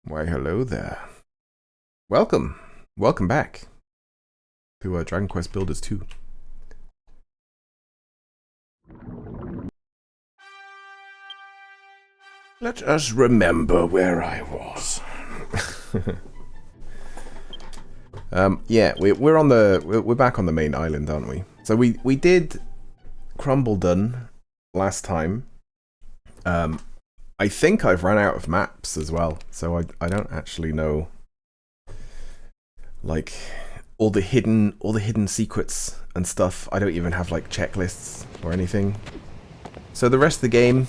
Why, hello there. Welcome. Welcome back to Dragon Quest Builders 2. Let us remember where I was. Yeah, we're back on the main island, aren't we? So we did Crumbledon last time. I think I've run out of maps as well, so I don't actually know, like, all the hidden secrets and stuff. I don't even have like checklists or anything. So the rest of the game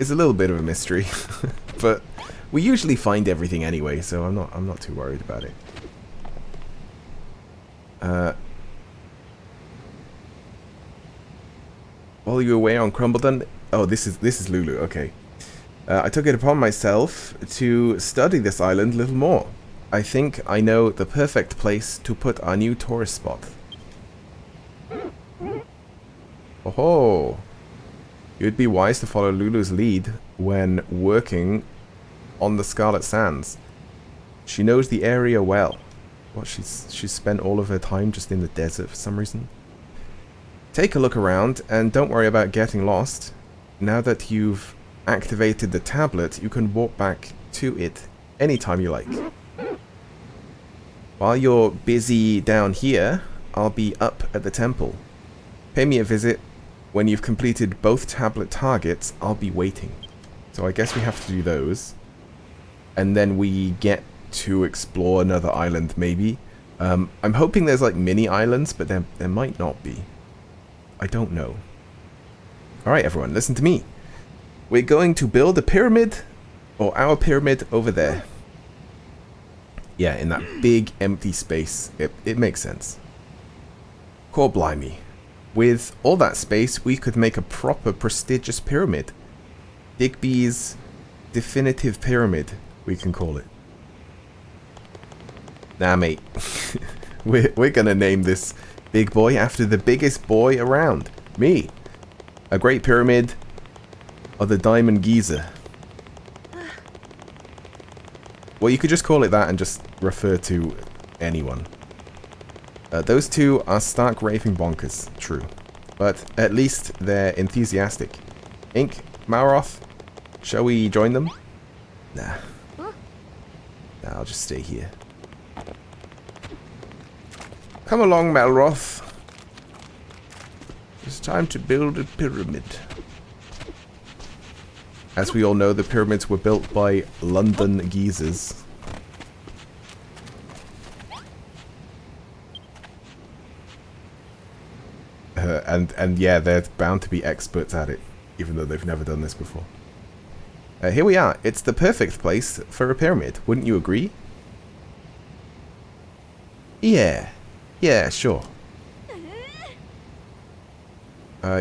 is a little bit of a mystery, but we usually find everything anyway, so I'm not too worried about it. While you were away on Crumbledon, oh, this is Lulu. Okay, I took it upon myself to study this island a little more. I think I know the perfect place to put our new tourist spot. Oh, you'd be wise to follow Lulu's lead when working on the Scarlet Sands. She knows the area well. What, she's spent all of her time just in the desert for some reason? Take a look around and don't worry about getting lost. Now that you've activated the tablet, you can walk back to it anytime you like. While you're busy down here, I'll be up at the temple. Pay me a visit. When you've completed both tablet targets, I'll be waiting. So I guess we have to do those. And then we get to explore another island, maybe. I'm hoping there's like mini islands, but there might not be. I don't know. Alright everyone, listen to me. We're going to build a pyramid, or our pyramid over there. Yeah, in that big empty space. It makes sense. Core blimey. With all that space, we could make a proper prestigious pyramid. Digby's definitive pyramid, we can call it. Nah, mate. we're gonna name this big boy after the biggest boy around. Me. A Great Pyramid of the Diamond Giza. Well, you could just call it that and just refer to anyone. Those two are stark raving bonkers, true. But at least they're enthusiastic. Ink, Malroth, shall we join them? Nah. Nah, I'll just stay here. Come along, Malroth. It's time to build a pyramid. As we all know, the pyramids were built by London geezers. And yeah, they're bound to be experts at it, even though they've never done this before. Here we are. It's the perfect place for a pyramid, wouldn't you agree? Yeah. Yeah, sure.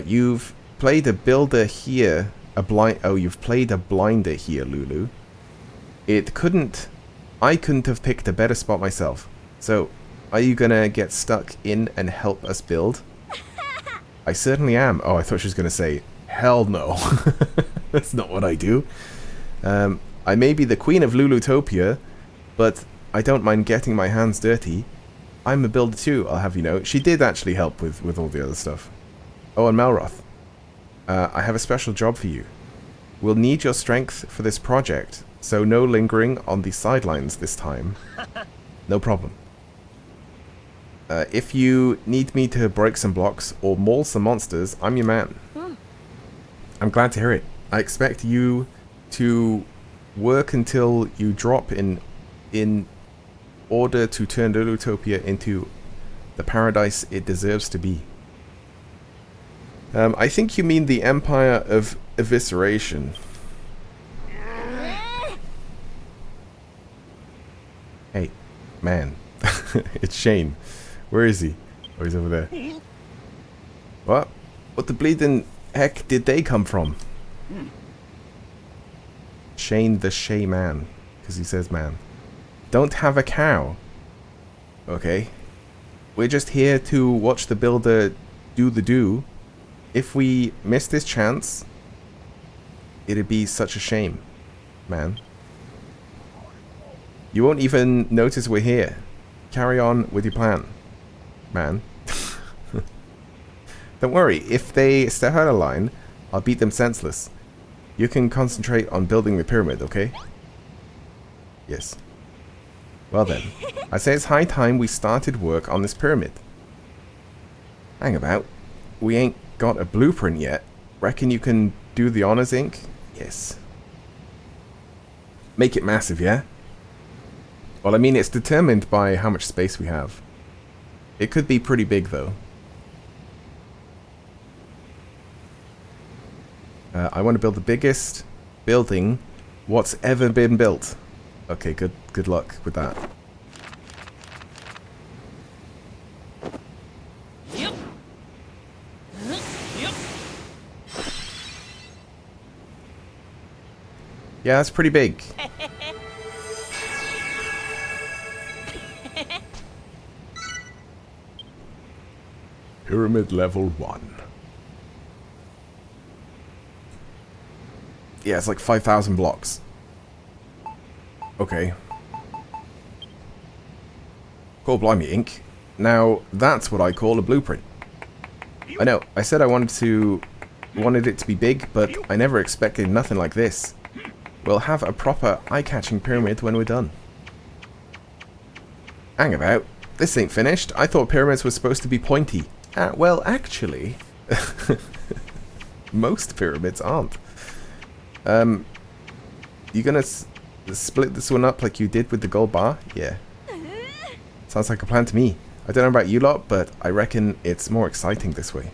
You've played a builder here. You've played a blinder here, Lulu. I couldn't have picked a better spot myself. So, are you gonna get stuck in and help us build? I certainly am. Oh, I thought she was gonna say, hell no. That's not what I do. I may be the queen of Lulutopia, but I don't mind getting my hands dirty. I'm a builder too, I'll have you know. She did actually help with all the other stuff. Oh, and Malroth. I have a special job for you. We'll need your strength for this project, so no lingering on the sidelines this time. No problem. If you need me to break some blocks or maul some monsters, I'm your man. I'm glad to hear it. I expect you to work until you drop in order to turn Lulutopia into the paradise it deserves to be. I think you mean the Empire of Evisceration. Hey, man. It's Shane. Where is he? Oh, he's over there. What? What the bleeding heck did they come from? Shane the Shay Man. Because he says man. Don't have a cow. Okay. We're just here to watch the builder do the do. If we miss this chance, it'd be such a shame, man. You won't even notice we're here. Carry on with your plan, man. Don't worry, if they step out of line, I'll beat them senseless. You can concentrate on building the pyramid, okay? Yes. Well then, I say it's high time we started work on this pyramid. Hang about. We ain't got a blueprint yet. Reckon you can do the honors, Ink? Yes. Make it massive, yeah? Well, I mean, it's determined by how much space we have. It could be pretty big, though. I want to build the biggest building what's ever been built. Okay, good luck with that. Yep. Yep. Yeah, that's pretty big. Pyramid level 1. Yeah, it's like 5,000 blocks. Okay. Cool, blimey, Ink. Now, that's what I call a blueprint. I know, I said I wanted it to be big, but I never expected nothing like this. We'll have a proper eye-catching pyramid when we're done. Hang about. This ain't finished. I thought pyramids were supposed to be pointy. Well, actually, most pyramids aren't. You gonna split this one up like you did with the gold bar? Yeah. Sounds like a plan to me. I don't know about you lot, but I reckon it's more exciting this way.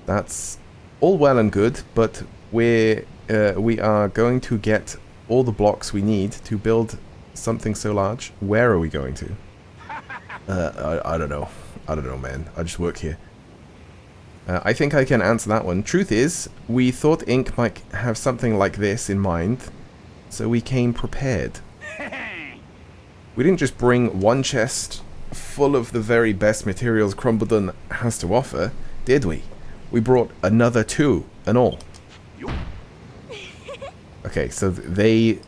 That's all well and good, but we are going to get all the blocks we need to build something so large. Where are we going to? I don't know. I don't know, man. I just work here. I think I can answer that one. Truth is, we thought Ink might have something like this in mind, so we came prepared. We didn't just bring one chest full of the very best materials Crumbledon has to offer, did we? We brought another 2 and all. Okay, so they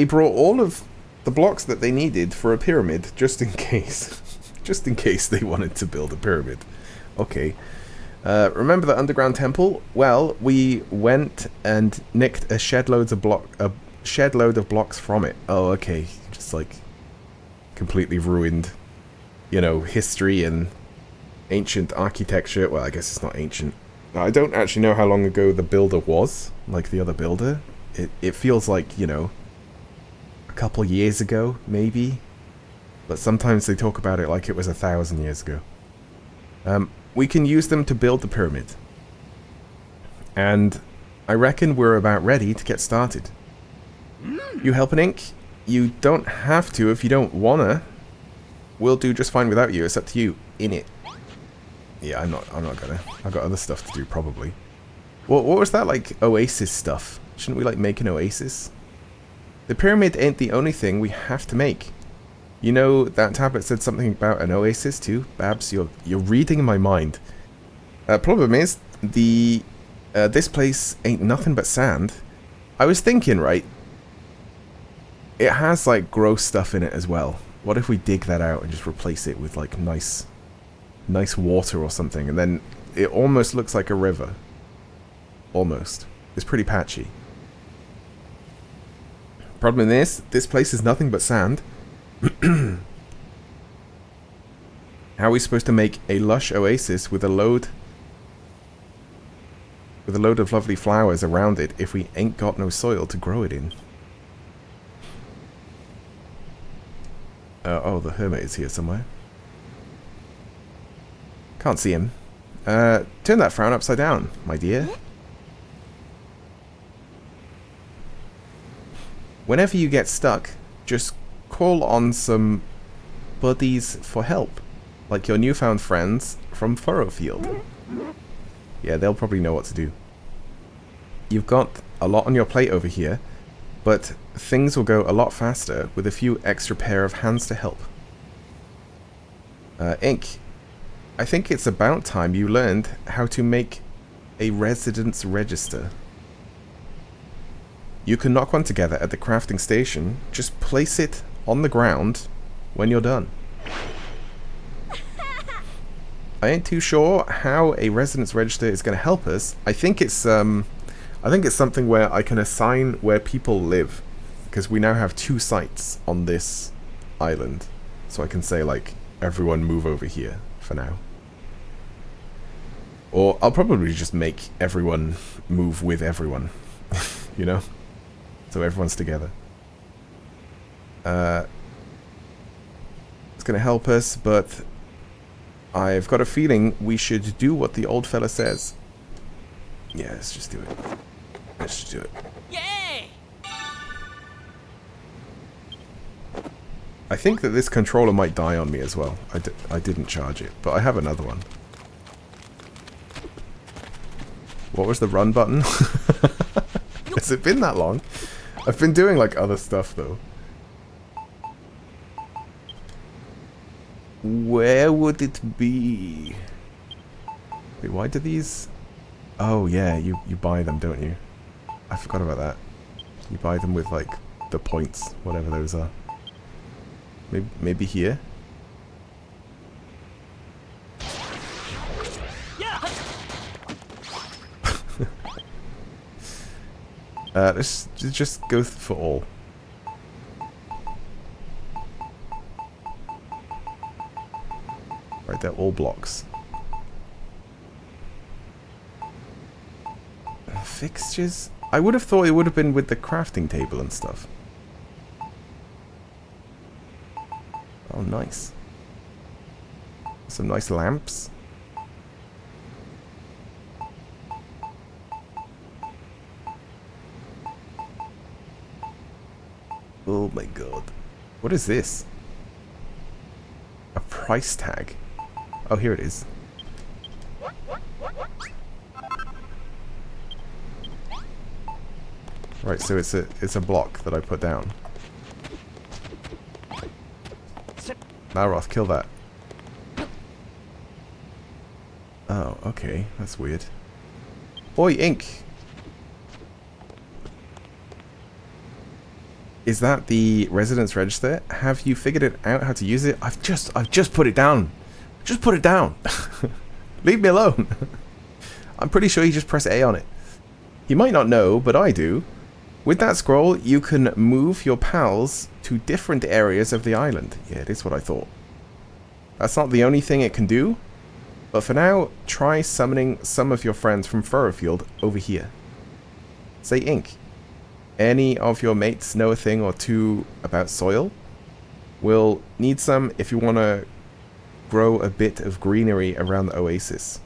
brought all of the blocks that they needed for a pyramid, just in case. Just in case they wanted to build a pyramid. Okay. Remember the underground temple? Well, we went and nicked a shed load of blocks from it. Oh, okay. Just like completely ruined, you know, history and ancient architecture. Well, I guess it's not ancient. I don't actually know how long ago the builder was, like the other builder. It feels like, you know, a couple years ago, maybe. But sometimes they talk about it like it was 1,000 years ago. We can use them to build the pyramid. And I reckon we're about ready to get started. You helping, Ink? You don't have to if you don't wanna. We'll do just fine without you. It's up to you. In it. Yeah, I'm not gonna. I've got other stuff to do, probably. What was that, like, oasis stuff? Shouldn't we, like, make an oasis? The pyramid ain't the only thing we have to make. You know, that tablet said something about an oasis too. Babs, you're reading my mind. Problem is, this place ain't nothing but sand. I was thinking, right, it has like gross stuff in it as well. What if we dig that out and just replace it with like nice water or something, and then it almost looks like a river. Almost. It's pretty patchy. Problem is, this place is nothing but sand. How are we supposed to make a lush oasis with a load of lovely flowers around it if we ain't got no soil to grow it in? Oh, the hermit is here somewhere. Can't see him. Turn that frown upside down, my dear. Whenever you get stuck, just call on some buddies for help, like your newfound friends from Furrowfield. Yeah, they'll probably know what to do. You've got a lot on your plate over here, but things will go a lot faster with a few extra pair of hands to help. Ink, I think it's about time you learned how to make a residence register. You can knock one together at the crafting station. Just place it on the ground when you're done. I ain't too sure how a residence register is going to help us. I think it's something where I can assign where people live, because we now have 2 sites on this island. So I can say, like, everyone move over here for now. Or I'll probably just make everyone move with everyone, you know? So everyone's together. It's going to help us, but I've got a feeling we should do what the old fella says. Yeah, let's just do it. Let's just do it. Yay! I think that this controller might die on me as well. I didn't charge it, but I have another one. What was the run button? Has it been that long? I've been doing like other stuff though. Where would it be? Wait, why do these... Oh yeah, you buy them, don't you? I forgot about that. You buy them with like the points, whatever those are. Maybe here? Let's just go for all. Right, they're all blocks. Fixtures? I would have thought it would have been with the crafting table and stuff. Oh, nice. Some nice lamps. Oh my god. What is this? A price tag. Oh, here it is. Right, so it's a block that I put down. Malroth, kill that. Oh, okay. That's weird. Oi, ink! Is that the residence register? Have you figured it out how to use it? I've just put it down. Just put it down. Leave me alone. I'm pretty sure you just press A on it. You might not know, but I do. With that scroll, you can move your pals to different areas of the island. Yeah, it is what I thought. That's not the only thing it can do, but for now, try summoning some of your friends from Furrowfield over here. Say Ink. Any of your mates know a thing or two about soil? We'll need some if you want to grow a bit of greenery around the oasis.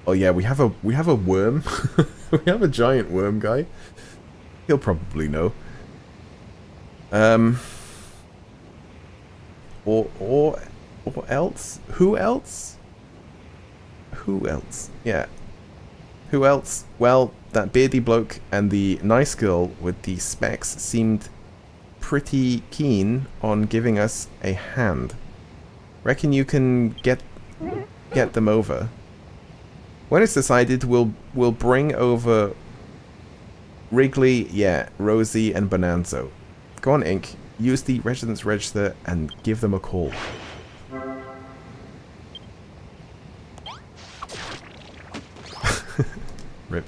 Oh yeah, we have a worm. We have a giant worm guy. He'll probably know. Or else? Who else? Who else? Yeah. Who else? Well, that beardy bloke and the nice girl with the specs seemed pretty keen on giving us a hand. Reckon you can get them over. When it's decided, we'll bring over Wrigley, yeah, Rosie, and Bonanzo. Go on, Ink. Use the residence register and give them a call. Rip.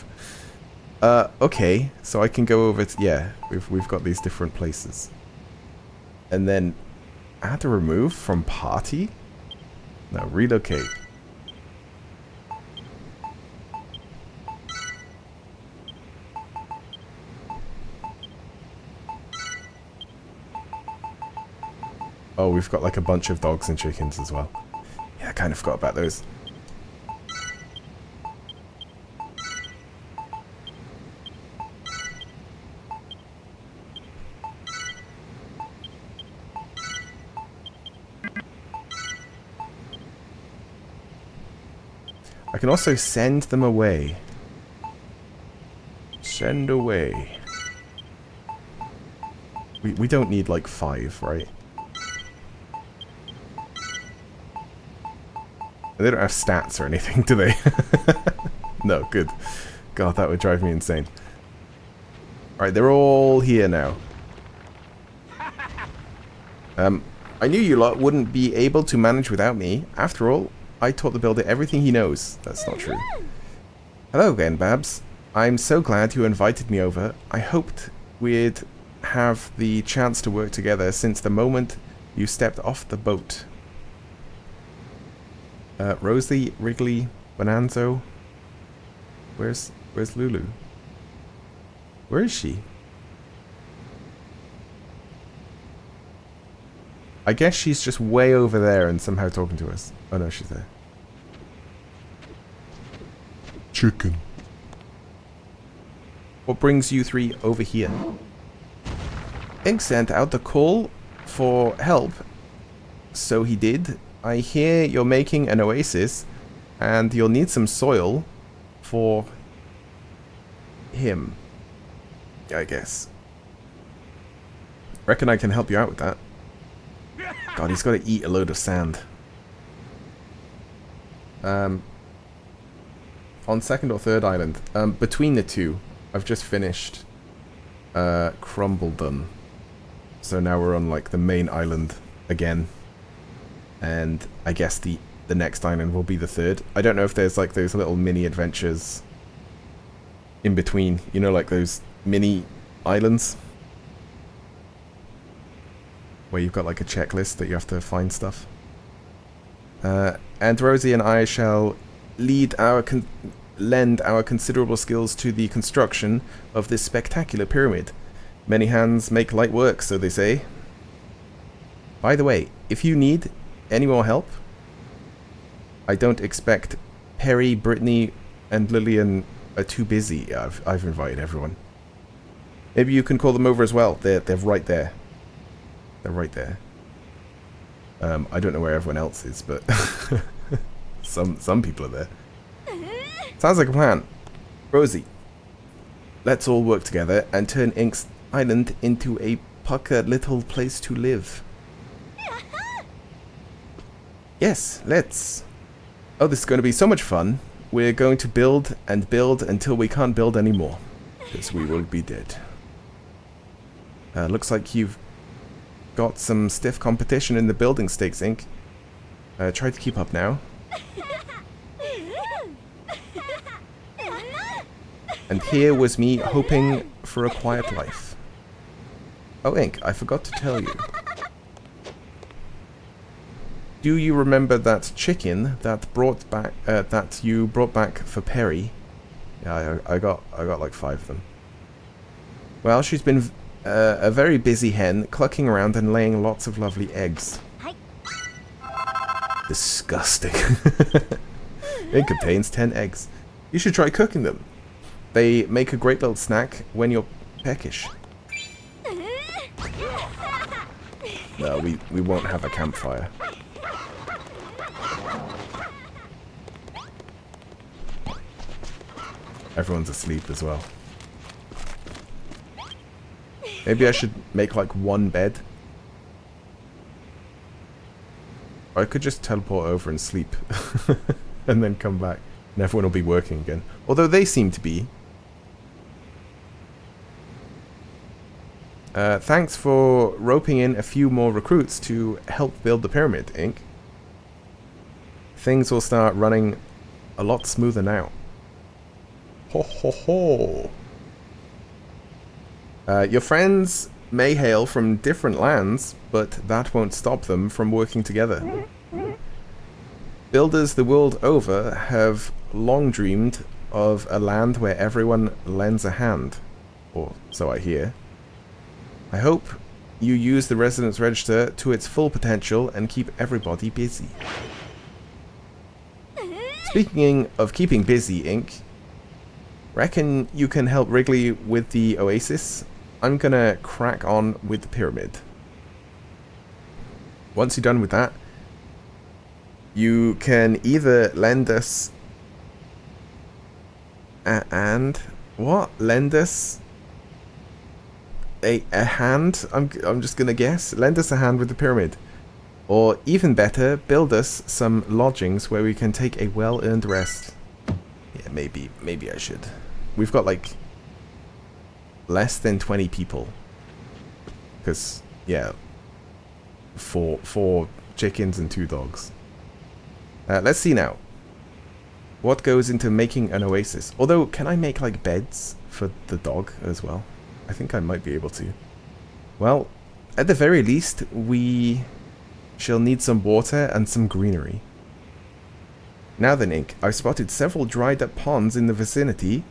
Okay, so I can go over to... Yeah, we've got these different places. And then add to remove from party? No, relocate. Oh, we've got like a bunch of dogs and chickens as well. Yeah, I kind of forgot about those. I can also send them away. Send away. We don't need like 5, right? They don't have stats or anything, do they? No, good. God, that would drive me insane. Alright, they're all here now. I knew you lot wouldn't be able to manage without me. After all, I taught the builder everything he knows. That's not true. Hello again, Babs. I'm so glad you invited me over. I hoped we'd have the chance to work together since the moment you stepped off the boat. Rosie, Wrigley, Bonanzo. Where's Lulu? Where is she? I guess she's just way over there and somehow talking to us. Oh no, she's there. Chicken. What brings you three over here? Ink sent out the call for help. So he did. I hear you're making an oasis and you'll need some soil for him, I guess. Reckon I can help you out with that. God, he's got to eat a load of sand. On second or third island, between the two, I've just finished Crumbledon. So now we're on like the main island again. And I guess the next island will be the third. I don't know if there's like those little mini adventures in between. You know, like those mini islands where you've got like a checklist that you have to find stuff. And Rosie and I shall lend our considerable skills to the construction of this spectacular pyramid. Many hands make light work, so they say. By the way, if you need any more help, I don't expect Perry, Brittany, and Lillian are too busy. I've invited everyone. Maybe you can call them over as well. They're right there. They're right there. I don't know where everyone else is, but some people are there. Sounds like a plan. Rosie, let's all work together and turn Ink's island into a pucker little place to live. Yes, let's. Oh, this is going to be so much fun. We're going to build and build until we can't build anymore, because we will be dead. Looks like you've got some stiff competition in the building stakes, Ink. Try to keep up now. And here was me hoping for a quiet life. Oh, Ink, I forgot to tell you. Do you remember that chicken that that you brought back for Perry? Yeah, I got like 5 of them. Well, she's been a very busy hen, clucking around and laying lots of lovely eggs. Disgusting. It contains 10 eggs. You should try cooking them. They make a great little snack when you're peckish. No, we won't have a campfire. Everyone's asleep as well. Maybe I should make like one bed. Or I could just teleport over and sleep. And then come back. And everyone will be working again. Although they seem to be. Thanks for roping in a few more recruits to help build the pyramid, Ink. Things will start running a lot smoother now. Ho ho ho! Your friends may hail from different lands, but that won't stop them from working together. Builders the world over have long dreamed of a land where everyone lends a hand. Or so I hear. I hope you use the Residence Register to its full potential and keep everybody busy. Speaking of keeping busy, Ink, reckon you can help Wrigley with the oasis? I'm gonna crack on with the pyramid. Once you're done with that, you can either lend us lend us a hand? I'm just gonna guess. Lend us a hand with the pyramid. Or even better, build us some lodgings where we can take a well-earned rest. Yeah, maybe I should. We've got like less than 20 people. Because, yeah, four chickens and 2 dogs. Let's see now. What goes into making an oasis? Although, can I make, like, beds for the dog as well? I think I might be able to. Well, at the very least, we shall need some water and some greenery. Now then, Ink, I've spotted several dried up ponds in the vicinity.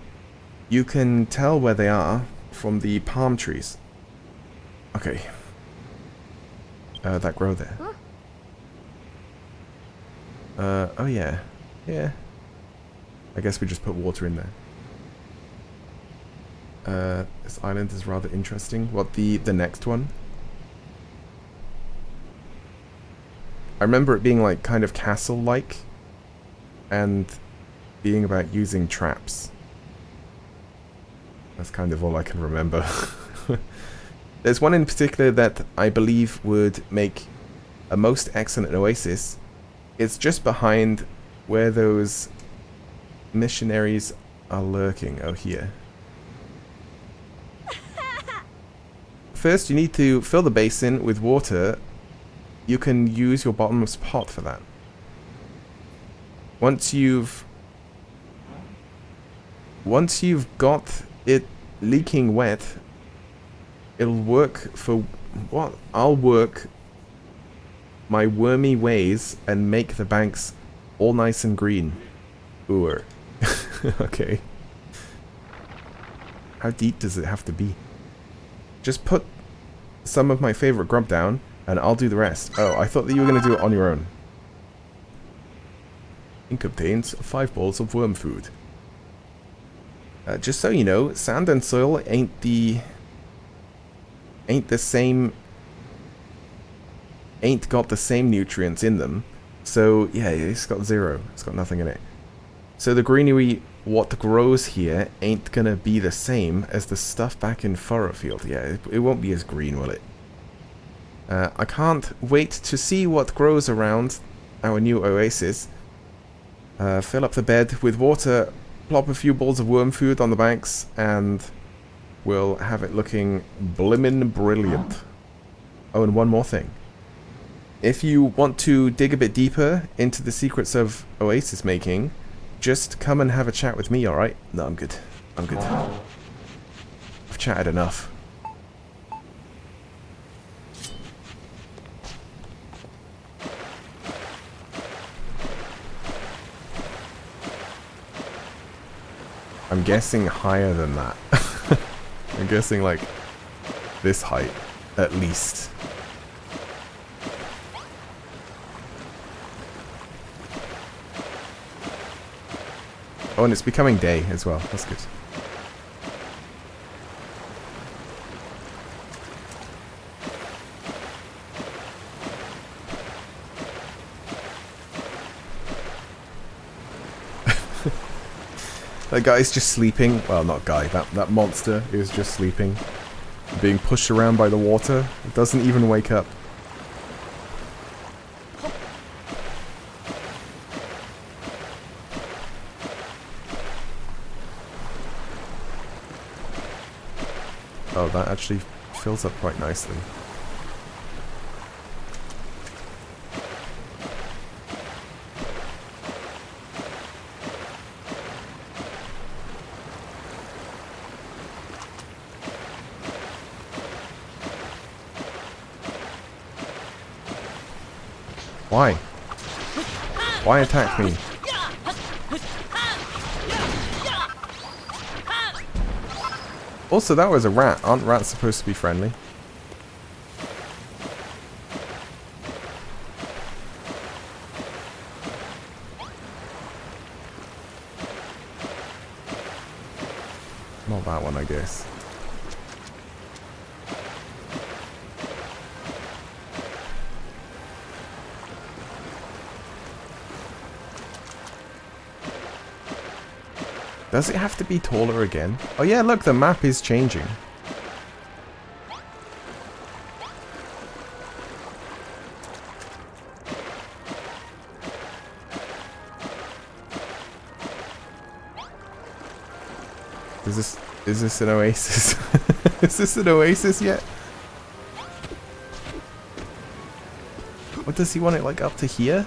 You can tell where they are from the palm trees. Okay. That grow there. Oh yeah. Yeah. I guess we just put water in there. This island is rather interesting. What, the next one? I remember it being like kind of castle-like and being about using traps. That's kind of all I can remember. There's one in particular that I believe would make a most excellent oasis. It's just behind where those missionaries are lurking. Oh, here. First, you need to fill the basin with water. You can use your bottomless pot for that. Once you've got it leaking wet, it'll work for what? I'll work my wormy ways and make the banks all nice and green. Ooh. Okay. How deep does it have to be? Just put some of my favorite grub down and I'll do the rest. Oh, I thought that you were going to do it on your own. Ink obtains 5 bowls of worm food. Just so you know, sand and soil ain't the same, ain't got the same nutrients in them. So yeah, it's got 0. It's got nothing in it. So the greenery, what grows here, ain't gonna be the same as the stuff back in Furrowfield. Yeah, it won't be as green, will it? I can't wait to see what grows around our new oasis. Fill up the bed with water, plop a few balls of worm food on the banks, and we'll have it looking blimmin' brilliant. Oh, and one more thing. If you want to dig a bit deeper into the secrets of oasis making, just come and have a chat with me, alright? No, I'm good. I'm good. I've chatted enough. I'm guessing higher than that. I'm guessing like this height, at least. Oh, and it's becoming day as well. That's good. That guy's just sleeping. Well, not guy. That monster is just sleeping. Being pushed around by the water. It doesn't even wake up. Oh, that actually fills up quite nicely. Why? Why attack me? Also, that was a rat. Aren't rats supposed to be friendly? Not that one, I guess. Does it have to be taller again? Oh yeah, look, the map is changing. Does this Is this an oasis? Is this an oasis yet? What does he want it like up to here?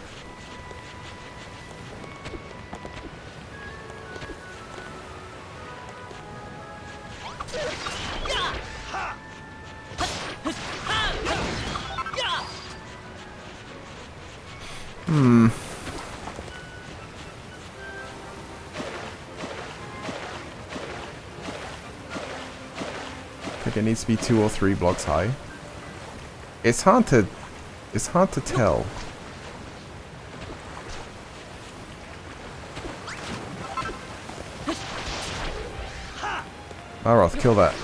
I think it needs to be 2 or 3 blocks high. It's hard to tell. Maroth, kill that.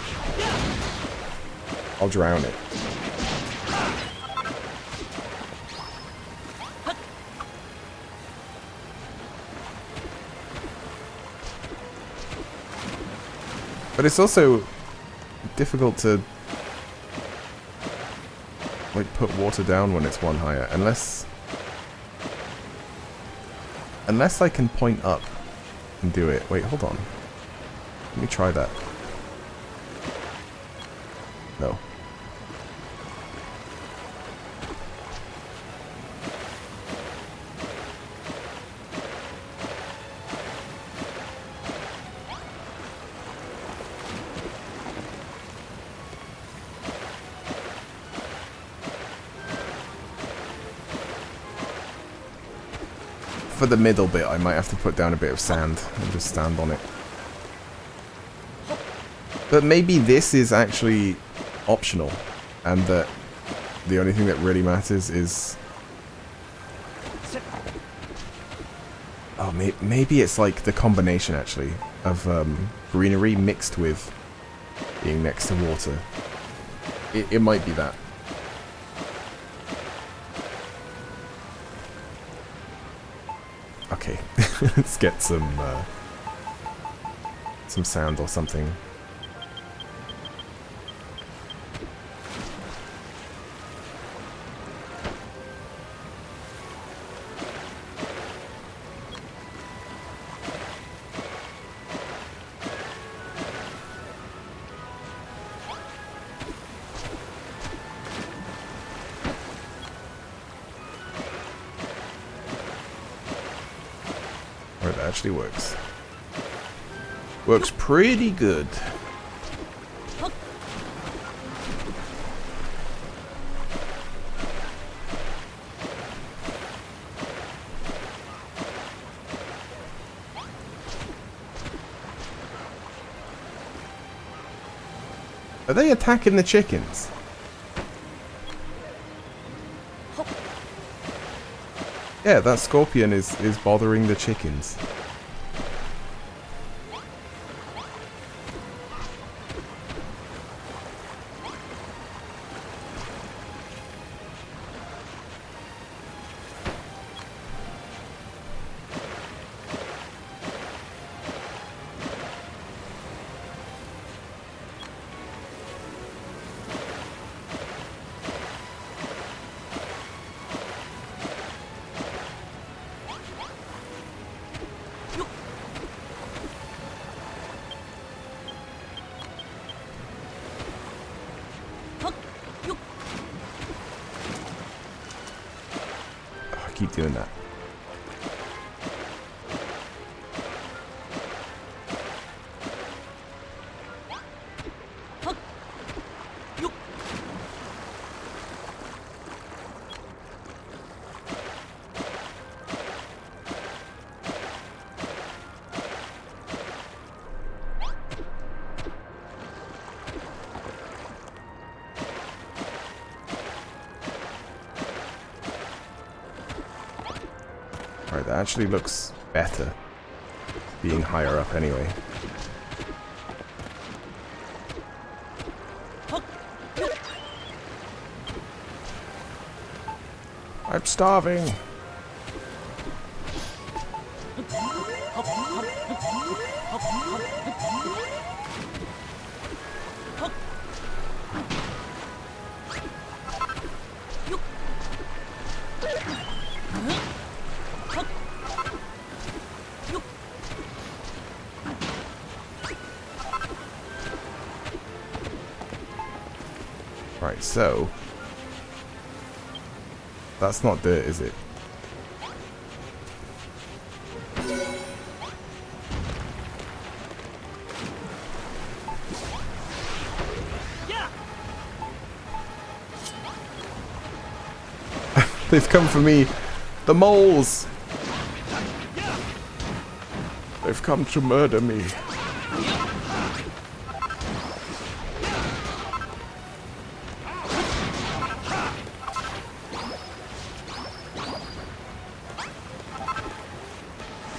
I'll drown it. But it's also difficult to like put water down when it's 1 higher, unless I can point up and do it. Wait, hold on. Let me try that. No. For the middle bit, I might have to put down a bit of sand and just stand on it. But maybe this is actually optional, and that the only thing that really matters is... Oh, maybe it's like the combination, actually, of greenery mixed with being next to water. It might be that. Okay, let's get some sand or something. Right, that actually works. Works pretty good. Are they attacking the chickens? Yeah, that scorpion is bothering the chickens. Keep doing that. Right, that actually looks better, being higher up anyway. I'm starving! Right, so... That's not dirt, is it? They've come for me! The moles! They've come to murder me.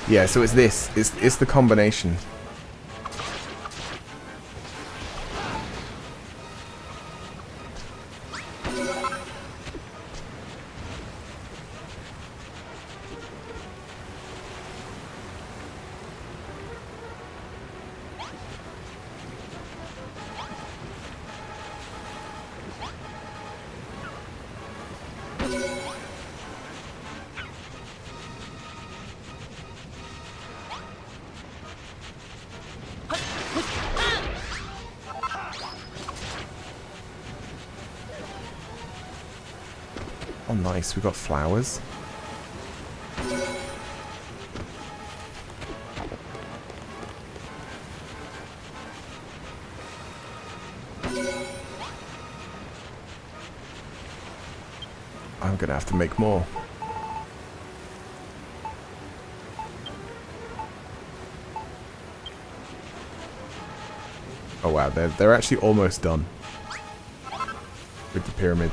Yeah, so it's this. It's the combination. Oh, nice. We got flowers. I'm gonna have to make more. Oh wow, they're actually almost done with the pyramid.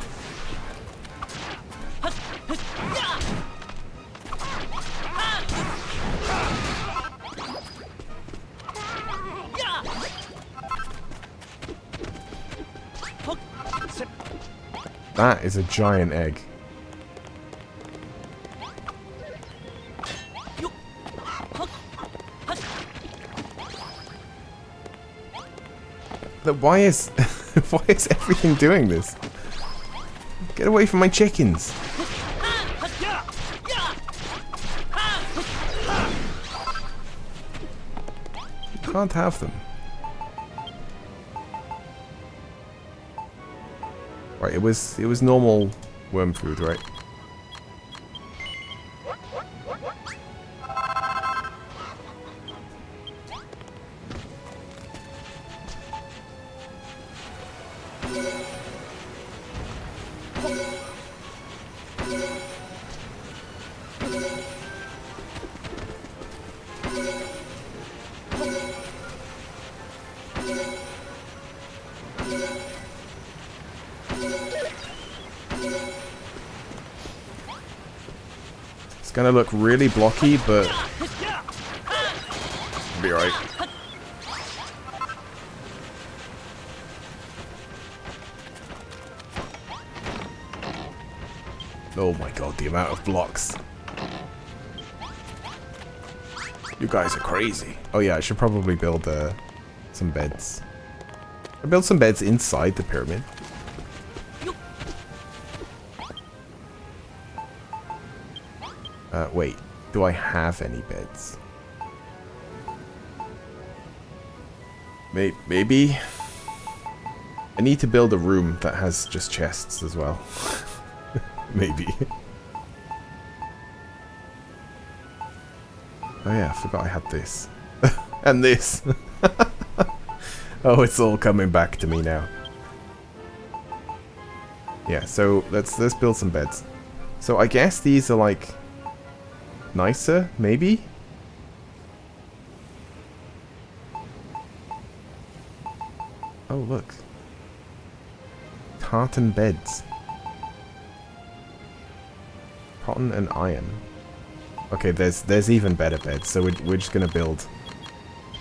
That is a giant egg. Why is why is everything doing this? Get away from my chickens! You can't have them. Right, it was normal worm food, right? It's gonna look really blocky, but it'll be alright. Oh my god, the amount of blocks. You guys are crazy. Oh yeah, I should probably build some beds. I build some beds inside the pyramid. Wait, do I have any beds? Maybe? I need to build a room that has just chests as well. Maybe. Oh yeah, I forgot I had this. And this. Oh, it's all coming back to me now. Yeah, so let's build some beds. So I guess these are like nicer, maybe? Oh, look. Tartan beds. Cotton and iron. Okay, there's even better beds, so we're just gonna build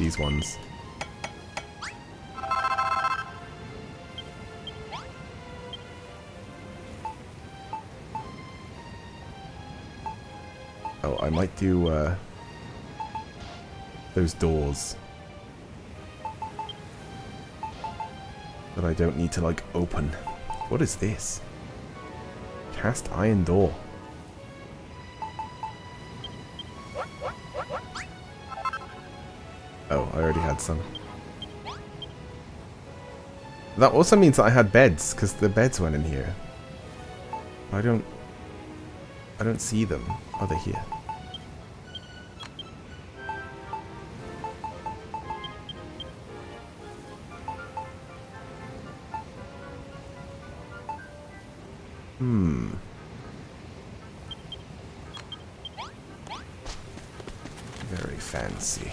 these ones. Oh, I might do those doors that I don't need to like open. What is this? Cast iron door. Oh, I already had some. That also means that I had beds, because the beds went in here. I don't see them. Oh, they're here. Very fancy.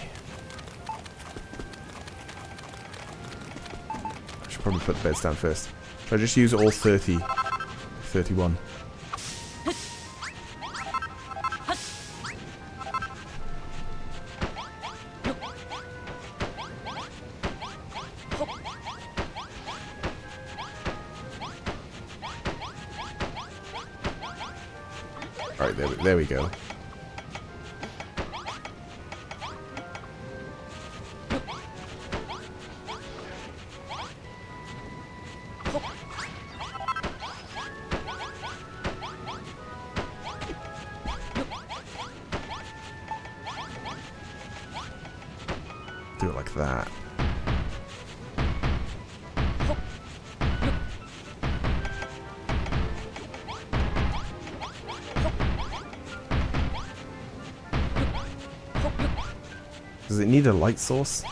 I should probably put the beds down first. Should I just use all 30? 31. Alright, there we go. Do it like that. Does it need a light source?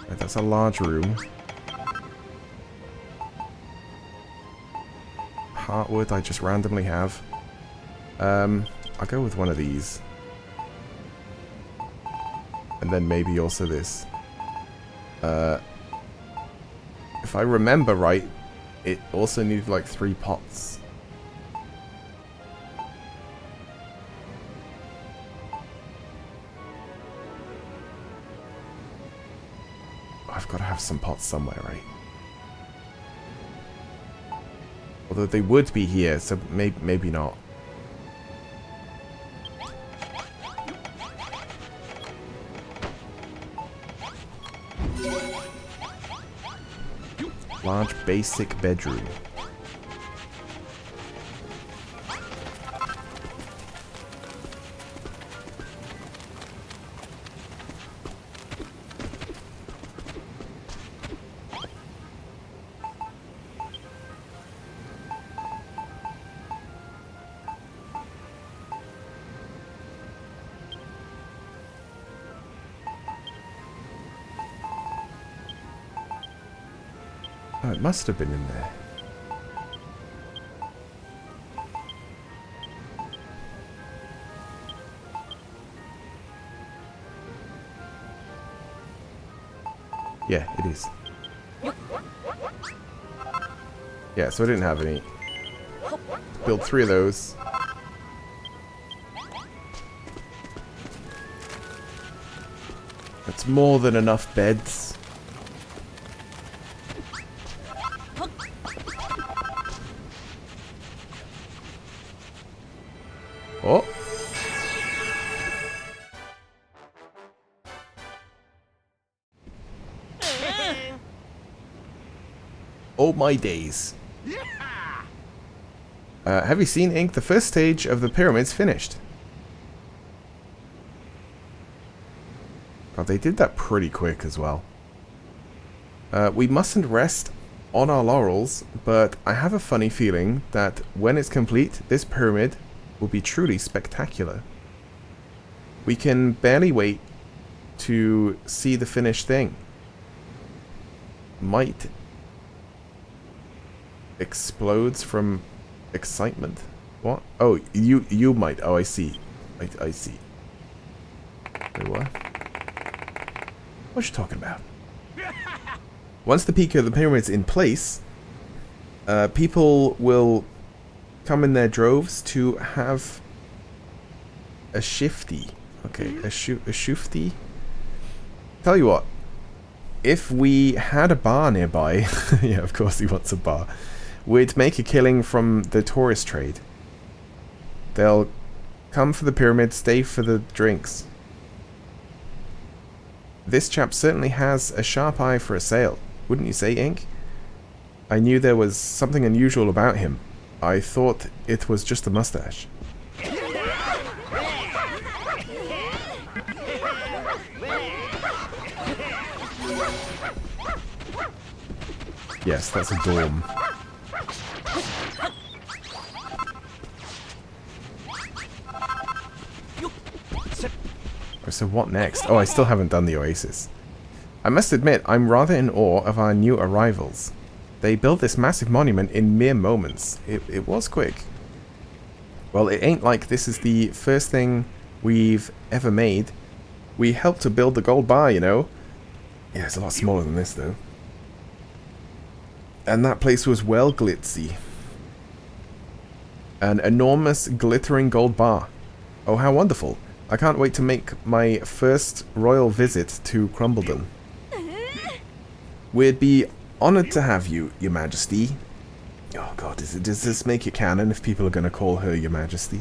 Right, that's a large room. Heartwood I just randomly have. I'll go with one of these. And then maybe also this. If I remember right, it also needed like 3 pots. I've got to have some pots somewhere, right? Although they would be here, so maybe not. Large basic bedroom. Oh, it must have been in there. Yeah, it is. Yeah, so I didn't have any. Build 3 of those. That's more than enough beds. Oh. Oh my days. Have you seen, Ink? The first stage of the pyramid's finished. God, they did that pretty quick as well. We mustn't rest on our laurels, but I have a funny feeling that when it's complete, this pyramid will be truly spectacular. We can barely wait to see the finished thing. Might explodes from excitement. What? Oh, you might. Oh, I see. I see. Wait, what? What you talking about? Once the peak of the pyramid's in place, people will come in their droves to have a shifty. Okay, a shufti. Tell you what, if we had a bar nearby, yeah, of course he wants a bar, we'd make a killing from the tourist trade. They'll come for the pyramid, stay for the drinks. This chap certainly has a sharp eye for a sale, wouldn't you say, Ink? I knew there was something unusual about him. I thought it was just a mustache. Yes, that's a dorm. So what next? Oh, I still haven't done the Oasis. I must admit, I'm rather in awe of our new arrivals. They built this massive monument in mere moments. It was quick. Well, it ain't like this is the first thing we've ever made. We helped to build the gold bar, you know. Yeah, it's a lot smaller than this, though. And that place was well glitzy. An enormous glittering gold bar. Oh, how wonderful. I can't wait to make my first royal visit to Crumbledon. We'd be honoured to have you, Your Majesty. Oh god, does this make it canon if people are going to call her Your Majesty?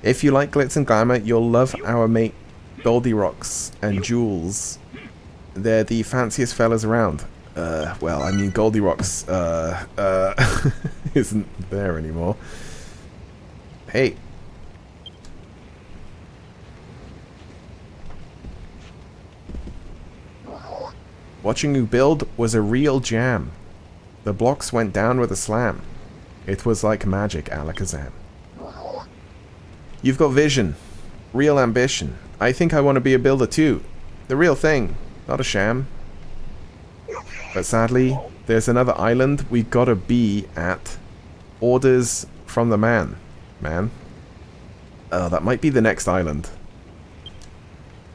If you like glitz and glamour, you'll love our mate Goldilocks and Jules. They're the fanciest fellas around. Well, I mean Goldilocks, isn't there anymore. Hey. Watching you build was a real jam. The blocks went down with a slam. It was like magic, Alakazam. You've got vision. Real ambition. I think I want to be a builder too. The real thing, not a sham. But sadly, there's another island we gotta be at. Orders from the man. Man? Oh, that might be the next island.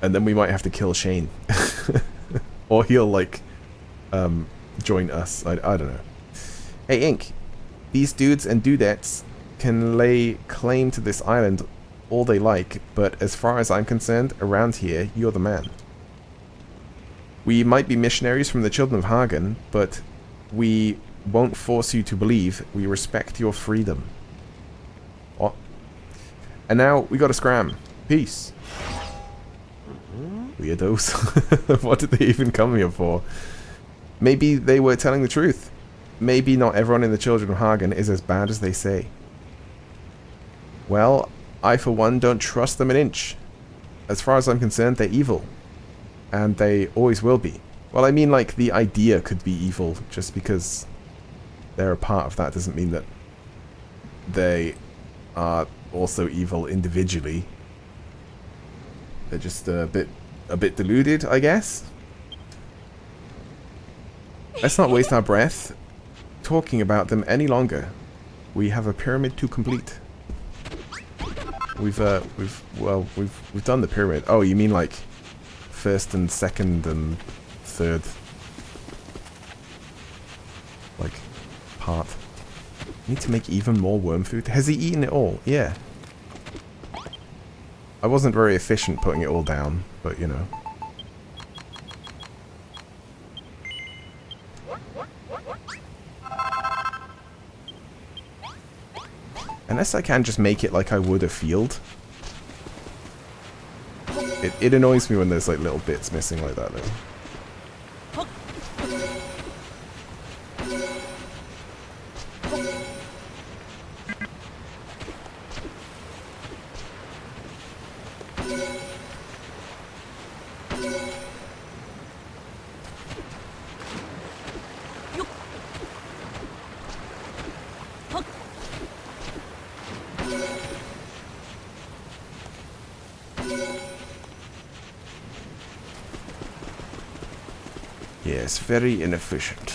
And then we might have to kill Shane. Or he'll, like, join us. I don't know. Hey, Ink. These dudes and dudettes can lay claim to this island all they like, but as far as I'm concerned, around here, you're the man. We might be missionaries from the Children of Hagen, but we won't force you to believe. We respect your freedom. What? And now, we gotta scram. Peace. Weirdos. What did they even come here for? Maybe they were telling the truth. Maybe not everyone in the Children of Hagen is as bad as they say. Well, I for one don't trust them an inch. As far as I'm concerned, they're evil. And they always will be. Well, I mean, like, the idea could be evil. Just because they're a part of that doesn't mean that they are also evil individually. They're just a bit deluded, I guess. Let's not waste our breath talking about them any longer. We have a pyramid to complete. We've done the pyramid. Oh, you mean like first and second and third, like, part. Need to make even more worm food. Has he eaten it all? Yeah. I wasn't very efficient putting it all down, but you know. Unless I can just make it like I would a field. It annoys me when there's like little bits missing like that though. Yes, very inefficient.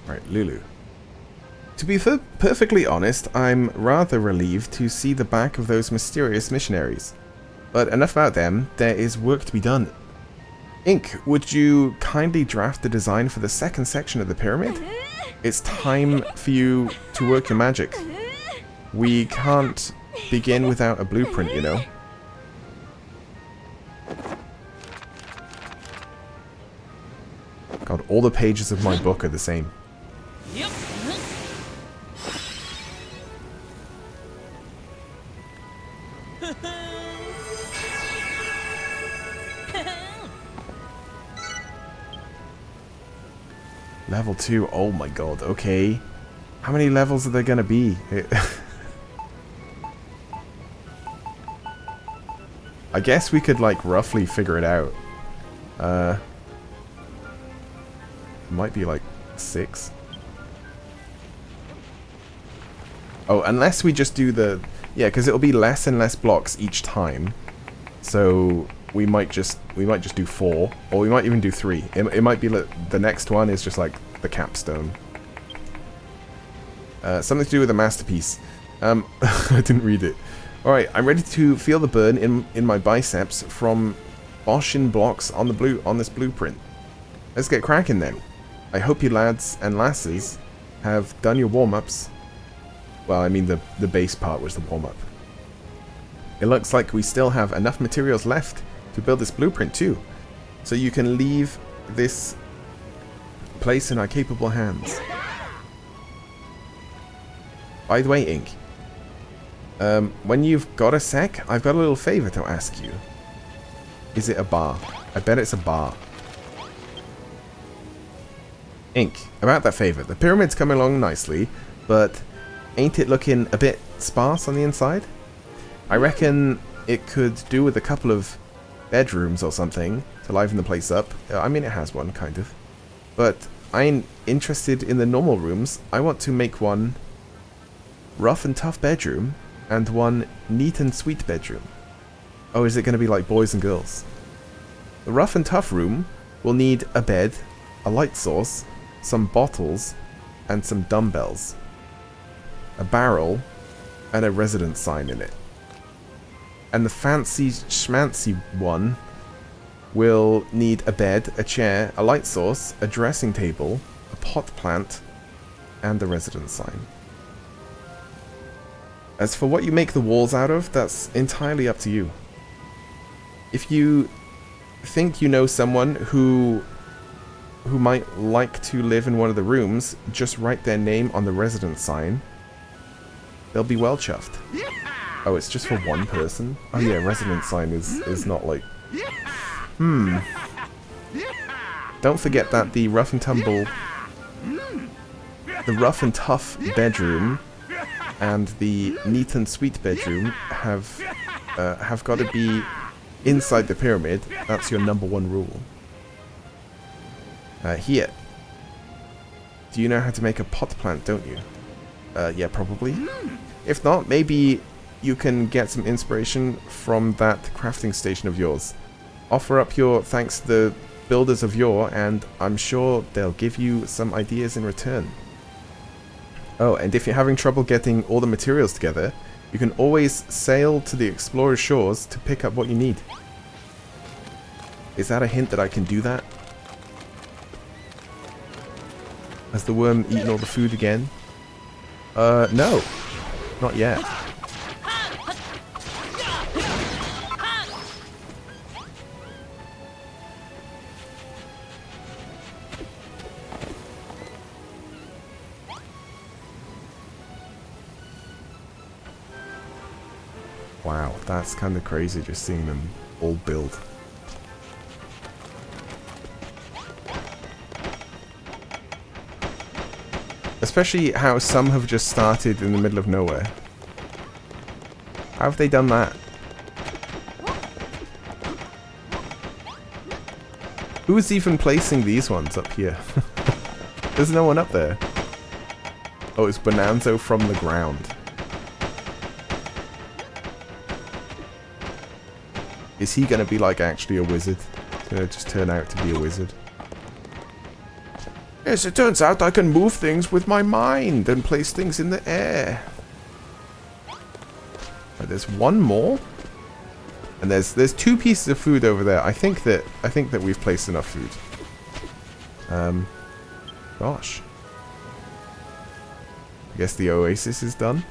Right, Lulu. To be perfectly honest, I'm rather relieved to see the back of those mysterious missionaries. But enough about them, there is work to be done. Ink, would you kindly draft the design for the second section of the pyramid? It's time for you to work your magic. We can't begin without a blueprint, you know. All the pages of my book are the same. Yep. Level 2. Oh my god. Okay. How many levels are there gonna be? I guess we could, like, roughly figure it out. It might be, like, 6. Oh, unless we just do the... Yeah, because it'll be less and less blocks each time. So we might just do 4, or we might even do 3. It might be like the next one is just like the capstone. Something to do with a masterpiece. I didn't read it. Alright, I'm ready to feel the burn in my biceps from Boschen blocks on this blueprint. Let's get cracking then. I hope you lads and lasses have done your warm-ups. Well, I mean the base part was the warm-up. It looks like we still have enough materials left to build this blueprint too. So you can leave this place in our capable hands. By the way, Ink, when you've got a sec, I've got a little favor to ask you. Is it a bar? I bet it's a bar. Ink, about that favor. The pyramid's coming along nicely, but ain't it looking a bit sparse on the inside? I reckon it could do with a couple of bedrooms or something to liven the place up. I mean, it has one, kind of. But I ain't interested in the normal rooms. I want to make one rough and tough bedroom and one neat and sweet bedroom. Oh, is it going to be like boys and girls? The rough and tough room will need a bed, a light source, some bottles, and some dumbbells. A barrel, and a residence sign in it. And the fancy schmancy one will need a bed, a chair, a light source, a dressing table, a pot plant, and a residence sign. As for what you make the walls out of, that's entirely up to you. If you think you know someone who might like to live in one of the rooms, just write their name on the residence sign. They'll be well chuffed. Oh, it's just for one person? Oh yeah, residence sign is not like... Don't forget that the rough and tumble... The rough and tough bedroom and the neat and sweet bedroom have got to be inside the pyramid. That's your #1 rule. Here. Do you know how to make a pot plant, don't you? Yeah, probably. If not, maybe you can get some inspiration from that crafting station of yours. Offer up your thanks to the builders of yore, and I'm sure they'll give you some ideas in return. Oh, and if you're having trouble getting all the materials together, you can always sail to the explorer's shores to pick up what you need. Is that a hint that I can do that? Has the worm eaten all the food again? No. Not yet. Wow, that's kind of crazy just seeing them all build. Especially how some have just started in the middle of nowhere. How have they done that? Who is even placing these ones up here? There's no one up there. Oh, it's Bonanzo from the ground. Is he gonna be like actually a wizard? Gonna just turn out to be a wizard? Yes, it turns out I can move things with my mind and place things in the air. Right, there's one more, and there's 2 pieces of food over there. I think that we've placed enough food. Gosh. I guess the oasis is done.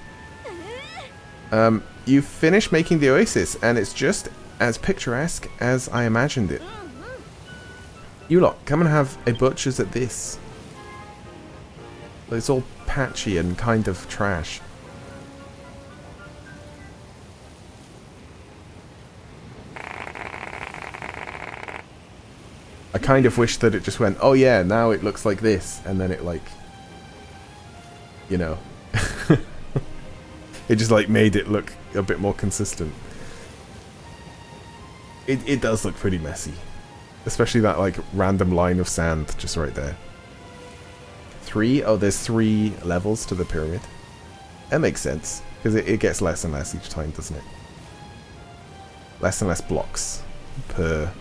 You've finished making the oasis, and it's just as picturesque as I imagined it. You lot, come and have a butcher's at this. It's all patchy and kind of trash. I kind of wish that it just went, oh yeah, now it looks like this, and then it like, you know, it just like made it look a bit more consistent. It does look pretty messy. Especially that like random line of sand just right there. 3? Oh, there's 3 levels to the pyramid. That makes sense, because it gets less and less each time, doesn't it? Less and less blocks per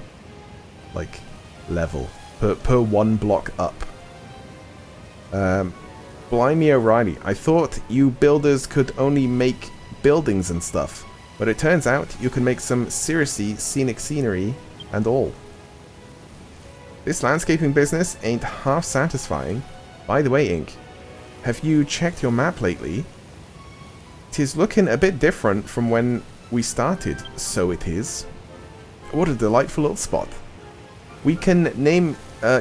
like level. Per 1 block up. Blimey O'Reilly, I thought you builders could only make buildings and stuff, but it turns out you can make some seriously scenic scenery and all. This landscaping business ain't half satisfying. By the way, Ink, have you checked your map lately? 'Tis looking a bit different from when we started, so it is. What a delightful little spot. We can name...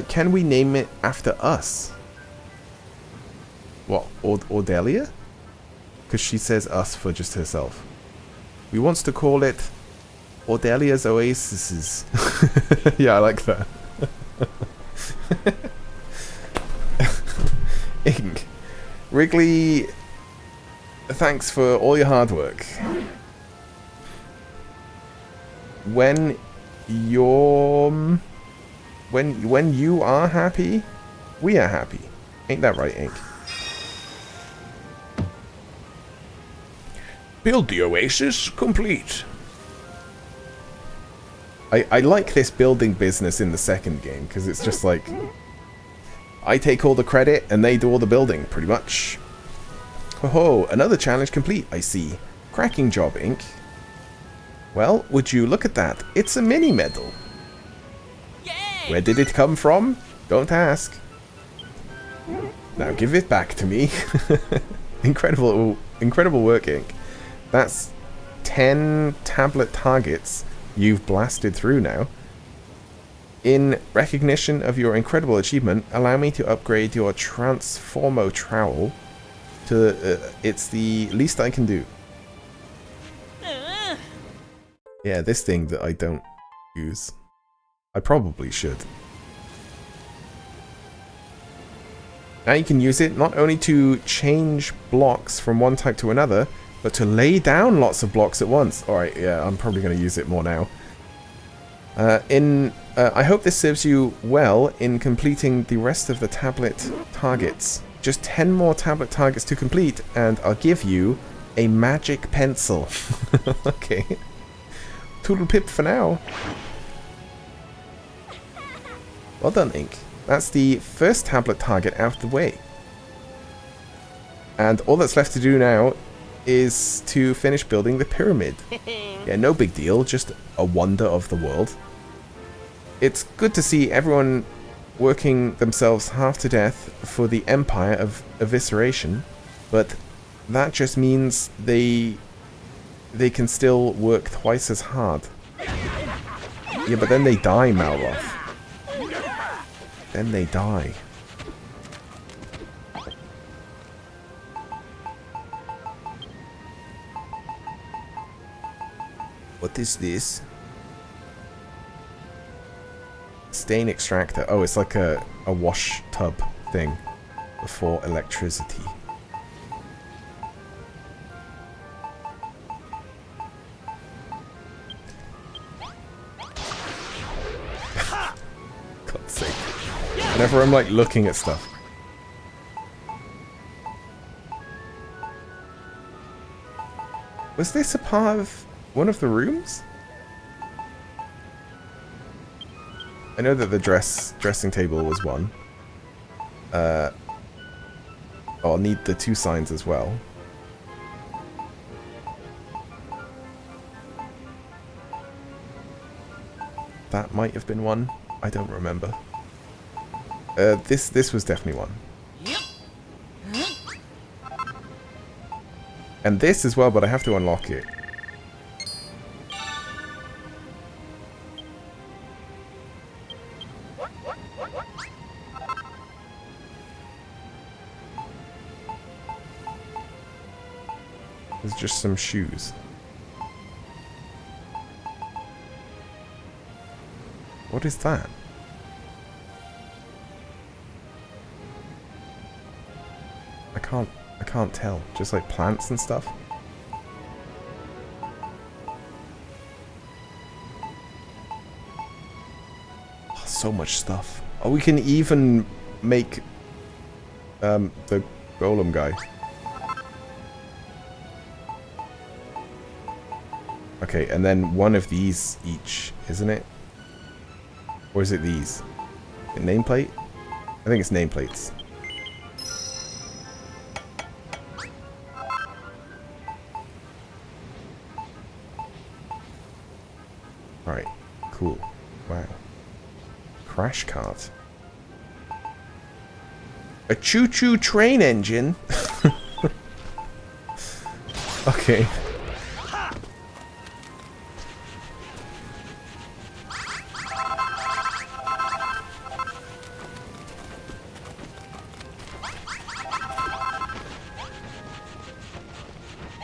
can we name it after us? What, Audelia? Because she says us for just herself. We wants to call it Audelia's Oasis. Yeah, I like that. Ink. Wrigley, thanks for all your hard work. When you're... When you are happy, we are happy. Ain't that right, Ink? Build the oasis complete. I like this building business in the second game, because it's just like... I take all the credit, and they do all the building, pretty much. Ho-ho, another challenge complete, I see. Cracking job, Ink. Well, would you look at that? It's a mini medal. Yay! Where did it come from? Don't ask. Now give it back to me. Incredible work, Ink. That's 10 tablet targets you've blasted through now. In recognition of your incredible achievement, allow me to upgrade your Transformo Trowel to... it's the least I can do. Yeah, this thing that I don't use. I probably should. Now you can use it not only to change blocks from one type to another, but to lay down lots of blocks at once. Alright, yeah, I'm probably going to use it more now. I hope this serves you well in completing the rest of the tablet targets. Just 10 more tablet targets to complete, and I'll give you a magic pencil. Okay. Toodle pip for now. Well done, Ink. That's the first tablet target out of the way. And all that's left to do now is to finish building the pyramid. Yeah, no big deal, just a wonder of the world. It's good to see everyone working themselves half to death for the empire of evisceration, but that just means they can still work twice as hard. Yeah, but then they die, Malroth. Then they die. What is this? Stain extractor. Oh, it's like a wash tub thing before electricity. God's sake. Whenever I'm like looking at stuff. Was this a part of one of the rooms? I know that the dressing table was one. Oh, I'll need the 2 signs as well. That might have been one. I don't remember. This was definitely one. And this as well, but I have to unlock it. There's just some shoes. What is that? I can't tell. Just like plants and stuff. Oh, so much stuff. Oh, we can even make the golem guy. Okay, and then one of these each, isn't it? Or is it these? Nameplate? I think it's nameplates. Alright, cool. Wow. Crash cart. A choo-choo train engine? Okay.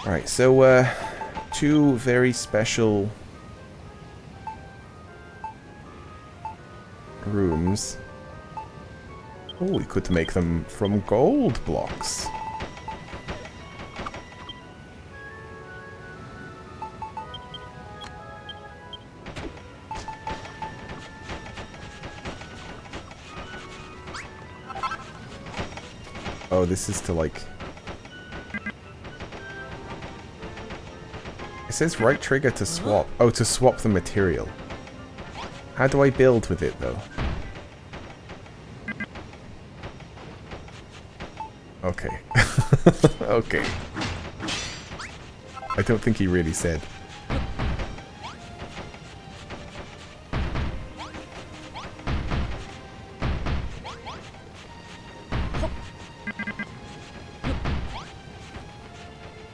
Alright, so, two very special rooms. Oh, we could make them from gold blocks. Oh, this is to like... It says right trigger to swap. Oh, to swap the material. How do I build with it, though? Okay. Okay. I don't think he really said.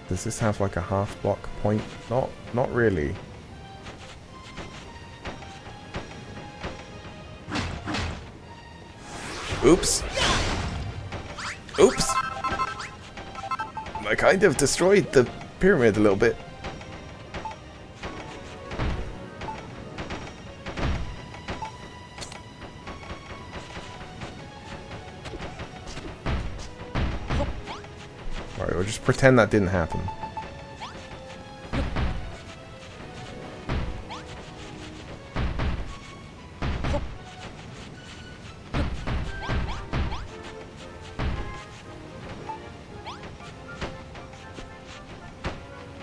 Does this have like a half block point? Not really. Oops. Oops. I kind of destroyed the pyramid a little bit. Alright, we'll just pretend that didn't happen.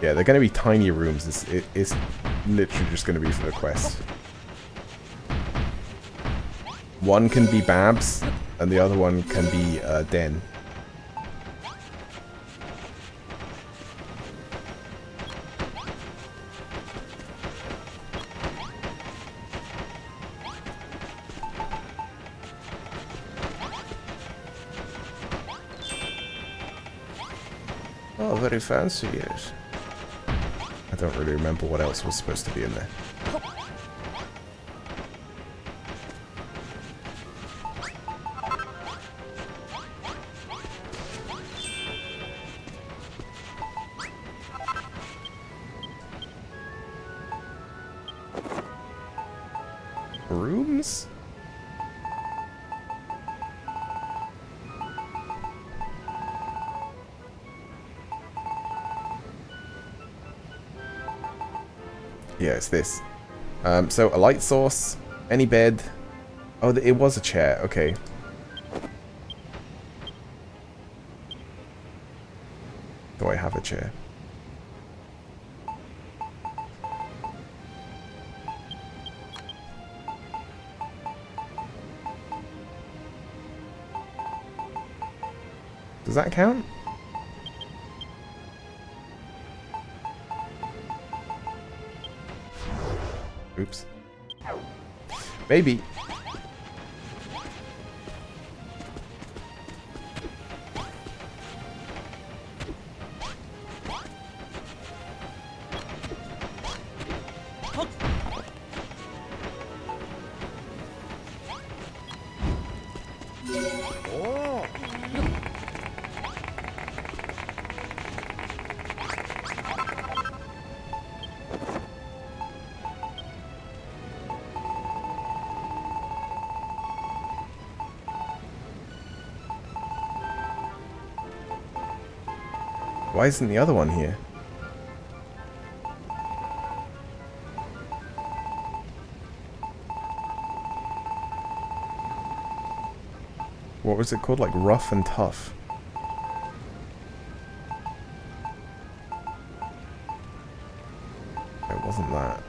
Yeah, they're going to be tiny rooms. It's literally just going to be for the quest. One can be Babs, and the other one can be Den. Oh, very fancy, yes. I don't really remember what else was supposed to be in there. Rooms? Yeah, it's this. So, a light source, any bed. Oh, it was a chair. Okay. Do I have a chair? Does that count? Oops. Maybe. Why isn't the other one here? What was it called? Like rough and tough. It wasn't that.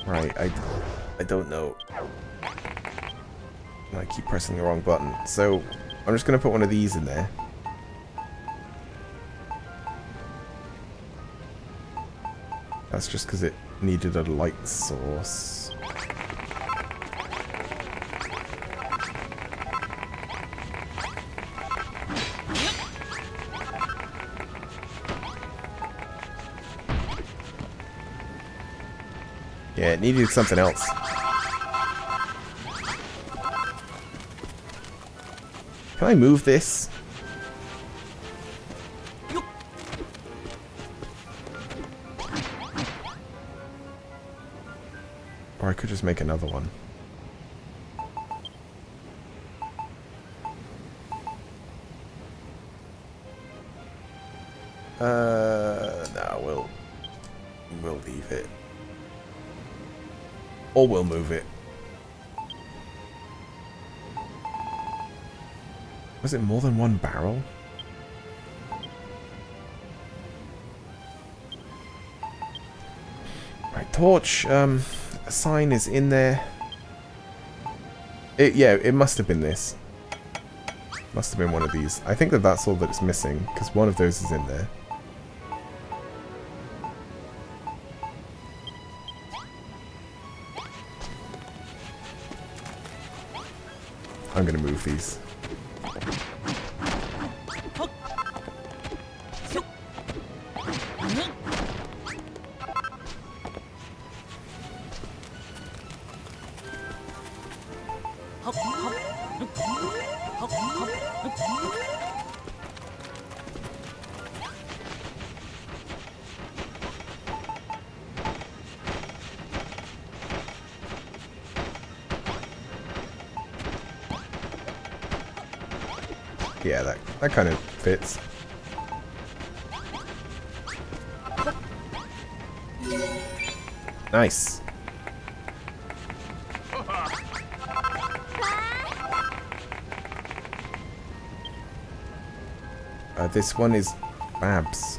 Right, I don't know. I keep pressing the wrong button. So, I'm just going to put one of these in there. That's just because it needed a light source. Yeah, it needed something else. Can I move this? Or I could just make another one. No, we'll leave it. Or we'll move it. Was it more than one barrel? Right, torch. A sign is in there. Yeah, it must have been this. Must have been one of these. I think that's all that's missing, because one of those is in there. I'm going to move these. Yeah, that kind of fits. Nice. This one is Babs.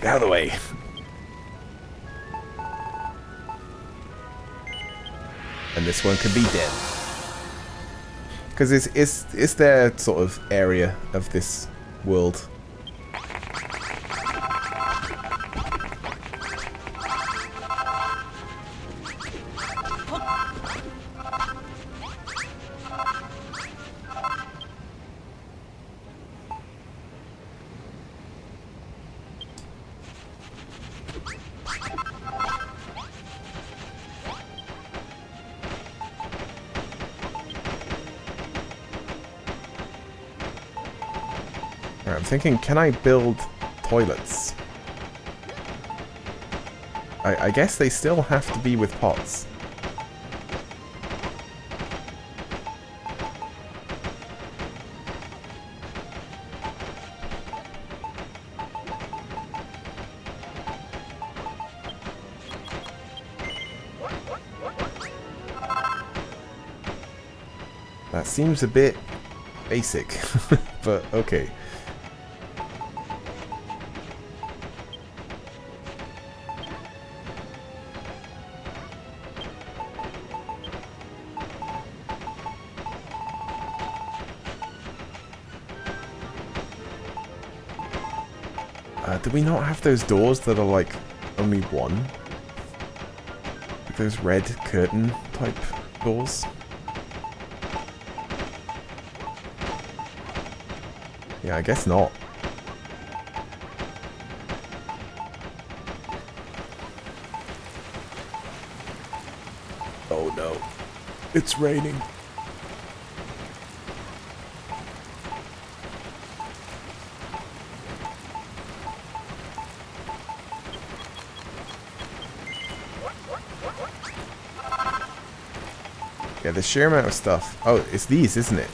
Get out of the way. And this one could be dead. Because it's their sort of area of this world. I'm thinking, can I build toilets? I guess they still have to be with pots. That seems a bit basic, but okay. Do we not have those doors that are like only one? Like those red curtain type doors? Yeah, I guess not. Oh no. It's raining. Yeah, the sheer amount of stuff. Oh, it's these, isn't it?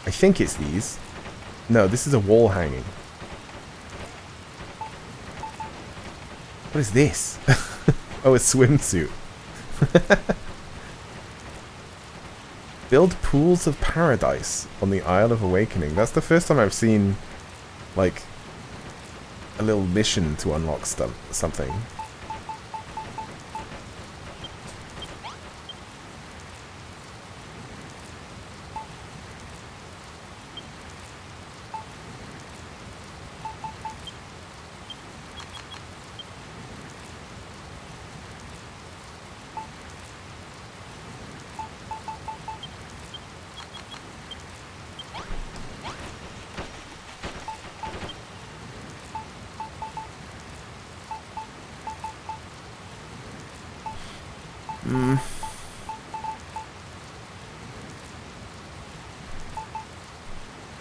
I think it's these. No, this is a wall hanging. What is this? Oh, a swimsuit. Build pools of paradise on the Isle of Awakening. That's the first time I've seen, like, a little mission to unlock something.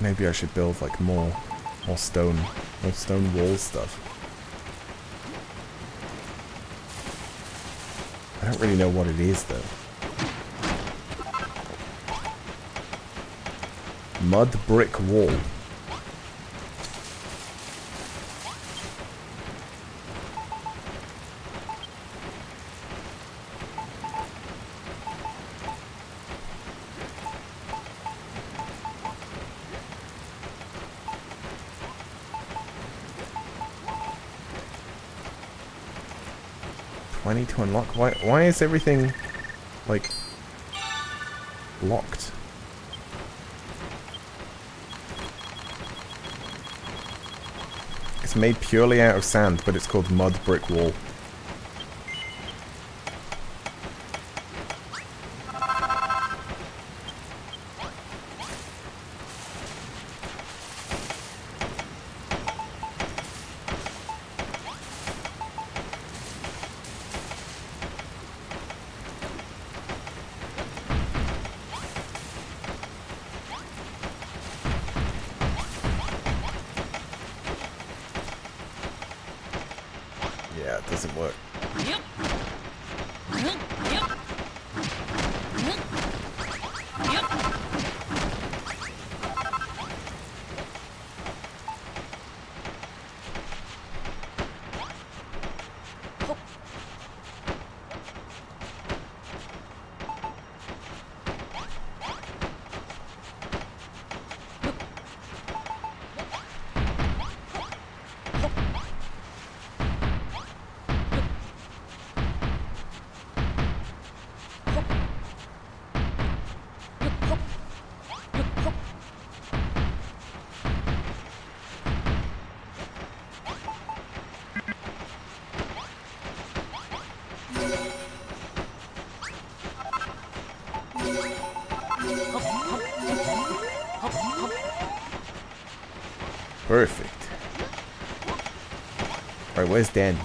Maybe I should build like more stone wall stuff. I don't really know what it is though. Mud brick wall. I need to unlock. Why is everything like locked? It's made purely out of sand, but it's called mud brick wall. Yeah, it doesn't work. Perfect. Alright, where's Dan?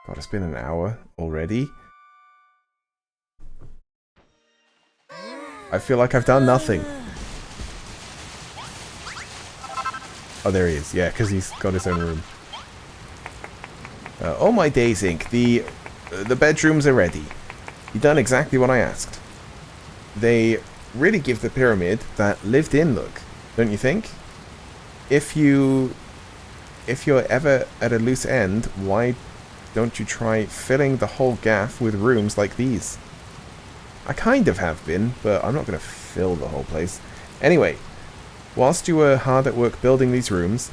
God, it's been an hour already. I feel like I've done nothing. Oh, there he is. Yeah, because he's got his own room. Oh my days, Inc. The bedrooms are ready. You've done exactly what I asked. They really give the pyramid that lived-in look, don't you think? If you're ever at a loose end, why don't you try filling the whole gaff with rooms like these? I kind of have been, but I'm not going to fill the whole place. Anyway, whilst you were hard at work building these rooms,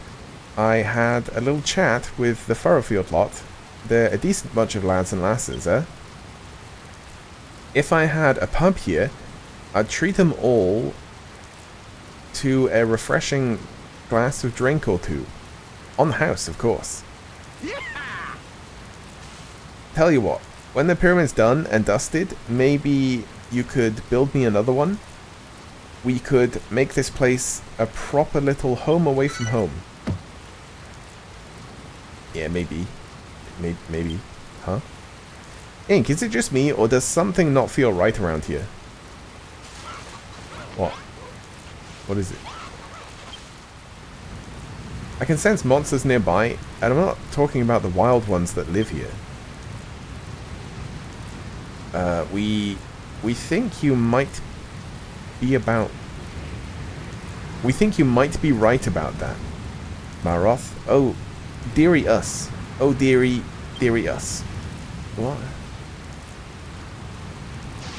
I had a little chat with the Furrowfield lot. They're a decent bunch of lads and lasses, eh? If I had a pub here, I'd treat them all to a refreshing glass of drink or two. On the house, of course. Yeah. Tell you what, when the pyramid's done and dusted, maybe you could build me another one. We could make this place a proper little home away from home. Yeah, maybe. Maybe. Huh? Ink, is it just me, or does something not feel right around here? What? What is it? I can sense monsters nearby, and I'm not talking about the wild ones that live here. We think you might be about... We think you might be right about that, Maroth. Oh, dearie us. Oh, dearie us. What?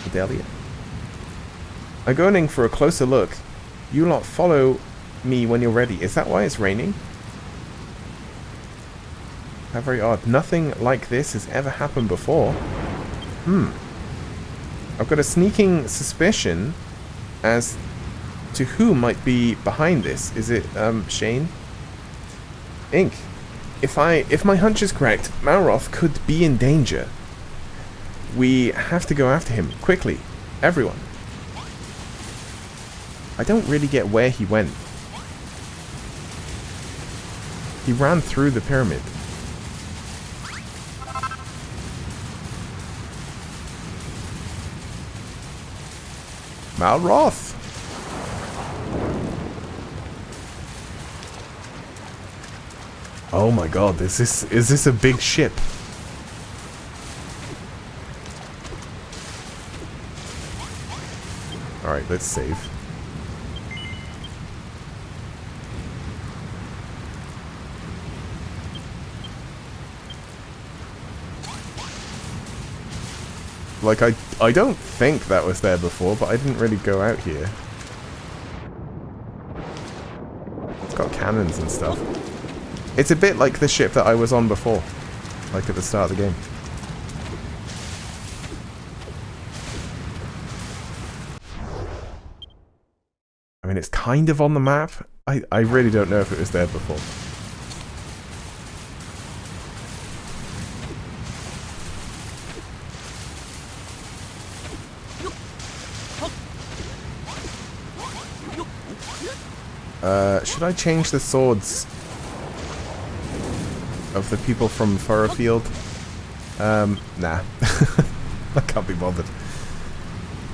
Adelia? I'm going for a closer look. You lot follow me when you're ready. Is that why it's raining? How very odd. Nothing like this has ever happened before. I've got a sneaking suspicion as to who might be behind this. Is it, Shane? Ink, if my hunch is correct, Malroth could be in danger. We have to go after him, quickly. Everyone. I don't really get where he went. He ran through the pyramid. Malroth! Oh my god, is this a big ship? Alright, let's save. Like, I don't think that was there before, but I didn't really go out here. It's got cannons and stuff. It's a bit like the ship that I was on before. Like at the start of the game. I mean, it's kind of on the map. I really don't know if it was there before. Should I change the swords of the people from Furrowfield? Nah. I can't be bothered.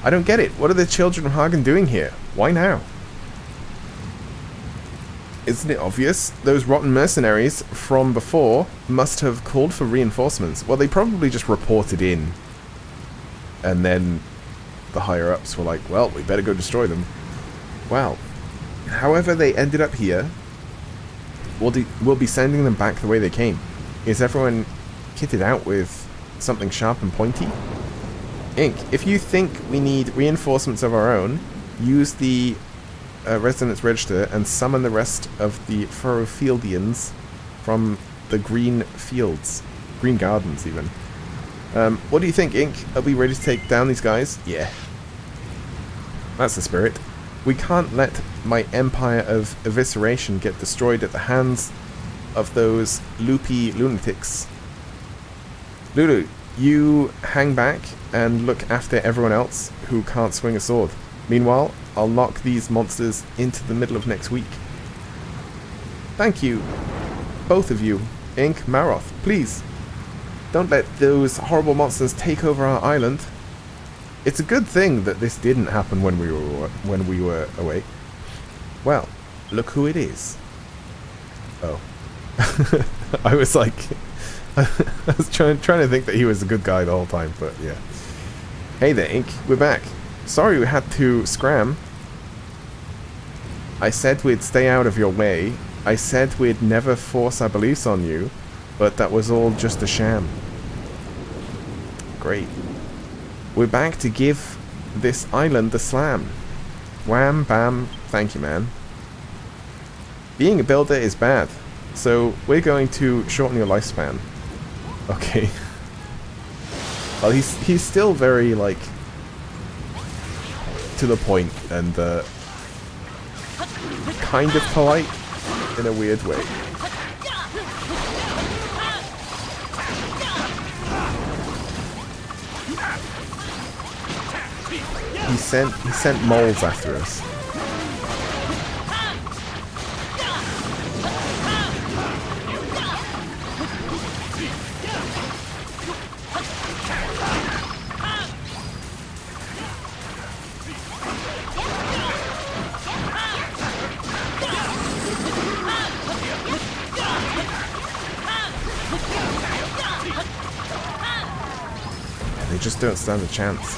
I don't get it. What are the children of Hagen doing here? Why now? Isn't it obvious? Those rotten mercenaries from before must have called for reinforcements. Well, they probably just reported in. And then the higher-ups were like, well, we better go destroy them. Well, however they ended up here, we'll be sending them back the way they came. Is everyone kitted out with something sharp and pointy? Ink, if you think we need reinforcements of our own, use the Resonance Register and summon the rest of the Furrowfieldians from the Green Fields. Green Gardens, even. What do you think, Ink? Are we ready to take down these guys? Yeah. That's the spirit. We can't let my empire of evisceration get destroyed at the hands of those loopy lunatics. Lulu, you hang back and look after everyone else who can't swing a sword. Meanwhile, I'll knock these monsters into the middle of next week. Thank you, both of you. Ink, Maroth, please. Don't let those horrible monsters take over our island. It's a good thing that this didn't happen when we were away. Well, look who it is. Oh. I was like... I was trying to think that he was a good guy the whole time, but yeah. Hey there, Ink. We're back. Sorry we had to scram. I said we'd stay out of your way. I said we'd never force our beliefs on you, but that was all just a sham. Great. We're back to give this island the slam. Wham, bam, thank you, man. Being a builder is bad, so we're going to shorten your lifespan. Okay. Well, he's still very, like, to the point and kind of polite in a weird way. He sent moles after us. just don't stand a chance.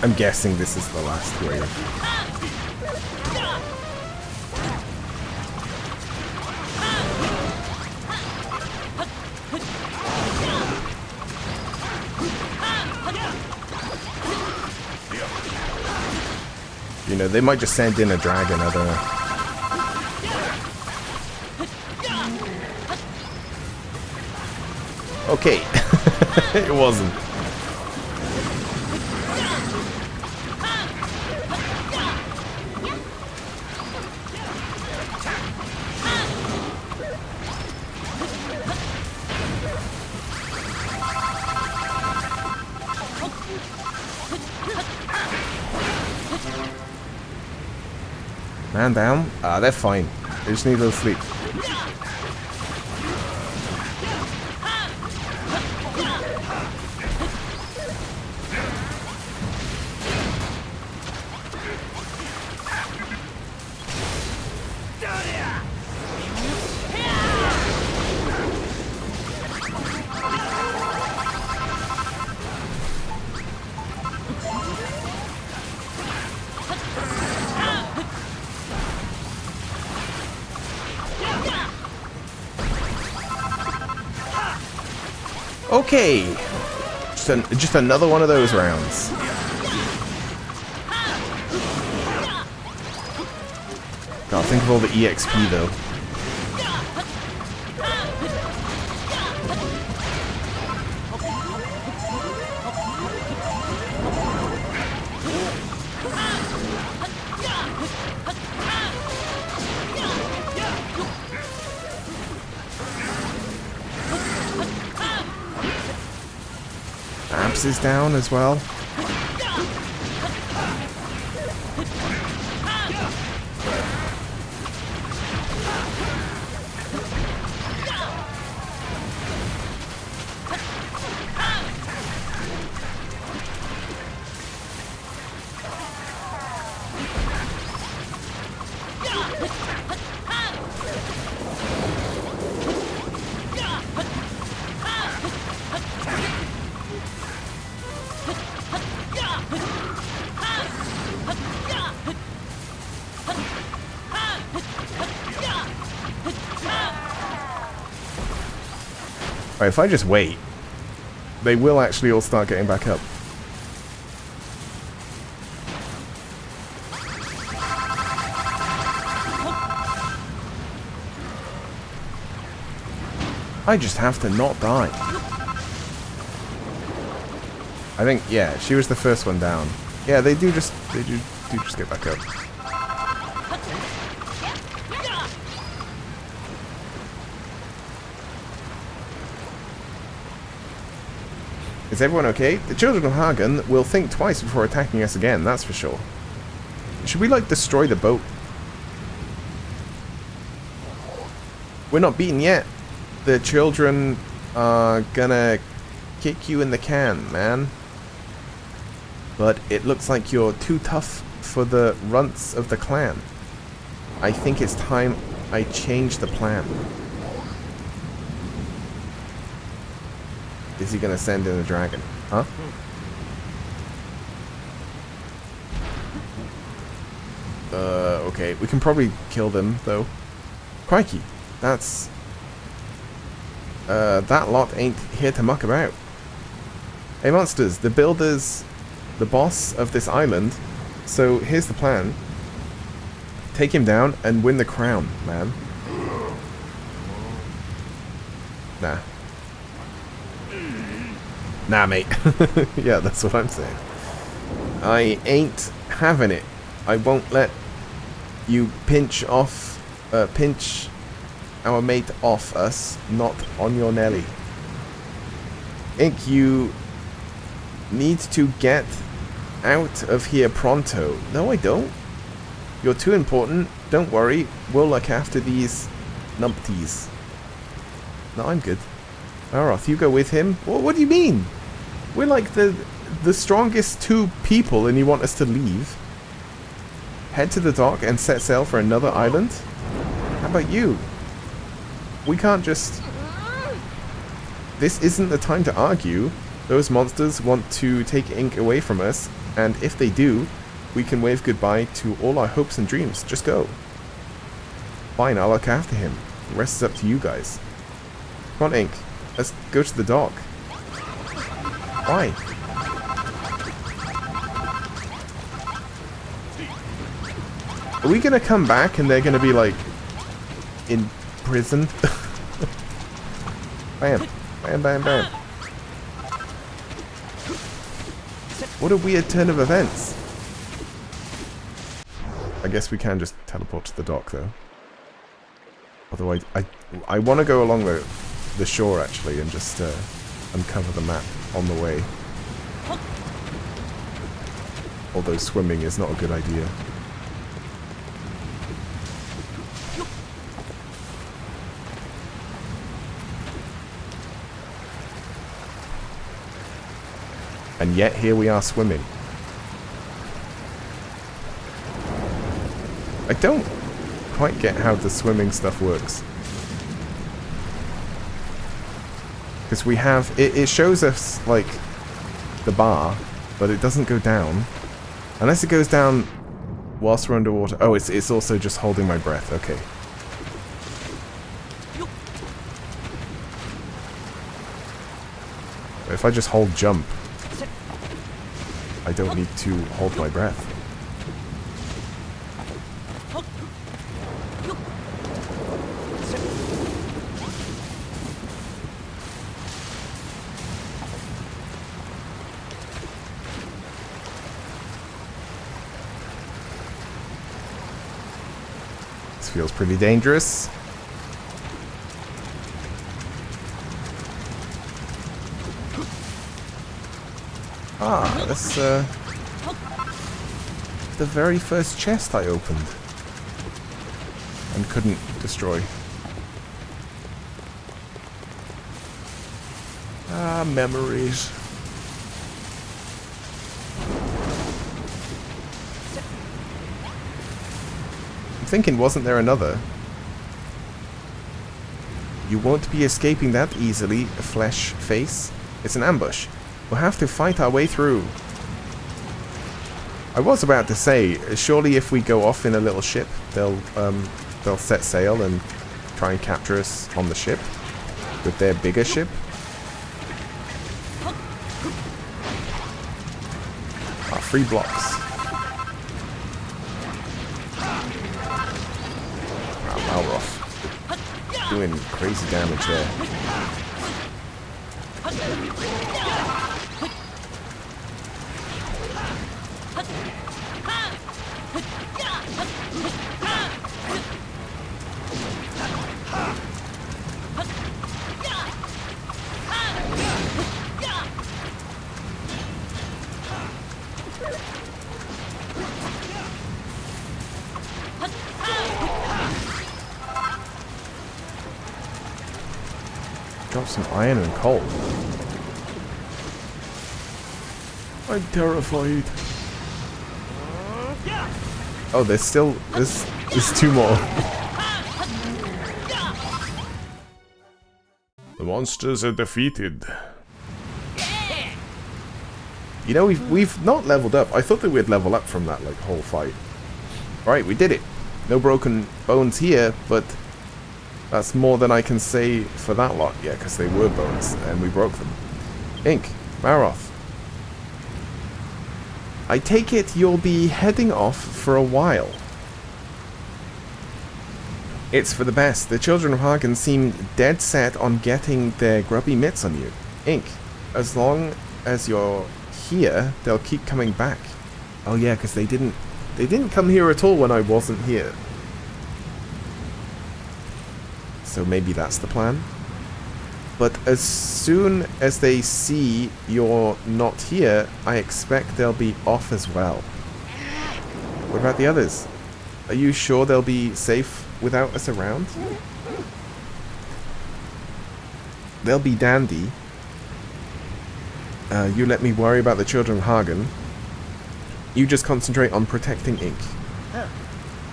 I'm guessing this is the last wave. You know, they might just send in a dragon, I don't know. Okay. It wasn't. Man down? Ah, they're fine. They just need a little sleep. Okay, just another one of those rounds. God, think of all the EXP though. Abs is down as well. Right, if I just wait, they will actually all start getting back up. I just have to not die. I think, yeah, she was the first one down. Yeah, they do just get back up. Is everyone okay? The children of Hagen will think twice before attacking us again, that's for sure. Should we, like, destroy the boat? We're not beaten yet. The children are gonna kick you in the can, man. But it looks like you're too tough for the runts of the clan. I think it's time I change the plan. Is he gonna send in a dragon? Huh? Okay. We can probably kill them, though. Crikey. That's... that lot ain't here to muck about. Hey, monsters. The builder's the boss of this island. So, here's the plan. Take him down and win the crown, man. Nah. Nah, mate. Yeah, that's what I'm saying. I ain't having it. I won't let you pinch our mate off us, not on your Nelly. Ink, you need to get out of here pronto. No, I don't. You're too important. Don't worry. We'll look after these numpties. No, I'm good. Maroth, you go with him? What do you mean? We're like the strongest 2 people and you want us to leave? Head to the dock and set sail for another island? How about you? We can't just... This isn't the time to argue. Those monsters want to take Ink away from us, and if they do, we can wave goodbye to all our hopes and dreams. Just go. Fine, I'll look after him. The rest is up to you guys. Come on, Ink. Let's go to the dock. Why? Are we gonna come back and they're gonna be like in prison? Bam. Bam, bam, bam. What a weird turn of events. I guess we can just teleport to the dock though. Although I want to go along the shore actually and just uncover the map on the way. Although swimming is not a good idea. And yet here we are swimming. I don't quite get how the swimming stuff works. Because we have... It shows us, like, the bar, but it doesn't go down. Unless it goes down whilst we're underwater. Oh, it's also just holding my breath. Okay. If I just hold jump, I don't need to hold my breath. This feels pretty dangerous. Ah, that's the very first chest I opened and couldn't destroy. Ah, memories. I'm thinking, wasn't there another? You won't be escaping that easily, flesh face. It's an ambush. We'll have to fight our way through. I was about to say, surely if we go off in a little ship, they'll set sail and try and capture us on the ship with their bigger ship. Ah, 3 blocks. Ah, Malroth. Doing crazy damage there. Drop some iron and coal. I'm terrified. Oh, there's 2 more. The monsters are defeated. You know, we've not leveled up. I thought that we'd level up from that like whole fight. Right, we did it. No broken bones here, but that's more than I can say for that lot. Yeah, because they were bones and we broke them. Ink, Maroth. I take it you'll be heading off for a while. It's for the best. The children of Hagen seem dead set on getting their grubby mitts on you. Ink, as long as you're here, they'll keep coming back. Oh yeah, because they didn't come here at all when I wasn't here. So maybe that's the plan. But as soon as they see you're not here, I expect they'll be off as well. What about the others? Are you sure they'll be safe without us around? They'll be dandy. You let me worry about the children of Hagen. You just concentrate on protecting Ink.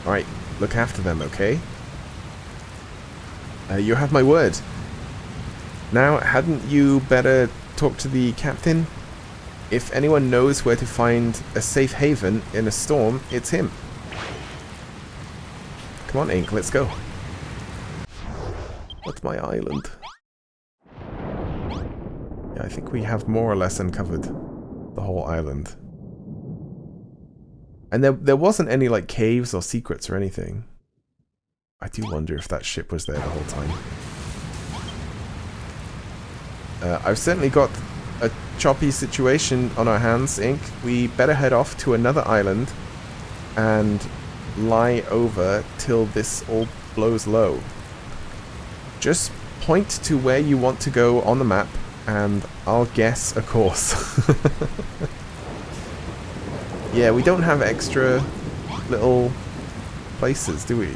Alright, look after them, okay? You have my word. Now, hadn't you better talk to the captain? If anyone knows where to find a safe haven in a storm, it's him. Come on, Ink, let's go. What's my island? Yeah, I think we have more or less uncovered the whole island. And there wasn't any, like, caves or secrets or anything. I do wonder if that ship was there the whole time. I've certainly got a choppy situation on our hands, Ink. We better head off to another island and lie over till this all blows low. Just point to where you want to go on the map, and I'll guess a course. Yeah, we don't have extra little places, do we?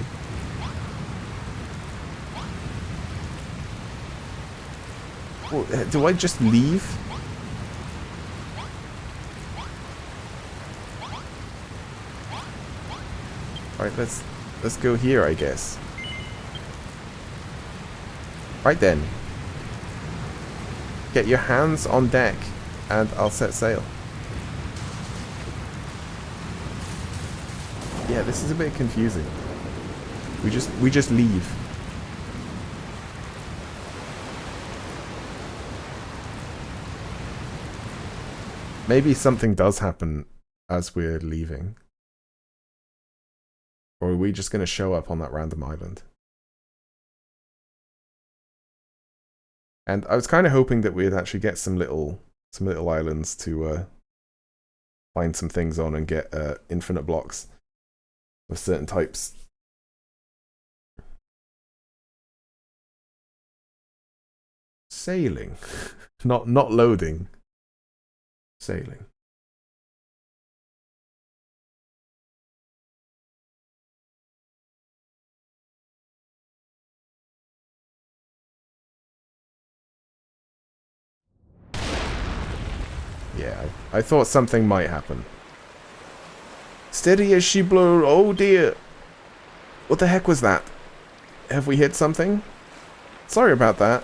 Well, do I just leave? Alright, let's go here, I guess. Right then. Get your hands on deck, and I'll set sail. Yeah, this is a bit confusing. We just leave. Maybe something does happen as we're leaving. Or are we just going to show up on that random island? And I was kind of hoping that we'd actually get some little islands to find some things on and get infinite blocks of certain types. Sailing. not loading. Sailing. Yeah, I thought something might happen. Steady as she blew. Oh dear. What the heck was that? Have we hit something? Sorry about that.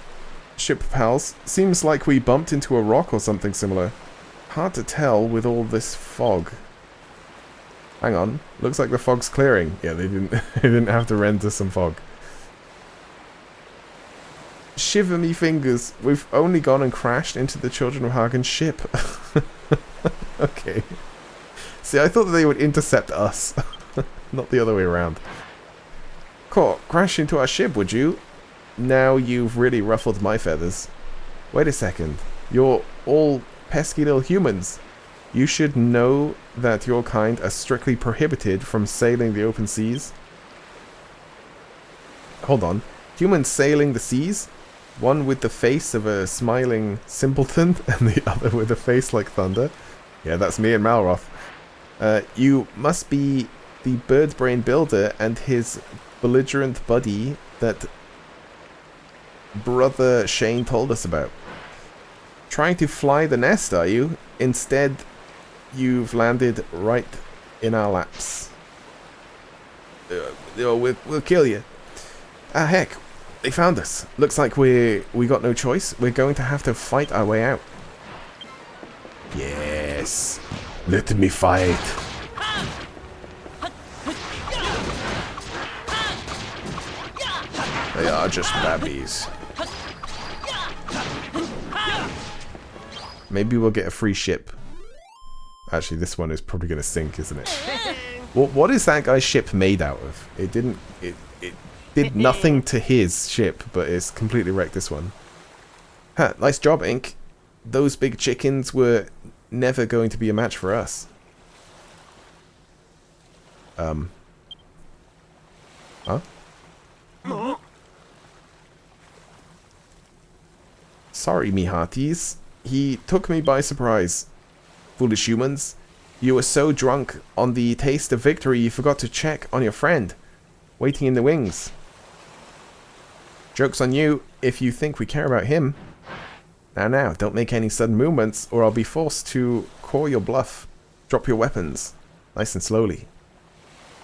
Ship pals. Seems like we bumped into a rock or something similar. Hard to tell with all this fog. Hang on. Looks like the fog's clearing. Yeah, they didn't they didn't have to render some fog. Shiver me fingers. We've only gone and crashed into the Children of Hagen's ship. Okay. See, I thought that they would intercept us. Not the other way around. Crash into our ship, would you? Now you've really ruffled my feathers. Wait a second. You're all pesky little humans. You should know that your kind are strictly prohibited from sailing the open seas. Hold on. Humans sailing the seas? One with the face of a smiling simpleton, and the other with a face like thunder. Yeah, that's me and Malroth. You must be the Bird Brain builder and his belligerent buddy that Brother Shane told us about. Trying to fly the nest, are you? Instead, you've landed right in our laps. We'll kill you. Ah, heck. They found us. Looks like we got no choice. We're going to have to fight our way out. Yes. Let me fight. They are just babbies. Maybe we'll get a free ship. Actually, this one is probably going to sink, isn't it? What is that guy's ship made out of? It did nothing to his ship, but it's completely wrecked this one. Ha, nice job, Ink. Those big chickens were never going to be a match for us. Huh? Sorry, me hearties. He took me by surprise. Foolish humans. You were so drunk on the taste of victory you forgot to check on your friend. Waiting in the wings. Joke's on you if you think we care about him. Now, don't make any sudden movements or I'll be forced to call your bluff. Drop your weapons. Nice and slowly.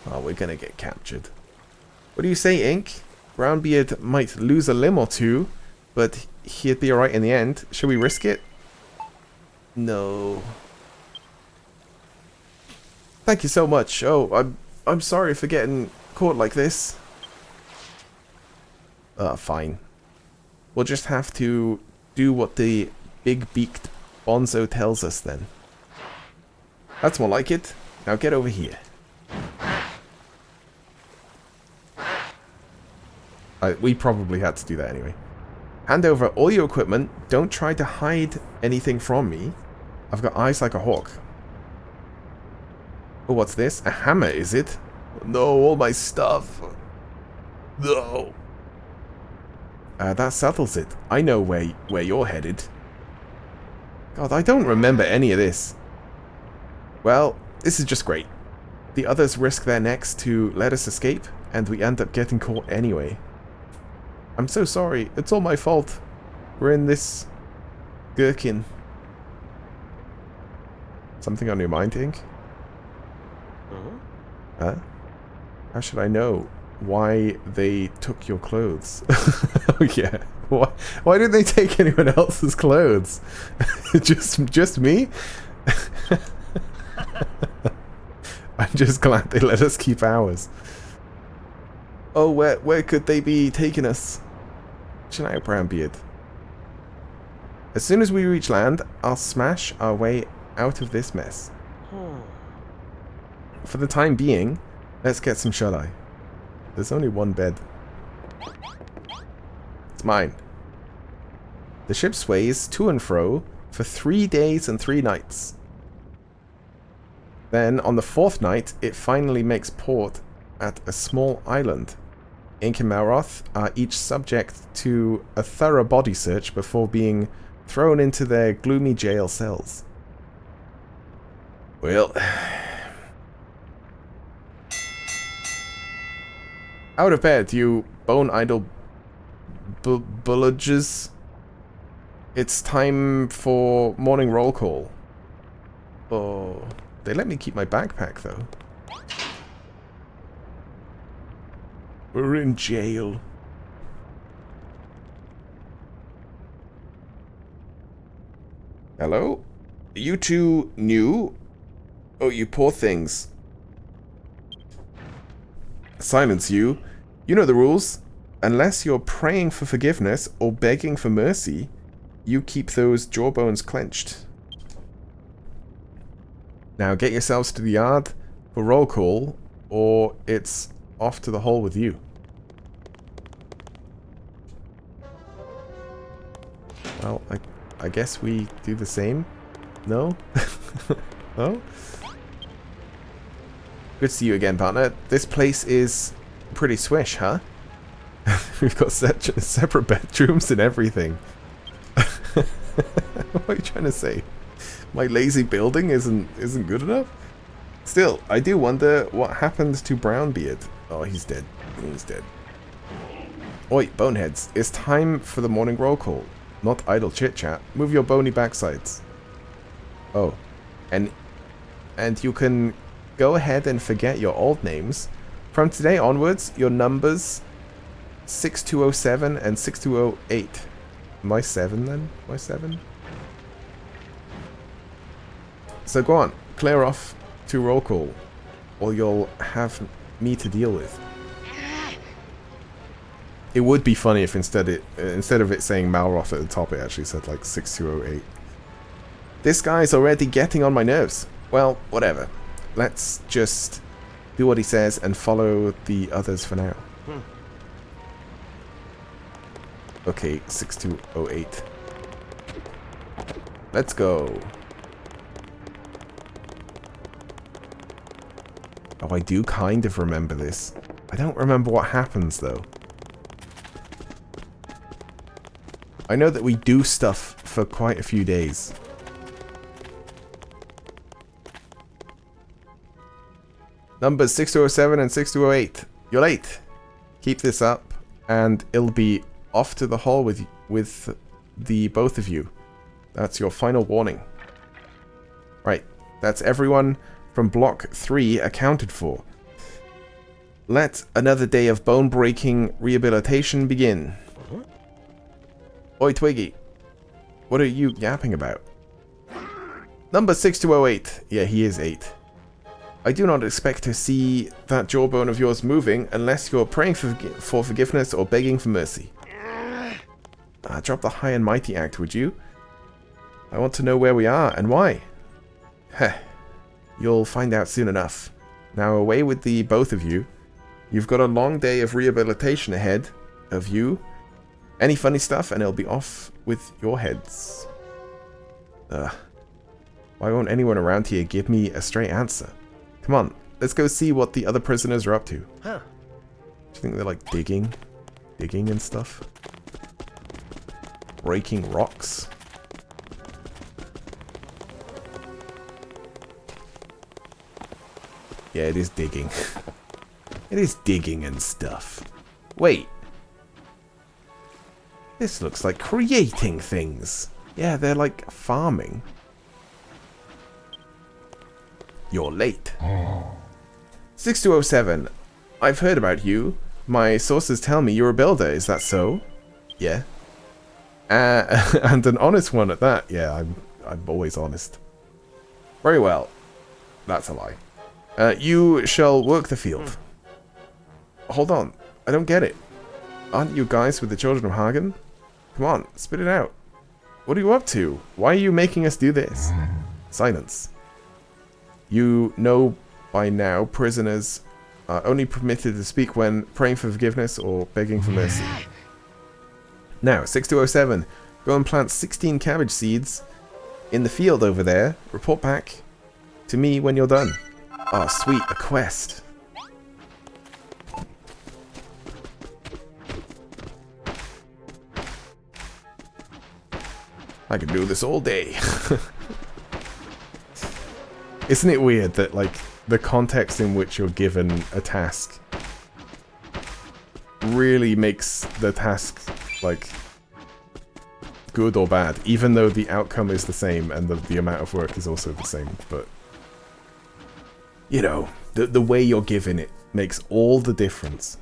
Oh, we're gonna get captured. What do you say, Ink? Brownbeard might lose a limb or two, but he'd be alright in the end. Should we risk it? No. Thank you so much. Oh, I'm sorry for getting caught like this. Fine. We'll just have to do what the big-beaked Bonzo tells us then. That's more like it. Now get over here. We probably had to do that anyway. Hand over all your equipment. Don't try to hide anything from me. I've got eyes like a hawk. Oh, what's this? A hammer, is it? No, all my stuff. No. That settles it. I know where you're headed. God, I don't remember any of this. Well, this is just great. The others risk their necks to let us escape, and we end up getting caught anyway. I'm so sorry. It's all my fault. We're in this gherkin. Something on your mind, Ink? Huh? How should I know why they took your clothes? Oh yeah. Why didn't they take anyone else's clothes? just me? I'm just glad they let us keep ours. Oh, where could they be taking us? Chill out, Brownbeard. As soon as we reach land, I'll smash our way out of this mess. For the time being, let's get some shut-eye. There's only one bed. It's mine. The ship sways to and fro for 3 days and 3 nights. Then, on the 4th night, it finally makes port at a small island. Ink and Malroth are each subject to a thorough body search before being thrown into their gloomy jail cells. Well... Out of bed, you bone-idle bullages. It's time for morning roll call. Oh, they let me keep my backpack, though. We're in jail. Hello? You two new? Oh, you poor things. Silence, you. You know the rules. Unless you're praying for forgiveness or begging for mercy, you keep those jawbones clenched. Now get yourselves to the yard for roll call, or it's off to the hole with you. Well, I guess we do the same? No? No? Good to see you again, partner. This place is pretty swish, huh? We've got separate bedrooms and everything. What are you trying to say? My lazy building isn't good enough? Still, I do wonder what happened to Brownbeard. Oh, he's dead. He's dead. Oi, boneheads. It's time for the morning roll call. Not idle chit-chat. Move your bony backsides. Oh. And you can go ahead and forget your old names. From today onwards, your numbers 6207 and 6208. Am I 7 then? Am I 7? So go on, clear off to roll call, or you'll have me to deal with. It would be funny if instead of it saying Malroth at the top, it actually said like 6208. This guy's already getting on my nerves. Well, whatever. Let's just do what he says and follow the others for now. Okay, 6208. Let's go. Oh, I do kind of remember this. I don't remember what happens, though. I know that we do stuff for quite a few days. Numbers 6207 and 6208. You're late. Keep this up, and it'll be off to the hall with the both of you. That's your final warning. Right, that's everyone from Block 3 accounted for. Let another day of bone-breaking rehabilitation begin. Oi, Twiggy. What are you yapping about? Number 6208. Yeah, he is 8. I do not expect to see that jawbone of yours moving unless you're praying for forgiveness or begging for mercy. Drop the high and mighty act, would you? I want to know where we are and why. Heh. You'll find out soon enough. Now away with the both of you. You've got a long day of rehabilitation ahead of you. Any funny stuff and it'll be off with your heads. Why won't anyone around here give me a straight answer? Come on, let's go see what the other prisoners are up to. Huh. Do you think they're like digging? Digging and stuff? Breaking rocks? Yeah, it is digging. It is digging and stuff. Wait. This looks like creating things. Yeah, they're like farming. You're late. 6207. I've heard about you. My sources tell me you're a builder. Is that so? Yeah. And an honest one at that. Yeah, I'm always honest. Very well. That's a lie. You shall work the field. Hold on. I don't get it. Aren't you guys with the Children of Hagen? Come on, spit it out. What are you up to? Why are you making us do this? Silence. You know by now prisoners are only permitted to speak when praying for forgiveness or begging for mercy. Now, 6207, go and plant 16 cabbage seeds in the field over there. Report back to me when you're done. Oh, sweet, a quest. I can do this all day. Isn't it weird that, like, the context in which you're given a task really makes the task, like, good or bad, even though the outcome is the same and the amount of work is also the same, but, you know, the way you're given it makes all the difference.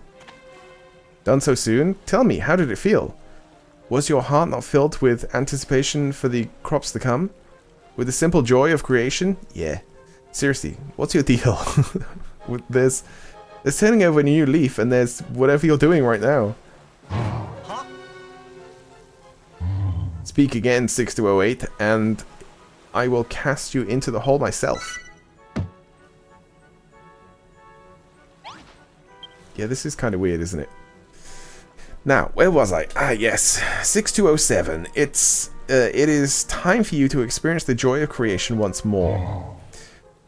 Done so soon? Tell me, how did it feel? Was your heart not filled with anticipation for the crops to come? With the simple joy of creation? Yeah. Seriously, what's your deal? there's turning over a new leaf, and there's whatever you're doing right now. Speak again, 6208, and I will cast you into the hole myself. Yeah, this is kind of weird, isn't it? Now, where was I? Ah, yes. 6207. It is time for you to experience the joy of creation once more.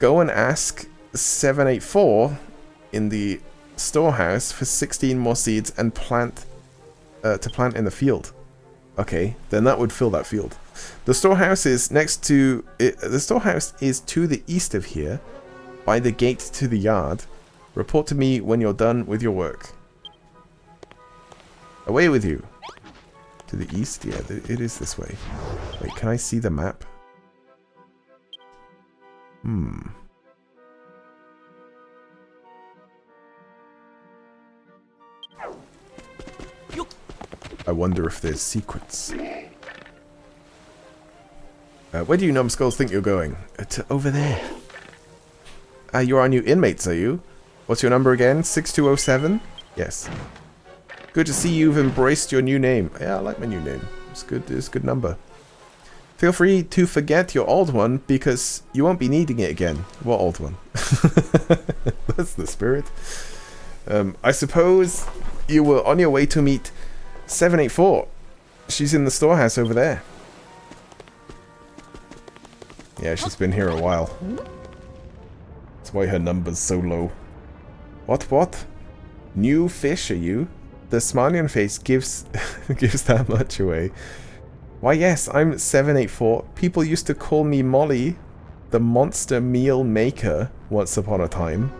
Go and ask 784 in the storehouse for 16 more seeds and plant in the field. Okay, then that would fill that field. The storehouse is next to the storehouse is to the east of here, by the gate to the yard. Report to me when you're done with your work. Away with you. To the east? Yeah, it is this way. Wait, can I see the map? I wonder if there's secrets. Where do you numbskulls think you're going? To over there. You're our new inmates, are you? What's your number again? 6207? Yes. Good to see you've embraced your new name. Yeah, I like my new name. It's good. It's a good number. Feel free to forget your old one because you won't be needing it again. What old one? That's the spirit. I suppose you were on your way to meet 784. She's in the storehouse over there. Yeah, she's been here a while. That's why her number's so low. What? New fish, are you? The smiley on face gives gives that much away. Why yes, I'm 784. People used to call me Molly, the monster meal maker, once upon a time.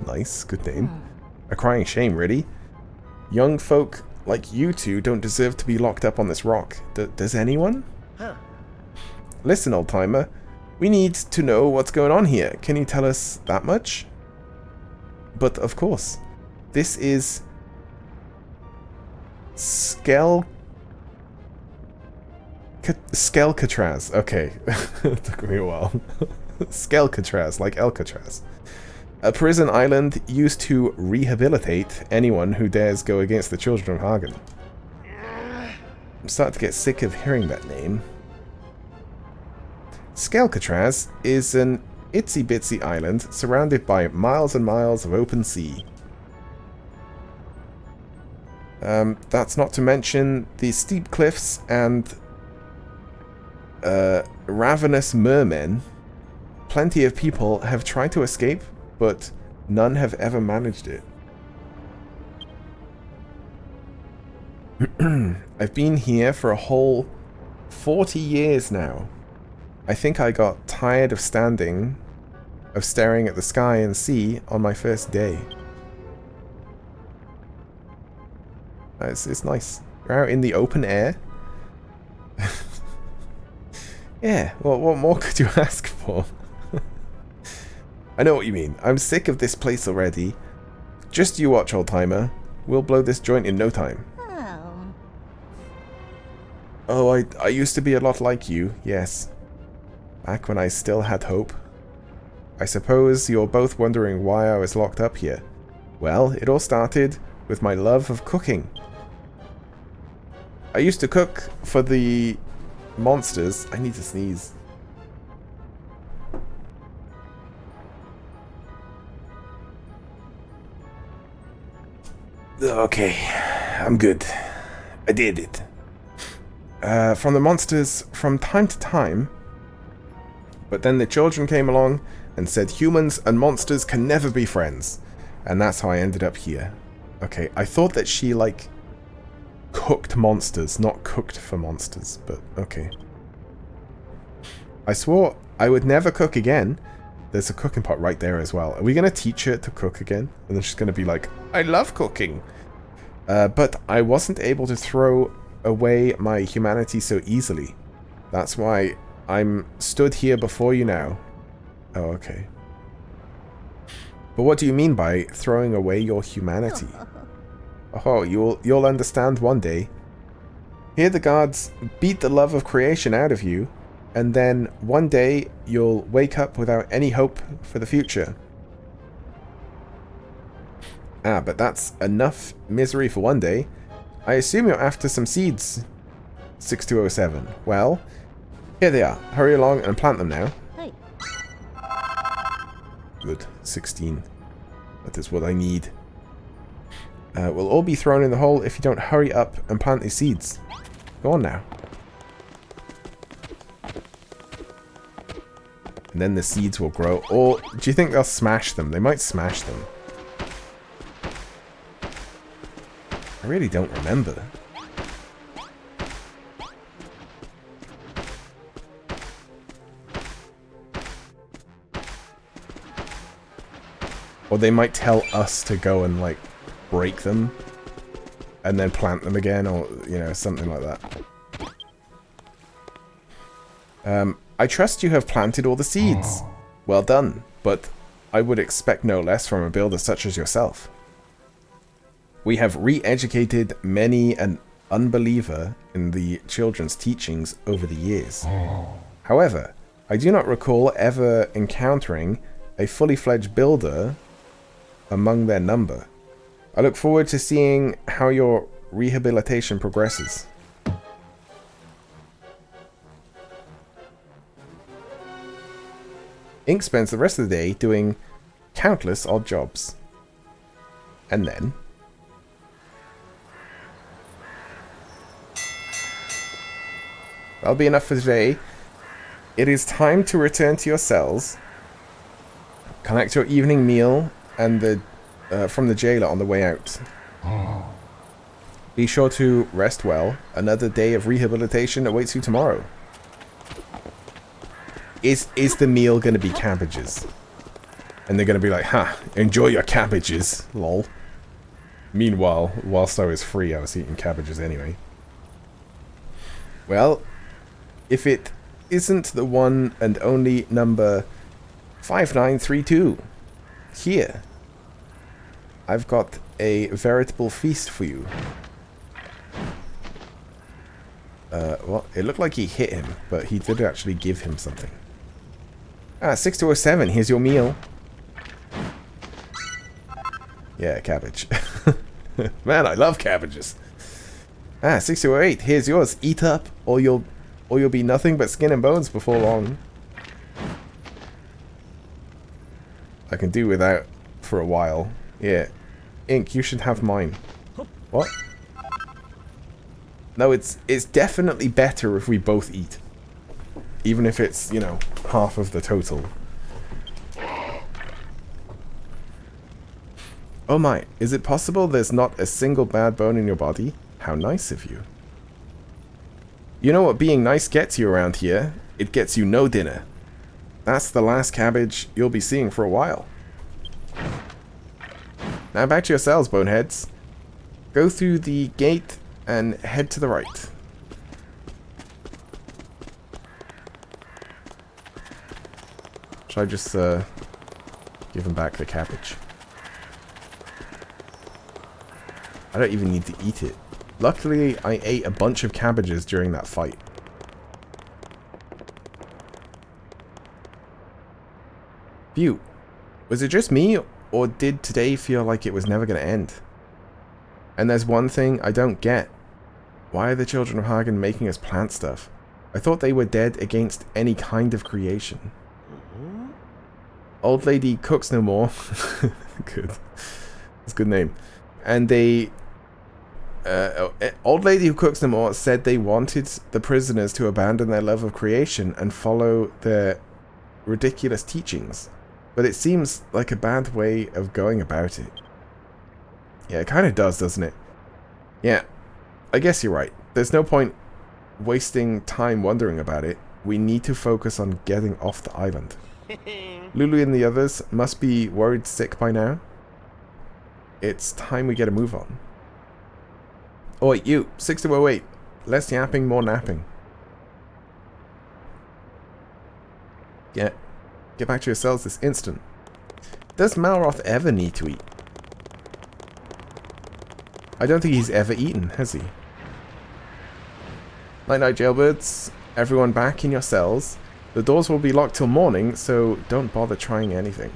Nice, good name. A crying shame, really. Young folk like you two don't deserve to be locked up on this rock. Does anyone? Huh. Listen, old-timer. We need to know what's going on here. Can you tell us that much? But of course. This is... Skelcatraz. Okay. It took me a while. Skelcatraz, like Alcatraz. A prison island used to rehabilitate anyone who dares go against the children of Hagen. I'm starting to get sick of hearing that name. Skelcatraz is an itsy-bitsy island surrounded by miles and miles of open sea. That's not to mention the steep cliffs and ravenous mermen. Plenty of people have tried to escape, but none have ever managed it. I've been here for a whole 40 years now. I think I got tired of staring at the sky and sea on my first day. It's nice. You're out in the open air. Yeah, well, what more could you ask for? I know what you mean. I'm sick of this place already. Just you watch, old-timer. We'll blow this joint in no time. Oh, I used to be a lot like you, yes. Back when I still had hope. I suppose you're both wondering why I was locked up here. Well, it all started with my love of cooking. I used to cook for the monsters. I need to sneeze. Okay, I'm good. I did it. From the monsters from time to time. But then the children came along and said humans and monsters can never be friends. And that's how I ended up here. Okay, I thought that she, like, cooked monsters, not cooked for monsters, but okay. I swore I would never cook again. There's a cooking pot right there as well. Are we going to teach her to cook again? And then she's going to be like, I love cooking. But I wasn't able to throw away my humanity so easily. That's why I'm stood here before you now. Oh, okay. But what do you mean by throwing away your humanity? Oh, you'll understand one day. Here the gods beat the love of creation out of you, and then one day you'll wake up without any hope for the future. Ah, but that's enough misery for one day. I assume you're after some seeds, 6207. Well, here they are. Hurry along and plant them now. Hey. Good. 16. That is what I need. We'll all be thrown in the hole if you don't hurry up and plant these seeds. Go on now. And then the seeds will grow. Or do you think they'll smash them? They might smash them. I really don't remember. Or they might tell us to go and, like, break them and then plant them again, or, you know, something like that. I trust you have planted all the seeds. Well done, but I would expect no less from a builder such as yourself. We have re-educated many an unbeliever in the children's teachings over the years. However, I do not recall ever encountering a fully fledged builder among their number. I look forward to seeing how your rehabilitation progresses. Ink spends the rest of the day doing countless odd jobs. And then... that'll be enough for today. It is time to return to your cells. Collect your evening meal and the from the jailer on the way out. Be sure to rest well. Another day of rehabilitation awaits you tomorrow. Is the meal going to be cabbages? And they're going to be like, ha, enjoy your cabbages, lol. Meanwhile, whilst I was free, I was eating cabbages anyway. Well, if it isn't the one and only number 5932, here, I've got a veritable feast for you. Well, it looked like he hit him, but he did actually give him something. 6207, here's your meal. Yeah, cabbage. Man, I love cabbages. 6208, here's yours. Eat up, or you'll be nothing but skin and bones before long. I can do without for a while. Yeah. Ink, you should have mine. What? No, it's definitely better if we both eat. Even if it's, you know, half of the total. Oh my, is it possible there's not a single bad bone in your body? How nice of you. You know what being nice gets you around here? It gets you no dinner. That's the last cabbage you'll be seeing for a while. Now back to your cells, boneheads. Go through the gate and head to the right. Should I just give him back the cabbage? I don't even need to eat it. Luckily, I ate a bunch of cabbages during that fight. Phew. Was it just me, or did today feel like it was never going to end? And there's one thing I don't get. Why are the children of Hagen making us plant stuff? I thought they were dead against any kind of creation. Old Lady Cooks No More. Good. That's a good name. And they... Old Lady Who Cooks No More said they wanted the prisoners to abandon their love of creation and follow their ridiculous teachings. But it seems like a bad way of going about it. Yeah, it kind of does, doesn't it? Yeah, I guess you're right. There's no point wasting time wondering about it. We need to focus on getting off the island. Lulu and the others must be worried sick by now. It's time we get a move on. Oh wait, you, 6208. Less yapping, more napping. Get back to your cells this instant. Does Malroth ever need to eat? I don't think he's ever eaten, has he? Night-night, jailbirds. Everyone back in your cells. The doors will be locked till morning, so don't bother trying anything.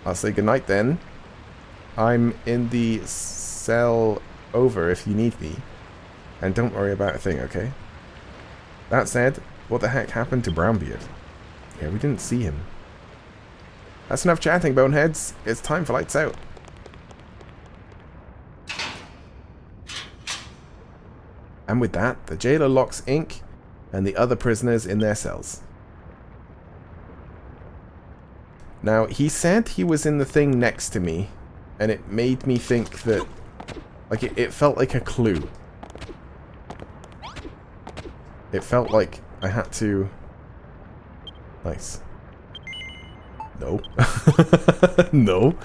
I'll say goodnight then. I'm in the cell over if you need me. And don't worry about a thing, okay? That said, what the heck happened to Brownbeard? Yeah, we didn't see him. That's enough chatting, boneheads. It's time for lights out. And with that, the jailer locks Ink and the other prisoners in their cells. Now, he said he was in the thing next to me, and it made me think that, like, it felt like a clue. It felt like I had to... Nice. No. No.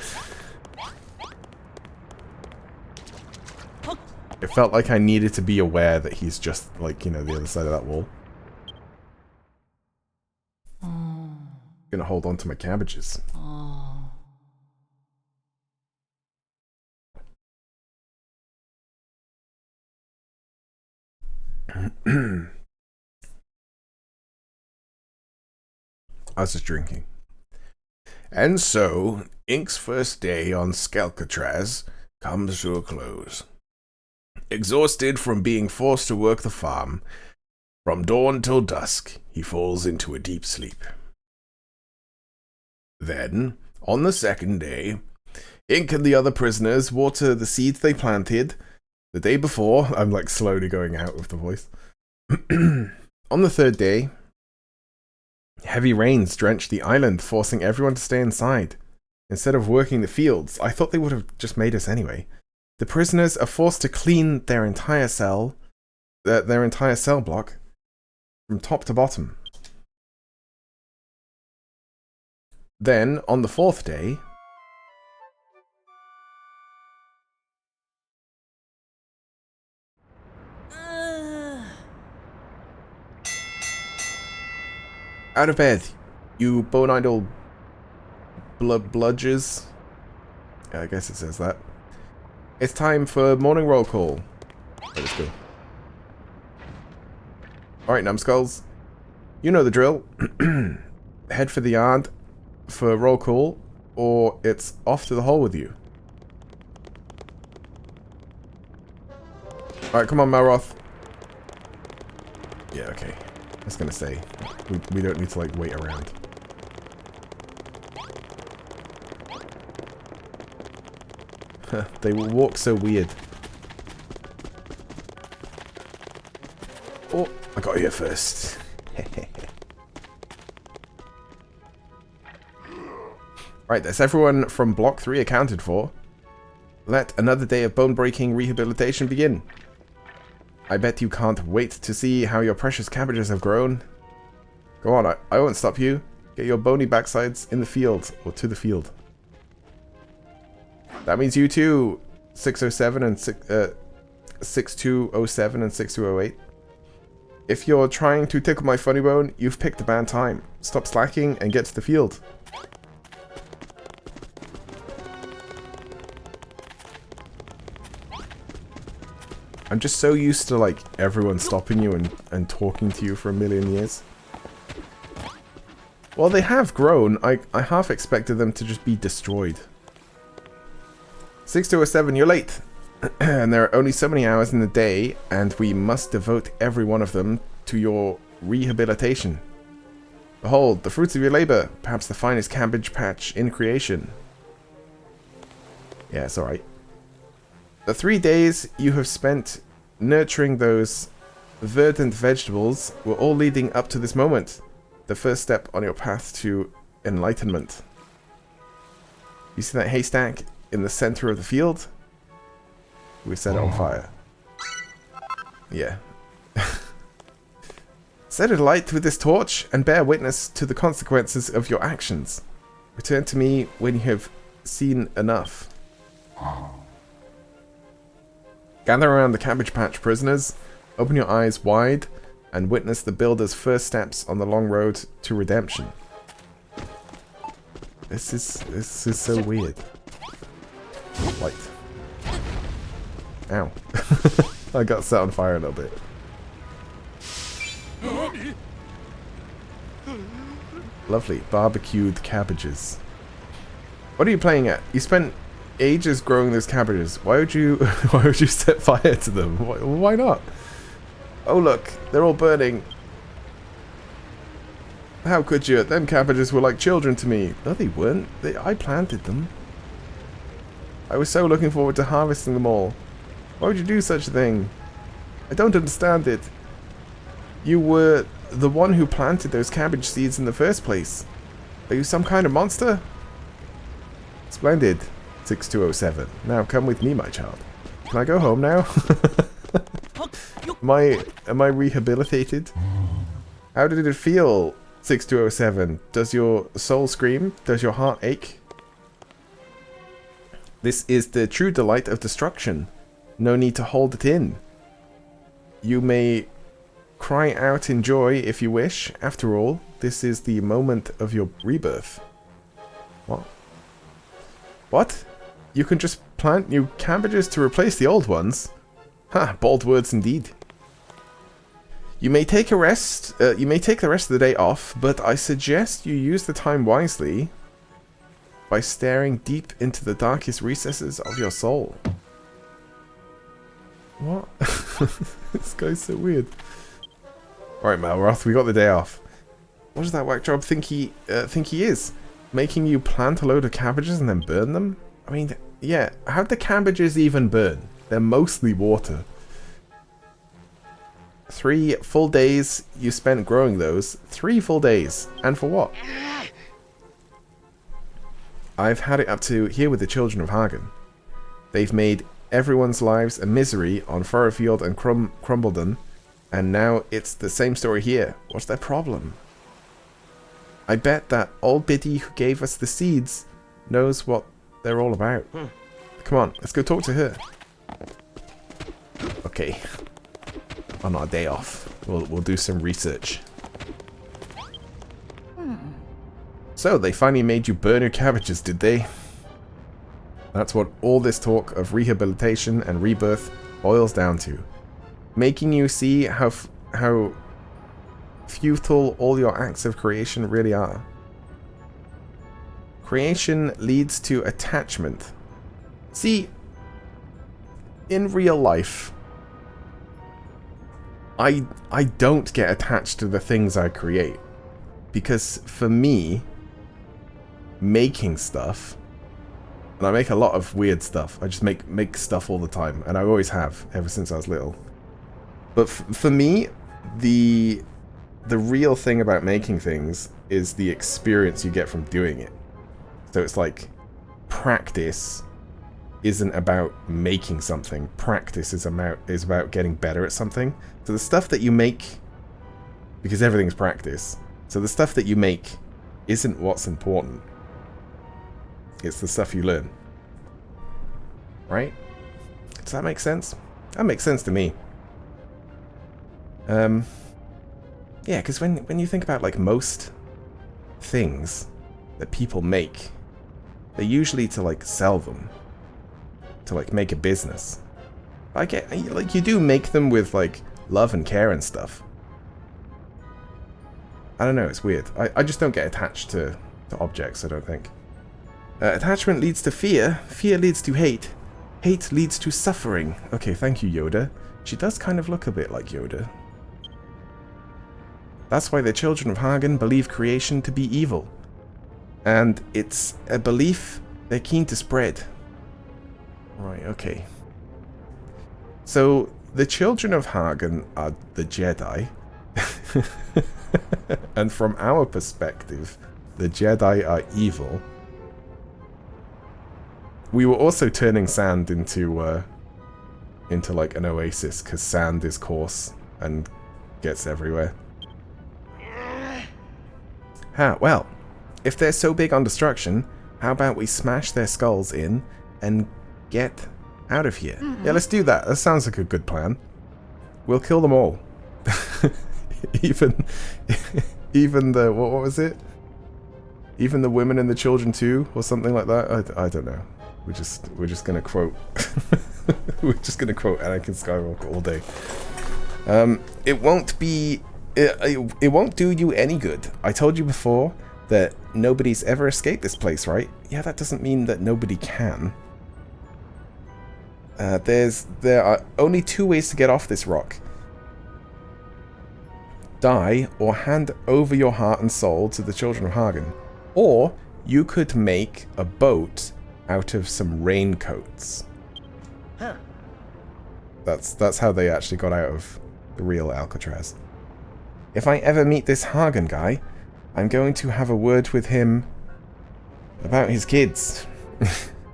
It felt like I needed to be aware that he's just, like, you know, the other side of that wall. Gonna hold on to my cabbages. I was just drinking. And so, Ink's first day on Skelkatraz comes to a close. Exhausted from being forced to work the farm, from dawn till dusk, he falls into a deep sleep. Then, on the second day, Ink and the other prisoners water the seeds they planted the day before. I'm like slowly going out with the voice. On the third day, Heavy rains drenched the island, forcing everyone to stay inside. Instead of working the fields, I thought they would have just made us anyway. The prisoners are forced to clean their entire cell block from top to bottom. Then, on the 4th day, out of bed, you bone-eyed old bludgers. I guess it says that. It's time for morning roll call. Let's go. Alright, numbskulls. You know the drill. Head for the yard for roll call, or it's off to the hole with you. Alright, come on, Malroth. Yeah, okay. I was gonna say, we don't need to, like, wait around. They will walk so weird. Oh, I got here first. Right, that's everyone from Block 3 accounted for. Let another day of bone-breaking rehabilitation begin. I bet you can't wait to see how your precious cabbages have grown. Go on, I won't stop you. Get your bony backsides in the field, or to the field. That means you too, 607 and 6207 and 6208. If you're trying to tickle my funny bone, you've picked a bad time. Stop slacking and get to the field. I'm just so used to, like, everyone stopping you and talking to you for a million years. Well, they have grown. I half expected them to just be destroyed. 6207, you're late. And there are only so many hours in the day, and we must devote every one of them to your rehabilitation. Behold, the fruits of your labor, perhaps the finest cabbage patch in creation. Yeah, it's alright. The 3 days you have spent nurturing those verdant vegetables were all leading up to this moment. The first step on your path to enlightenment. You see that haystack in the center of the field? We set it on fire. Yeah. Set it alight with this torch and bear witness to the consequences of your actions. Return to me when you have seen enough. Gather around the Cabbage Patch, prisoners. Open your eyes wide and witness the builder's first steps on the long road to redemption. This is so weird. Light. Ow. I got set on fire a little bit. Lovely. Barbecued cabbages. What are you playing at? You spent ages growing those cabbages. Why would you set fire to them? Why not? Oh look, they're all burning. How could you? Them cabbages were like children to me. No, they weren't. I planted them. I was so looking forward to harvesting them all. Why would you do such a thing? I don't understand it. You were the one who planted those cabbage seeds in the first place. Are you some kind of monster? Splendid. 6207. Now come with me, my child. Can I go home now? Am I rehabilitated? How did it feel, 6207? Does your soul scream? Does your heart ache? This is the true delight of destruction. No need to hold it in. You may cry out in joy if you wish. After all, this is the moment of your rebirth. What? What? You can just plant new cabbages to replace the old ones? Ha, bold words indeed. You may take a rest, you may take the rest of the day off, but I suggest you use the time wisely by staring deep into the darkest recesses of your soul. What? This guy's so weird. Alright, Malroth, we got the day off. What does that whack job think he is? Making you plant a load of cabbages and then burn them? I mean, yeah, how'd the cabbages even burn? They're mostly water. 3 full days you spent growing those. 3 full days. And for what? I've had it up to here with the Children of Hagen. They've made everyone's lives a misery on Furrowfield and Crumbledon, and now it's the same story here. What's their problem? I bet that old biddy who gave us the seeds knows what they're all about. Come on, let's go talk to her. Okay. On our day off, we'll do some research. So, they finally made you burn your cabbages, did they? That's what all this talk of rehabilitation and rebirth boils down to. Making you see how futile all your acts of creation really are. Creation leads to attachment. See, in real life, I don't get attached to the things I create. Because for me, making stuff, and I make a lot of weird stuff. I just make stuff all the time, and I always have ever since I was little. But for me, the real thing about making things is the experience you get from doing it. So it's like practice isn't about making something. Practice is about getting better at something. So the stuff that you make, because everything's practice. So the stuff that you make isn't what's important. It's the stuff you learn. Right? Does that make sense? That makes sense to me. Yeah, because when you think about like most things that people make, they're usually to like sell them, to like make a business. I get like you do make them with like love and care and stuff. I don't know, it's weird. I just don't get attached to objects, I don't think. Attachment leads to fear. Fear leads to hate. Hate leads to suffering. Okay, thank you, Yoda. She does kind of look a bit like Yoda. That's why the Children of Hagen believe creation to be evil. And it's a belief they're keen to spread. Right, okay. So, the Children of Hagen are the Jedi. And from our perspective, the Jedi are evil. We were also turning sand into like an oasis, because sand is coarse and gets everywhere. Well, if they're so big on destruction, how about we smash their skulls in and get out of here? Yeah, let's do that. That sounds like a good plan. We'll kill them all. even the what was it? Even the women and the children too, or something like that. I don't know. We're just gonna quote. We're just gonna quote Anakin Skywalker all day. It won't be. It won't do you any good. I told you before that nobody's ever escaped this place, right? Yeah, that doesn't mean that nobody can. There are only 2 ways to get off this rock. Die, or hand over your heart and soul to the Children of Hagen. Or, you could make a boat out of some raincoats. Huh. That's how they actually got out of the real Alcatraz. If I ever meet this Hagen guy, I'm going to have a word with him about his kids.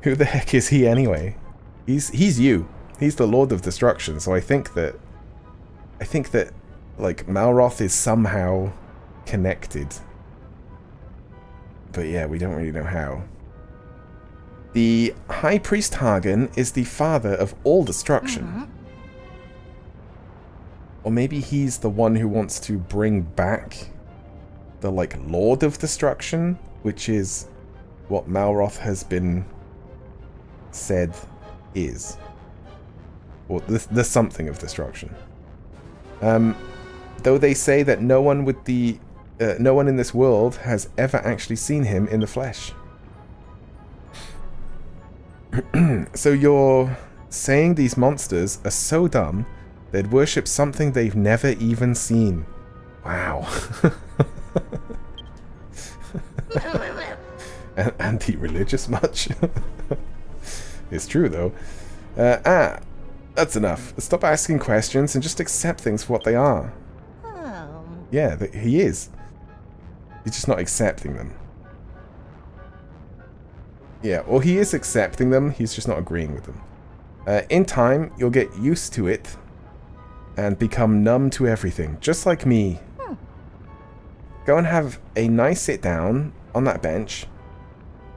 Who the heck is he anyway? He's you. He's the Lord of Destruction, so I think that like Malroth is somehow connected. But yeah, we don't really know how. The High Priest Hagen is the father of all destruction. Or maybe he's the one who wants to bring back the, like, Lord of Destruction, which is what Malroth has been said is. Or the something of destruction. Though they say that no one in this world has ever actually seen him in the flesh. So you're saying these monsters are so dumb they'd worship something they've never even seen. Wow. Anti-religious much? It's true though. That's enough. Stop asking questions and just accept things for what they are. Yeah, he is. He's just not accepting them. Yeah, or he is accepting them, he's just not agreeing with them. In time, you'll get used to it and become numb to everything, just like me. Go and have a nice sit down on that bench.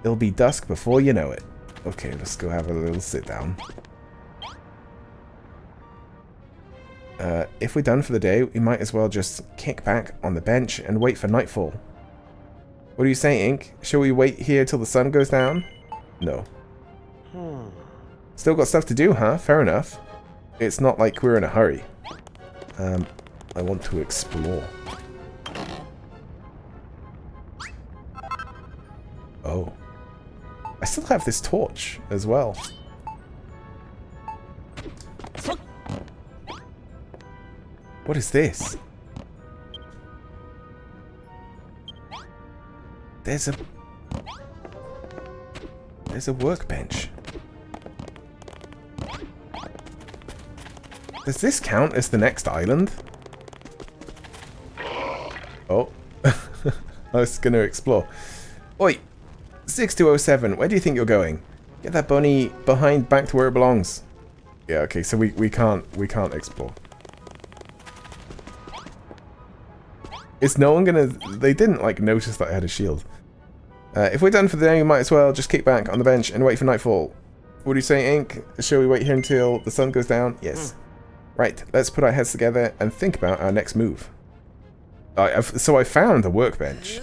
It'll be dusk before you know it. Okay, let's go have a little sit down. If we're done for the day, we might as well just kick back on the bench and wait for nightfall. What do you say, Ink? Shall we wait here till the sun goes down? No. Still got stuff to do, huh? Fair enough. It's not like we're in a hurry. I want to explore. Oh. I still have this torch as well. What is this? There's a workbench. Does this count as the next island? Oh. I was going to explore. Oi! 6207, where do you think you're going? Get that bunny behind back to where it belongs. Yeah, okay, so we can't explore. Is no one gonna... They didn't, like, notice that I had a shield. If we're done for the day, we might as well just kick back on the bench and wait for nightfall. What do you say, Ink? Shall we wait here until the sun goes down? Yes. Right, let's put our heads together and think about our next move. So I found a workbench.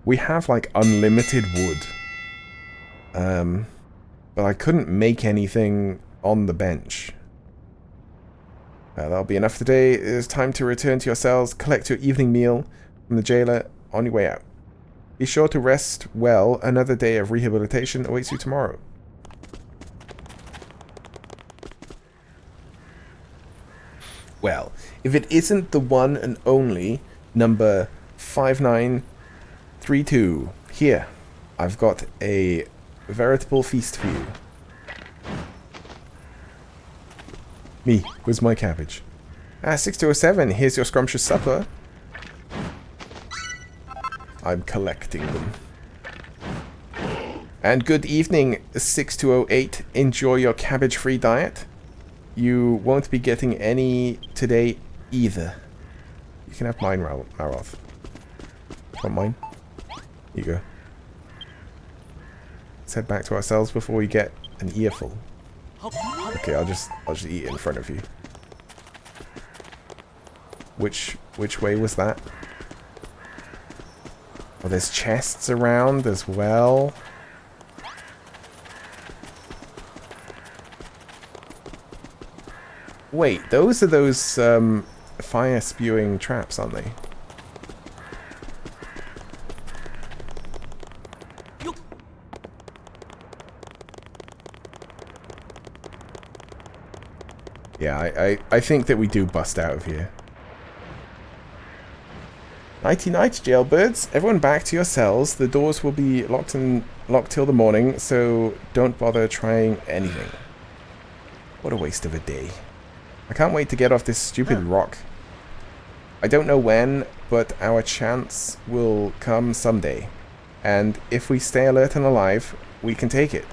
We have, like, unlimited wood. But I couldn't make anything on the bench. That'll be enough today. It is time to return to your cells, collect your evening meal from the jailer on your way out. Be sure to rest well. Another day of rehabilitation awaits you tomorrow. Well, if it isn't the one and only number 5932, here, I've got a veritable feast for you. Me, where's my cabbage? 6207, here's your scrumptious supper. I'm collecting them. And good evening, 6208. Enjoy your cabbage-free diet. You won't be getting any today either. You can have mine, Maroth. Want mine? Here you go. Let's head back to our cells before we get an earful. Okay, I'll just eat it in front of you. Which way was that? Oh, there's chests around as well. Wait, those are those fire-spewing traps, aren't they? Yeah, I think that we do bust out of here. Nighty-night, jailbirds. Everyone back to your cells. The doors will be locked till the morning, so don't bother trying anything. What a waste of a day. I can't wait to get off this stupid rock. I don't know when, but our chance will come someday. And if we stay alert and alive, we can take it.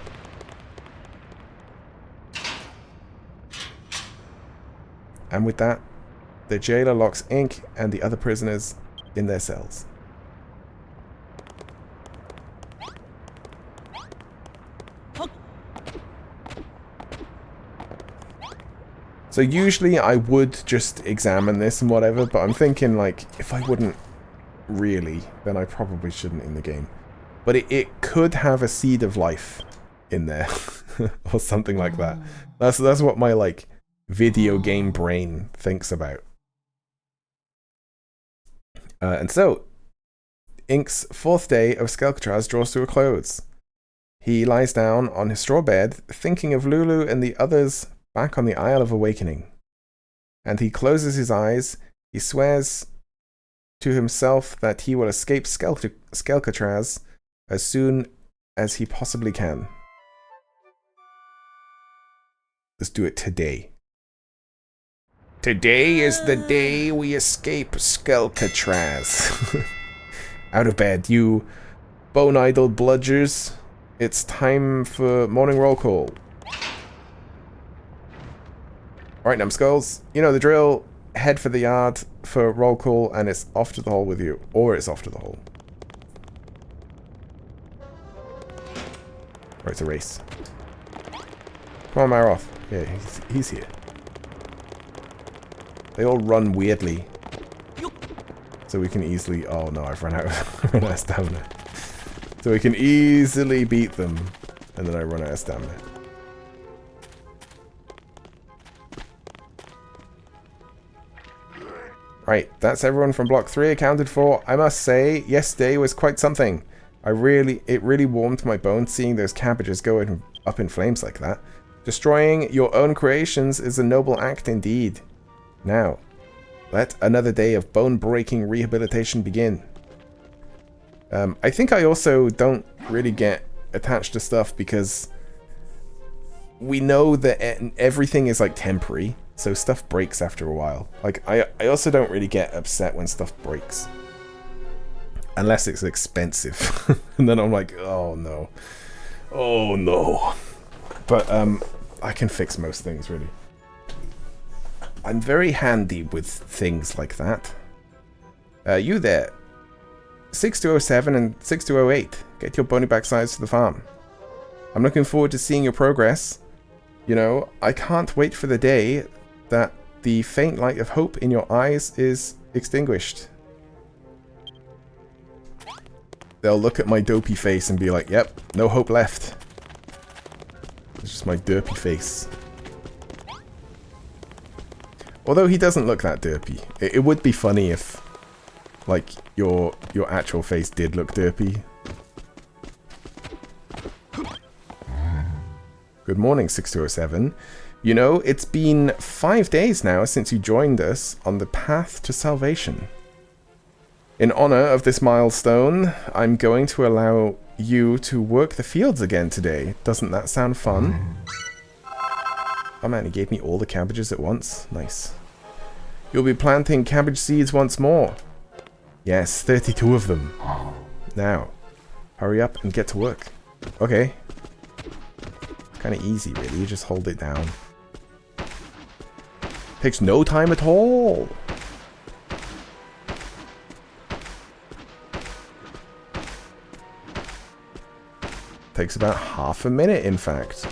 And with that, the jailer locks Ink and the other prisoners in their cells. So usually I would just examine this and whatever, but I'm thinking, like, if I wouldn't really, then I probably shouldn't in the game. But it could have a seed of life in there or something like that. That's what my, like, video game brain thinks about. And so, Ink's fourth day of Skelkatraz draws to a close. He lies down on his straw bed, thinking of Lulu and the others back on the Isle of Awakening. And he closes his eyes. He swears to himself that he will escape Skelkatraz as soon as he possibly can. Let's do it today. Today is the day we escape Skelkatraz. Out of bed, you bone-idled bludgers. It's time for morning roll call. Alright, numbskulls. You know the drill. Head for the yard for roll call, and it's off to the hole with you. Or it's off to the hole. Or it's a race. Come on, Maroth. Yeah, he's here. They all run weirdly. So we can easily... Oh no, I've run out of stamina. So we can easily beat them. And then I run out of stamina. Right, that's everyone from Block 3 accounted for. I must say, yesterday was quite something. It really warmed my bones seeing those cabbages go up in flames like that. Destroying your own creations is a noble act indeed. Now, let another day of bone-breaking rehabilitation begin. I think I also don't really get attached to stuff because we know that everything is like temporary, so stuff breaks after a while. Like, I also don't really get upset when stuff breaks. Unless it's expensive. And then I'm like, oh no. Oh no. But I can fix most things, really. I'm very handy with things like that. You there. 6207 and 6208. Get your bony backsides to the farm. I'm looking forward to seeing your progress. You know, I can't wait for the day that the faint light of hope in your eyes is extinguished. They'll look at my dopey face and be like, yep, no hope left. It's just my derpy face. Although he doesn't look that derpy. It would be funny if, like, your actual face did look derpy. Good morning, 6207. You know, it's been 5 days now since you joined us on the path to salvation. In honor of this milestone, I'm going to allow you to work the fields again today. Doesn't that sound fun? Oh man, he gave me all the cabbages at once. Nice. You'll be planting cabbage seeds once more. Yes, 32 of them. Now, hurry up and get to work. Okay. Kind of easy, really. You just hold it down. Takes no time at all. Takes about half a minute, in fact.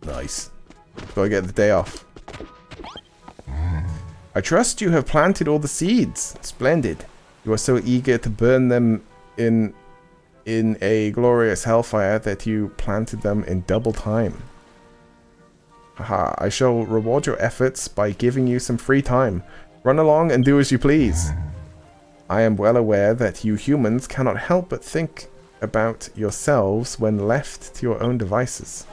Nice. So I get the day off. I trust you have planted all the seeds. Splendid. You are so eager to burn them in a glorious hellfire that you planted them in double time. Haha, I shall reward your efforts by giving you some free time. Run along and do as you please. I am well aware that you humans cannot help but think about yourselves when left to your own devices.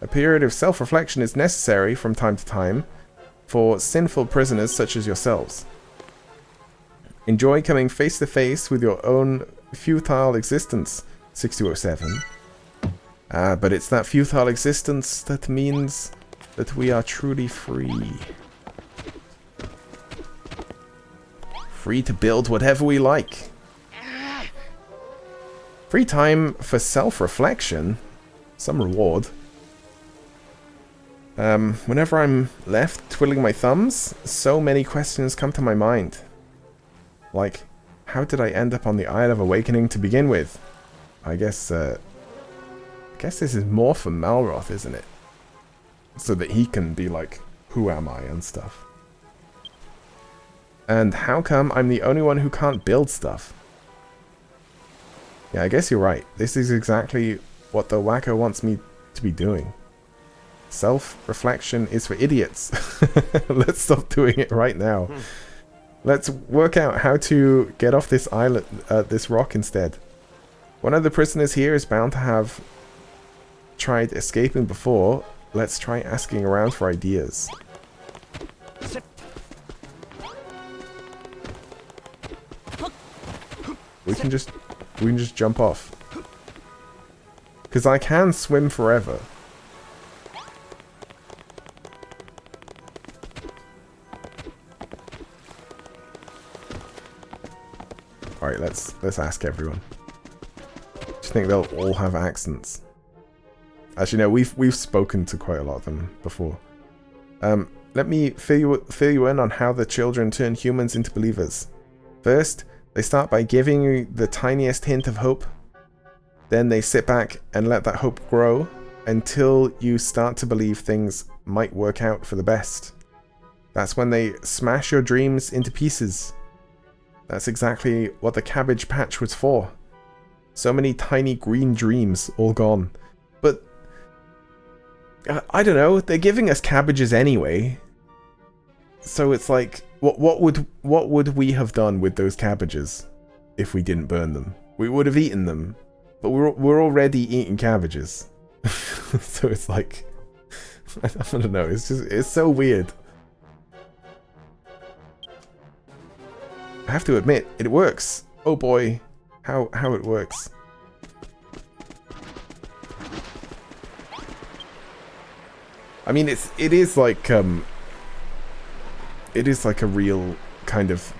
A period of self-reflection is necessary from time to time for sinful prisoners such as yourselves. Enjoy coming face to face with your own futile existence, 6207. But it's that futile existence that means that we are truly free. Free to build whatever we like. Free time for self-reflection. Some reward. Whenever I'm left twiddling my thumbs, so many questions come to my mind. Like, how did I end up on the Isle of Awakening to begin with? I guess this is more for Malroth, isn't it? So that he can be like, who am I and stuff. And how come I'm the only one who can't build stuff? Yeah, I guess you're right. This is exactly what the wacko wants me to be doing. Self-reflection is for idiots. Let's stop doing it right now. Let's work out how to get off this island, this rock instead. One of the prisoners here is bound to have tried escaping before. Let's try asking around for ideas. We can just jump off. Because I can swim forever. Alright, let's ask everyone. Do you think they'll all have accents? Actually, no, we've spoken to quite a lot of them before. Let me fill you in on how the children turn humans into believers. First, they start by giving you the tiniest hint of hope. Then they sit back and let that hope grow until you start to believe things might work out for the best. That's when they smash your dreams into pieces. That's exactly what the Cabbage Patch was for. So many tiny green dreams all gone. But I don't know, they're giving us cabbages anyway. So it's like, what would we have done with those cabbages if we didn't burn them? We would have eaten them, but we're already eating cabbages. So it's like, I don't know, it's so weird. I have to admit, it works. Oh boy, how it works. I mean, it is like a real kind of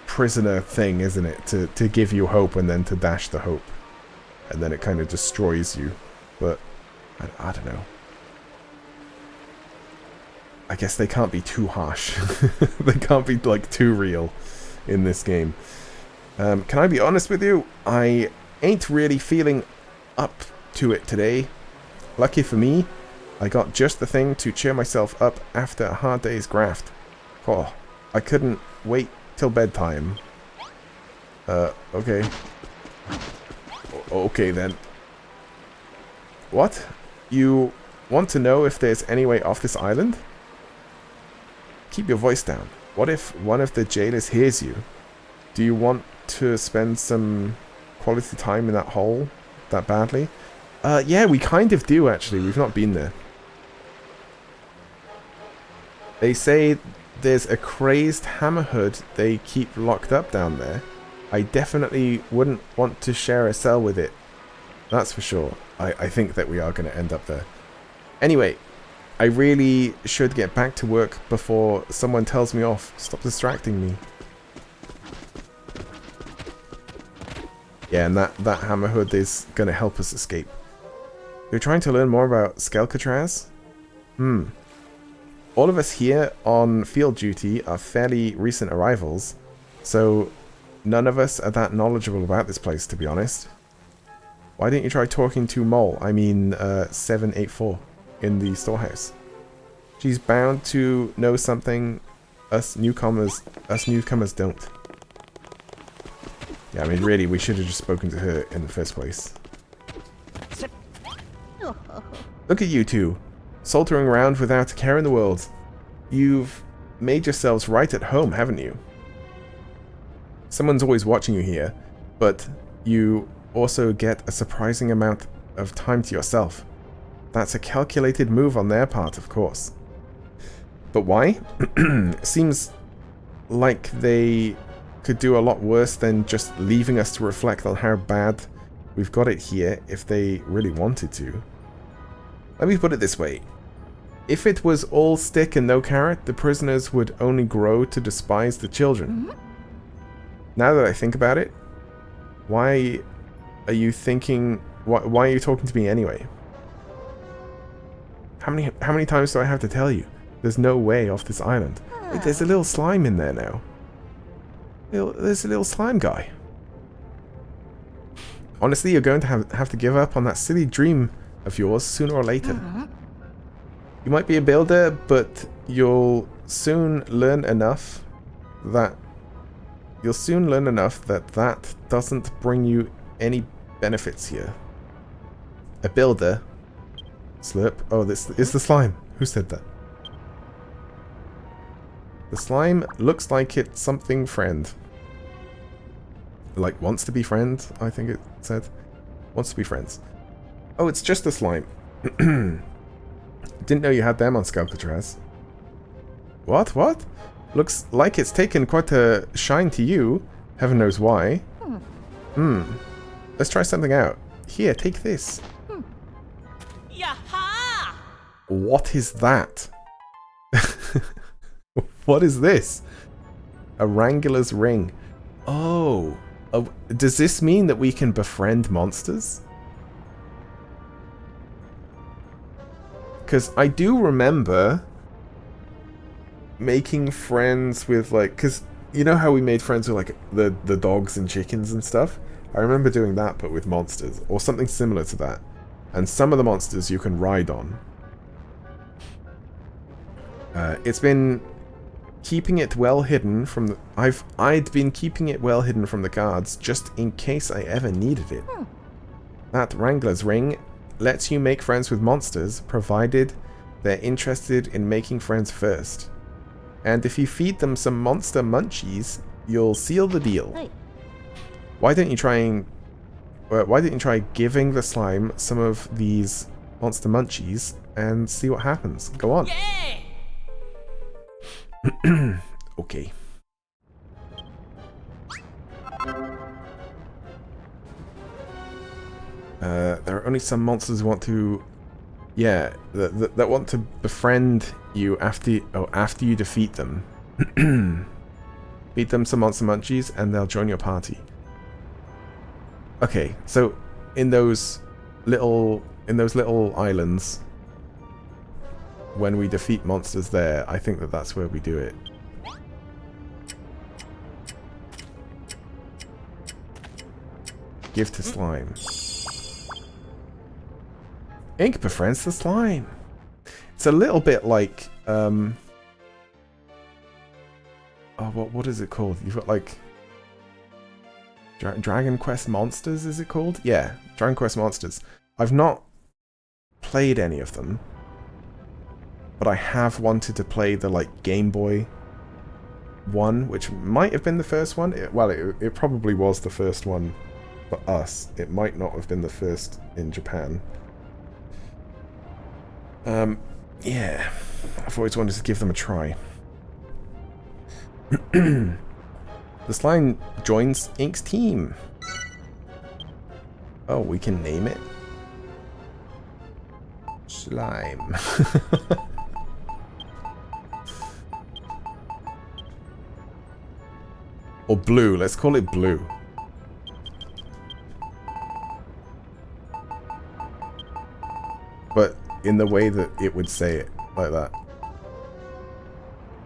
prisoner thing, isn't it? To give you hope and then to dash the hope, and then it kind of destroys you. But I don't know. I guess they can't be too harsh. They can't be like too real in this game. Can I be honest with you? I ain't really feeling up to it today. Lucky for me, I got just the thing to cheer myself up after a hard day's graft. Oh, I couldn't wait till bedtime. Okay. Okay then. What? You want to know if there's any way off this island? Keep your voice down. What if one of the jailers hears you? Do you want to spend some quality time in that hole that badly? Yeah, we kind of do actually. We've not been there. They say there's a crazed hammerhood they keep locked up down there. I definitely wouldn't want to share a cell with it. That's for sure. I think that we are going to end up there. Anyway, I really should get back to work before someone tells me off. Stop distracting me. Yeah, and that hammerhood is going to help us escape. You're trying to learn more about Skelkatraz? All of us here on field duty are fairly recent arrivals, so none of us are that knowledgeable about this place, to be honest. Why don't you try talking to Mole, 784, in the storehouse? She's bound to know something us newcomers don't. Yeah, I mean, really, we should have just spoken to her in the first place. Look at you two, soldiering around without a care in the world. You've made yourselves right at home, haven't you? Someone's always watching you here, but you also get a surprising amount of time to yourself. That's a calculated move on their part, of course. But why? Seems like they could do a lot worse than just leaving us to reflect on how bad we've got it here if they really wanted to. Let me put it this way. If it was all stick and no carrot, the prisoners would only grow to despise the children. Now that I think about it, why are you thinking... Why are you talking to me anyway? How many times do I have to tell you? There's no way off this island. Wait, there's a little slime in there now. There's a little slime guy. Honestly, you're going to have to give up on that silly dream of yours sooner or later. You might be a builder, but you'll soon learn enough that that doesn't bring you any benefits here. A builder? Slurp? Oh, this is the slime. Who said that? The slime looks like it's something friend. like, wants to be friends, I think it said. Wants to be friends. Oh, it's just a slime. Didn't know you had them on Skalcatraz. What? Looks like it's taken quite a shine to you. Heaven knows why. Let's try something out. Here, take this. Yaha! What is that? What is this? A Wrangler's ring. Oh. Does this mean that we can befriend monsters? Because I do remember making friends with, like, because you know how we made friends with, like, the dogs and chickens and stuff? I remember doing that, but with monsters, or something similar to that. And some of the monsters you can ride on. It's been keeping it well hidden from the... I'd been keeping it well hidden from the guards, just in case I ever needed it. That Wrangler's ring lets you make friends with monsters, provided they're interested in making friends first. And if you feed them some monster munchies, you'll seal the deal. Hey. Why don't you try giving the slime some of these monster munchies and see what happens? Go on. Yeah! Okay. There are only some monsters who want to... Yeah, that want to befriend you after you defeat them. Feed them some monster munchies and they'll join your party. Okay, so in those little islands, when we defeat monsters there, I think that's where we do it. Give to slime. Ink befriends the slime. It's a little bit like oh, what is it called? You've got like Dragon Quest Monsters, is it called? Yeah, Dragon Quest Monsters. I've not played any of them, but I have wanted to play the like Game Boy one, which might have been the first one. It probably was the first one for us. It might not have been the first in Japan. Yeah, I've always wanted to give them a try. The slime joins Ink's team. Oh, we can name it? Slime. Or Blue, let's call it Blue. But in the way that it would say it, like that.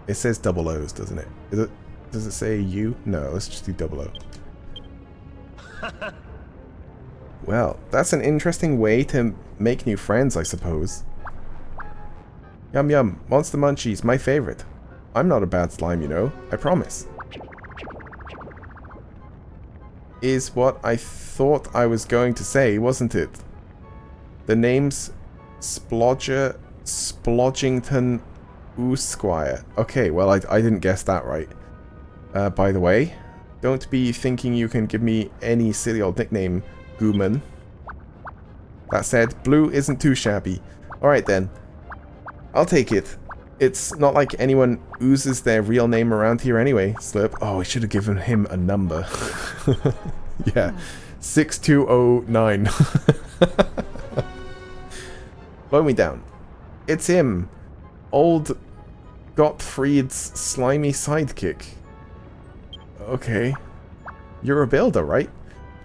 It says double O's, doesn't it? Does it say U? No, let's just do double O. Well, that's an interesting way to make new friends, I suppose. Yum yum, Monster Munchies, my favorite. I'm not a bad slime, you know, I promise. Is what I thought I was going to say, wasn't it? The name's Splodgington Oosquire. Okay, well, I didn't guess that right. By the way, don't be thinking you can give me any silly old nickname, Gooman. That said, Blue isn't too shabby. Alright then. I'll take it. It's not like anyone oozes their real name around here anyway, Slurp. Oh, I should have given him a number. Yeah. 6209. Blow me down. It's him. Old Gottfried's slimy sidekick. Okay. You're a builder, right?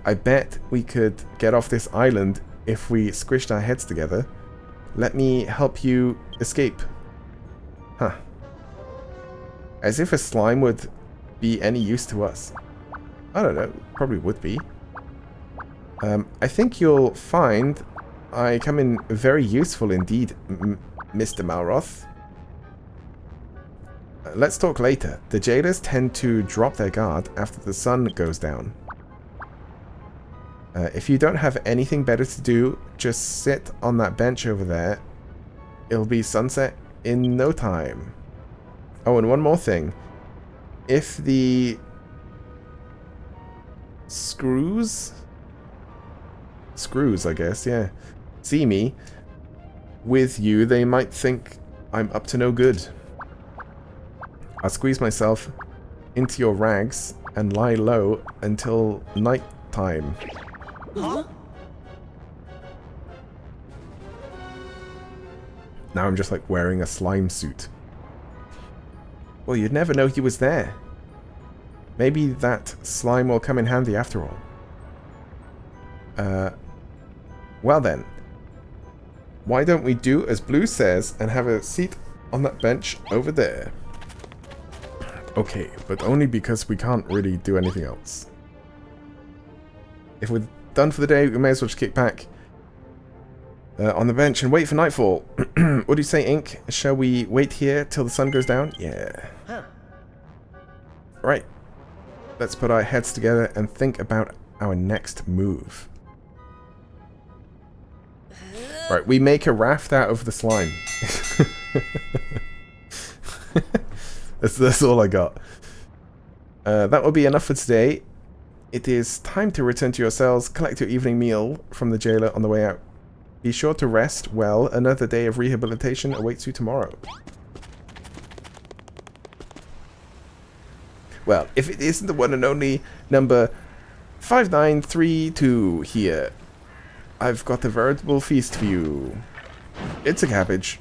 I bet we could get off this island if we squished our heads together. Let me help you escape. Huh. As if a slime would be any use to us. I don't know. Probably would be. I think you'll find I come in very useful indeed, Mr. Malroth. Let's talk later. The jailers tend to drop their guard after the sun goes down. If you don't have anything better to do, just sit on that bench over there. It'll be sunset in no time. Oh, and one more thing. If the screws? Screws, I guess, yeah. See me. With you, they might think I'm up to no good. I'll squeeze myself into your rags and lie low until night time. Huh? Now I'm just like wearing a slime suit. Well, you'd never know he was there. Maybe that slime will come in handy after all. Well then. Why don't we do as Blue says and have a seat on that bench over there? Okay, but only because we can't really do anything else. If we're done for the day, we may as well just kick back on the bench and wait for nightfall. What do you say, Ink? Shall we wait here till the sun goes down? Yeah. Huh. Right. Let's put our heads together and think about our next move. Right, we make a raft out of the slime. That's all I got. That will be enough for today. It is time to return to your cells, collect your evening meal from the jailer on the way out. Be sure to rest well. Another day of rehabilitation awaits you tomorrow. Well, if it isn't the one and only number 5932 here, I've got a veritable feast for you. It's a cabbage.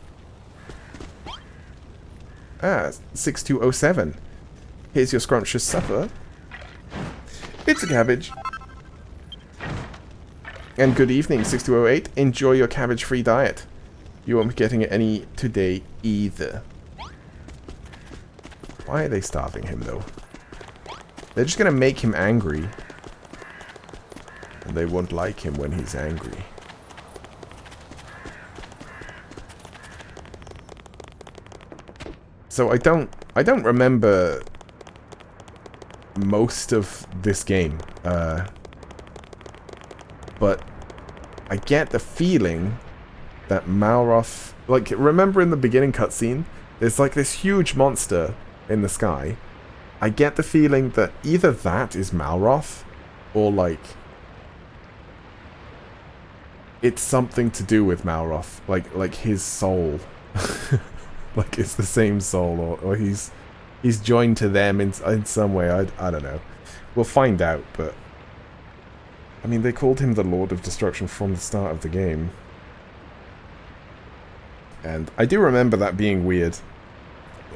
Ah, 6207. Here's your scrumptious supper. It's a cabbage. And good evening, 6208. Enjoy your cabbage-free diet. You won't be getting any today either. Why are they starving him, though? They're just going to make him angry. And they won't like him when he's angry. So I don't remember most of this game. But I get the feeling that Malroth... Like, remember in the beginning cutscene? There's like this huge monster in the sky. I get the feeling that either that is Malroth, or like... it's something to do with Malroth. Like his soul. Like it's the same soul, or he's joined to them in some way. I don't know. We'll find out, but... I mean, they called him the Lord of Destruction from the start of the game. And I do remember that being weird.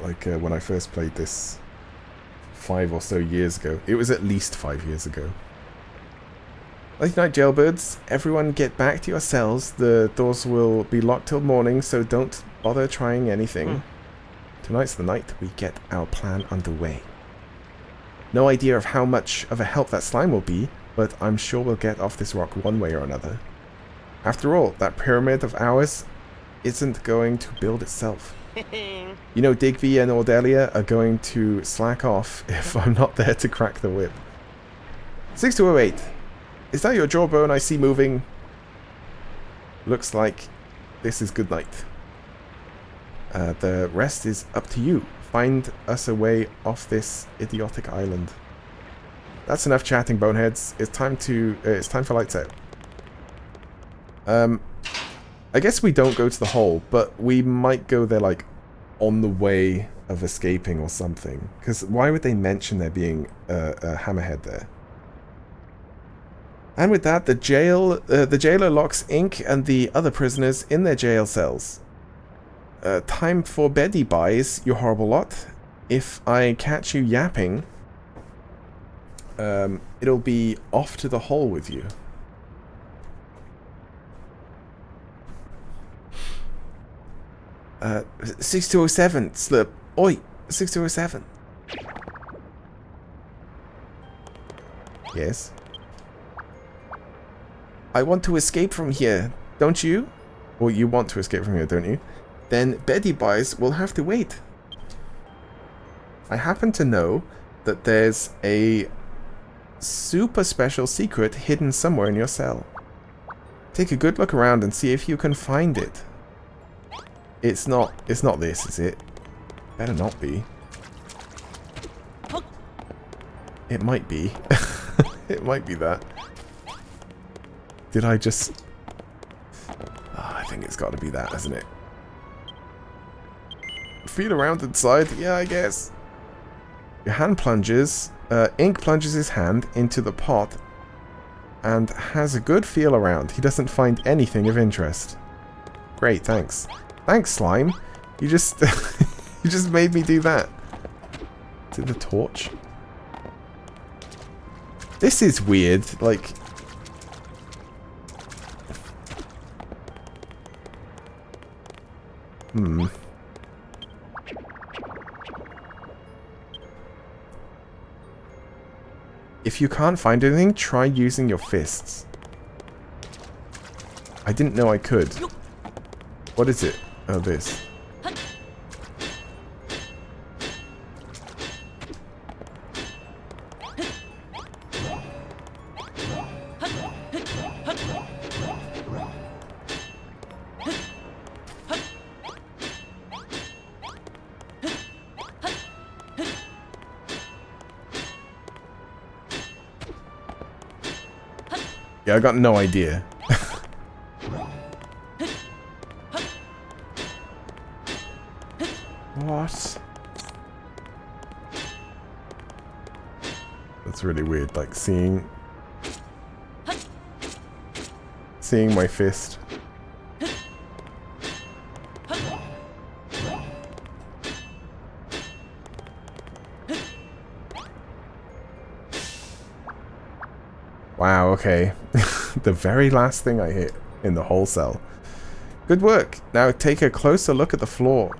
Like, when I first played this 5 or so years ago. It was at least 5 years ago. Late night, jailbirds. Everyone get back to your cells. The doors will be locked till morning, so don't bother trying anything. Tonight's the night we get our plan underway. No idea of how much of a help that slime will be, but I'm sure we'll get off this rock one way or another. After all, that pyramid of ours isn't going to build itself. You know, Digby and Audelia are going to slack off if I'm not there to crack the whip. 6208. Is that your jawbone I see moving? Looks like this is good night. The rest is up to you. Find us a way off this idiotic island. That's enough chatting, boneheads. It's time for lights out. I guess we don't go to the hole, but we might go there like on the way of escaping or something. Because why would they mention there being a hammerhead there? And with that, the jailer locks Ink and the other prisoners in their jail cells. Time for beddy buys, you horrible lot. If I catch you yapping, it'll be off to the hole with you. Uh, 6207, slip. Oi, 6207. Yes. I want to escape from here, don't you? Well, you want to escape from here, don't you? Then beddy buys will have to wait. I happen to know that there's a super special secret hidden somewhere in your cell. Take a good look around and see if you can find it. It's not this, is it? Better not be. It might be. It might be that. Did I just... Oh, I think it's got to be that, hasn't it? Feel around inside? Yeah, I guess. Your hand plunges. Ink plunges his hand into the pot and has a good feel around. He doesn't find anything of interest. Great, thanks. Thanks, slime. You just... you just made me do that. Is it the torch? This is weird. Like... If you can't find anything, try using your fists. I didn't know I could. What is it? Oh, this. Yeah, I got no idea. What? That's really weird, like seeing my fist. Wow, okay. The very last thing I hit in the whole cell. Good work. Now take a closer look at the floor.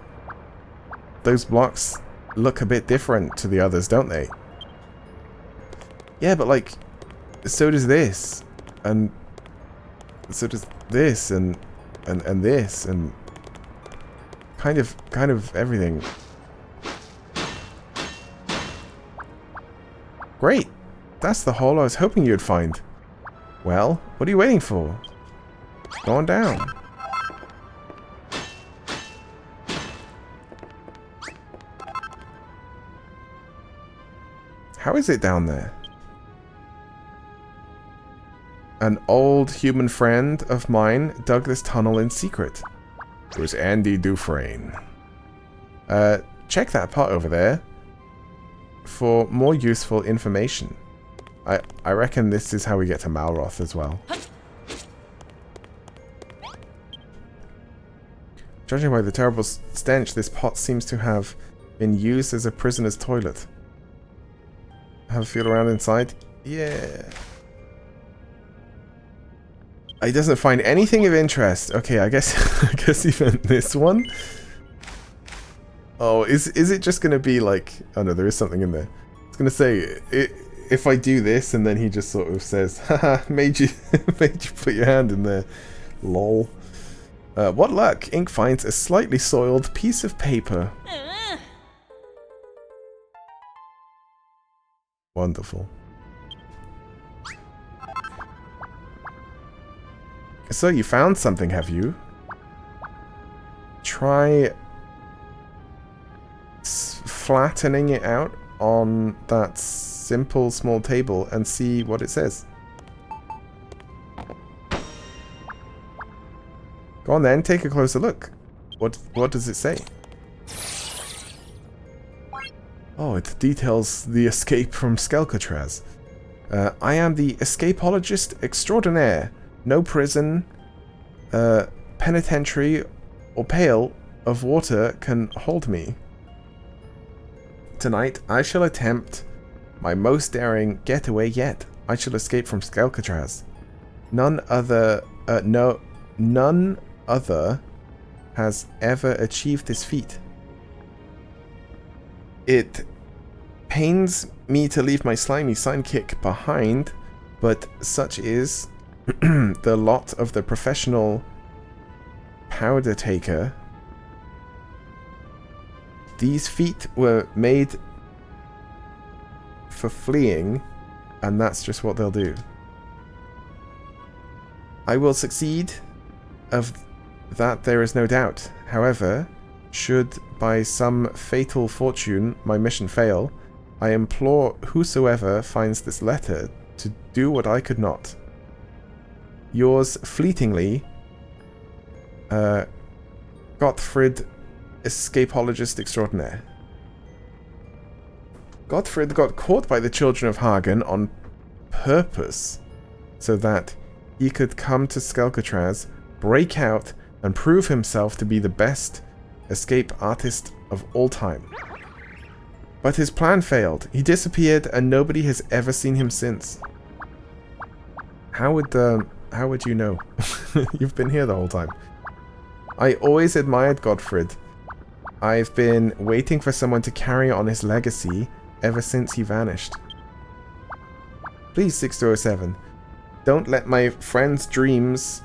Those blocks look a bit different to the others, don't they? Yeah, but like, so does this. And so does this and this and kind of everything. Great. That's the hole I was hoping you'd find. Well, what are you waiting for? Go on down. How is it down there? An old human friend of mine dug this tunnel in secret. It was Andy Dufresne. Check that pot over there for more useful information. I reckon this is how we get to Malroth as well. Judging by the terrible stench, this pot seems to have been used as a prisoner's toilet. Have a feel around inside? Yeah. He doesn't find anything of interest. Okay, I guess even this one. Oh, is it just gonna be like? Oh no, there is something in there. It's gonna say if I do this, and then he just sort of says, "Haha, made you put your hand in there." Lol. What luck! Ink finds a slightly soiled piece of paper. Wonderful. So you found something, have you? Try flattening it out on that simple small table and see what it says. Go on then, take a closer look. What does it say? Oh, it details the escape from Skelkatraz. I am the escapologist extraordinaire. No prison, penitentiary, or pail of water can hold me. Tonight, I shall attempt my most daring getaway yet. I shall escape from Skelkatraz. None other has ever achieved this feat. It pains me to leave my slimy sidekick behind, but such is the lot of the professional powder taker. These feet were made for fleeing, and that's just what they'll do. I will succeed, of that there is no doubt. However, should by some fatal fortune my mission fail, I implore whosoever finds this letter to do what I could not. Yours fleetingly, Gottfried, escapologist extraordinaire. Gottfried got caught by the children of Hagen on purpose so that he could come to Skelkatraz, break out, and prove himself to be the best escape artist of all time. But his plan failed. He disappeared and nobody has ever seen him since. How would you know? You've been here the whole time. I always admired Gottfried. I've been waiting for someone to carry on his legacy ever since he vanished. Please, 6207, don't let my friend's dreams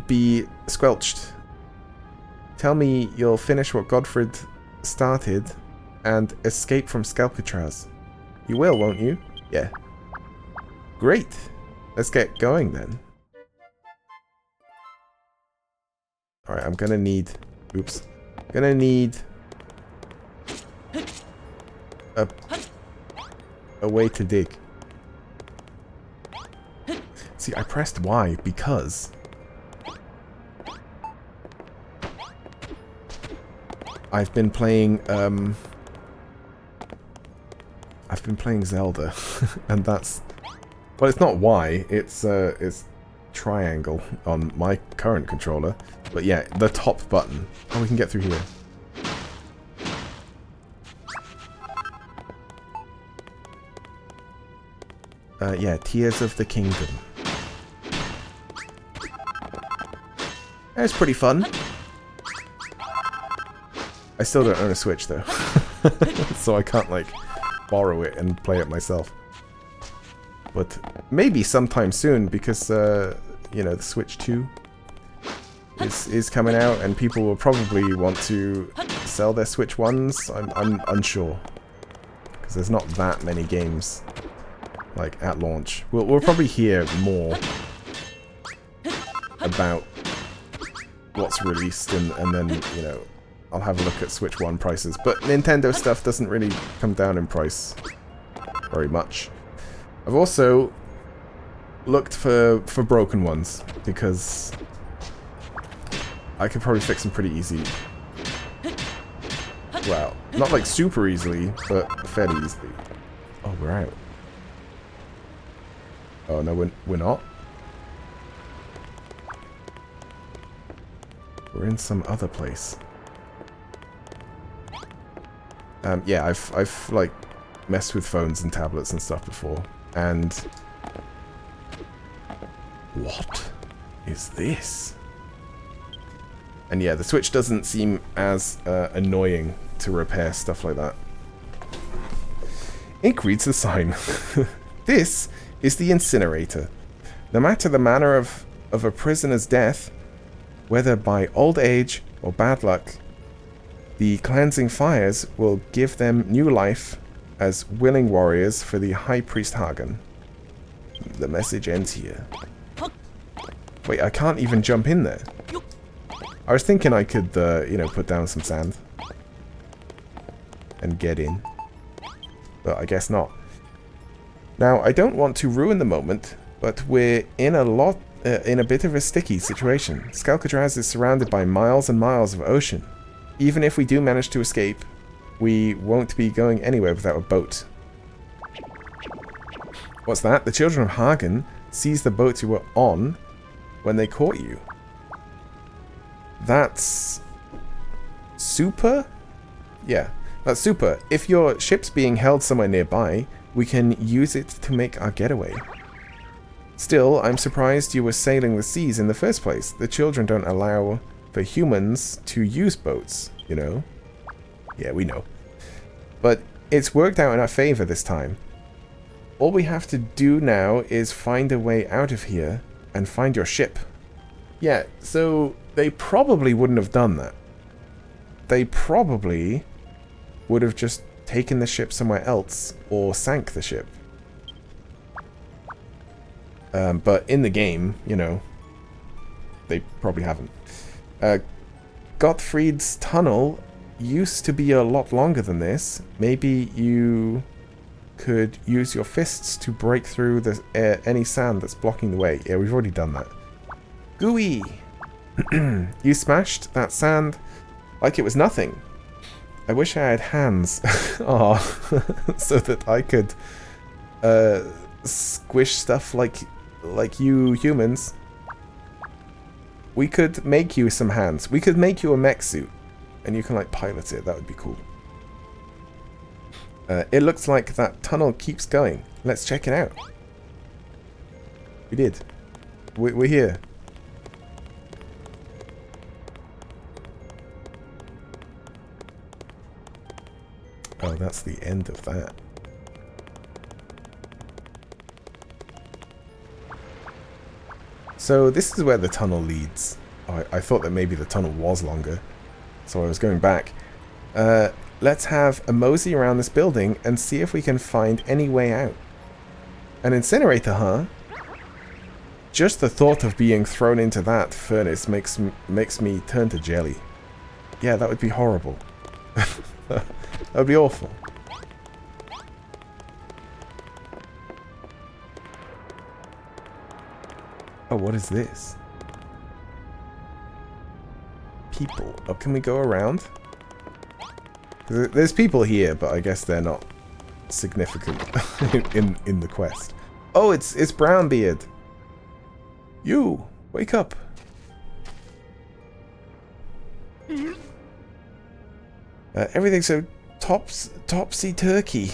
be squelched. Tell me you'll finish what Gottfried started and escape from Skelkatraz. You will, won't you? Yeah. Great. Let's get going then. Alright, I'm gonna need... Oops. Gonna need... a way to dig. See, I pressed Y because... I've been playing Zelda, and that's... Well, it's not Y, it's triangle on my current controller. But yeah, the top button. Oh, we can get through here. Yeah, Tears of the Kingdom. It's pretty fun. I still don't own a Switch though. So I can't like borrow it and play it myself. But maybe sometime soon because you know, the Switch 2 is coming out and people will probably want to sell their Switch 1s. I'm unsure. Because there's not that many games like at launch. We'll probably hear more about what's released and then, you know, I'll have a look at Switch 1 prices. But Nintendo stuff doesn't really come down in price very much. I've also looked for broken ones because I could probably fix them pretty easy. Well, not like super easily, but fairly easily. Oh, we're out. Oh no, we're not. We're in some other place. Yeah, I've like messed with phones and tablets and stuff before, and what is this? And yeah, the Switch doesn't seem as annoying to repair stuff like that. Ink reads the sign. This is the incinerator. No matter the manner of a prisoner's death, whether by old age or bad luck, the cleansing fires will give them new life as willing warriors for the High Priest Hagen. The message ends here. Wait, I can't even jump in there. I was thinking I could, you know, put down some sand and get in, but I guess not. Now, I don't want to ruin the moment, but we're in a bit of a sticky situation. Skelkatraz is surrounded by miles and miles of ocean. Even if we do manage to escape, we won't be going anywhere without a boat. What's that? The children of Hagen seized the boat you were on when they caught you. That's super? Yeah, that's super. If your ship's being held somewhere nearby, we can use it to make our getaway. Still, I'm surprised you were sailing the seas in the first place. The children don't allow for humans to use boats, you know? Yeah, we know. But it's worked out in our favor this time. All we have to do now is find a way out of here and find your ship. Yeah, so they probably wouldn't have done that. They probably would have just taken the ship somewhere else or sank the ship. But in the game, you know, they probably haven't. Gottfried's tunnel used to be a lot longer than this. Maybe you could use your fists to break through the any sand that's blocking the way. Yeah, we've already done that. Gooey! You smashed that sand like it was nothing. I wish I had hands. Aw. So that I could squish stuff like you humans. We could make you some hands. We could make you a mech suit. And you can like pilot it. That would be cool. It looks like that tunnel keeps going. Let's check it out. We did. We're here. Oh, that's the end of that. So this is where the tunnel leads. I thought that maybe the tunnel was longer, so I was going back. Let's have a mosey around this building and see if we can find any way out. An incinerator, huh? Just the thought of being thrown into that furnace makes me turn to jelly. Yeah, that would be horrible. That would be awful. Oh, what is this? People. Oh, can we go around? There's people here, but I guess they're not significant in the quest. Oh, it's Brownbeard. You, wake up. Everything's so topsy-turkey.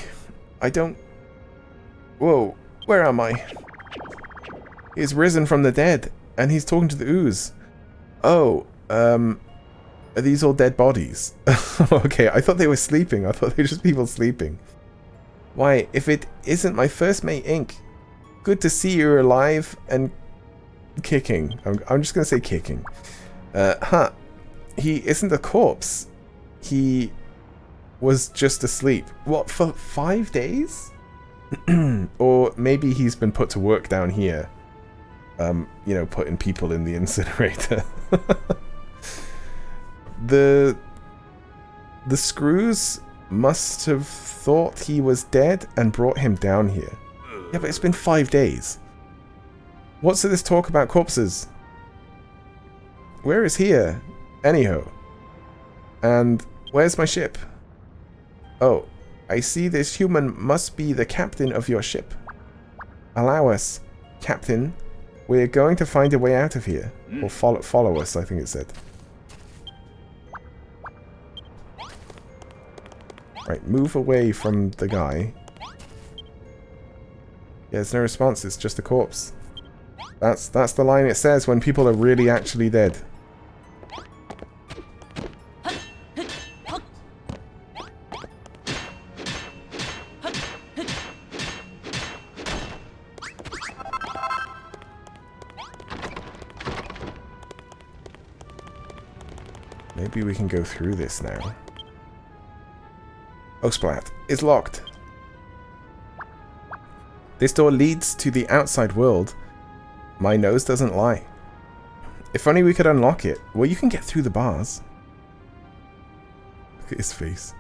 I don't... Whoa, where am I? He's risen from the dead, and he's talking to the ooze. Oh, are these all dead bodies? Okay, I thought they were sleeping. I thought they were just people sleeping. Why, if it isn't my first mate, Ink. Good to see you're alive and kicking. I'm just going to say kicking. He isn't a corpse. He was just asleep. What, for 5 days? Or maybe he's been put to work down here. You know, putting people in the incinerator. The screws must have thought he was dead and brought him down here. Yeah, but it's been 5 days. What's this talk about corpses? Where is here? Anyhow. And where's my ship? Oh, I see this human must be the captain of your ship. Allow us, Captain. We're going to find a way out of here. Or follow us, I think it said. Right, move away from the guy. Yeah, there's no response, it's just a corpse. That's the line it says when people are really actually dead. Maybe we can go through this now. Oh, Splat, it's locked. This door leads to the outside world. My nose doesn't lie. If only we could unlock it. Well, you can get through the bars. Look at his face.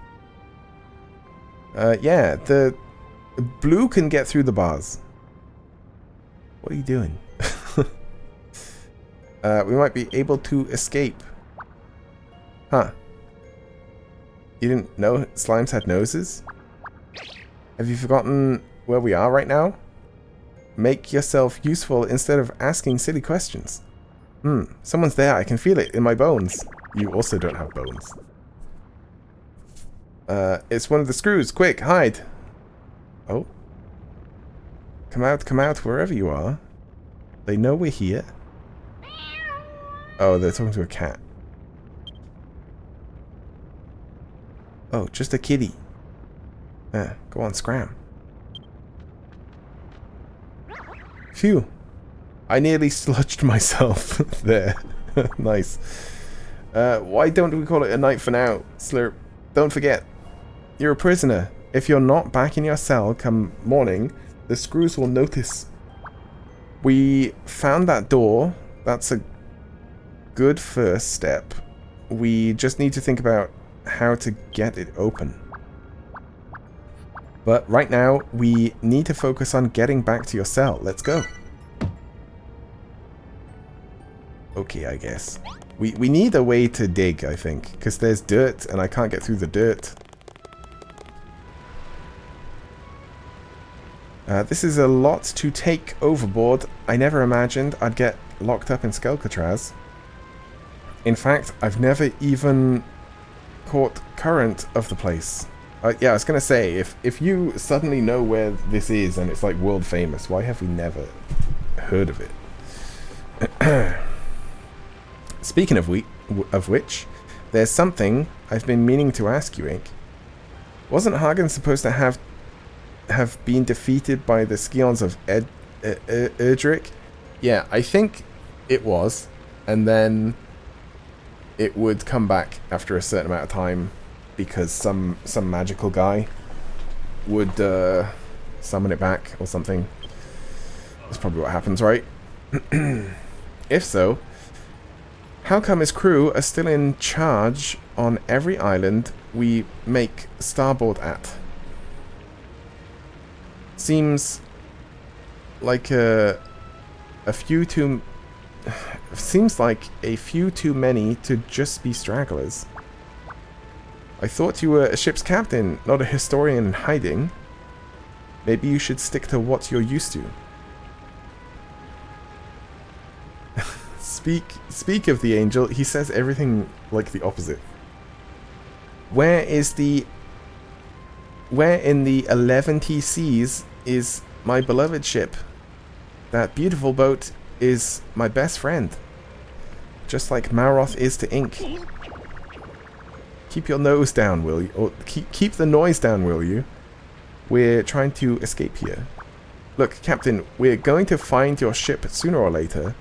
Yeah, the blue can get through the bars. What are you doing? We might be able to escape. Huh. You didn't know slimes had noses? Have you forgotten where we are right now? Make yourself useful instead of asking silly questions. Someone's there. I can feel it in my bones. You also don't have bones. It's one of the screws. Quick, hide. Oh. Come out, wherever you are. They know we're here. Oh, they're talking to a cat. Oh, just a kitty. Go on, scram. Phew. I nearly sludged myself there. Nice. Why don't we call it a night for now, Slurp? Don't forget, you're a prisoner. If you're not back in your cell come morning, the screws will notice. We found that door. That's a good first step. We just need to think about how to get it open. But right now, we need to focus on getting back to your cell. Let's go. Okay, I guess. We need a way to dig, I think, because there's dirt and I can't get through the dirt. This is a lot to take overboard. I never imagined I'd get locked up in Skelcatraz. In fact, I've never even caught current of the place. Yeah, I was going to say, if you suddenly know where this is and it's like world famous, why have we never heard of it? Speaking of which, there's something I've been meaning to ask you, Ink. Wasn't Hagen supposed to have been defeated by the Scions of Erdrick? Yeah, I think it was, and then it would come back after a certain amount of time because some magical guy would summon it back or something. That's probably what happens, right? If so, how come his crew are still in charge on every island we make starboard at? Seems like a few too many to just be stragglers. I thought you were a ship's captain, not a historian in hiding. Maybe you should stick to what you're used to. Speak of the angel, he says everything like the opposite. Where in the 11 TCs is my beloved ship? That beautiful boat is my best friend. Just like Maroth is to Ink. Keep your nose down, will you? Or keep the noise down, will you? We're trying to escape here. Look, Captain, we're going to find your ship sooner or later.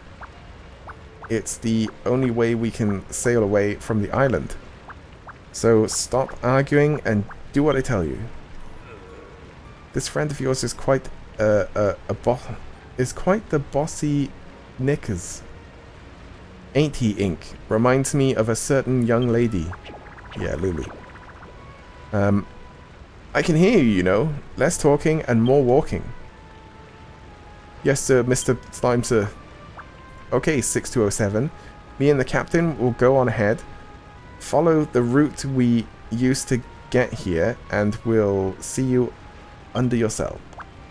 It's the only way we can sail away from the island. So stop arguing and do what I tell you. This friend of yours is quite quite the bossy knickers. Ain't he, Ink? Reminds me of a certain young lady. Yeah, Lulu. I can hear you, you know. Less talking and more walking. Yes, sir, Mr. Slime, sir. Okay, 6207. Me and the captain will go on ahead. Follow the route we used to get here, and we'll see you under your cell.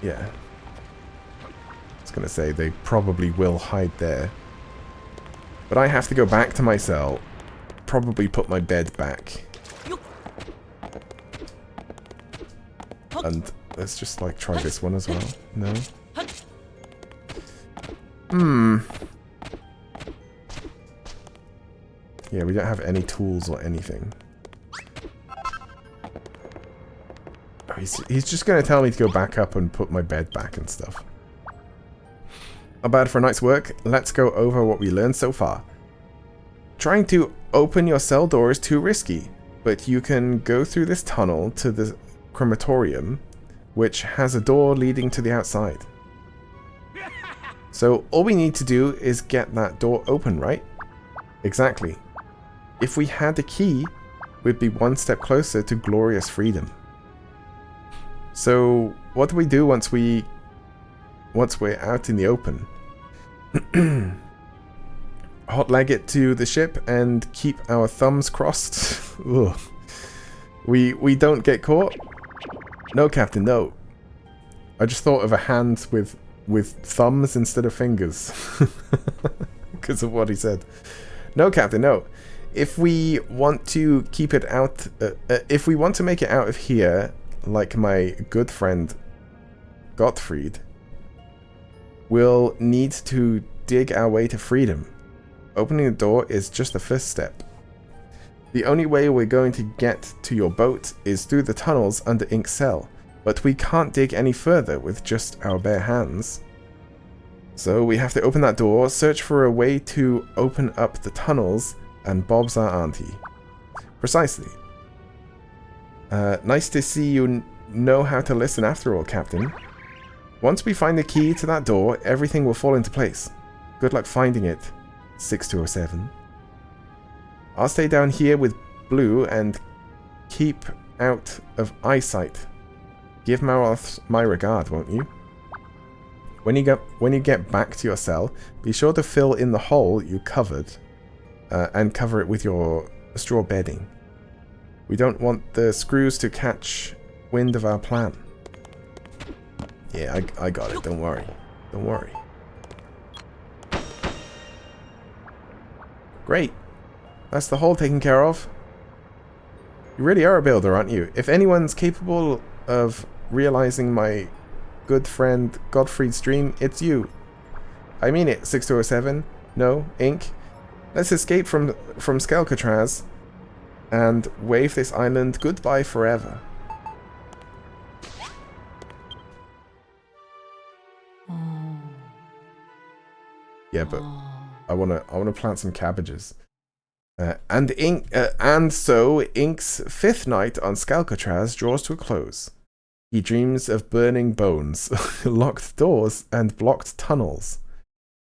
Yeah. I was gonna say, they probably will hide there. But I have to go back to my cell. Probably put my bed back. And let's just, like, try this one as well. No? Yeah, we don't have any tools or anything. Oh, he's just going to tell me to go back up and put my bed back and stuff. Not bad for a night's work. Let's go over what we learned so far. Trying to open your cell door is too risky, but you can go through this tunnel to the crematorium, which has a door leading to the outside. So all we need to do is get that door open, right? Exactly. If we had the key, we'd be one step closer to glorious freedom. So what do we do once we're out in the open? Hot leg it to the ship and keep our thumbs crossed. Ugh. We don't get caught? No, Captain, no. I just thought of a hand with thumbs instead of fingers. Because of what he said. No, Captain, no. If we want to keep it out, if we want to make it out of here, like my good friend Gottfried, we'll need to dig our way to freedom. Opening the door is just the first step. The only way we're going to get to your boat is through the tunnels under Ink's cell, but we can't dig any further with just our bare hands. So we have to open that door, search for a way to open up the tunnels, and Bob's our auntie. Precisely. Nice to see you know how to listen after all, Captain. Once we find the key to that door, everything will fall into place. Good luck finding it, 6207. I'll stay down here with Blue and keep out of eyesight. Give Maroth my regard, won't you? When you get back to your cell, be sure to fill in the hole you covered, and cover it with your straw bedding. We don't want the screws to catch wind of our plan. Yeah, I got it. Don't worry. Don't worry. Great. That's the hole taken care of. You really are a builder, aren't you? If anyone's capable of realizing my good friend Godfried's dream, it's you. I mean it, 6207. No, Ink. Let's escape from Skelcatraz and wave this island goodbye forever. Yeah, but I wanna plant some cabbages. And so Ink's 5th night on Skelcatraz draws to a close. He dreams of burning bones, locked doors, and blocked tunnels,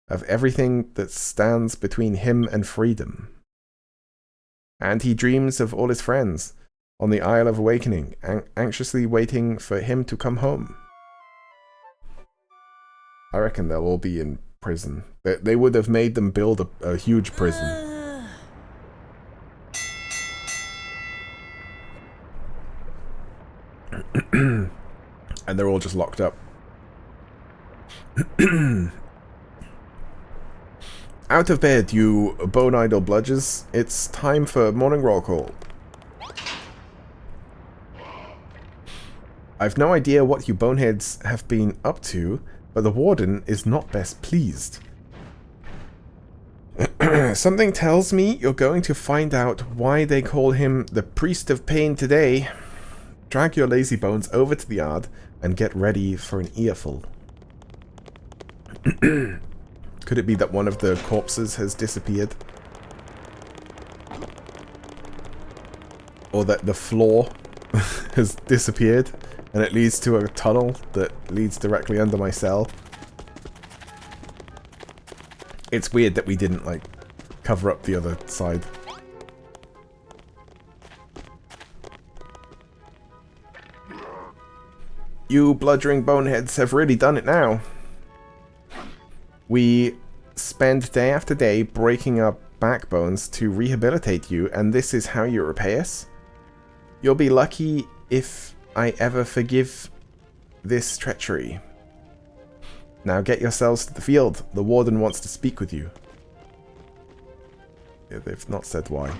of everything that stands between him and freedom. And he dreams of all his friends on the Isle of Awakening, anxiously waiting for him to come home. I reckon they'll all be in prison. They would have made them build a huge prison. And they're all just locked up. Out of bed, you bone-idle bludgers. It's time for morning roll call. I've no idea what you boneheads have been up to, but the warden is not best pleased. Something tells me you're going to find out why they call him the Priest of Pain today. Drag your lazy bones over to the yard and get ready for an earful. Could it be that one of the corpses has disappeared? Or that the floor has disappeared and it leads to a tunnel that leads directly under my cell? It's weird that we didn't, like, cover up the other side. You bludgering boneheads have really done it now. We spend day after day breaking our backbones to rehabilitate you, and this is how you repay us? You'll be lucky if I ever forgive this treachery. Now get yourselves to the field. The warden wants to speak with you. Yeah, they've not said why.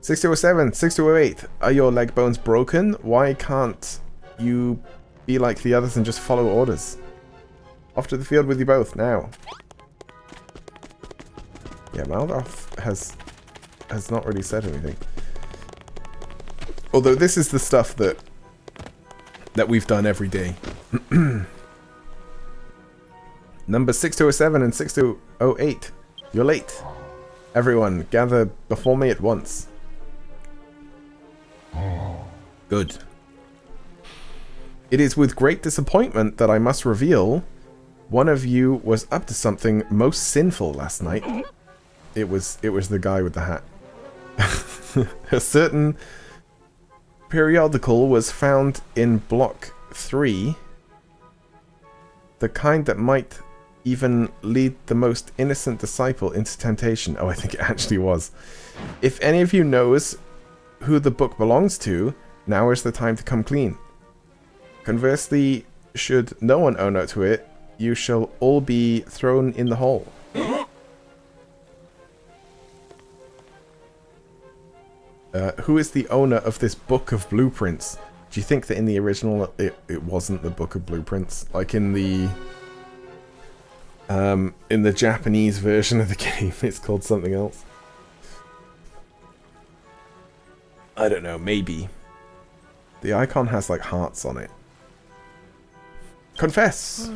6207, 6208, are your leg bones broken? Why can't you be like the others and just follow orders? Off to the field with you both, now. Yeah, Maldoth has not really said anything. Although this is the stuff that we've done every day. Number 6207 and 6208, you're late. Everyone, gather before me at once. Good. It is with great disappointment that I must reveal one of you was up to something most sinful last night. It was the guy with the hat. A certain periodical was found in Block 3. The kind that might even lead the most innocent disciple into temptation. Oh, I think it actually was. If any of you knows who the book belongs to, now is the time to come clean. Conversely, should no one own up to it, you shall all be thrown in the hole. Who is the owner of this book of blueprints? Do you think that in the original it wasn't the book of blueprints? Like in the Japanese version of the game, it's called something else. I don't know, maybe. The icon has like hearts on it. Confess!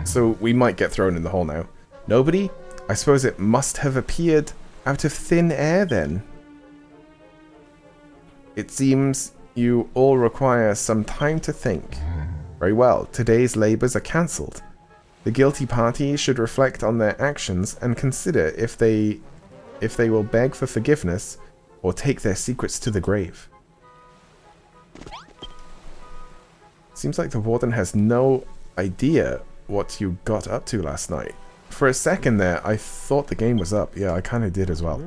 So we might get thrown in the hole now. Nobody? I suppose it must have appeared out of thin air then. It seems you all require some time to think. Very well, today's labours are cancelled. The guilty party should reflect on their actions and consider if they will beg for forgiveness or take their secrets to the grave. Seems like the warden has no idea what you got up to last night. For a second there, I thought the game was up. Yeah, I kind of did as well.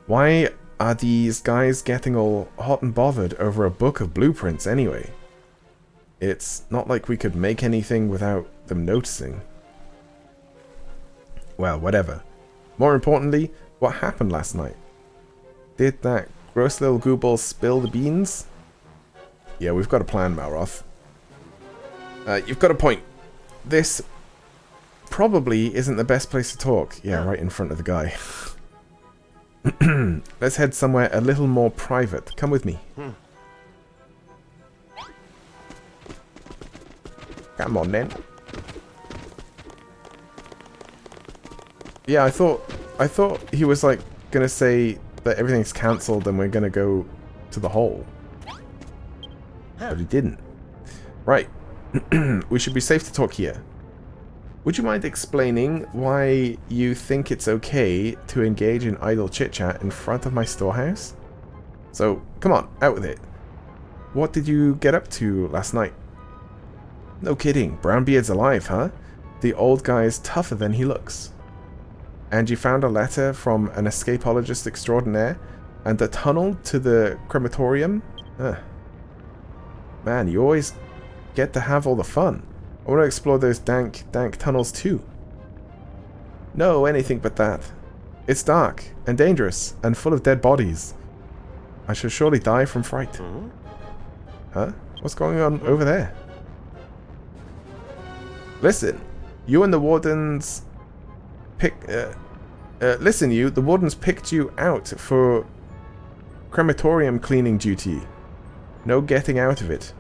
Why are these guys getting all hot and bothered over a book of blueprints anyway? It's not like we could make anything without them noticing. Well, whatever. More importantly, what happened last night? Did that gross little gooball spill the beans? Yeah, we've got a plan, Malroth. You've got a point. This probably isn't the best place to talk. Yeah, right in front of the guy. Let's head somewhere a little more private. Come with me. Come on, then. Yeah, I thought he was like gonna say that everything's cancelled and we're gonna go to the hole. But he didn't. Right. We should be safe to talk here. Would you mind explaining why you think it's okay to engage in idle chit-chat in front of my storehouse? So, come on, out with it. What did you get up to last night? No kidding, Brownbeard's alive, huh? The old guy's tougher than he looks. And you found a letter from an escapologist extraordinaire and the tunnel to the crematorium? Man, you always get to have all the fun. I want to explore those dank tunnels too. No, anything but that. It's dark and dangerous and full of dead bodies. I shall surely die from fright. Huh? What's going on over there? Listen, you and the wardens the wardens picked you out for crematorium cleaning duty. No getting out of it.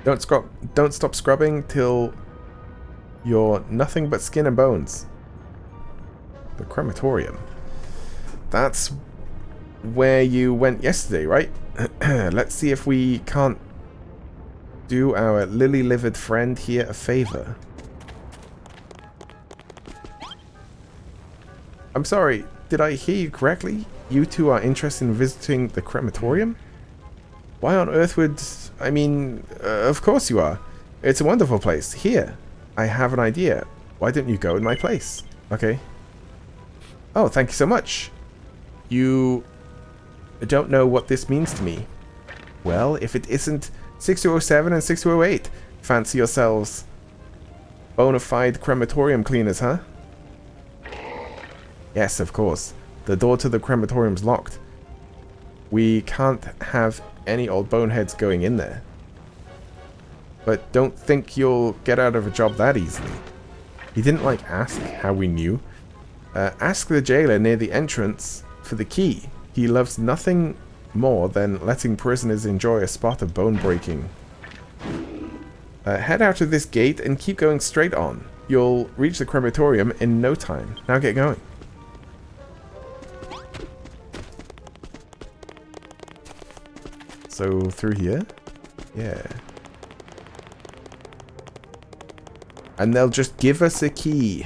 Don't stop scrubbing till you're nothing but skin and bones. The crematorium. That's where you went yesterday, right? Let's see if we can't do our lily-livered friend here a favor. I'm sorry, did I hear you correctly? You two are interested in visiting the crematorium? Why on earth would... I mean, of course you are. It's a wonderful place. Here, I have an idea. Why don't you go in my place? Okay. Oh, thank you so much. You don't know what this means to me. Well, if it isn't 6207 and 6208, fancy yourselves bona fide crematorium cleaners, huh? Yes, of course. The door to the crematorium's locked. We can't have any old boneheads going in there. But don't think you'll get out of a job that easily. He didn't like ask how we knew. Ask the jailer near the entrance for the key. He loves nothing more than letting prisoners enjoy a spot of bone breaking. Head out of this gate and keep going straight on. You'll reach the crematorium in no time. Now get going. So, through here? Yeah. And they'll just give us a key.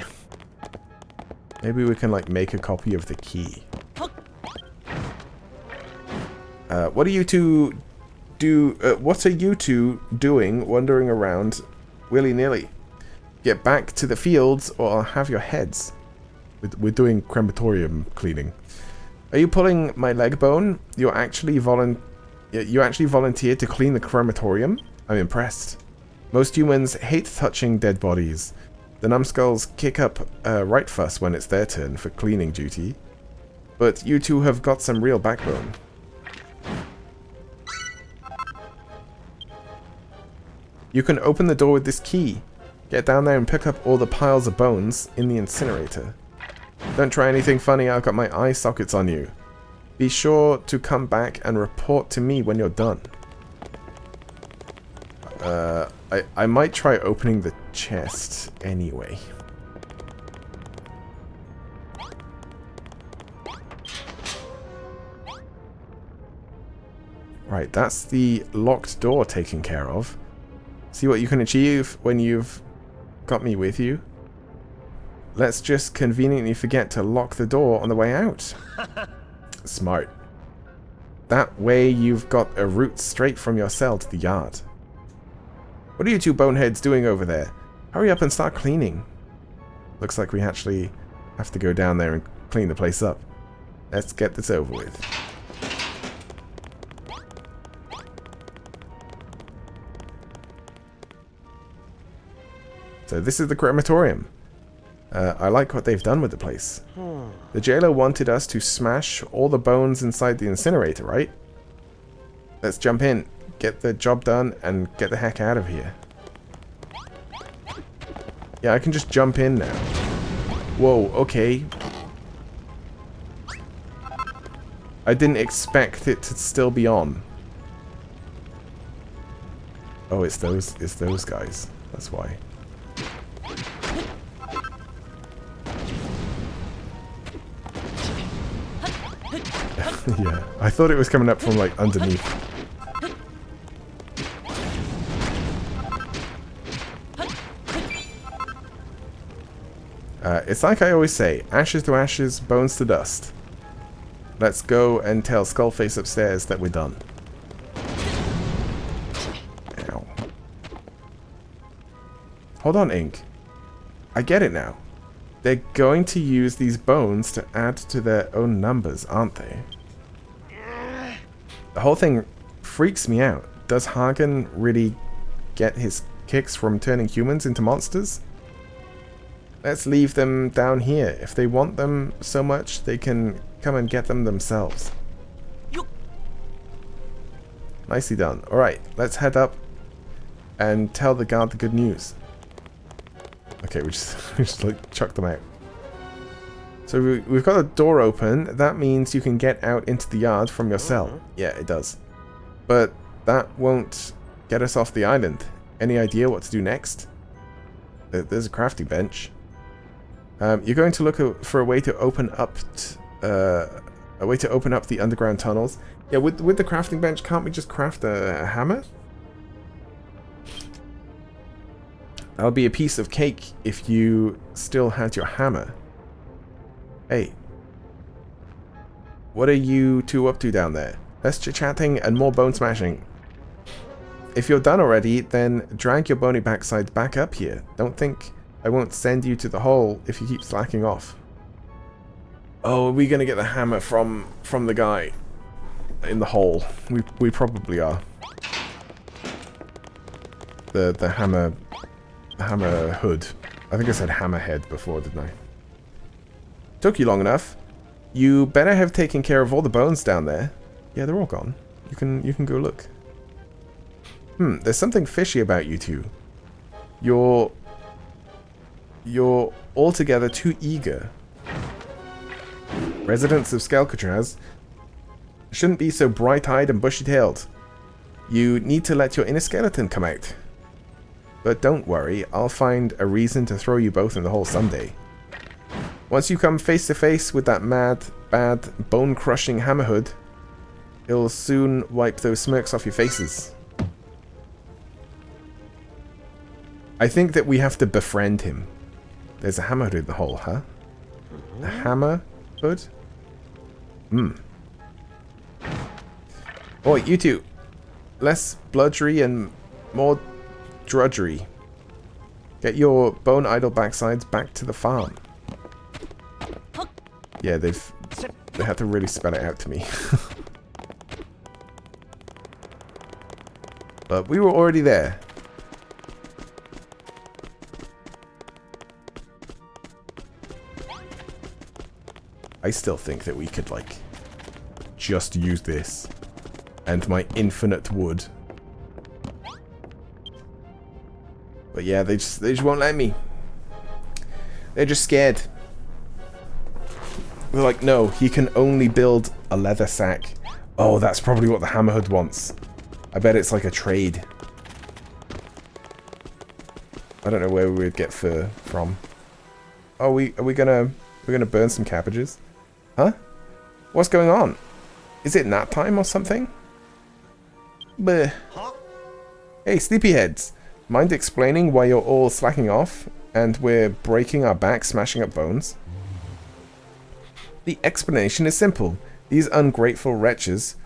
Maybe we can, like, make a copy of the key. What are you two what are you two doing wandering around willy-nilly? Get back to the fields or I'll have your heads. We're doing crematorium cleaning. Are you pulling my leg bone? You actually volunteered to clean the crematorium? I'm impressed. Most humans hate touching dead bodies. The numbskulls kick up a right fuss when it's their turn for cleaning duty. But you two have got some real backbone. You can open the door with this key. Get down there and pick up all the piles of bones in the incinerator. Don't try anything funny, I've got my eye sockets on you. Be sure to come back and report to me when you're done. I might try opening the chest anyway. Right, that's the locked door taken care of. See what you can achieve when you've got me with you. Let's just conveniently forget to lock the door on the way out. Smart. That way you've got a route straight from your cell to the yard. What are you two boneheads doing over there? Hurry up and start cleaning. Looks like we actually have to go down there and clean the place up. Let's get this over with. So this is the crematorium. I like what they've done with the place. The jailer wanted us to smash all the bones inside the incinerator, right? Let's jump in, get the job done, and get the heck out of here. Yeah, I can just jump in now. Whoa, okay. I didn't expect it to still be on. Oh, it's those guys. That's why. Yeah, I thought it was coming up from like underneath. It's like I always say, ashes to ashes, bones to dust. Let's go and tell Skullface upstairs that we're done. Ow. Hold on, Ink. I get it now. They're going to use these bones to add to their own numbers, aren't they? The whole thing freaks me out. Does Hagen really get his kicks from turning humans into monsters? Let's leave them down here. If they want them so much, they can come and get them themselves. Nicely done. Alright, let's head up and tell the guard the good news. Okay, we just like chuck them out. So we've got a door open. That means you can get out into the yard from your cell. Yeah, it does. But that won't get us off the island. Any idea what to do next? There's a crafting bench. You're going to look for a way to open up the underground tunnels. Yeah, with the crafting bench, can't we just craft a hammer? That'll be a piece of cake if you still had your hammer. Hey. What are you two up to down there? Less chit-chatting and more bone smashing. If you're done already, then drag your bony backsides back up here. Don't think I won't send you to the hole if you keep slacking off. Oh, are we gonna get the hammer from the guy in the hole? We probably are. The hammer hood. I think I said hammerhead before, didn't I? Took you long enough. You better have taken care of all the bones down there. Yeah, they're all gone. You can go look. There's something fishy about you two. You're altogether too eager. Residents of Skelcatraz shouldn't be so bright-eyed and bushy-tailed. You need to let your inner skeleton come out. But don't worry, I'll find a reason to throw you both in the hole someday. Once you come face to face with that mad, bad, bone-crushing hammerhood, it'll soon wipe those smirks off your faces. I think that we have to befriend him. There's a hammerhood in the hole, huh? A hammerhood? Oh, you two. Less bludgery and more drudgery. Get your bone idle backsides back to the farm. Yeah, they have to really spell it out to me. But we were already there. I still think that we could, like, just use this and my infinite wood. But yeah, they just won't let me. They're just scared. They're like, no, he can only build a leather sack. Oh, that's probably what the hammerhood wants. I bet it's like a trade. I don't know where we would get fur from. Oh, we're gonna burn some cabbages? Huh? What's going on? Is it nap time or something? Bleh. Hey, sleepyheads. Mind explaining why you're all slacking off and we're breaking our backs smashing up bones? The explanation is simple. These ungrateful wretches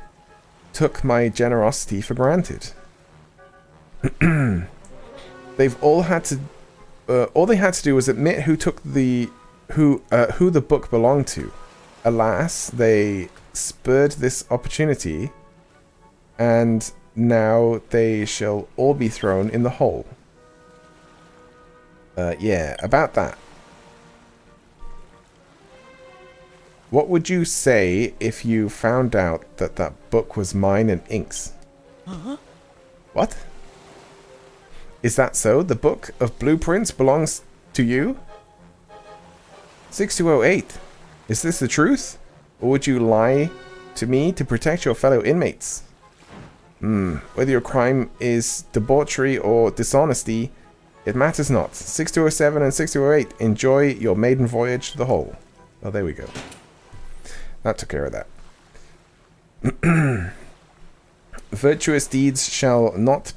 took my generosity for granted. They've all had to... all they had to do was admit who took the... who the book belonged to. Alas, they spurred this opportunity, and now they shall all be thrown in the hole. Yeah, about that. What would you say if you found out that that book was mine and Ink's? What? Is that so? The book of blueprints belongs to you? 6208. Is this the truth? Or would you lie to me to protect your fellow inmates? Whether your crime is debauchery or dishonesty, it matters not. 6207 and 6208, enjoy your maiden voyage to the hole. Oh, there we go. That took care of that. Virtuous deeds shall not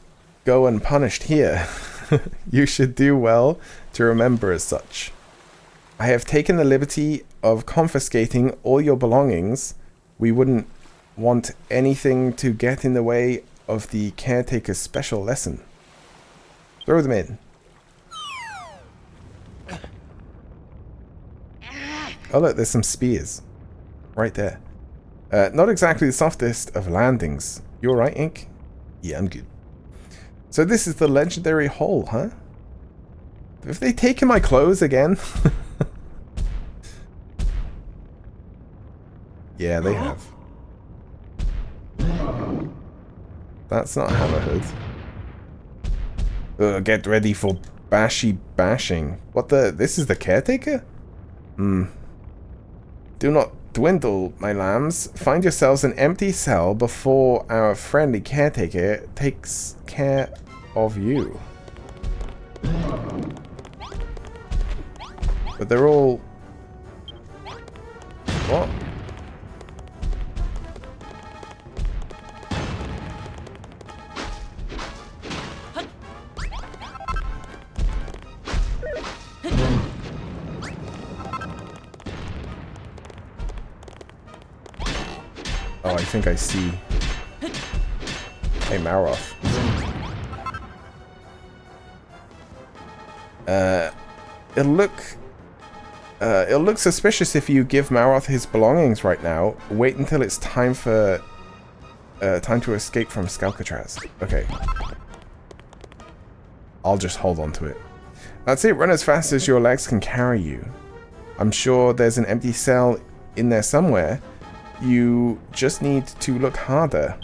go unpunished here. You should do well to remember as such. I have taken the liberty of confiscating all your belongings. We wouldn't want anything to get in the way of the caretaker's special lesson. Throw them in. Oh look, there's some spears. Right there. Not exactly the softest of landings. You alright, Ink? Yeah, I'm good. So this is the legendary hole, huh? Have they taken my clothes again? Yeah, they have. That's not Hammerhood. Get ready for bashy bashing. What the? This is the caretaker? Do not dwindle, my lambs. Find yourselves an empty cell before our friendly caretaker takes care of you. But they're all... What? Oh, I think I see. Hey, Maroth. It'll look suspicious if you give Maroth his belongings right now. Wait until it's time for time to escape from Skalcatraz. Okay. I'll just hold on to it. That's it. Run as fast as your legs can carry you. I'm sure there's an empty cell in there somewhere. You just need to look harder.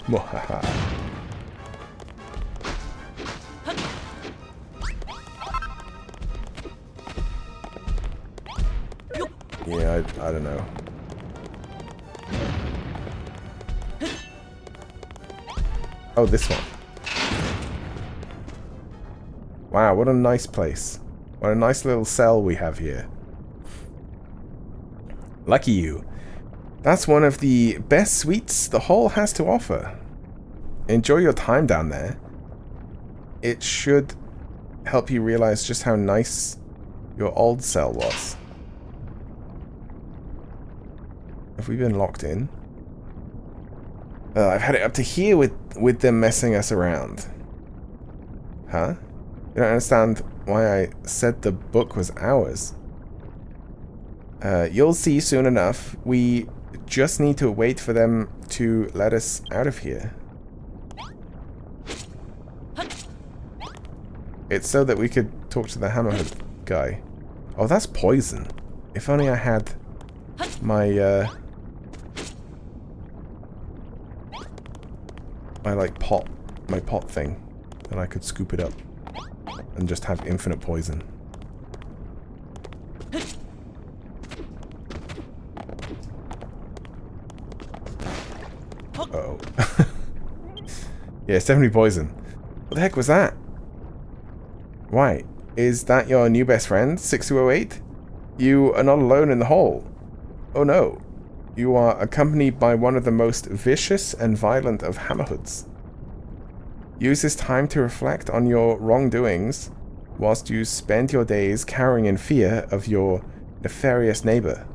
Yeah, I don't know. Oh, this one. Wow, what a nice place. What a nice little cell we have here. Lucky you. That's one of the best suites the hole has to offer. Enjoy your time down there. It should help you realize just how nice your old cell was. Have we been locked in? I've had it up to here with them messing us around. Huh? You don't understand why I said the book was ours. You'll see soon enough. We just need to wait for them to let us out of here. It's so that we could talk to the Hammerhead guy. Oh, that's poison. If only I had my, my pot thing, then I could scoop it up and just have infinite poison. Uh-oh. Yeah, it's definitely poison. What the heck was that? Why? Is that your new best friend, 6208? You are not alone in the hole. Oh no. You are accompanied by one of the most vicious and violent of Hammerhoods. Use this time to reflect on your wrongdoings, whilst you spend your days cowering in fear of your nefarious neighbor.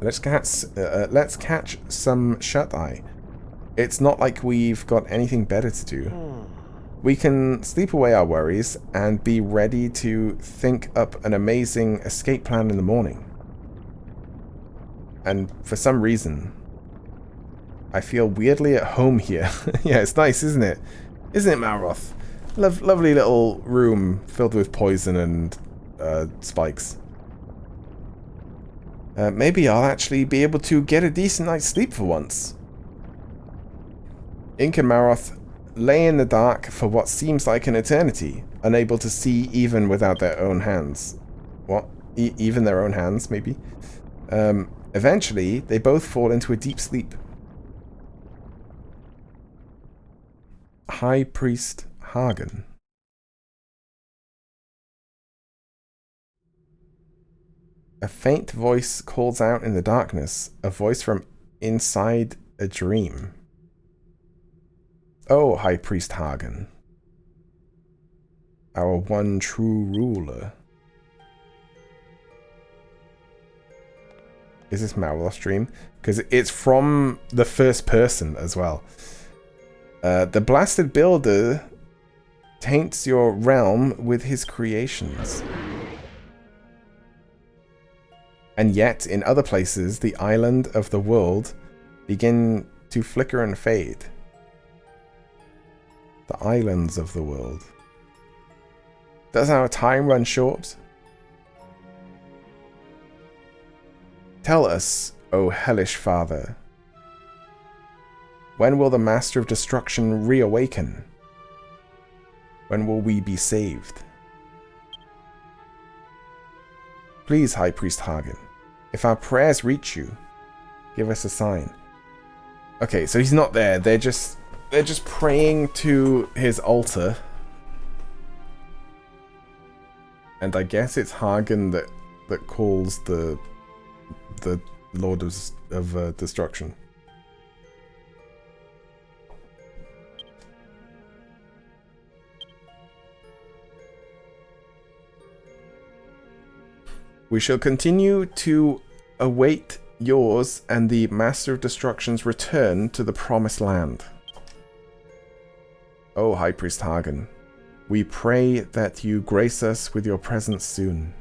Let's catch some shut-eye. It's not like we've got anything better to do. We can sleep away our worries and be ready to think up an amazing escape plan in the morning. And for some reason, I feel weirdly at home here. Yeah, it's nice, isn't it? Isn't it, Malroth? Lovely little room filled with poison and spikes. Maybe I'll actually be able to get a decent night's sleep for once. Ink and Malroth lay in the dark for what seems like an eternity, unable to see even without their own hands. What? Even their own hands, maybe? Eventually, they both fall into a deep sleep. High Priest Hagen. A faint voice calls out in the darkness, a voice from inside a dream. Oh, High Priest Hagen, our one true ruler. Is this Malroth's dream? Because it's from the first person as well. The blasted builder taints your realm with his creations. And yet, in other places, the island of the world begin to flicker and fade. The islands of the world. Does our time run short? Tell us, O hellish father, when will the Master of Destruction reawaken? When will we be saved? Please, High Priest Hagen, if our prayers reach you, give us a sign. Okay, so he's not there. They're just praying to his altar. And I guess it's Hagen that calls the Lord of Destruction. We shall continue to await yours and the Master of Destruction's return to the Promised Land. O High Priest Hagen, we pray that you grace us with your presence soon.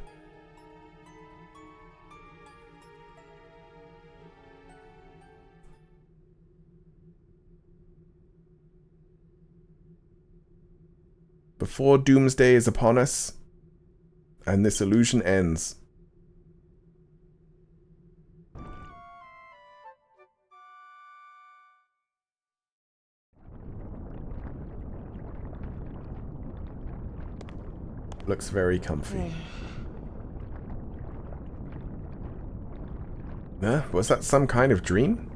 Before doomsday is upon us, and this illusion ends. Looks very comfy. Was that some kind of dream?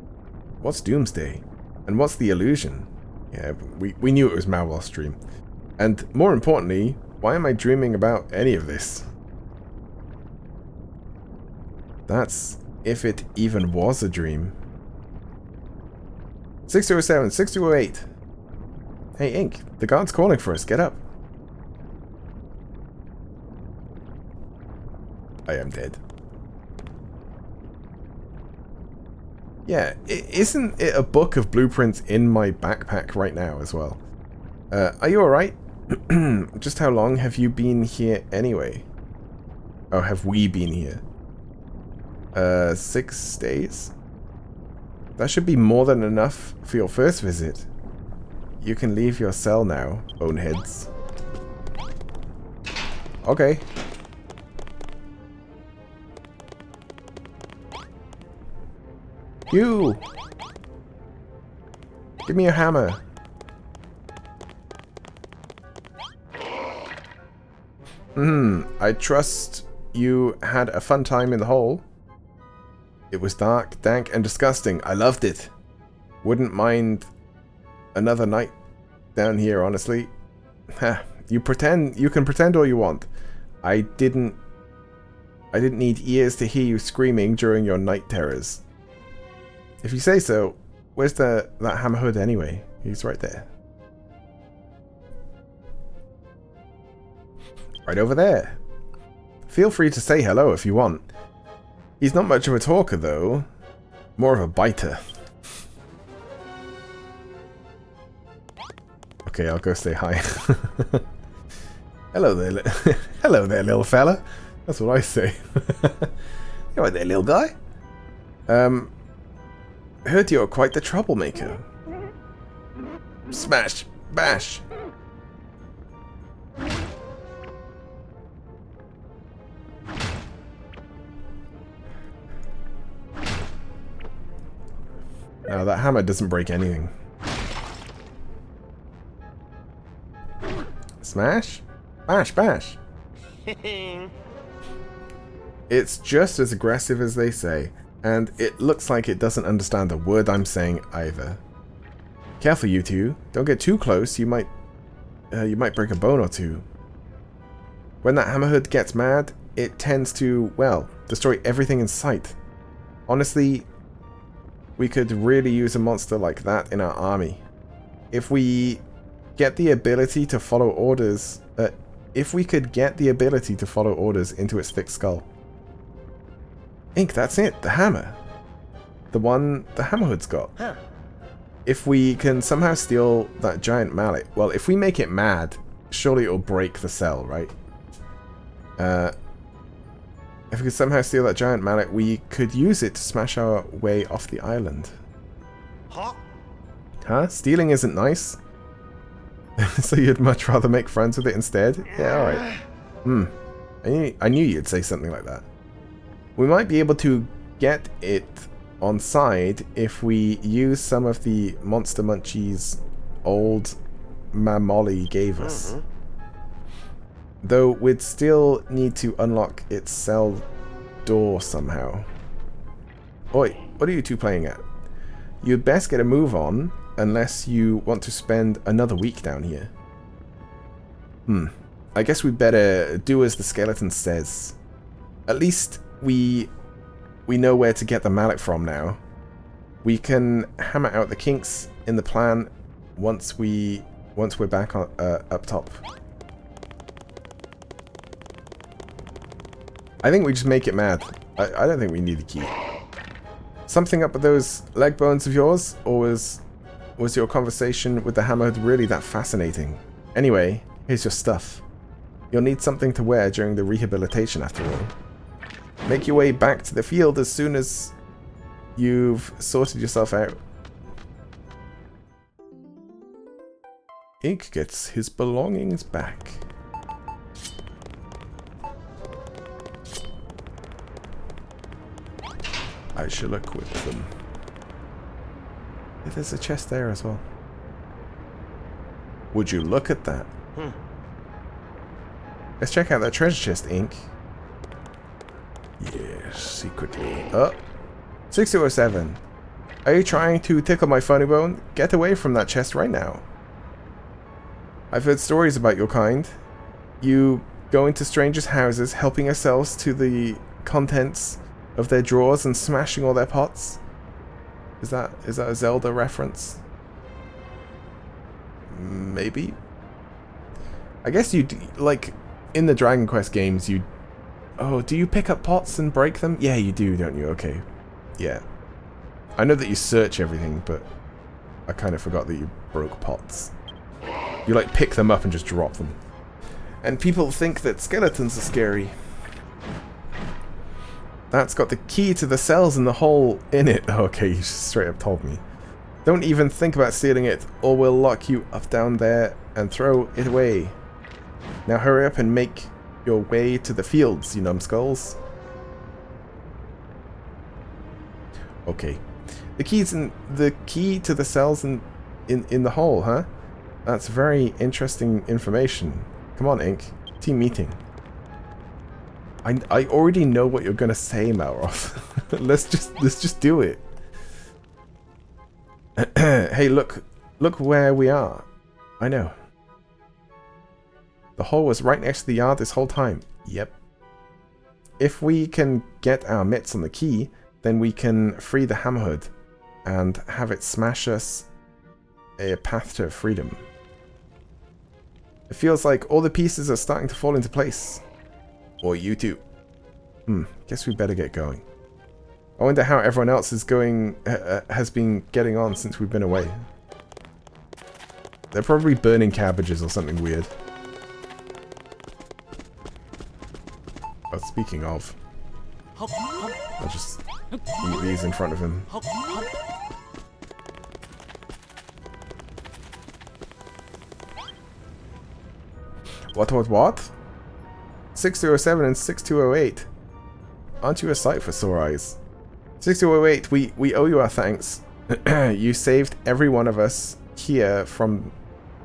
What's doomsday? And what's the illusion? Yeah, we knew it was Malroth's dream. And more importantly, why am I dreaming about any of this? That's if it even was a dream. 6207, 6208. Hey, Ink, the guard's calling for us. Get up. I am dead. Yeah, isn't it a book of blueprints in my backpack right now as well? Are you alright? Just how long have you been here anyway? Oh, have we been here? 6 days? That should be more than enough for your first visit. You can leave your cell now, boneheads. Okay. You! Give me a hammer. I trust you had a fun time in the hole. It was dark, dank, and disgusting. I loved it. Wouldn't mind another night down here, honestly. You can pretend all you want. I didn't need ears to hear you screaming during your night terrors. If you say so, where's that Hammerhood anyway? He's right there. Right over there. Feel free to say hello if you want. He's not much of a talker though. More of a biter. Okay, I'll go say hi. Hello there, hello there, little fella. That's what I say. You right there, little guy? Heard you're quite the troublemaker. Smash! Bash! No, that hammer doesn't break anything. Smash? Bash, bash! It's just as aggressive as they say, and it looks like it doesn't understand a word I'm saying either. Careful, you two. Don't get too close, you might break a bone or two. When that hammerhead gets mad, it tends to, well, destroy everything in sight. Honestly, we could really use a monster like that in our army. If we get the ability to follow orders, if we could get the ability to follow orders into its thick skull. Ink, that's it, the hammer. The one the hammerhood's got. Huh. If we can somehow steal that giant mallet, well, if we make it mad, surely it'll break the cell, right? If we could somehow steal that giant mallet, we could use it to smash our way off the island. Huh? Stealing isn't nice? So you'd much rather make friends with it instead? Yeah, alright. I knew you'd say something like that. We might be able to get it on side if we use some of the Monster Munchies old Mamoli gave us. Though we'd still need to unlock its cell door somehow. Oi, what are you two playing at? You'd best get a move on, unless you want to spend another week down here. I guess we better do as the skeleton says. At least we know where to get the mallet from now. We can hammer out the kinks in the plan once we're back on, up top. I think we just make it mad. I don't think we need the key. Something up with those leg bones of yours, or was your conversation with the hammerhead really that fascinating? Anyway, here's your stuff. You'll need something to wear during the rehabilitation after all. Make your way back to the field as soon as you've sorted yourself out. Ink gets his belongings back. I shall equip them. There's a chest there as well. Would you look at that? Let's check out that treasure chest, Ink. Yes, secretly. Oh, 6207. Are you trying to tickle my funny bone? Get away from that chest right now. I've heard stories about your kind. You go into strangers' houses, helping yourselves to the contents of their drawers and smashing all their pots. Is that a Zelda reference? Maybe. I guess you like in the Dragon Quest games. Oh, do you pick up pots and break them? Yeah, you do, don't you? Okay. Yeah. I know that you search everything, but I kind of forgot that you broke pots. You like pick them up and just drop them. And people think that skeletons are scary. That's got the key to the cells in the hole in it. Okay, you just straight up told me. Don't even think about stealing it, or we'll lock you up down there and throw it away. Now hurry up and make your way to the fields, you numbskulls. Okay. The key to the cells in the hole, huh? That's very interesting information. Come on, Ink. Team meeting. I already know what you're gonna say, Malroth. let's just do it. Hey, look where we are. I know. The hole was right next to the yard this whole time. Yep. If we can get our mitts on the key, then we can free the hammerhead and have it smash us a path to freedom. It feels like all the pieces are starting to fall into place. Or you too. Guess we better get going. I wonder how everyone else is going, has been getting on since we've been away. They're probably burning cabbages or something weird. Oh, speaking of, I'll just eat these in front of him. What? 6207 and 6208. Aren't you a sight for sore eyes? 6208, we owe you our thanks. You saved every one of us here from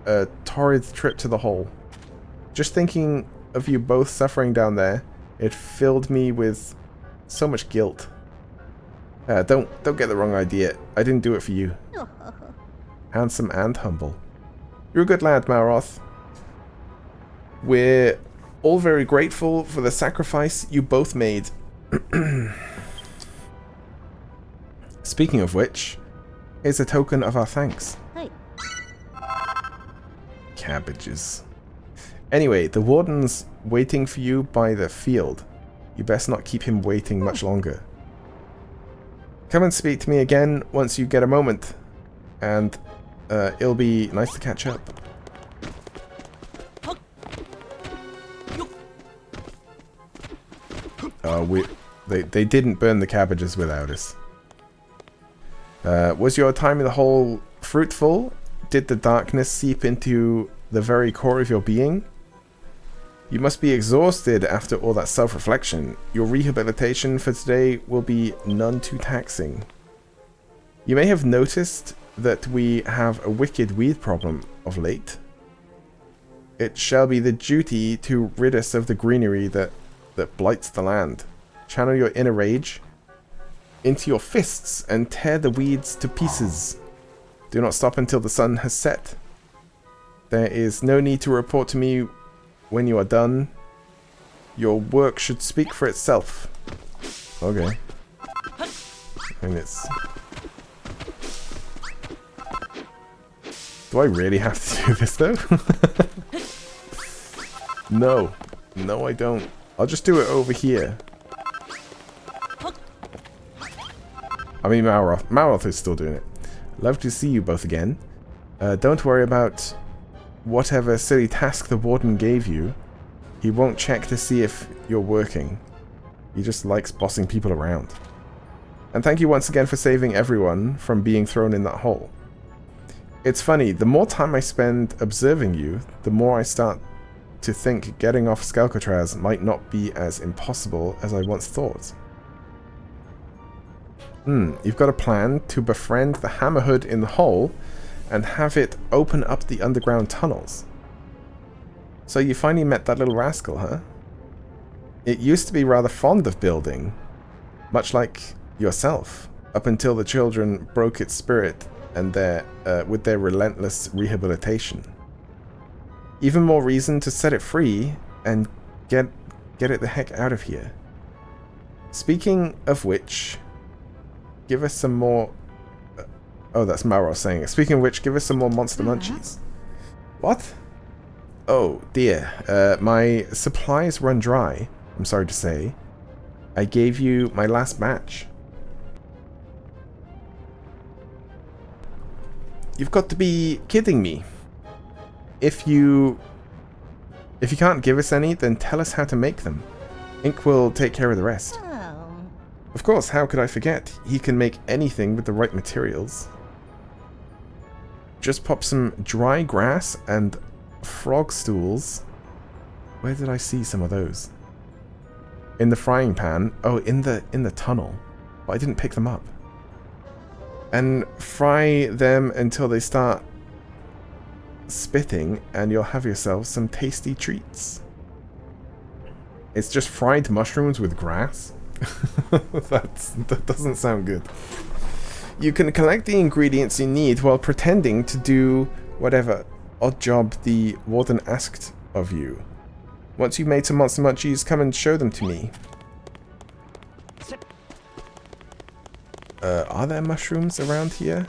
a torrid trip to the hole. Just thinking of you both suffering down there, it filled me with so much guilt. Don't get the wrong idea. I didn't do it for you. Handsome and humble. You're a good lad, Malroth. We're all very grateful for the sacrifice you both made. Speaking of which, here's a token of our thanks. Hey. Cabbages. Anyway, the warden's waiting for you by the field. You best not keep him waiting much longer. Come and speak to me again once you get a moment. And it'll be nice to catch up. They didn't burn the cabbages without us. Was your time in the hole fruitful? Did the darkness seep into the very core of your being? You must be exhausted after all that self-reflection. Your rehabilitation for today will be none too taxing. You may have noticed that we have a wicked weed problem of late. It shall be the duty to rid us of the greenery that blights the land. Channel your inner rage into your fists and tear the weeds to pieces. Do not stop until the sun has set. There is no need to report to me when you are done. Your work should speak for itself. Okay. And it's... Do I really have to do this though? No. No, I don't. I'll just do it over here. I mean, Malroth is still doing it. Love to see you both again. Don't worry about whatever silly task the warden gave you. He won't check to see if you're working. He just likes bossing people around. And thank you once again for saving everyone from being thrown in that hole. It's funny, the more time I spend observing you, the more I start to think getting off Skelkatraz might not be as impossible as I once thought. You've got a plan to befriend the Hammerhood in the hole and have it open up the underground tunnels. So you finally met that little rascal, huh? It used to be rather fond of building, much like yourself, up until the children broke its spirit and with their relentless rehabilitation. Even more reason to set it free and get it the heck out of here. Speaking of which, give us some more... oh, that's Malroth saying it. Speaking of which, give us some more monster munchies. What? Oh, dear. My supplies run dry, I'm sorry to say. I gave you my last batch. You've got to be kidding me. If you can't give us any, then tell us how to make them. Ink will take care of the rest. Of course, how could I forget? He can make anything with the right materials. Just pop some dry grass and frog stools. Where did I see some of those? In the frying pan. Oh, in the tunnel. But I didn't pick them up. And fry them until they start spitting, and you'll have yourself some tasty treats. It's just fried mushrooms with grass? That doesn't sound good. You can collect the ingredients you need while pretending to do whatever odd job the warden asked of you. Once you've made some monster munchies, come and show them to me. Are there mushrooms around here?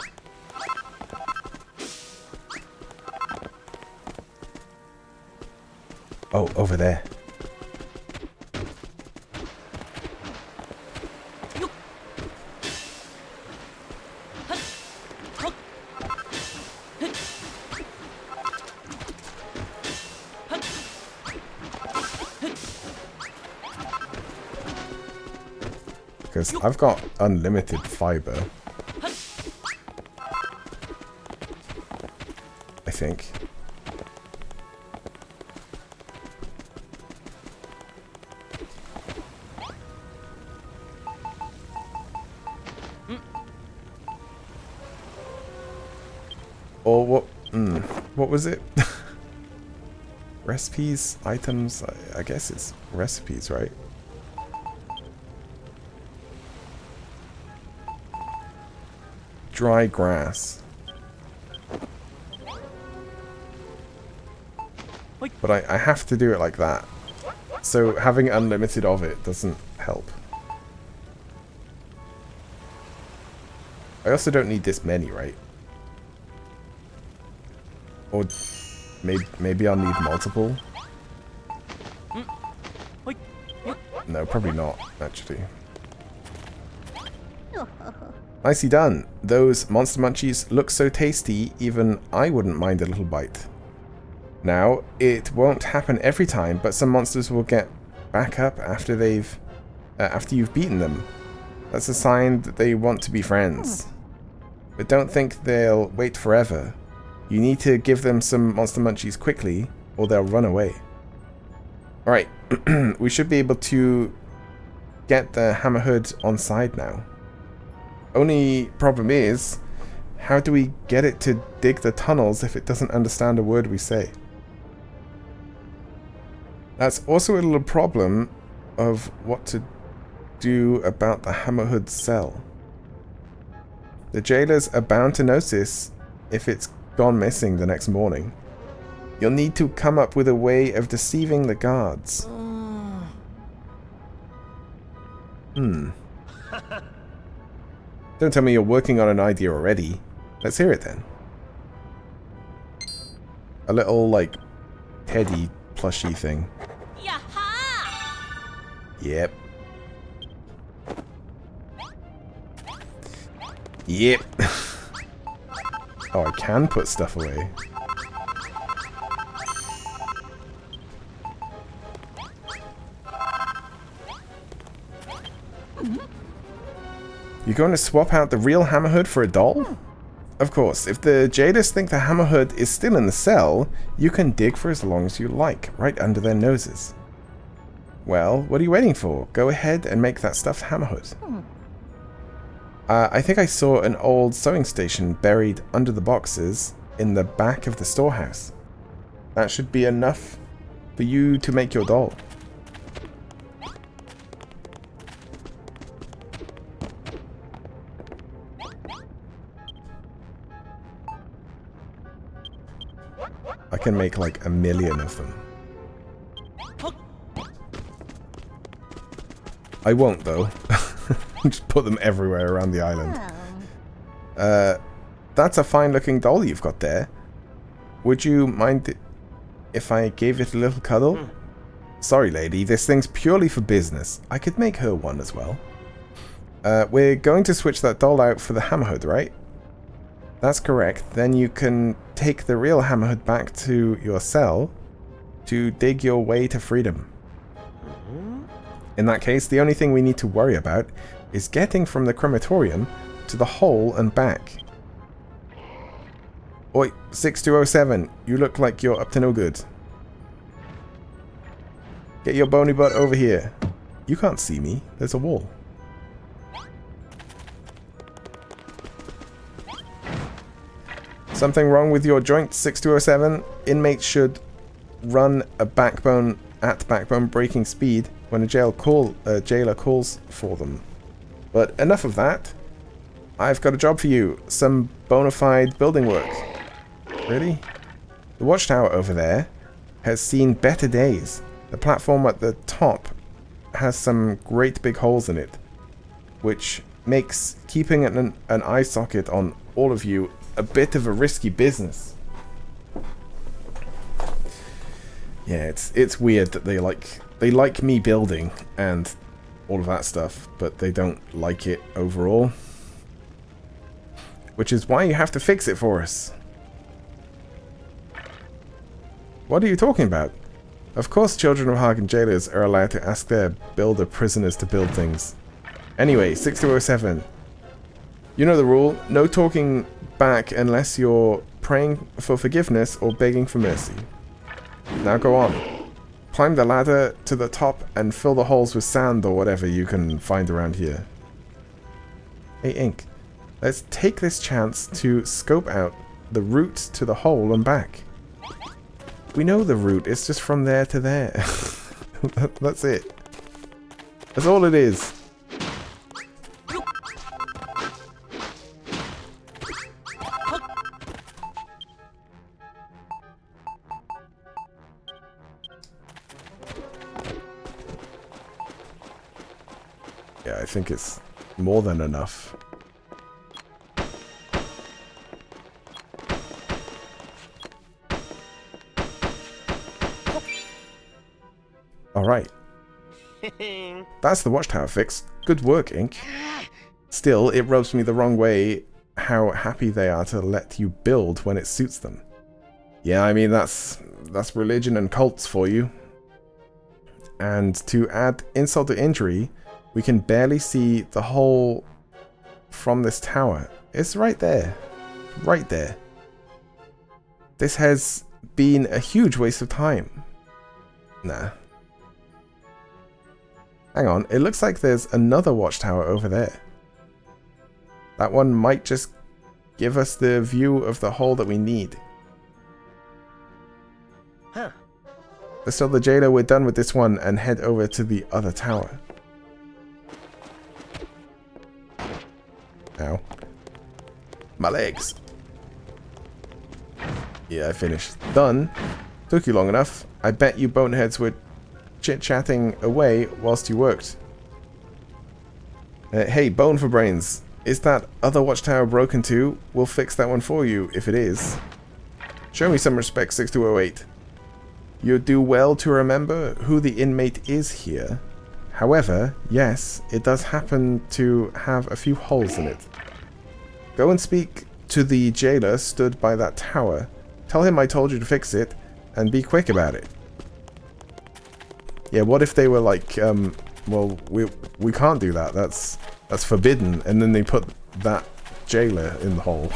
Oh, over there. Because I've got unlimited fiber. I think. Or what? What was it? Recipes, items. I guess it's recipes, right? Dry grass. But I have to do it like that. So having unlimited of it doesn't help. I also don't need this many, right? Or maybe I'll need multiple? No, probably not, actually. Nicely done. Those Monster Munchies look so tasty, even I wouldn't mind a little bite. Now, it won't happen every time, but some monsters will get back up after you've beaten them. That's a sign that they want to be friends. But don't think they'll wait forever. You need to give them some Monster Munchies quickly, or they'll run away. Alright, we should be able to get the Hammerhood on side now. Only problem is, how do we get it to dig the tunnels if it doesn't understand a word we say? That's also a little problem of what to do about the Hammerhood cell. The jailers are bound to notice if it's gone missing the next morning. You'll need to come up with a way of deceiving the guards. Don't tell me you're working on an idea already. Let's hear it then. A little, like, teddy plushy thing. Yep. Yep. Oh, I can put stuff away. You're going to swap out the real Hammerhood for a doll? Of course, if the jailers think the Hammerhood is still in the cell, you can dig for as long as you like, right under their noses. Well, what are you waiting for? Go ahead and make that stuffed Hammerhood. I think I saw an old sewing station buried under the boxes in the back of the storehouse. That should be enough for you to make your doll. I can make like 1 million of them. I won't though. Just put them everywhere around the island. That's a fine looking doll you've got there. Would you mind if I gave it a little cuddle? Sorry lady, this thing's purely for business. I could make her one as well. We're going to switch that doll out for the Hammerhood, right? That's correct. Then you can take the real Hammerhood back to your cell to dig your way to freedom. In that case, the only thing we need to worry about is getting from the crematorium to the hole and back. Oi, 6207, you look like you're up to no good. Get your bony butt over here. You can't see me, there's a wall. Something wrong with your joint, 6207? Inmates should run a backbone at backbone breaking speed when a jailer calls for them. But enough of that. I've got a job for you. Some bona fide building work. Really? The watchtower over there has seen better days. The platform at the top has some great big holes in it, which makes keeping an eye socket on all of you a bit of a risky business. Yeah, it's weird that they like me building and all of that stuff, but they don't like it overall. Which is why you have to fix it for us. What are you talking about? Of course Children of Hagen jailers are allowed to ask their builder prisoners to build things. Anyway, 6207. You know the rule. No talking back unless you're praying for forgiveness or begging for mercy. Now go on. Climb the ladder to the top and fill the holes with sand or whatever you can find around here. Hey, Ink. Let's take this chance to scope out the route to the hole and back. We know the route. It's just from there to there. That's it. That's all it is. Yeah, I think it's more than enough. Alright. That's the watchtower fixed. Good work, Ink. Still, it rubs me the wrong way how happy they are to let you build when it suits them. Yeah, I mean, that's religion and cults for you. And to add insult to injury, we can barely see the hole from this tower. It's right there. Right there. This has been a huge waste of time. Nah. Hang on, it looks like there's another watchtower over there. That one might just give us the view of the hole that we need. Huh. Let's tell the jailer we're done with this one and head over to the other tower. Ow. My legs. Yeah, I finished. Done. Took you long enough. I bet you boneheads were chit-chatting away whilst you worked. Hey, Bone for Brains. Is that other watchtower broken too? We'll fix that one for you, if it is. Show me some respect, 6208. You'd do well to remember who the inmate is here. However, yes, it does happen to have a few holes in it. Go and speak to the jailer stood by that tower. Tell him I told you to fix it, and be quick about it. Yeah, what if they were like, well, we can't do that. That's forbidden. And then they put that jailer in the hole.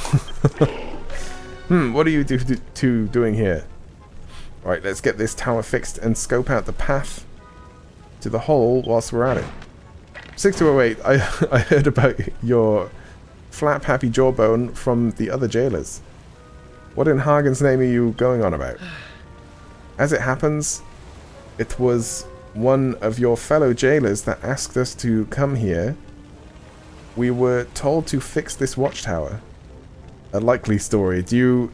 What are you doing here? Right, let's get this tower fixed and scope out the path to the hole whilst we're at it. 6208, I heard about your flap happy jawbone from the other jailers. What in Hagen's name are you going on about? As it happens, it was one of your fellow jailers that asked us to come here. We were told to fix this watchtower. A likely story. Do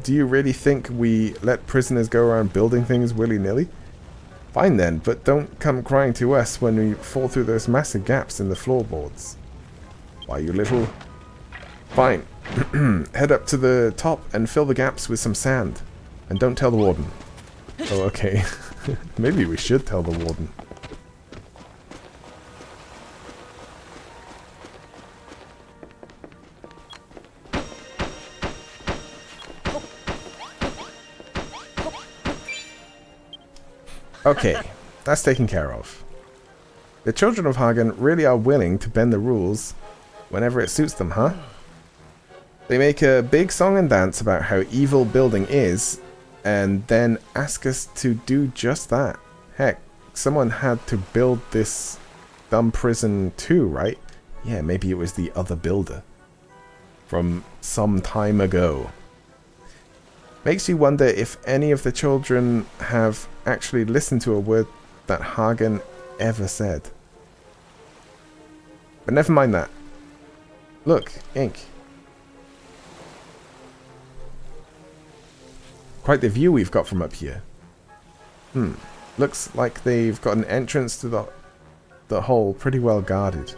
you really think we let prisoners go around building things willy-nilly? Fine then, but don't come crying to us when we fall through those massive gaps in the floorboards. Why, you little... Fine. Head up to the top and fill the gaps with some sand. And don't tell the warden. Oh, okay. Maybe we should tell the warden. Okay, that's taken care of. The children of Hagen really are willing to bend the rules whenever it suits them, huh? They make a big song and dance about how evil building is, and then ask us to do just that. Heck, someone had to build this dumb prison too, right? Yeah, maybe it was the other builder. From some time ago. Makes you wonder if any of the children have actually listened to a word that Hagen ever said. But never mind that. Look, Ink. Quite the view we've got from up here. Looks like they've got an entrance to the hole pretty well guarded.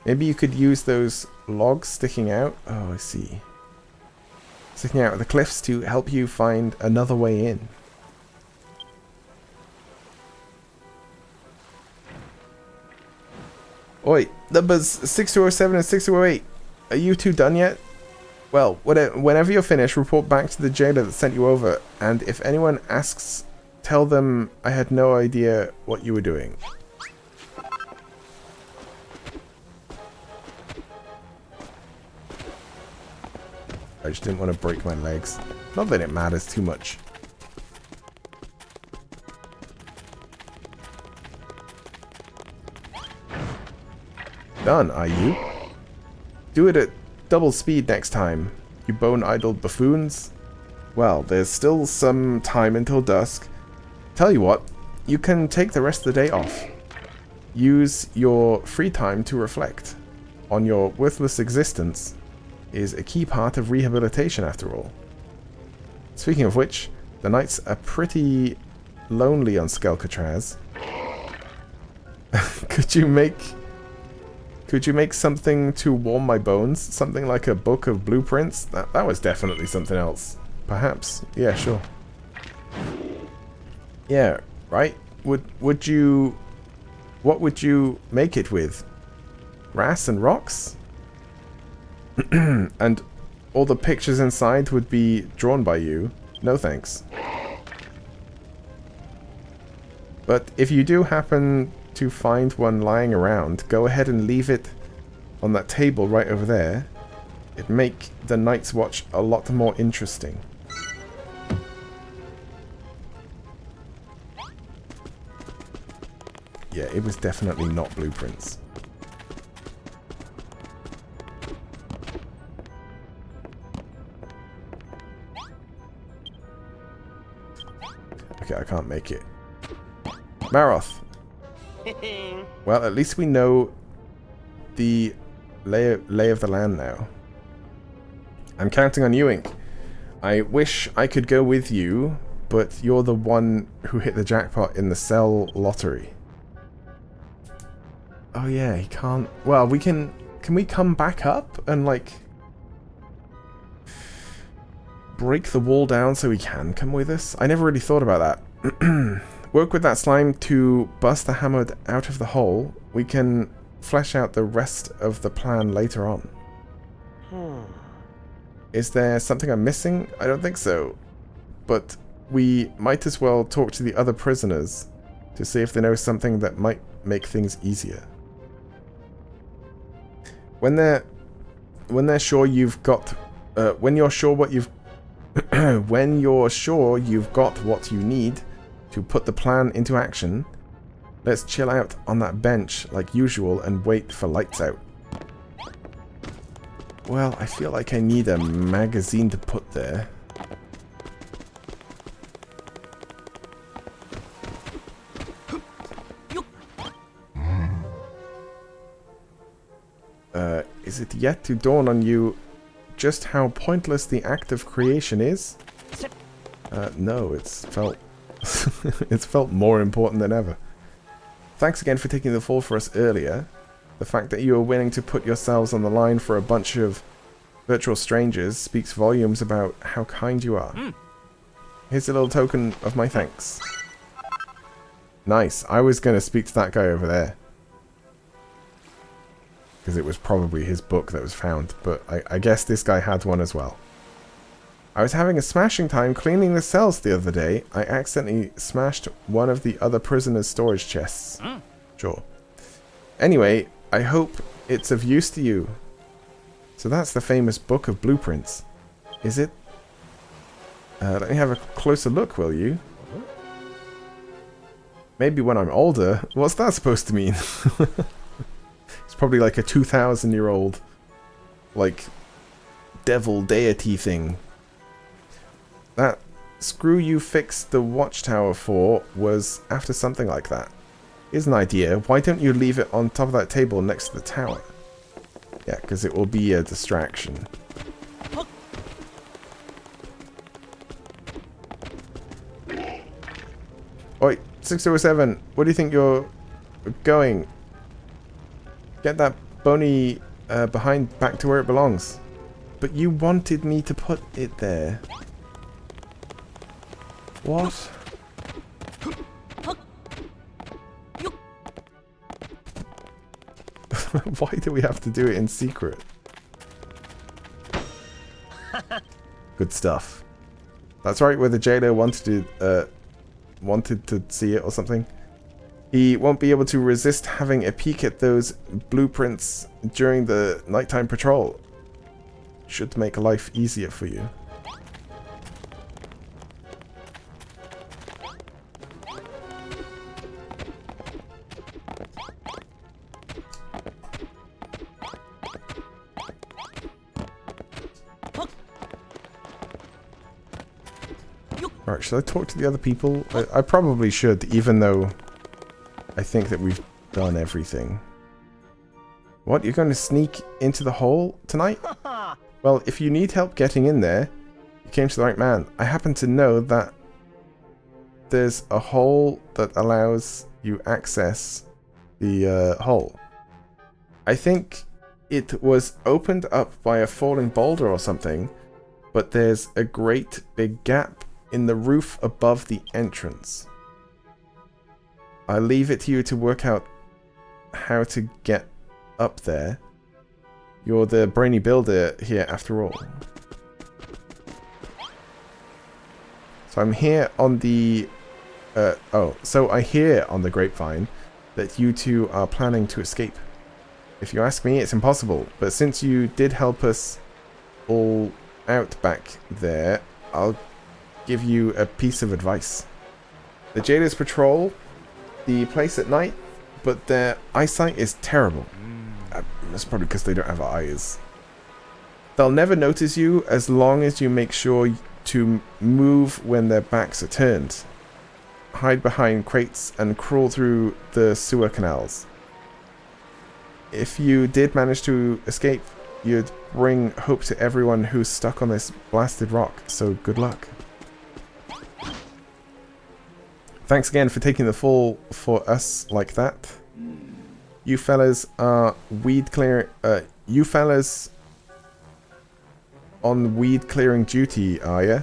Maybe you could use those logs sticking out. Oh, I see. Sticking out of the cliffs to help you find another way in. Oi, numbers 6207 and 6208. Are you two done yet? Well, whenever you're finished, report back to the jailer that sent you over, and if anyone asks, tell them I had no idea what you were doing. I just didn't want to break my legs. Not that it matters too much. Done, are you? Do it at double speed next time, you bone-idled buffoons. Well, there's still some time until dusk. Tell you what, you can take the rest of the day off. Use your free time to reflect on your worthless existence is a key part of rehabilitation after all. Speaking of which, the nights are pretty lonely on Skelkatraz. Could you make something to warm my bones? Something like a book of blueprints? That was definitely something else. Perhaps. Yeah, sure. Yeah, right? Would you... What would you make it with? Grass and rocks? And all the pictures inside would be drawn by you? No thanks. But if you do happen to find one lying around, go ahead and leave it on that table right over there. It'd make the Night's Watch a lot more interesting. Yeah, it was definitely not blueprints. Okay, I can't make it. Maroth! Well, at least we know the lay of the land now. I'm counting on you, Ink. I wish I could go with you, but you're the one who hit the jackpot in the cell lottery. Oh yeah, he can't... Well, we can... Can we come back up and, like... break the wall down so he can come with us? I never really thought about that. Work with that slime to bust the hammer out of the hole. We can flesh out the rest of the plan later on. Is there something I'm missing? I don't think so. But we might as well talk to the other prisoners to see if they know something that might make things easier. When they're sure you've got when you're sure what you've when you're sure you've got what you need to put the plan into action, let's chill out on that bench like usual and wait for lights out. Well, I feel like I need a magazine to put there. Is it yet to dawn on you just how pointless the act of creation is? No, it's felt more important than ever. Thanks again for taking the fall for us earlier. The fact that you are willing to put yourselves on the line for a bunch of virtual strangers speaks volumes about how kind you are. Here's a little token of my thanks. Nice. I was going to speak to that guy over there. Because it was probably his book that was found, but I guess this guy had one as well. I was having a smashing time cleaning the cells the other day. I accidentally smashed one of the other prisoners' storage chests. Sure. Anyway, I hope it's of use to you. So that's the famous Book of Blueprints. Is it? Let me have a closer look, will you? Maybe when I'm older. What's that supposed to mean? It's probably like a 2,000-year-old, like, devil deity thing. That screw you fixed the watchtower for was after something like that. Here's an idea. Why don't you leave it on top of that table next to the tower? Yeah, because it will be a distraction. Oi, 607, what do you think you're going? Get that bony behind back to where it belongs. But you wanted me to put it there. What? Why do we have to do it in secret? Good stuff. That's right, where the jailer wanted to see it or something. He won't be able to resist having a peek at those blueprints during the nighttime patrol. should make life easier for you. Right, should I talk to the other people? I probably should, even though I think that we've done everything. What, you're going to sneak into the hole tonight? Well, if you need help getting in there, you came to the right man. I happen to know that there's a hole that allows you access the hole. I think it was opened up by a falling boulder or something, but there's a great big gap in the roof above the entrance. I'll leave it to you to work out how to get up there. You're the brainy builder here after all. So I'm here on the... so I hear on the grapevine that you two are planning to escape. If you ask me, it's impossible. But since you did help us all out back there, I'll give you a piece of advice. The jailers patrol the place at night, but their eyesight is terrible. That's probably because they don't have eyes. They'll never notice you as long as you make sure to move when their backs are turned. Hide behind crates and crawl through the sewer canals. If you did manage to escape, you'd bring hope to everyone who's stuck on this blasted rock, so good luck. Thanks again for taking the fall for us like that. You fellas are you fellas on weed clearing duty, are ya?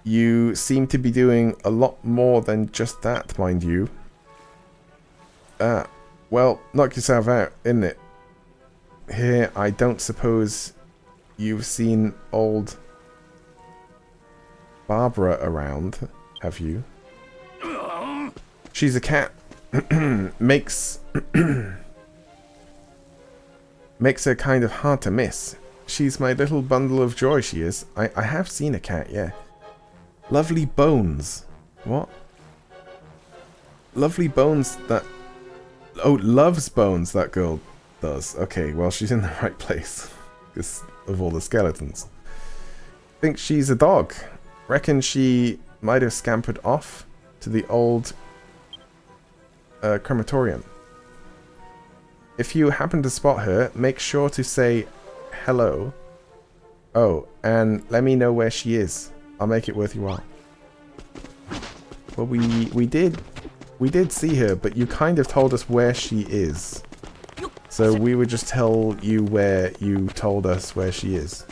You seem to be doing a lot more than just that, mind you. Well, knock yourself out, innit? Here, I don't suppose you've seen old Barbara around, have you? She's a cat. Makes her kind of hard to miss. She's my little bundle of joy, she is. I have seen a cat, yeah. Lovely bones. What? Lovely bones that... Oh, loves bones, that girl does. Okay, well, she's in the right place. Because of all the skeletons. Think she's a dog. Reckon she might have scampered off to the old crematorium. If you happen to spot her, make sure to say hello. Oh, and let me know where she is. I'll make it worth your while. Well, we did see her, but you kind of told us where she is. So we would just tell you where you told us where she is.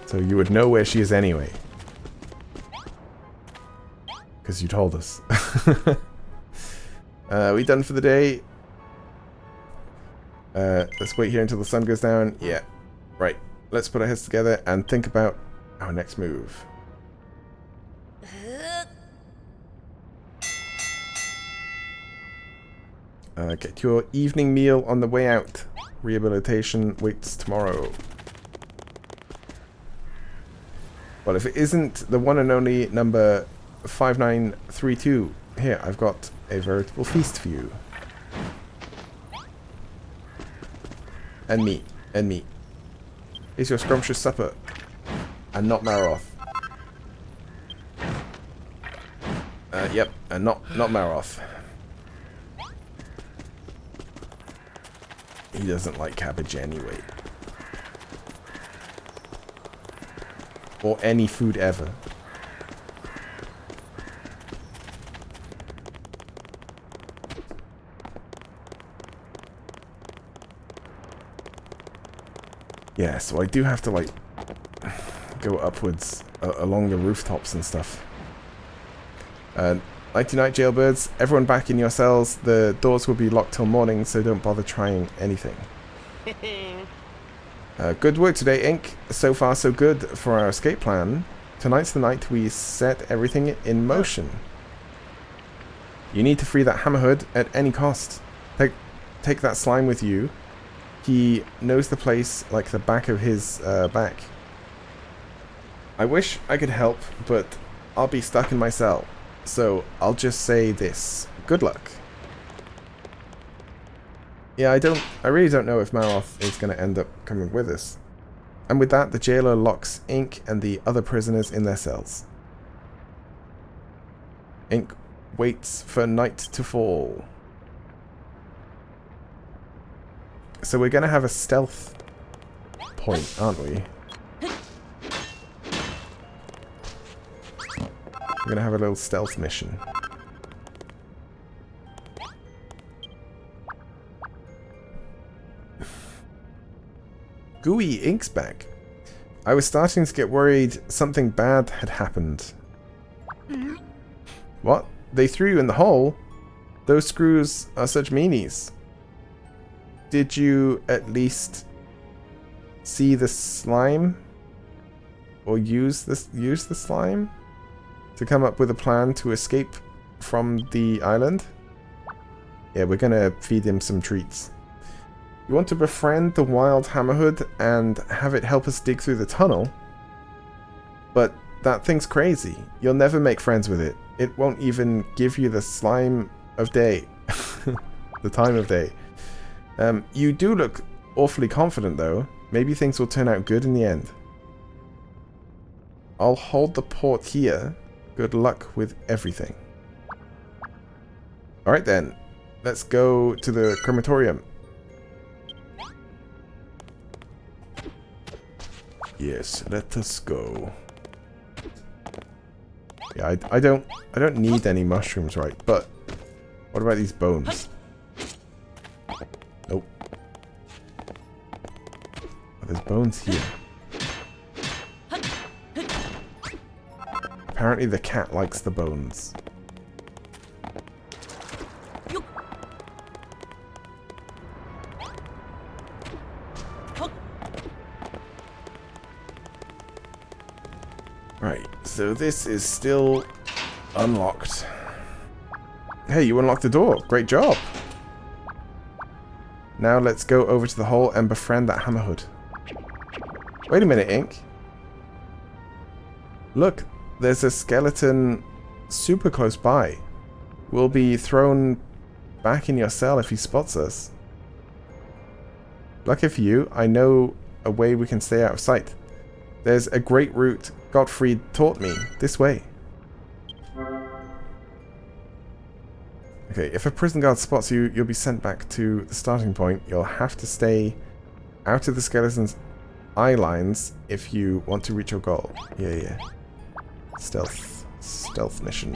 So you would know where she is anyway. Because you told us. We done for the day? Let's wait here until the sun goes down. Yeah. Right. Let's put our heads together and think about our next move. Get your evening meal on the way out. Rehabilitation waits tomorrow. Well, if it isn't the one and only number 5932, here, I've got a veritable feast for you. And meat. And meat. Here's your scrumptious supper. And not Maroth. Yep, and not Maroth. He doesn't like cabbage anyway. Or any food ever. Yeah, so I do have to, like, go upwards along the rooftops and stuff. Nighty-night, jailbirds. Everyone back in your cells. The doors will be locked till morning, so don't bother trying anything. Good work today, Ink. So far, so good for our escape plan. Tonight's the night we set everything in motion. You need to free that Hammerhood at any cost. Take that slime with you. He knows the place like the back of his back. I wish I could help, but I'll be stuck in my cell. So I'll just say this. Good luck. Yeah, I really don't know if Maroth is going to end up coming with us. And with that, the jailer locks Ink and the other prisoners in their cells. Ink waits for night to fall. So we're going to have a stealth point, aren't we? We're going to have a little stealth mission. Gooey, Ink's back. I was starting to get worried something bad had happened. What? They threw you in the hole? Those screws are such meanies. Did you at least see the slime? Or use the slime? To come up with a plan to escape from the island? Yeah, we're gonna feed him some treats. You want to befriend the wild Hammerhood and have it help us dig through the tunnel? But that thing's crazy. You'll never make friends with it. It won't even give you the slime of day. The time of day. You do look awfully confident though. Maybe things will turn out good in the end. I'll hold the port here. Good luck with everything. Alright then. Let's go to the crematorium. Yes, let us go. Yeah, I don't need any mushrooms, right? But what about these bones? Nope. Oh, there's bones here. Apparently the cat likes the bones. Right, so this is still unlocked. Hey, you unlocked the door. Great job. Now let's go over to the hole and befriend that Hammerhood. Wait a minute, Ink. Look, there's a skeleton super close by. We'll be thrown back in your cell if he spots us. Lucky for you, I know a way we can stay out of sight. There's a great route Gottfried taught me. This way. Okay, if a prison guard spots you, you'll be sent back to the starting point. You'll have to stay out of the skeleton's eye lines if you want to reach your goal. Yeah. Stealth mission.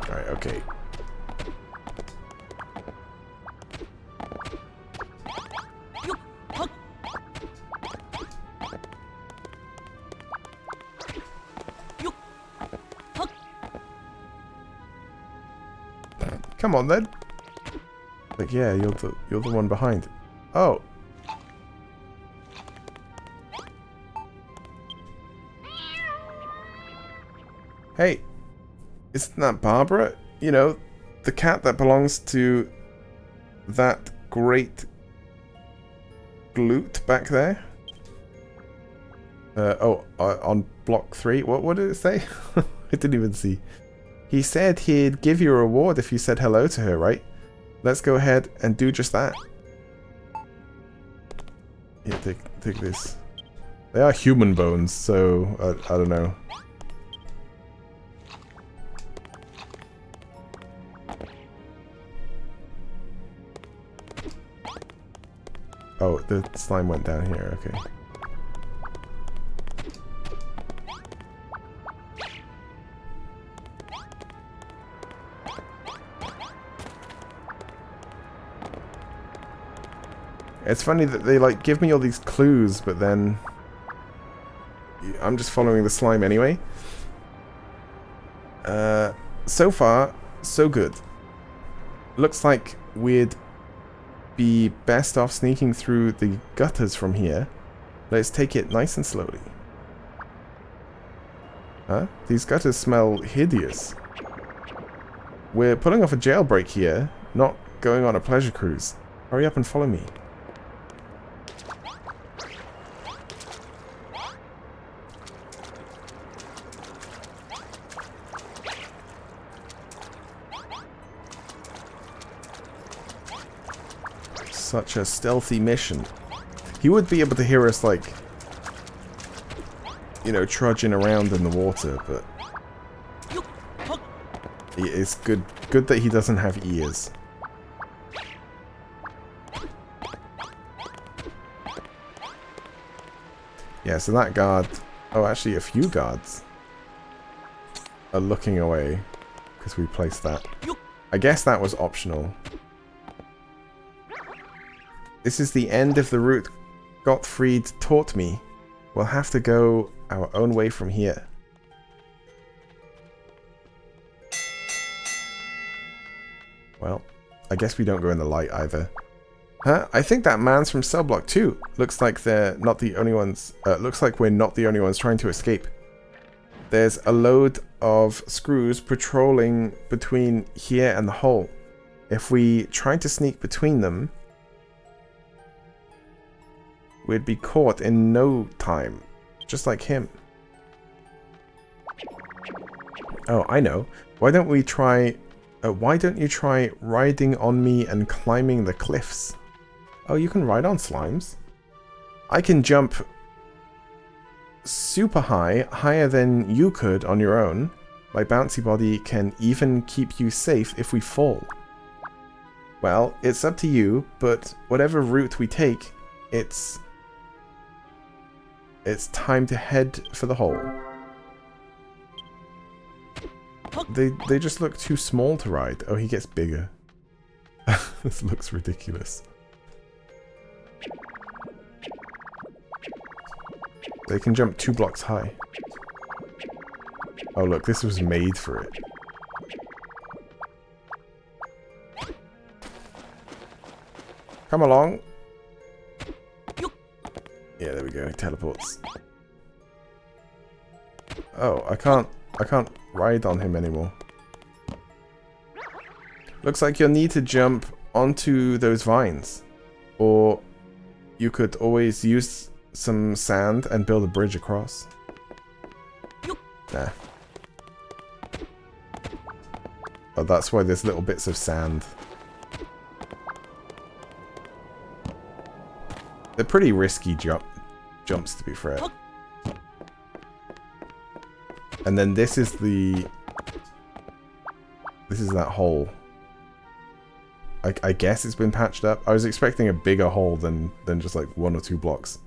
Alright, okay. Come on then. Like, yeah, you're the one behind. Oh. Hey, isn't that Barbara? You know, the cat that belongs to that great glute back there? On block 3. What did it say? I didn't even see. He said he'd give you a reward if you said hello to her, right? Let's go ahead and do just that. Yeah, take this. They are human bones, so I don't know. Oh, the slime went down here, okay. It's funny that they like give me all these clues, but then I'm just following the slime anyway. So far, so good. Looks like we'd be best off sneaking through the gutters from here. Let's take it nice and slowly. Huh? These gutters smell hideous. We're pulling off a jailbreak here, not going on a pleasure cruise. Hurry up and follow me. Such a stealthy mission. He would be able to hear us, like, you know, trudging around in the water, but it's good that he doesn't have ears. Yeah, so that guard... Oh, actually, a few guards are looking away because we placed that. I guess that was optional. This is the end of the route Gottfried taught me. We'll have to go our own way from here. Well, I guess we don't go in the light either. Huh? I think that man's from cell block 2. Looks like they're not the only ones. Looks like we're not the only ones trying to escape. There's a load of screws patrolling between here and the hole. If we try to sneak between them, we'd be caught in no time. Just like him. Oh, I know. Why don't you try riding on me and climbing the cliffs? Oh, you can ride on slimes. I can jump super high, higher than you could on your own. My bouncy body can even keep you safe if we fall. Well, it's up to you, but whatever route we take, it's time to head for the hole. They just look too small to ride. Oh, he gets bigger. This looks ridiculous. They can jump 2 blocks high. Oh look, this was made for it. Come along. Yeah, there we go. He teleports. Oh, I can't ride on him anymore. Looks like you'll need to jump onto those vines. Or you could always use some sand and build a bridge across. Nah. Oh, that's why there's little bits of sand. They're pretty risky jumps, to be fair. And then this is that hole. I guess it's been patched up. I was expecting a bigger hole than just like 1 or 2 blocks.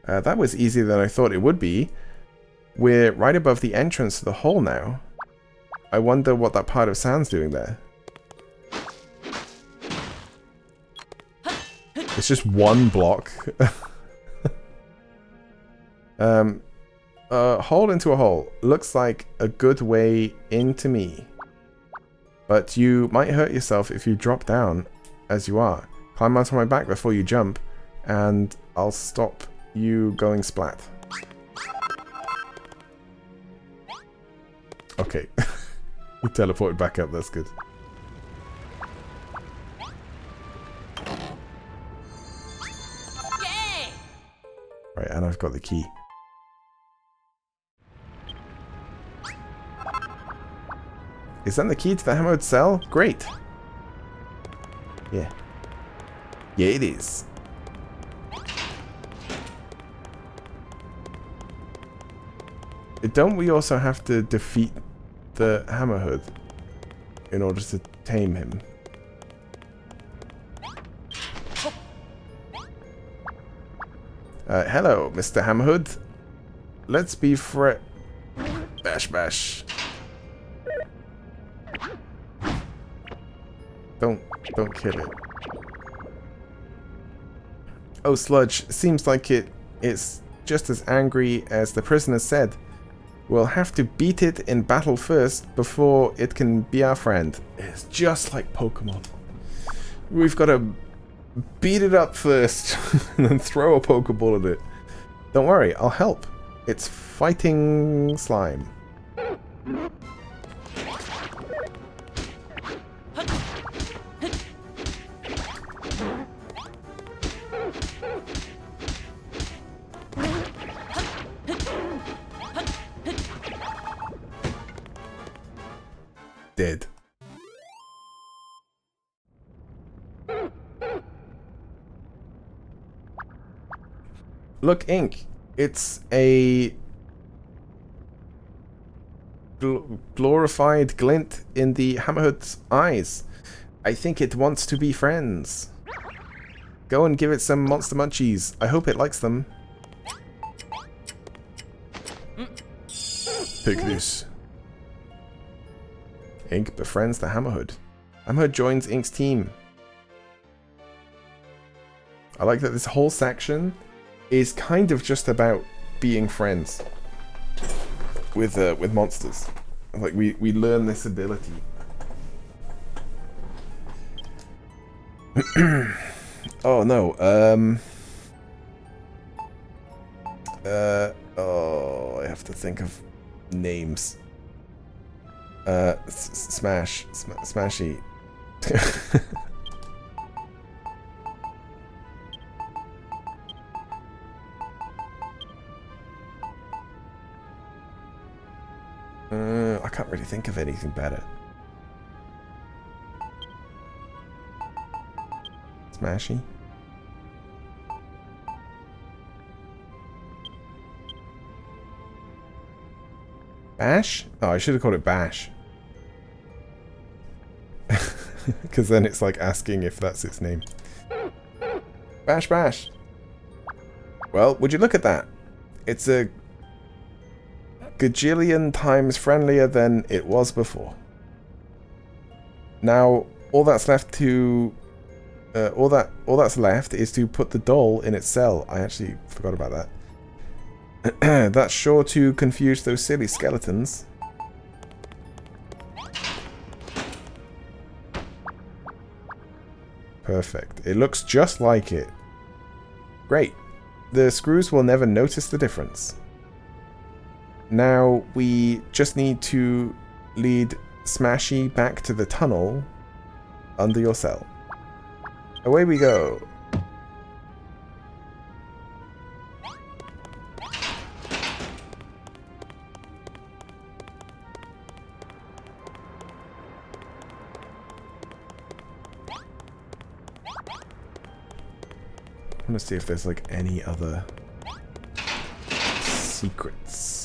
That was easier than I thought it would be. We're right above the entrance to the hole now. I wonder what that part of sand's doing there. It's just 1 block. Hole into a hole. Looks like a good way into me. But you might hurt yourself if you drop down as you are. Climb onto my back before you jump, and I'll stop you going splat. Okay. You teleported back up, that's good. Yay! Right, and I've got the key. Is that the key to the hammered cell? Great. Yeah. Yeah, it is. Don't we also have to defeat the Hammerhood in order to tame him? Hello, Mr. Hammerhood. Let's be bash bash. Don't kill it. Oh, Sludge, seems like it's just as angry as the prisoner said. We'll have to beat it in battle first before it can be our friend. It's just like Pokemon. We've got to beat it up first and then throw a Pokeball at it. Don't worry, I'll help. It's fighting slime. Dead. Look, Ink. It's a glorified glint in the Hammerhood's eyes. I think it wants to be friends. Go and give it some monster munchies. I hope it likes them. Take this. Ink befriends the Hammerhood. Hammerhood joins Ink's team. I like that this whole section is kind of just about being friends with monsters. Like we learn this ability. Oh no. Oh, I have to think of names. Smashy. I can't really think of anything better. Smashy. Bash? Oh, I should have called it Bash. Because then it's like asking if that's its name. Bash Bash. Well, would you look at that? It's a gajillion times friendlier than it was before. Now, all that's left to all that's left is to put the doll in its cell. I actually forgot about that. That's sure to confuse those silly skeletons. Perfect. It looks just like it. Great. The screws will never notice the difference. Now we just need to lead Smashy back to the tunnel under your cell. Away we go. I'm gonna see if there's like any other secrets.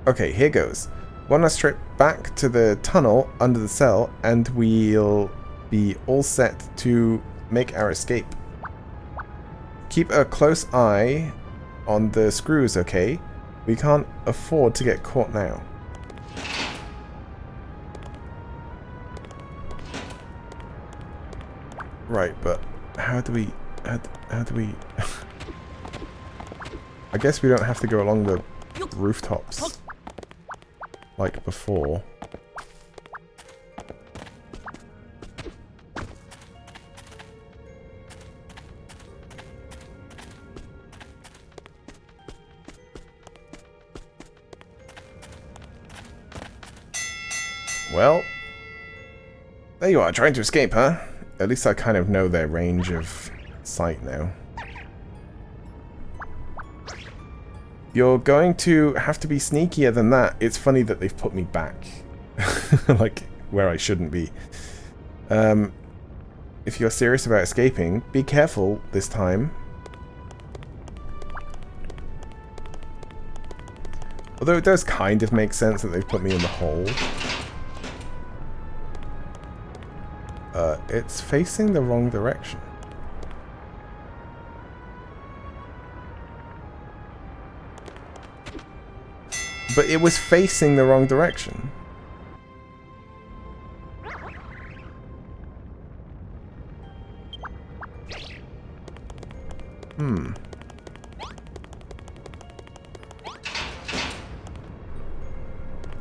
Okay, here goes. One last trip back to the tunnel under the cell, and we'll be all set to make our escape. Keep a close eye on the screws, okay? We can't afford to get caught now. Right, but how do we... How do we... I guess we don't have to go along the rooftops like before. Well, there you are, trying to escape, huh? At least I kind of know their range of sight now. You're going to have to be sneakier than that. It's funny that they've put me back. Like, where I shouldn't be. If you're serious about escaping, be careful this time. Although it does kind of make sense that they've put me in the hole. It's facing the wrong direction. But it was facing the wrong direction.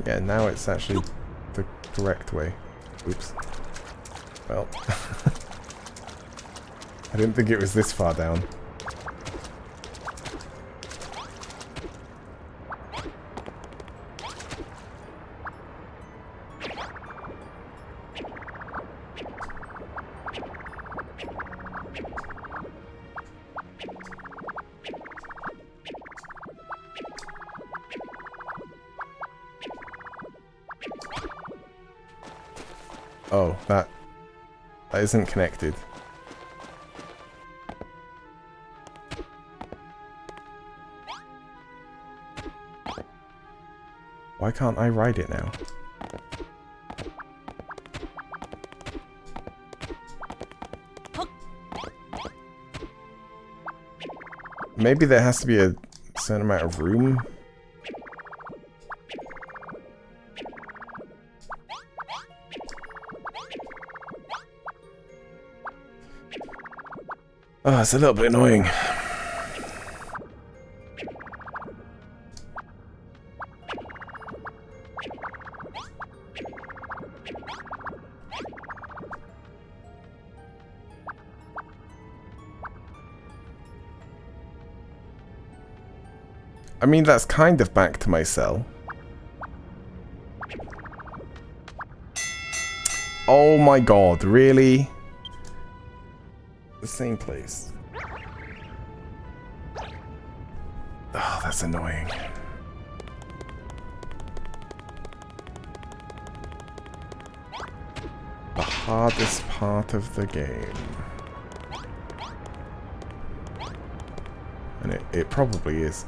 Yeah, now it's actually the correct way. Oops. Well. I didn't think it was this far down. Oh, that isn't connected. Why can't I ride it now? Maybe there has to be a certain amount of room. Oh, it's a little bit annoying. I mean, that's kind of back to my cell. Oh my god, really? The same place. Oh, that's annoying. The hardest part of the game. And it probably is.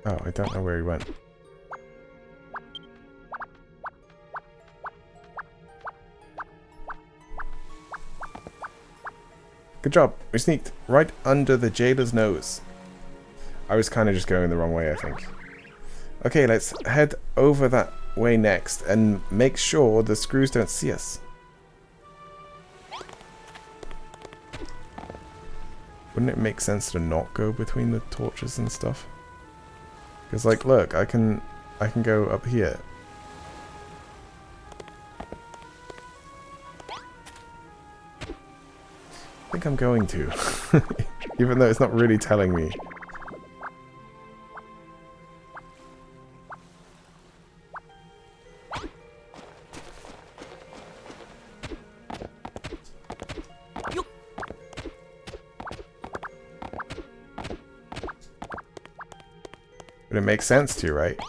Oh, I don't know where he went. Good job. We sneaked right under the jailer's nose. I was kind of just going the wrong way, I think. Okay, let's head over that way next and make sure the screws don't see us. Wouldn't it make sense to not go between the torches and stuff? Because, like, look, I can go up here. I think I'm going to. Even though it's not really telling me. But it makes sense to, right?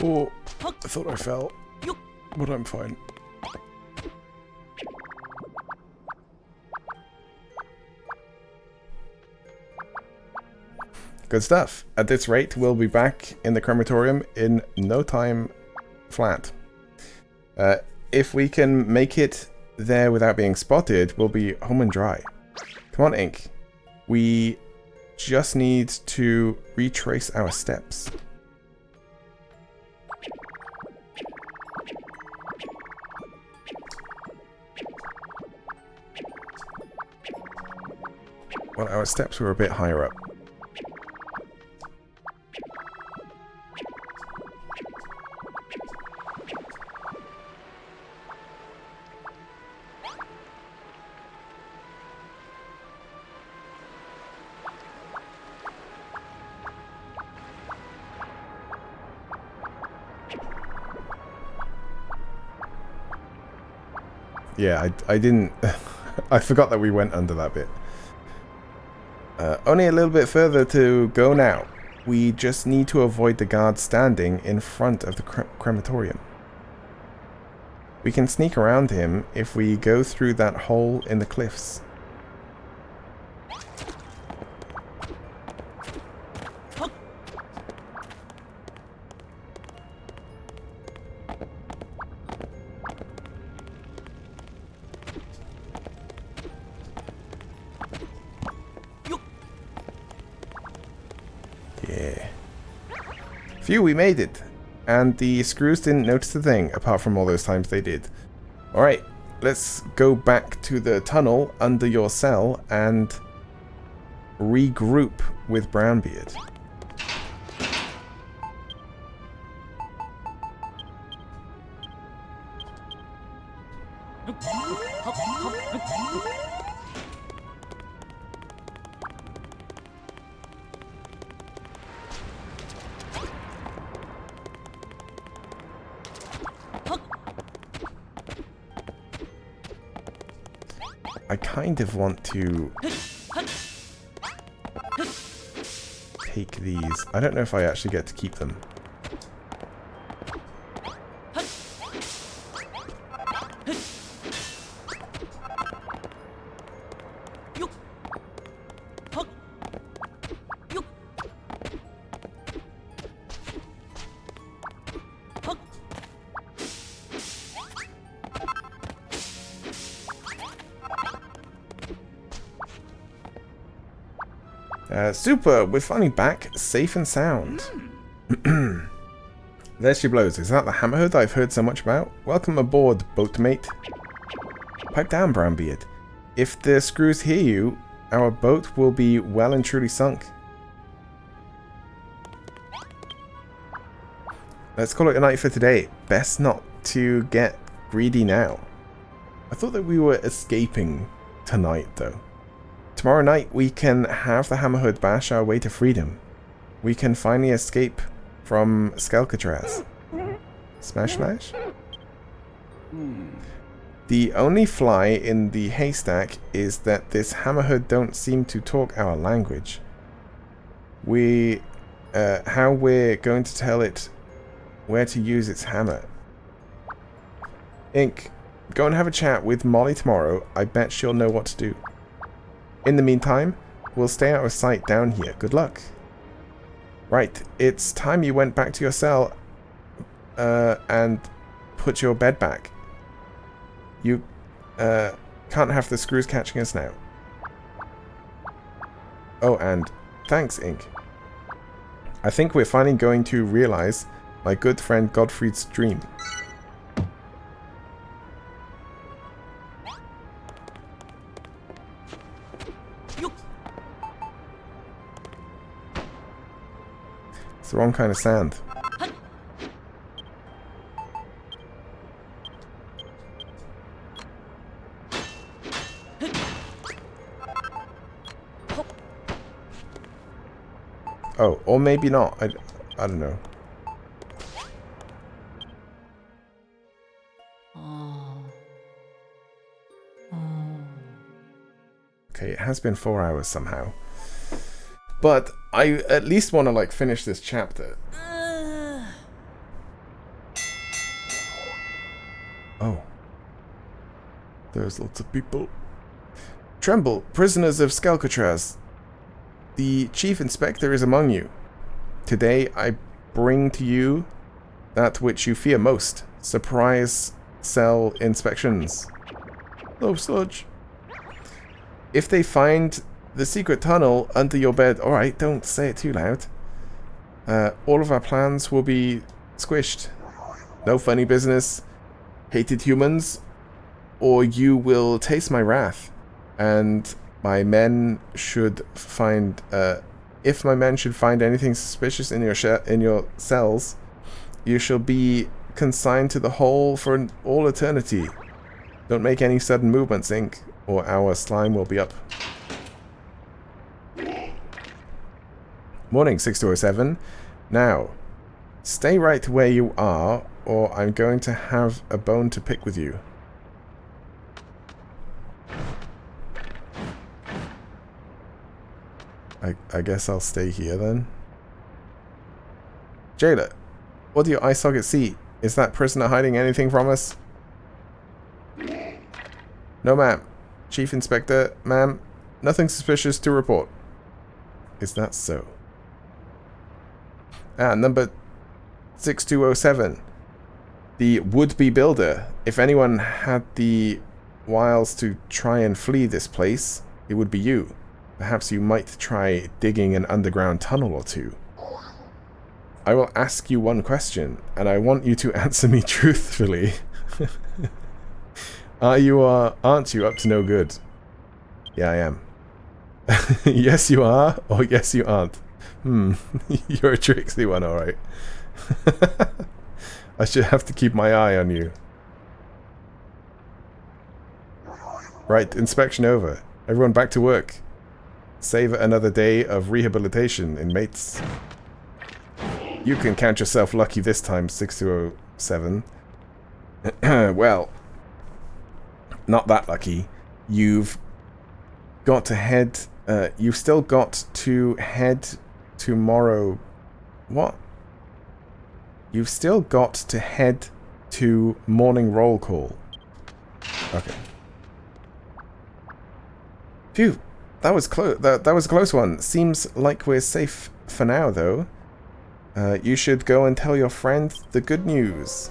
Oh, I thought I fell, but I'm fine. Good stuff. At this rate, we'll be back in the crematorium in no time flat. If we can make it there without being spotted, we'll be home and dry. Come on, Ink. We just need to retrace our steps. Well, our steps were a bit higher up. Yeah, I didn't... I forgot that we went under that bit. Only a little bit further to go now. We just need to avoid the guards standing in front of the crematorium. We can sneak around him if we go through that hole in the cliffs. Yeah. Phew, we made it. And the screws didn't notice a thing, apart from all those times they did. Alright, let's go back to the tunnel under your cell and regroup with Brownbeard. I kind of want to take these. I don't know if I actually get to keep them. Super, we're finally back, safe and sound. There she blows. Is that the hammerhead I've heard so much about? Welcome aboard, boatmate. Pipe down, Brownbeard. If the screws hear you, our boat will be well and truly sunk. Let's call it a night for today. Best not to get greedy now. I thought that we were escaping tonight, though. Tomorrow night, we can have the Hammerhead bash our way to freedom. We can finally escape from Skelkatraz. Smash smash? The only fly in the haystack is that this Hammerhead don't seem to talk our language. How we're going to tell it where to use its hammer. Ink, go and have a chat with Molly tomorrow. I bet she'll know what to do. In the meantime, we'll stay out of sight down here. Good luck. Right, it's time you went back to your cell and put your bed back. You can't have the screws catching us now. Oh, and thanks, Ink. I think we're finally going to realize my good friend Godfried's dream. It's the wrong kind of sand. Oh, or maybe not. I don't know. Okay, it has been 4 hours somehow. But I at least want to, like, finish this chapter. Oh. There's lots of people. Tremble, prisoners of Skelkatraz. The Chief Inspector is among you. Today I bring to you that which you fear most. Surprise cell inspections. Oh, Sludge. If they find the secret tunnel under your bed... Alright, don't say it too loud. All of our plans will be squished. No funny business. Hated humans. Or you will taste my wrath. And My men should find... if my men should find anything suspicious in your cells, you shall be consigned to the hole for all eternity. Don't make any sudden movements, Ink, or our slime will be up. Morning, 6207. Now, stay right where you are, or I'm going to have a bone to pick with you. I guess I'll stay here then. Jailer, what do your eye sockets see? Is that prisoner hiding anything from us? No, ma'am. Chief Inspector, ma'am, nothing suspicious to report. Is that so? Number 6207. The would-be builder. If anyone had the wiles to try and flee this place, it would be you. Perhaps you might try digging an underground tunnel or two. I will ask you one question, and I want you to answer me truthfully. Aren't you up to no good? Yeah, I am. Yes, you are, or yes, you aren't. You're a tricksy one, alright. I should have to keep my eye on you. Right, inspection over. Everyone back to work. Save another day of rehabilitation, inmates. You can count yourself lucky this time, 6207. Well, not that lucky. You've got to head... you've still got to head tomorrow... What? You've still got to head to morning roll call. Okay. Phew. That was close. That was a close one. Seems like we're safe for now, though. You should go and tell your friend the good news.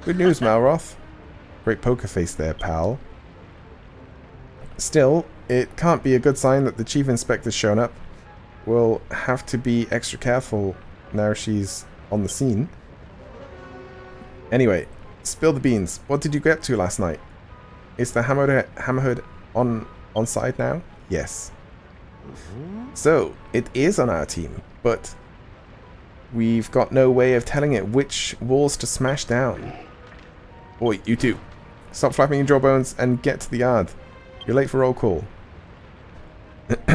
Good news, Malroth. Great poker face there, pal. Still, it can't be a good sign that the Chief Inspector's shown up. We'll have to be extra careful now she's on the scene. Anyway, spill the beans. What did you get to last night? Is the Hammerhead on side now? Yes. So, it is on our team, but we've got no way of telling it which walls to smash down. Oi, you two. Stop flapping your jawbones and get to the yard. You're late for roll call.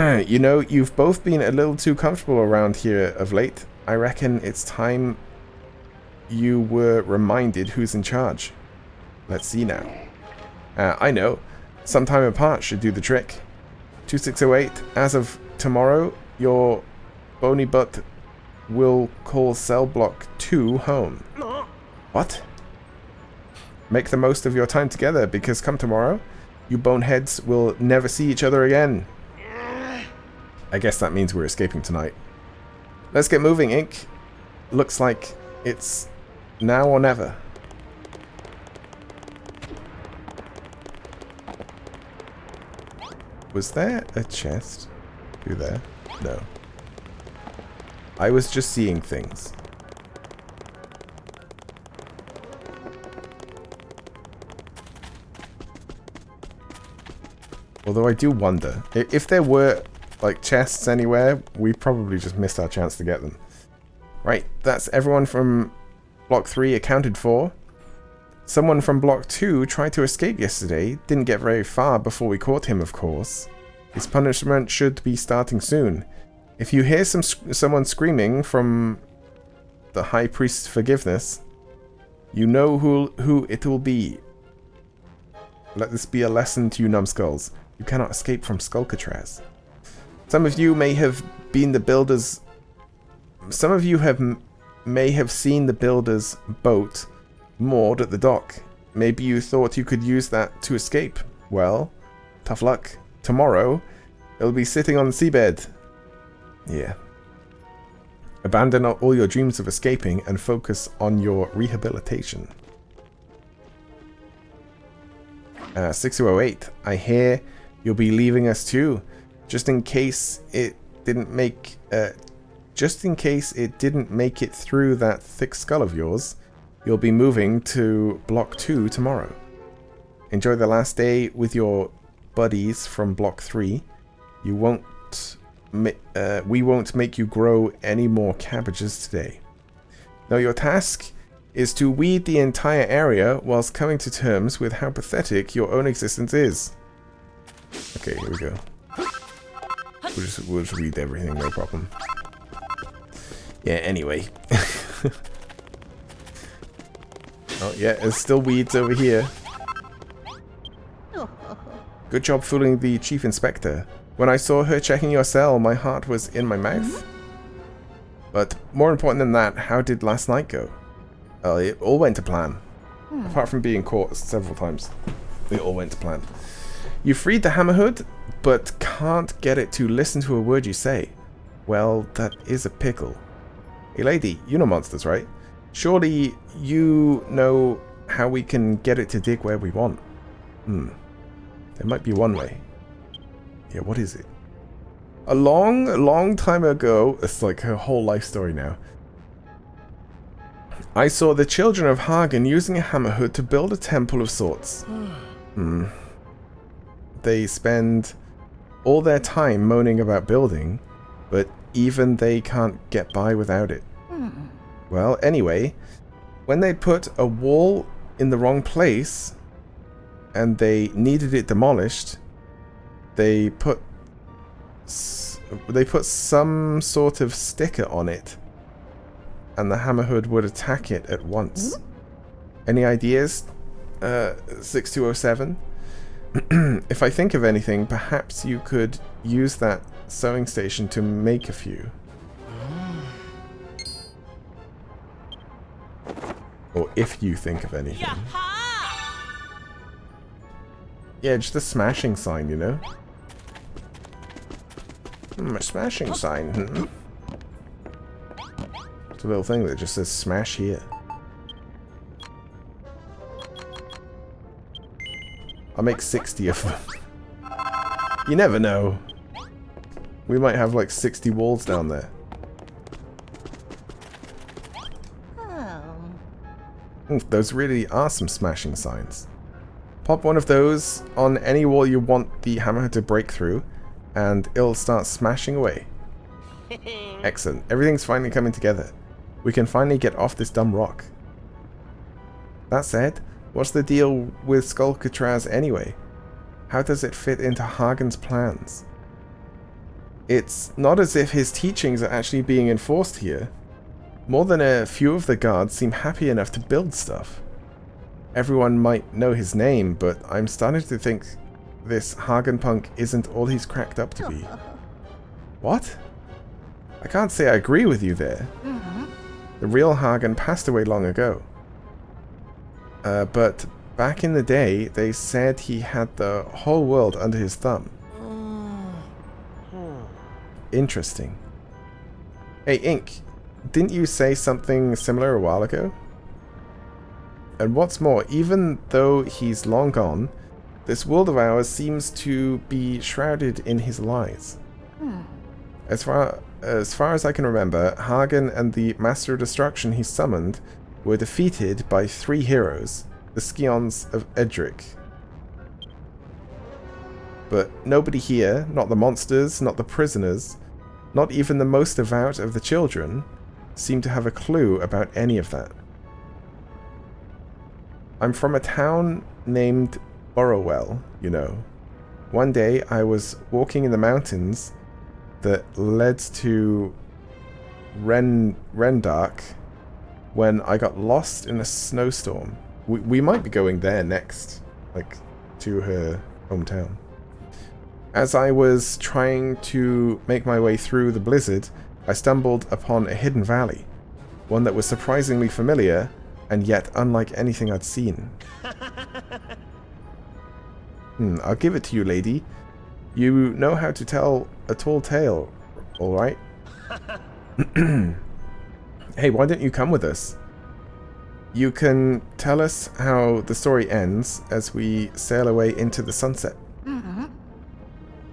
You know, you've both been a little too comfortable around here of late. I reckon it's time you were reminded who's in charge. Let's see now. I know. Some time apart should do the trick. 2608, as of tomorrow, your bony butt will call cell block 2 home. What? Make the most of your time together, because come tomorrow, you boneheads will never see each other again. I guess that means we're escaping tonight. Let's get moving, Ink. Looks like it's now or never. Was there a chest through there? No. I was just seeing things. Although I do wonder, if there were like chests anywhere, we probably just missed our chance to get them. Right, that's everyone from Block 3 accounted for. Someone from Block 2 tried to escape yesterday, didn't get very far before we caught him, of course. His punishment should be starting soon. If you hear someone screaming from the High Priest's forgiveness, you know who it will be. Let this be a lesson to you numbskulls. You cannot escape from Skullcatraz. Some of you may have been the builders... Some of you may have seen the builder's boat moored at the dock. Maybe you thought you could use that to escape. Well, tough luck. Tomorrow, it'll be sitting on the seabed. Yeah. Abandon all your dreams of escaping and focus on your rehabilitation. 6208, I hear you'll be leaving us too. Just in case it didn't make it through that thick skull of yours, you'll be moving to Block 2 tomorrow. Enjoy the last day with your buddies from Block 3. You won't... we won't make you grow any more cabbages today. Now your task is to weed the entire area whilst coming to terms with how pathetic your own existence is. Okay, here we go. We'll just read everything, no problem. Yeah, anyway. Oh, yeah, there's still weeds over here. Good job fooling the chief inspector. When I saw her checking your cell, my heart was in my mouth. But more important than that, how did last night go? It all went to plan. Apart from being caught several times. It all went to plan. You freed the Hammerhood, but can't get it to listen to a word you say. Well, that is a pickle. Hey lady, you know monsters, right? Surely you know how we can get it to dig where we want. There might be one way. Yeah, what is it? A long time ago, it's like her whole life story now. I saw the children of Hagen using a Hammerhood to build a temple of sorts. They spend all their time moaning about building, but even they can't get by without it. Well, anyway, when they put a wall in the wrong place and they needed it demolished, they put some sort of sticker on it, and the Hammerhood would attack it at once. Any ideas, 6207? If I think of anything, perhaps you could use that sewing station to make a few. Or if you think of anything. Yeah, just a smashing sign, you know? A smashing sign. It's a little thing that just says smash here. I'll make 60 of them. You never know. We might have like 60 walls down there. Those really are some smashing signs. Pop one of those on any wall you want the hammer to break through, and it'll start smashing away. Excellent. Everything's finally coming together. We can finally get off this dumb rock. That said, what's the deal with Skullcatraz anyway? How does it fit into Hagen's plans? It's not as if his teachings are actually being enforced here. More than a few of the guards seem happy enough to build stuff. Everyone might know his name, but I'm starting to think this Hagen punk isn't all he's cracked up to be. What? I can't say I agree with you there. The real Hagen passed away long ago. But back in the day, they said he had the whole world under his thumb. Interesting. Hey, Ink, didn't you say something similar a while ago? And what's more, even though he's long gone, this world of ours seems to be shrouded in his lies. As far as I can remember, Hagen and the Master of Destruction he summoned were defeated by 3 heroes, the Scions of Edric. But nobody here, not the monsters, not the prisoners, not even the most devout of the children, seem to have a clue about any of that. I'm from a town named Burrowell, you know. One day I was walking in the mountains that led to Rendark when I got lost in a snowstorm. We might be going there next, like to her hometown. As I was trying to make my way through the blizzard, I stumbled upon a hidden valley, one that was surprisingly familiar and yet unlike anything I'd seen. I'll give it to you, lady. You know how to tell a tall tale, alright? Hey, why don't you come with us? You can tell us how the story ends as we sail away into the sunset.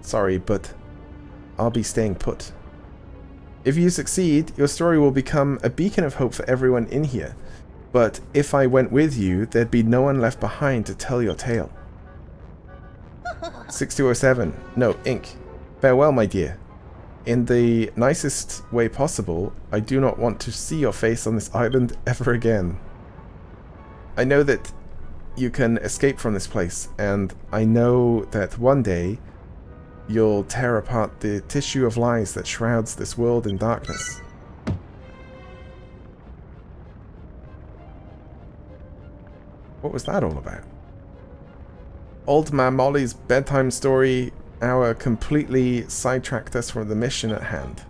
Sorry, but I'll be staying put. If you succeed, your story will become a beacon of hope for everyone in here. But if I went with you, there'd be no one left behind to tell your tale. 6207. No, Ink. Farewell, my dear. In the nicest way possible, I do not want to see your face on this island ever again. I know that you can escape from this place, and I know that one day you'll tear apart the tissue of lies that shrouds this world in darkness. What was that all about? Old Man Molly's bedtime story hour completely sidetracked us from the mission at hand.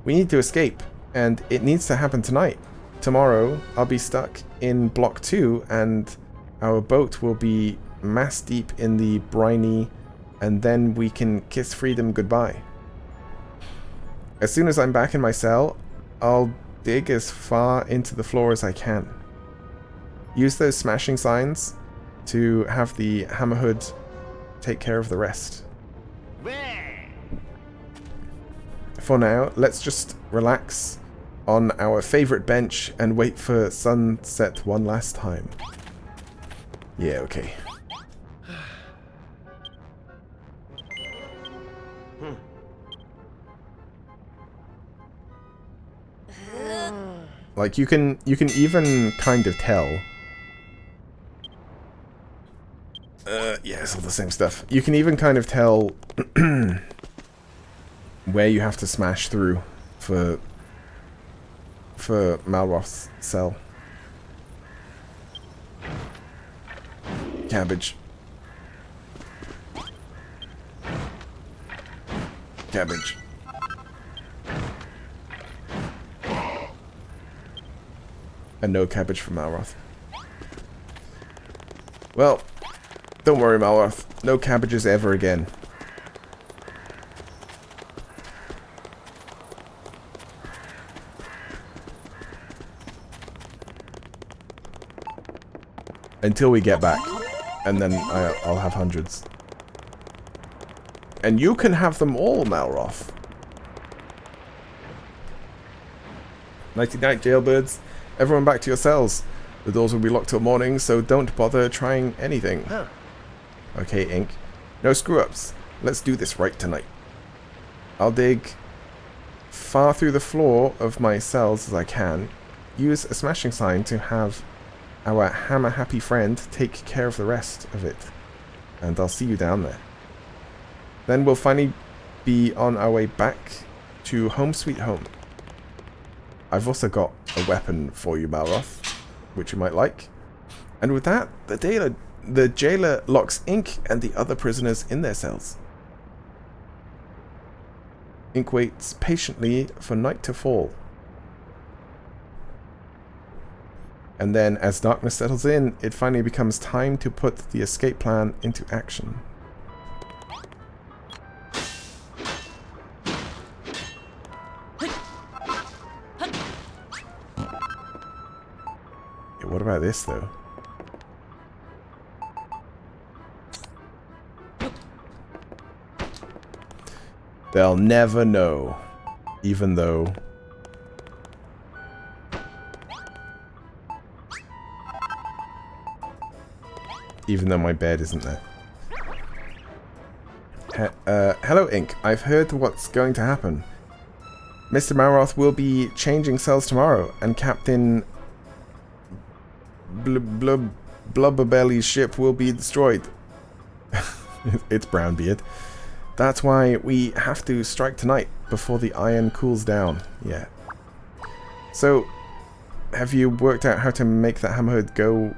We need to escape, and it needs to happen tonight. Tomorrow, I'll be stuck in Block 2, and our boat will be mass deep in the briny, and then we can kiss freedom goodbye. As soon as I'm back in my cell, I'll dig as far into the floor as I can. Use those smashing signs to have the Hammerhood take care of the rest. For now, let's just relax on our favorite bench and wait for sunset one last time. Yeah, okay. Like you can even kind of tell. Yeah, it's all the same stuff. You can even kind of tell where you have to smash through for Malroth's cell. Cabbage. Cabbage. And no cabbage for Malroth. Well, don't worry, Malroth. No cabbages ever again. Until we get back. And then I'll have hundreds. And you can have them all, Malroth. Nighty-night, jailbirds. Everyone back to your cells. The doors will be locked till morning, so don't bother trying anything. Huh. Okay, Ink. No screw-ups. Let's do this right tonight. I'll dig far through the floor of my cells as I can. Use a smashing sign to have our hammer-happy friend take care of the rest of it. And I'll see you down there. Then we'll finally be on our way back to Home Sweet Home. I've also got a weapon for you, Malroth, which you might like. And with that, the jailer locks Ink and the other prisoners in their cells. Ink waits patiently for night to fall. And then, as darkness settles in, it finally becomes time to put the escape plan into action. Yeah, what about this, though? They'll never know, even though... Even though my bed isn't there. Hello, Ink. I've heard what's going to happen. Mr. Malroth will be changing cells tomorrow, and Captain Blubberbelly's ship will be destroyed. It's Brownbeard. That's why we have to strike tonight, before the iron cools down. Yeah. So, have you worked out how to make that Hammerhood go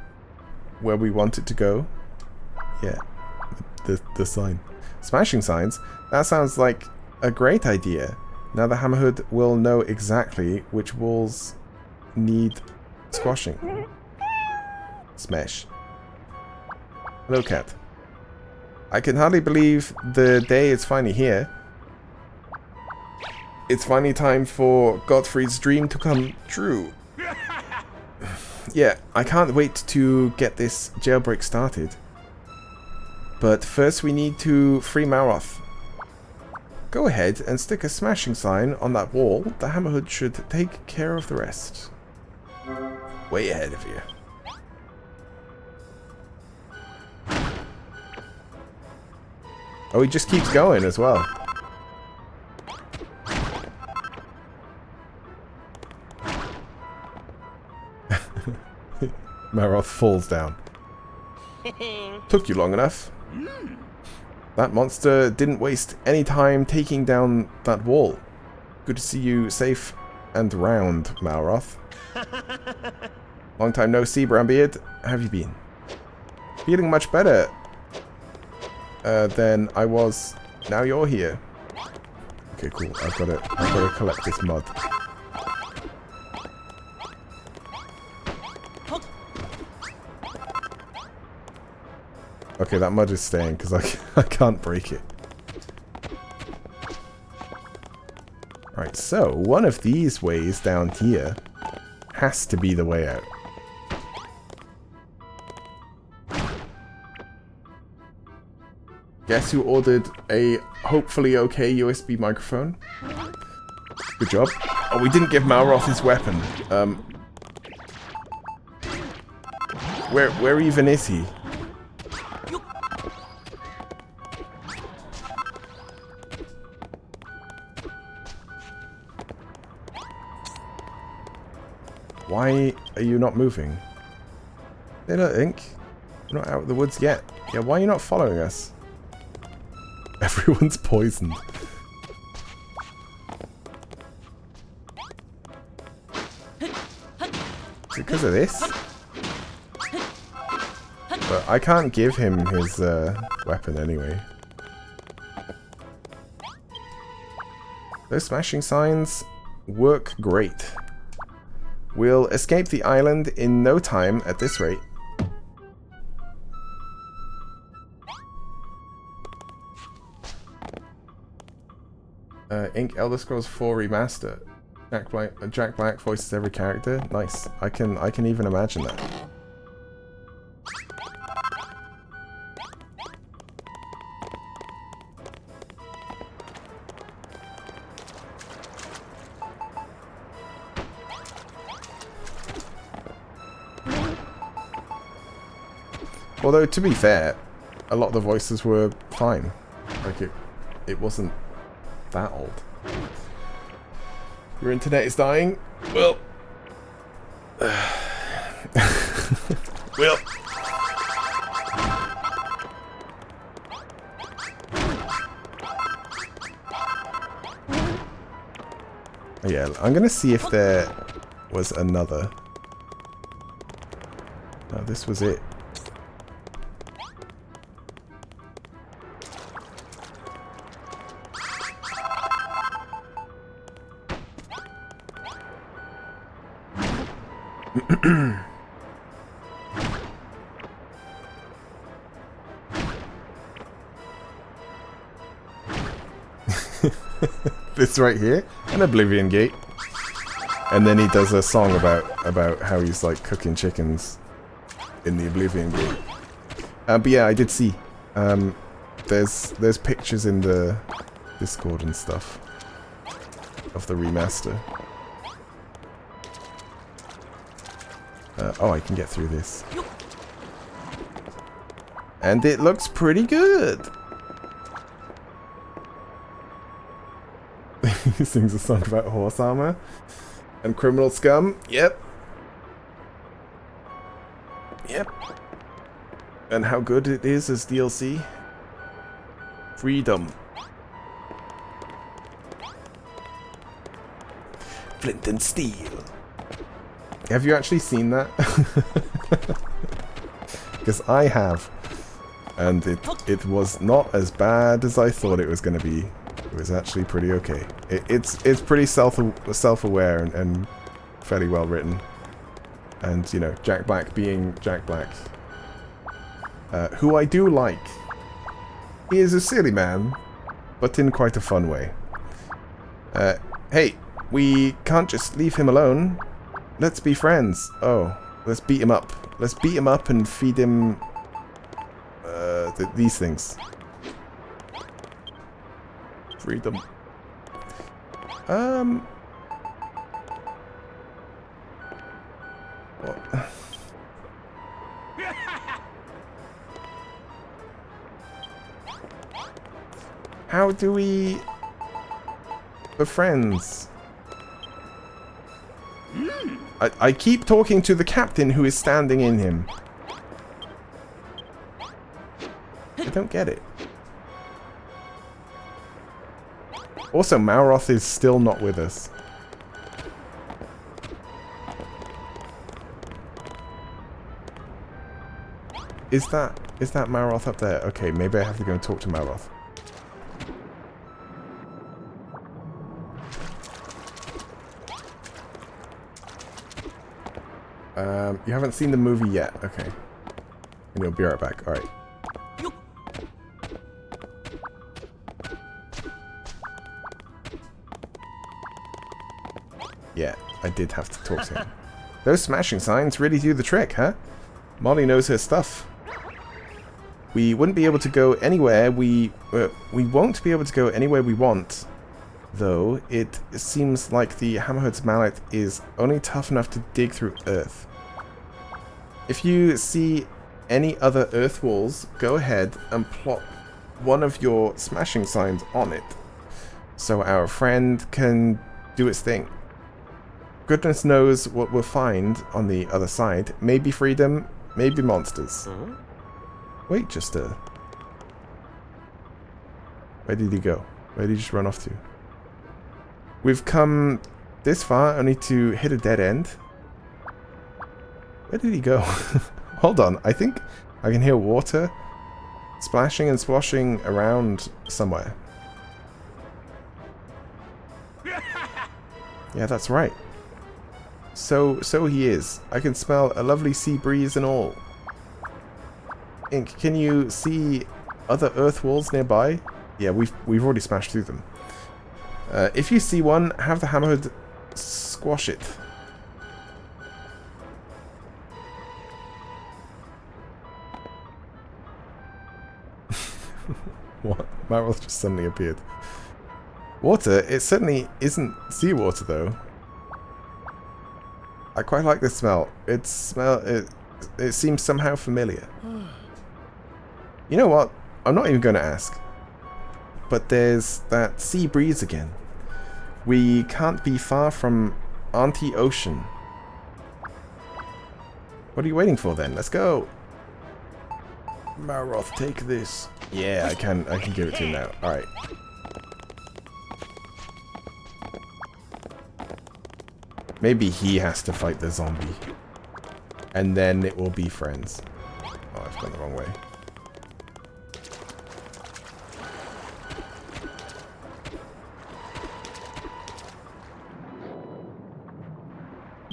where we want it to go? Yeah. The sign. Smashing signs? That sounds like a great idea. Now the Hammerhood will know exactly which walls need squashing. Smash. Hello, cat. I can hardly believe the day is finally here. It's finally time for Godfrey's dream to come true. Yeah, I can't wait to get this jailbreak started. But first we need to free Malroth. Go ahead and stick a smashing sign on that wall. The Hammerhood should take care of the rest. Way ahead of you. Oh, he just keeps going as well. Maroth falls down. Took you long enough. That monster didn't waste any time taking down that wall. Good to see you safe and round, Malroth. Long time no see, Brownbeard. How have you been? Feeling much better than I was. Now you're here. Okay, cool. I've got to collect this mud. Okay, that mud is staying because I can't break it. Right, so one of these ways down here has to be the way out. Guess who ordered a hopefully okay USB microphone? Good job. Oh, we didn't give Malroth his weapon. Where even is he? Why are you not moving? They don't think. We're not out of the woods yet. Yeah, why are you not following us? Everyone's poisoned. Because of this? But I can't give him his weapon anyway. Those smashing signs work great. We'll escape the island in no time at this rate. Ink Elder Scrolls 4 Remaster. Jack Black voices every character. Nice. I can even imagine that. Although, to be fair, a lot of the voices were fine. Like, it wasn't that old. Your internet is dying? Well... well... Yeah, I'm gonna see if there was another. No, this was it. This right here, an Oblivion Gate, and then he does a song about how he's like cooking chickens in the Oblivion Gate. But yeah, I did see. There's pictures in the Discord and stuff of the remaster. Oh, I can get through this. And it looks pretty good! He sings a song about horse armor and criminal scum. Yep. Yep. And how good it is as DLC. Freedom. Flint and steel. Have you actually seen that? Because I have. And it was not as bad as I thought it was going to be. It was actually pretty okay. It's pretty self-aware and fairly well written. And, you know, Jack Black being Jack Black. Who I do like. He is a silly man, but in quite a fun way. Hey, we can't just leave him alone. Let's be friends. Oh, let's beat him up. Let's beat him up and feed him these things. Freedom. What? How do we... befriends? I keep talking to the captain who is standing in him. I don't get it. Also, Malroth is still not with us. Is that Malroth up there? Okay, maybe I have to go and talk to Malroth. You haven't seen the movie yet. Okay. And you'll be right back. Alright. Yeah, I did have to talk to him. Those smashing signs really do the trick, huh? Molly knows her stuff. We wouldn't be able to go anywhere. We won't be able to go anywhere we want, though. It seems like the Hammerhead's mallet is only tough enough to dig through earth. If you see any other earth walls, go ahead and plot one of your smashing signs on it, so our friend can do its thing. Goodness knows what we'll find on the other side. Maybe freedom, maybe monsters. Wait just a... Where did he go? Where did he just run off to? We've come this far only to hit a dead end. Where did he go? Hold on, I think I can hear water splashing and splashing around somewhere. Yeah, that's right. So he is. I can smell a lovely sea breeze and all. Ink, can you see other earth walls nearby? Yeah, we've already smashed through them. If you see one, have the Hammerhead squash it. What? Malroth just suddenly appeared. Water? It certainly isn't seawater, though. I quite like the smell. It seems somehow familiar. You know what? I'm not even going to ask. But there's that sea breeze again. We can't be far from Auntie Ocean. What are you waiting for then? Let's go. Malroth, take this. Yeah, I can give it to him now. Alright. Maybe he has to fight the zombie. And then it will be friends. Oh, I've gone the wrong way.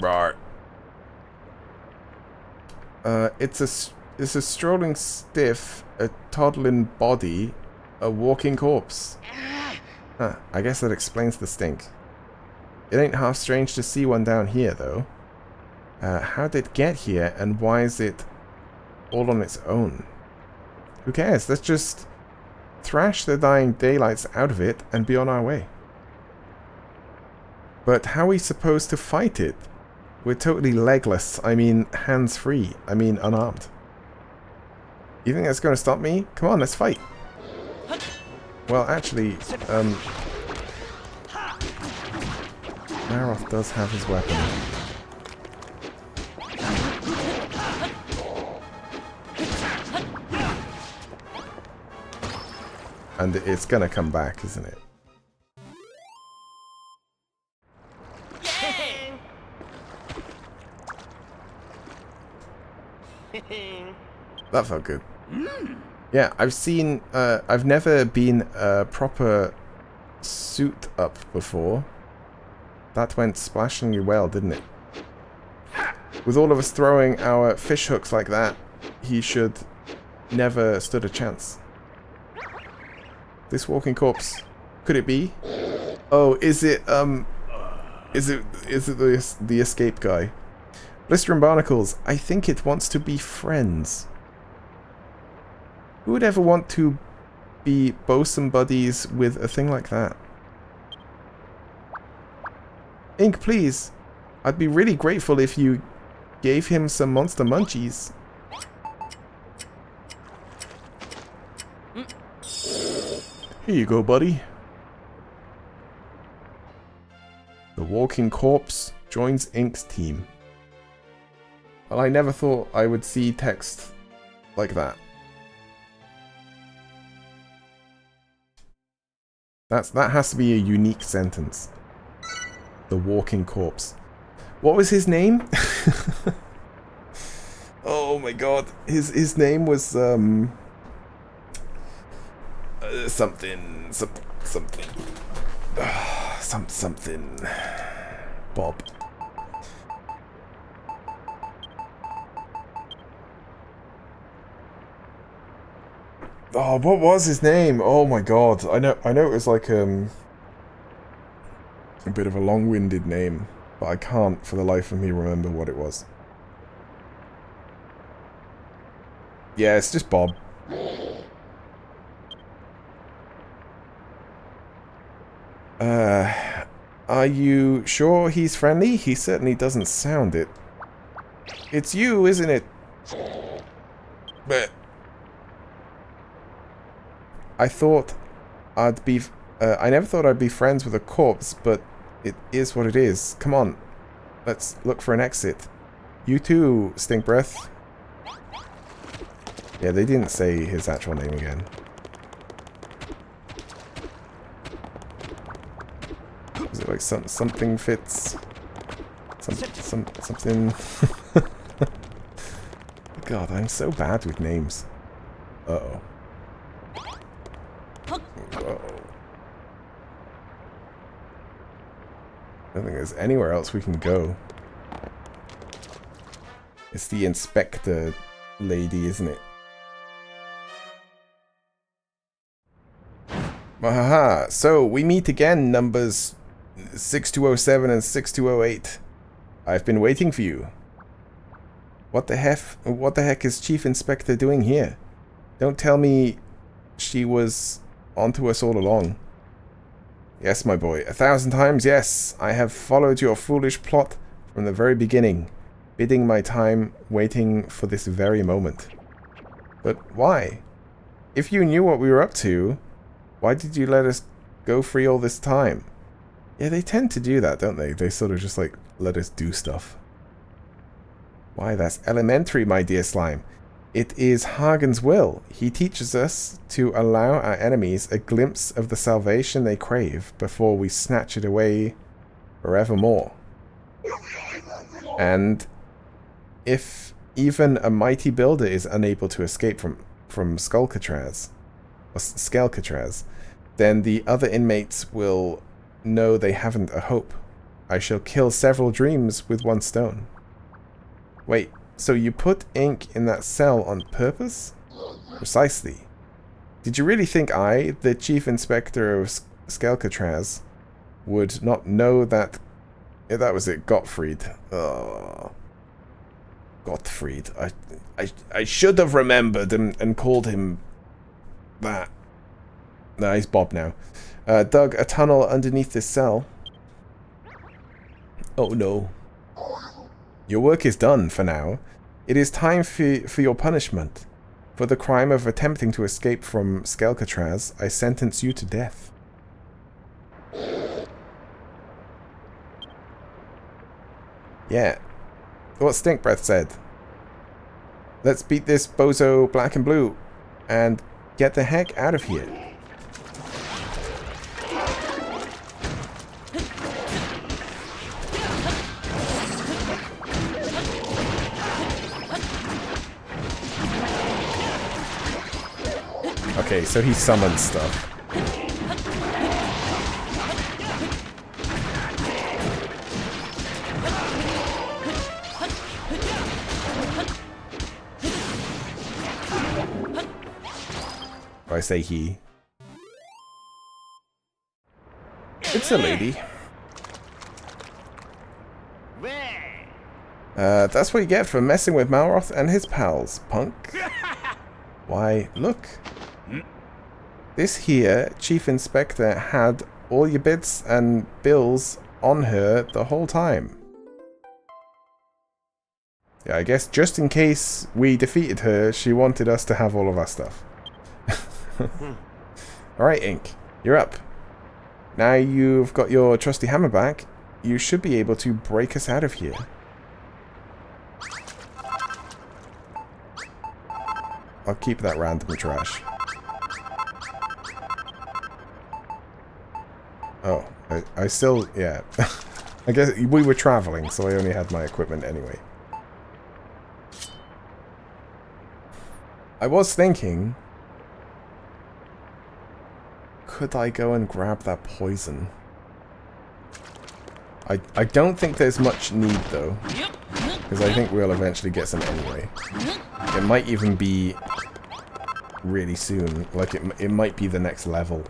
Right. It's a strolling stiff, a toddling body, a walking corpse. Huh, I guess that explains the stink. It ain't half strange to see one down here, though. How did it get here, and why is it all on its own? Who cares? Let's just thrash the dying daylights out of it and be on our way. But how are we supposed to fight it? We're totally legless. I mean, hands-free. I mean, unarmed. You think that's going to stop me? Come on, let's fight. Well, actually, Malroth does have his weapon. And it's going to come back, isn't it? That felt good. Yeah, I've never been a proper suit up before. That went splashingly well, didn't it? With all of us throwing our fish hooks like that, he should never stood a chance. This walking corpse, could it be? Oh, is it the escape guy? Blister and Barnacles, I think it wants to be friends. Who would ever want to be bosom buddies with a thing like that? Ink, please. I'd be really grateful if you gave him some monster munchies. Here you go, buddy. The walking corpse joins Ink's team. Well, I never thought I would see text like that. That has to be a unique sentence. The walking corpse. What was his name? Oh my god. His name was something. Something. Bob. Oh, what was his name? Oh my god. I know it was like a bit of a long-winded name, but I can't for the life of me remember what it was. Yeah, it's just Bob. Are you sure he's friendly? He certainly doesn't sound it. It's you, isn't it? But I thought I'd be... I never thought I'd be friends with a corpse, but it is what it is. Come on. Let's look for an exit. You too, Stink Breath. Yeah, they didn't say his actual name again. Is it like something fits? Something... God, I'm so bad with names. Uh-oh. Uh-oh. I don't think there's anywhere else we can go. It's the inspector lady, isn't it? Wahaha. So, we meet again, numbers 6207 and 6208. I've been waiting for you. What the heck is Chief Inspector doing here? Don't tell me she was onto us all along. Yes, my boy. 1,000 times yes. I have followed your foolish plot from the very beginning, biding my time, waiting for this very moment. But why? If you knew what we were up to, why did you let us go free all this time? Yeah, they tend to do that, don't they? They sort of just, like, let us do stuff. Why, that's elementary, my dear slime. It is Hagen's will. He teaches us to allow our enemies a glimpse of the salvation they crave before we snatch it away forevermore. And if even a mighty builder is unable to escape from Skel'Katraz, then the other inmates will know they haven't a hope. I shall kill several dreams with one stone. Wait, so you put Ink in that cell on purpose? Precisely. Did you really think I, the Chief Inspector of Skel'Katraz, would not know that... Yeah, that was it, Gottfried. Oh. Gottfried. I should have remembered and called him that. No, he's Bob now. Dug a tunnel underneath this cell. Oh no. Your work is done for now. It is time for your punishment. For the crime of attempting to escape from Skel'Katraz, I sentence you to death. Yeah. What Stink Breath said. Let's beat this bozo black and blue and get the heck out of here. Okay, so he summons stuff. I say he. It's a lady. That's what you get for messing with Malroth and his pals, punk. Why, look. This here, Chief Inspector, had all your bits and bills on her the whole time. Yeah, I guess just in case we defeated her, she wanted us to have all of our stuff. Alright, Ink. You're up. Now you've got your trusty hammer back, you should be able to break us out of here. I'll keep that random trash. Oh, I still, yeah. I guess we were traveling, so I only had my equipment anyway. I was thinking, could I go and grab that poison? I don't think there's much need though, because I think we'll eventually get some anyway. It might even be really soon, like it might be the next level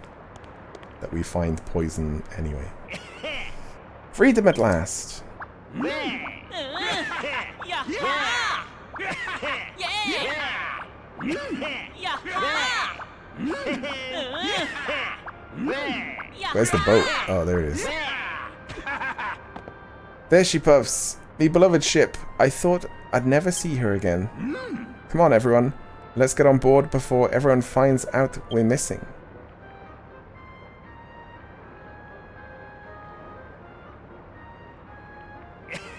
that we find poison anyway. Freedom at last! Where's the boat? Oh, there it is. There she puffs. Me beloved ship. I thought I'd never see her again. Come on, everyone. Let's get on board before everyone finds out we're missing.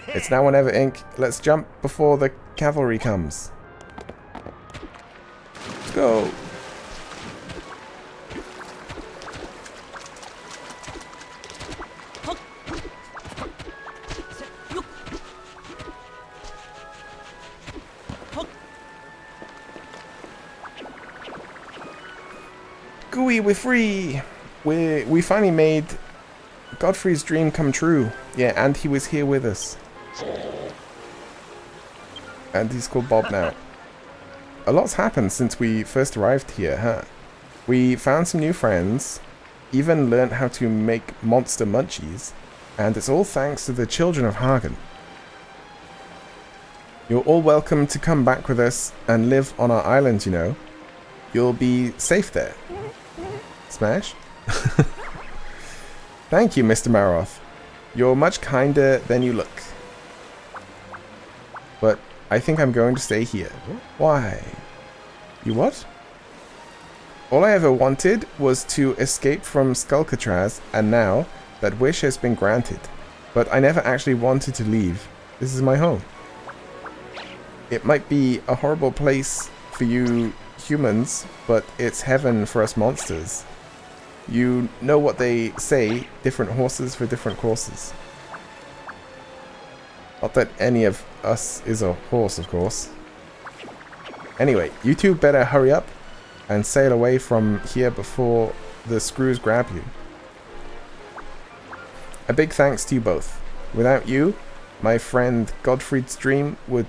It's now or never, Ink. Let's jump before the cavalry comes. Let's go. Gooey, we're free! We finally made Godfrey's dream come true. Yeah, and he was here with us. And he's called Bob now. A lot's happened since we first arrived here, huh? We found some new friends, even learned how to make monster munchies, and it's all thanks to the children of Hagen. You're all welcome to come back with us and live on our island, you know. You'll be safe there. Smash? Thank you, Mr. Maroth. You're much kinder than you look. But I think I'm going to stay here. Why? You what? All I ever wanted was to escape from Skullcatraz, and now that wish has been granted. But I never actually wanted to leave. This is my home. It might be a horrible place for you humans, but it's heaven for us monsters. You know what they say, different horses for different courses. Not that any of us is a horse, of course. Anyway, you two better hurry up and sail away from here before the screws grab you. A big thanks to you both. Without you, my friend Godfrey's dream would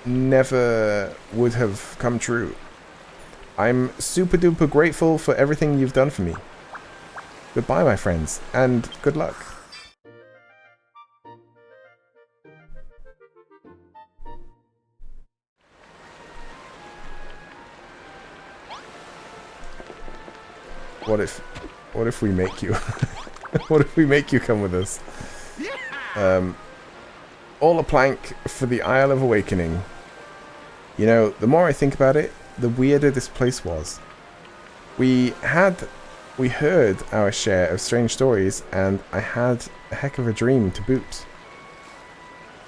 have come true. I'm super duper grateful for everything you've done for me. Goodbye, my friends, and good luck. What if we make you? What if we make you come with us? All a plank for the Isle of Awakening. You know, the more I think about it, the weirder this place was. We heard our share of strange stories, and I had a heck of a dream to boot.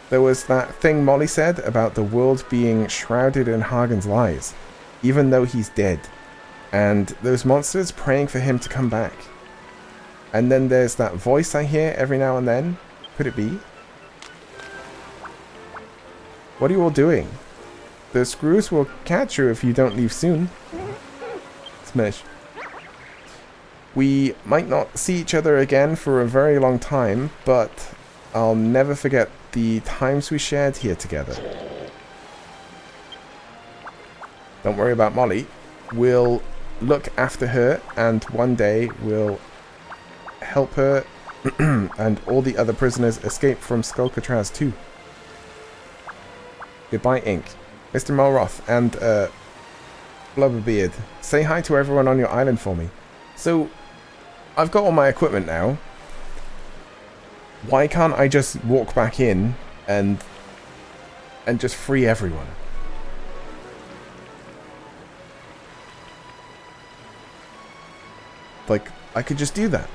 There was that thing Molly said about the world being shrouded in Hagen's lies, even though he's dead, and those monsters praying for him to come back. And then there's that voice I hear every now and then. Could it be? What are you all doing? The screws will catch you if you don't leave soon. Smash. We might not see each other again for a very long time, but I'll never forget the times we shared here together. Don't worry about Molly. We'll look after her, and one day we'll help her and all the other prisoners escape from Skullcatraz too. Goodbye, Ink. Mr. Malroth and Blubberbeard, say hi to everyone on your island for me. So, I've got all my equipment now. Why can't I just walk back in and just free everyone? Like, I could just do that.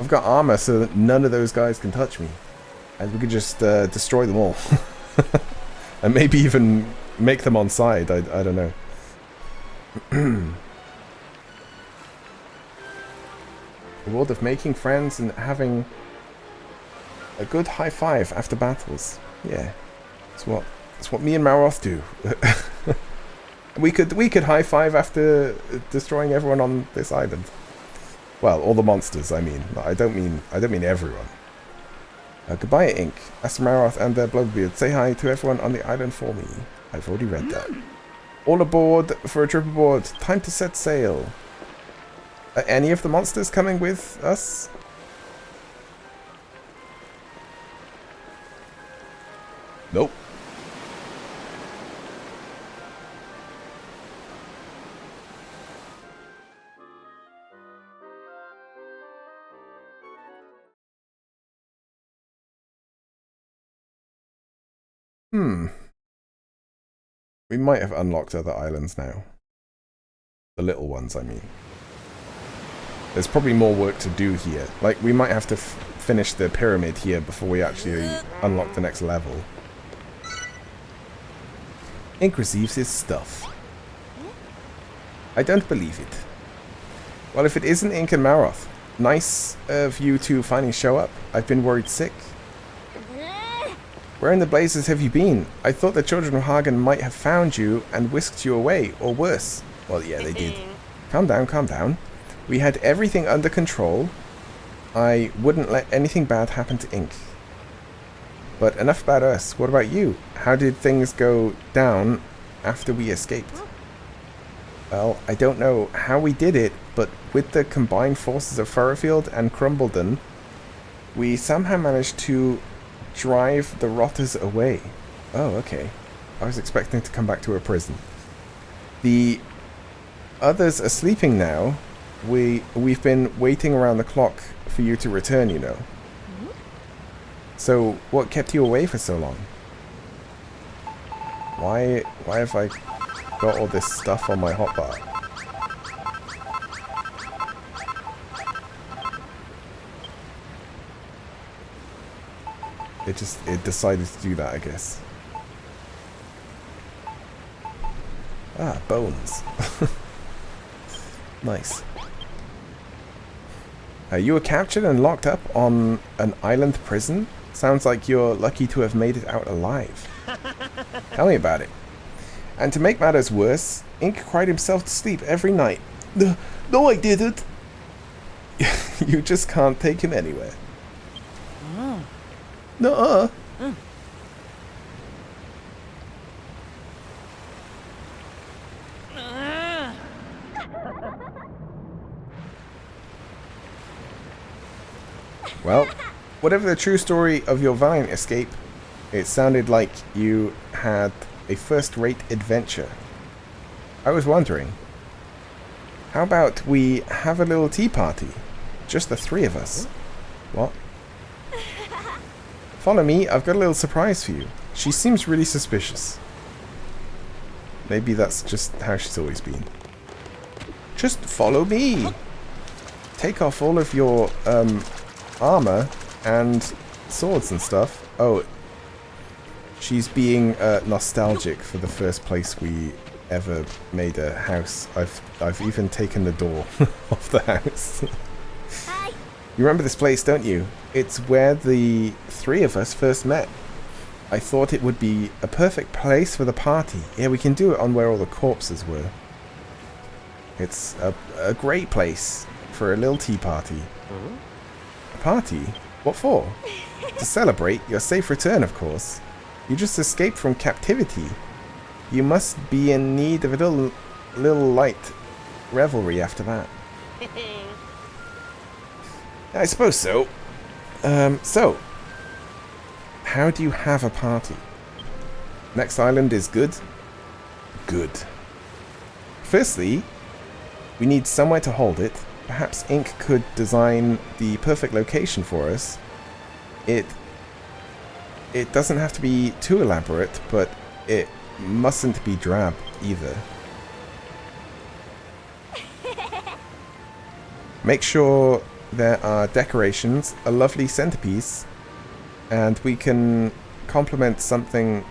I've got armor so that none of those guys can touch me. And we could just destroy them all. And maybe even make them on side. I don't know. The world of making friends and having a good high five after battles. Yeah. That's what me and Maroth do. we could high five after destroying everyone on this island. Well, all the monsters, I mean. I don't mean everyone. Goodbye, Ink. Aster Maroth and Bloodbeard. Say hi to everyone on the island for me. I've already read that. All aboard for a trip aboard. Time to set sail. Are any of the monsters coming with us? Nope. We might have unlocked other islands now. The little ones, I mean. There's probably more work to do here. Like, we might have to finish the pyramid here before we actually unlock the next level. Ink receives his stuff. I don't believe it. Well, if it isn't Ink and Maroth, nice of you to finally show up. I've been worried sick. Where in the blazes have you been? I thought the children of Hagen might have found you and whisked you away, or worse. Well, yeah, they did. Calm down, calm down. We had everything under control. I wouldn't let anything bad happen to Ink. But enough about us. What about you? How did things go down after we escaped? Well, I don't know how we did it, but with the combined forces of Furrowfield and Crumbledon, we somehow managed to drive the rotters away. Oh, okay. I was expecting to come back to a prison. The others are sleeping now. We've been waiting around the clock for you to return, you know. So, what kept you away for so long? Why have I got all this stuff on my hotbar? It decided to do that, I guess. Ah, bones. Nice. You were captured and locked up on an island prison? Sounds like you're lucky to have made it out alive. Tell me about it. And to make matters worse, Ink cried himself to sleep every night. No, I didn't. You just can't take him anywhere. Nuh-uh. Well, whatever the true story of your valiant escape, it sounded like you had a first-rate adventure. I was wondering, how about we have a little tea party? Just the three of us. What? Follow me, I've got a little surprise for you. She seems really suspicious. Maybe that's just how she's always been. Just follow me! Take off all of your, armor and swords and stuff. Oh, she's being nostalgic for the first place we ever made a house. I've even taken the door off the house. Hi. You remember this place, don't you? It's where the three of us first met. I thought it would be a perfect place for the party. Yeah, we can do it on where all the corpses were. It's a great place for a little tea party. A party? What for? To celebrate your safe return, of course. You just escaped from captivity. You must be in need of a little light revelry after that. I suppose so. So, how do you have a party? Next island is good? Good. Firstly, we need somewhere to hold it. Perhaps Ink could design the perfect location for us. It doesn't have to be too elaborate, but it mustn't be drab either. Make sure there are decorations, a lovely centerpiece, and we can complement something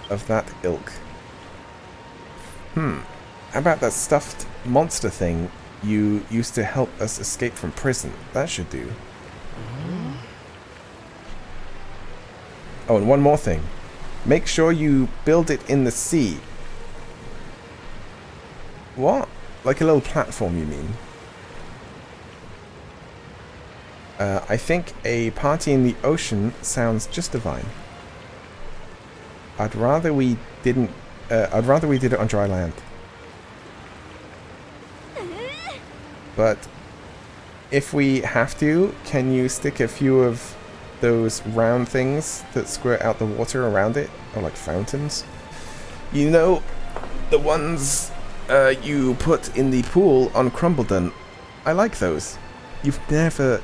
of that ilk. How about that stuffed monster thing you used to help us escape from prison? That should do. Oh, and one more thing. Make sure you build it in the sea. What? Like a little platform, you mean? I think a party in the ocean sounds just divine. I'd rather we did it on dry land. But if we have to, can you stick a few of those round things that squirt out the water around it? Or like fountains? You know, the ones you put in the pool on Crumbledon. I like those. You've never...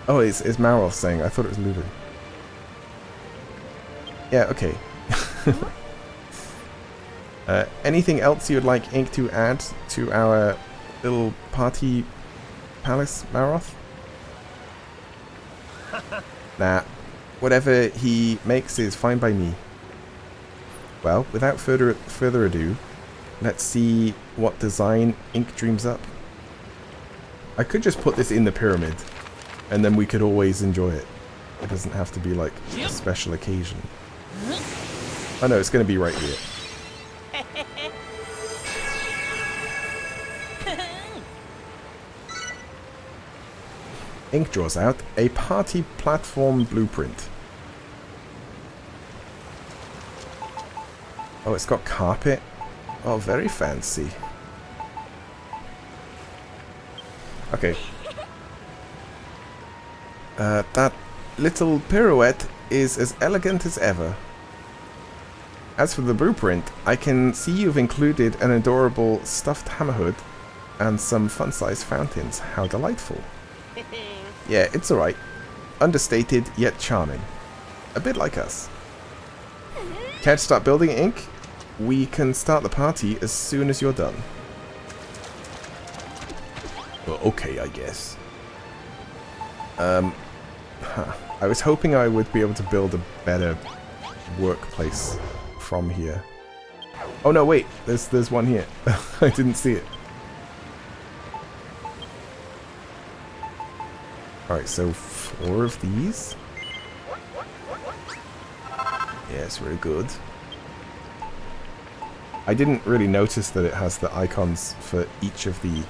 Oh, it's Marol saying. I thought it was Lulu. Yeah, okay. Anything else you'd like Ink to add to our little party palace, Maroth? Nah. Whatever he makes is fine by me. Well, without further ado, let's see what design Ink dreams up. I could just put this in the pyramid, and then we could always enjoy it. It doesn't have to be like a special occasion. Oh no, it's going to be right here. Ink draws out a party platform blueprint. Oh, it's got carpet. Oh, very fancy. Okay. That little pirouette is as elegant as ever. As for the blueprint, I can see you've included an adorable stuffed hammerhood and some fun-sized fountains. How delightful. Yeah, it's alright. Understated, yet charming. A bit like us. Care to start building, Ink? We can start the party as soon as you're done. Well, okay, I guess. I was hoping I would be able to build a better workplace from here. Oh no, wait, there's one here. I didn't see it. Alright, so 4 of these. Yes, very good. I didn't really notice that it has the icons for each of the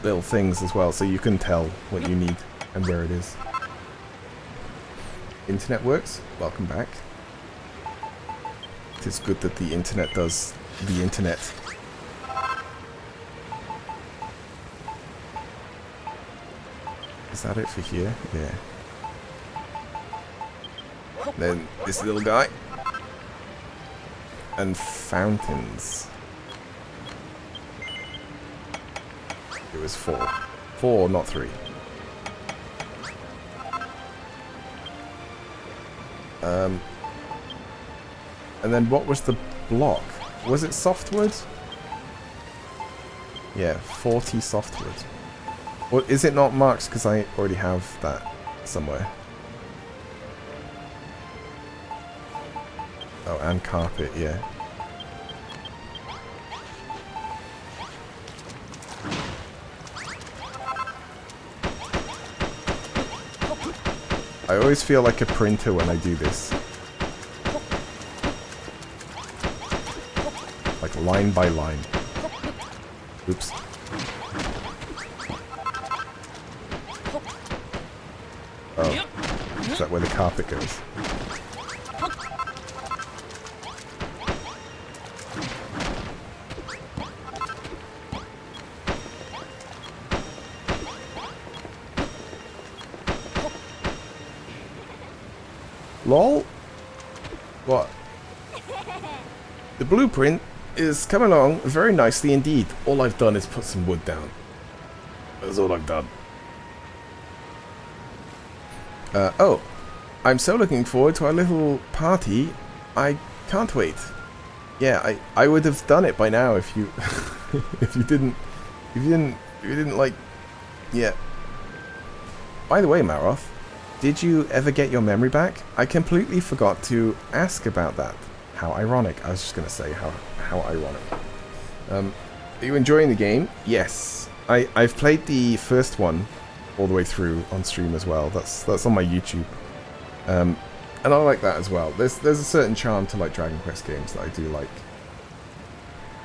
little things as well, so you can tell what you need and where it is. Internet works. Welcome back. It is good that the internet does the internet. Is that it for here? Yeah. Then this little guy. And fountains. It was 4. 4, not 3. And then what was the block? Was it softwood? Yeah, 40 softwood. Or is it not marked because I already have that somewhere? Oh, and carpet, yeah. I always feel like a printer when I do this. Like line by line. Oops. Oh. Is that where the carpet goes? LOL? What? The blueprint is coming along very nicely indeed. All I've done is put some wood down. That's all I've done. I'm so looking forward to our little party. I can't wait. Yeah, I would have done it by now if you if you didn't like, yeah. By the way, Maroth, did you ever get your memory back? I completely forgot to ask about that. How ironic. I was just gonna say how ironic. Are you enjoying the game? Yes. I've played the first one all the way through on stream as well. That's on my YouTube. And I like that as well. There's a certain charm to like Dragon Quest games that I do like.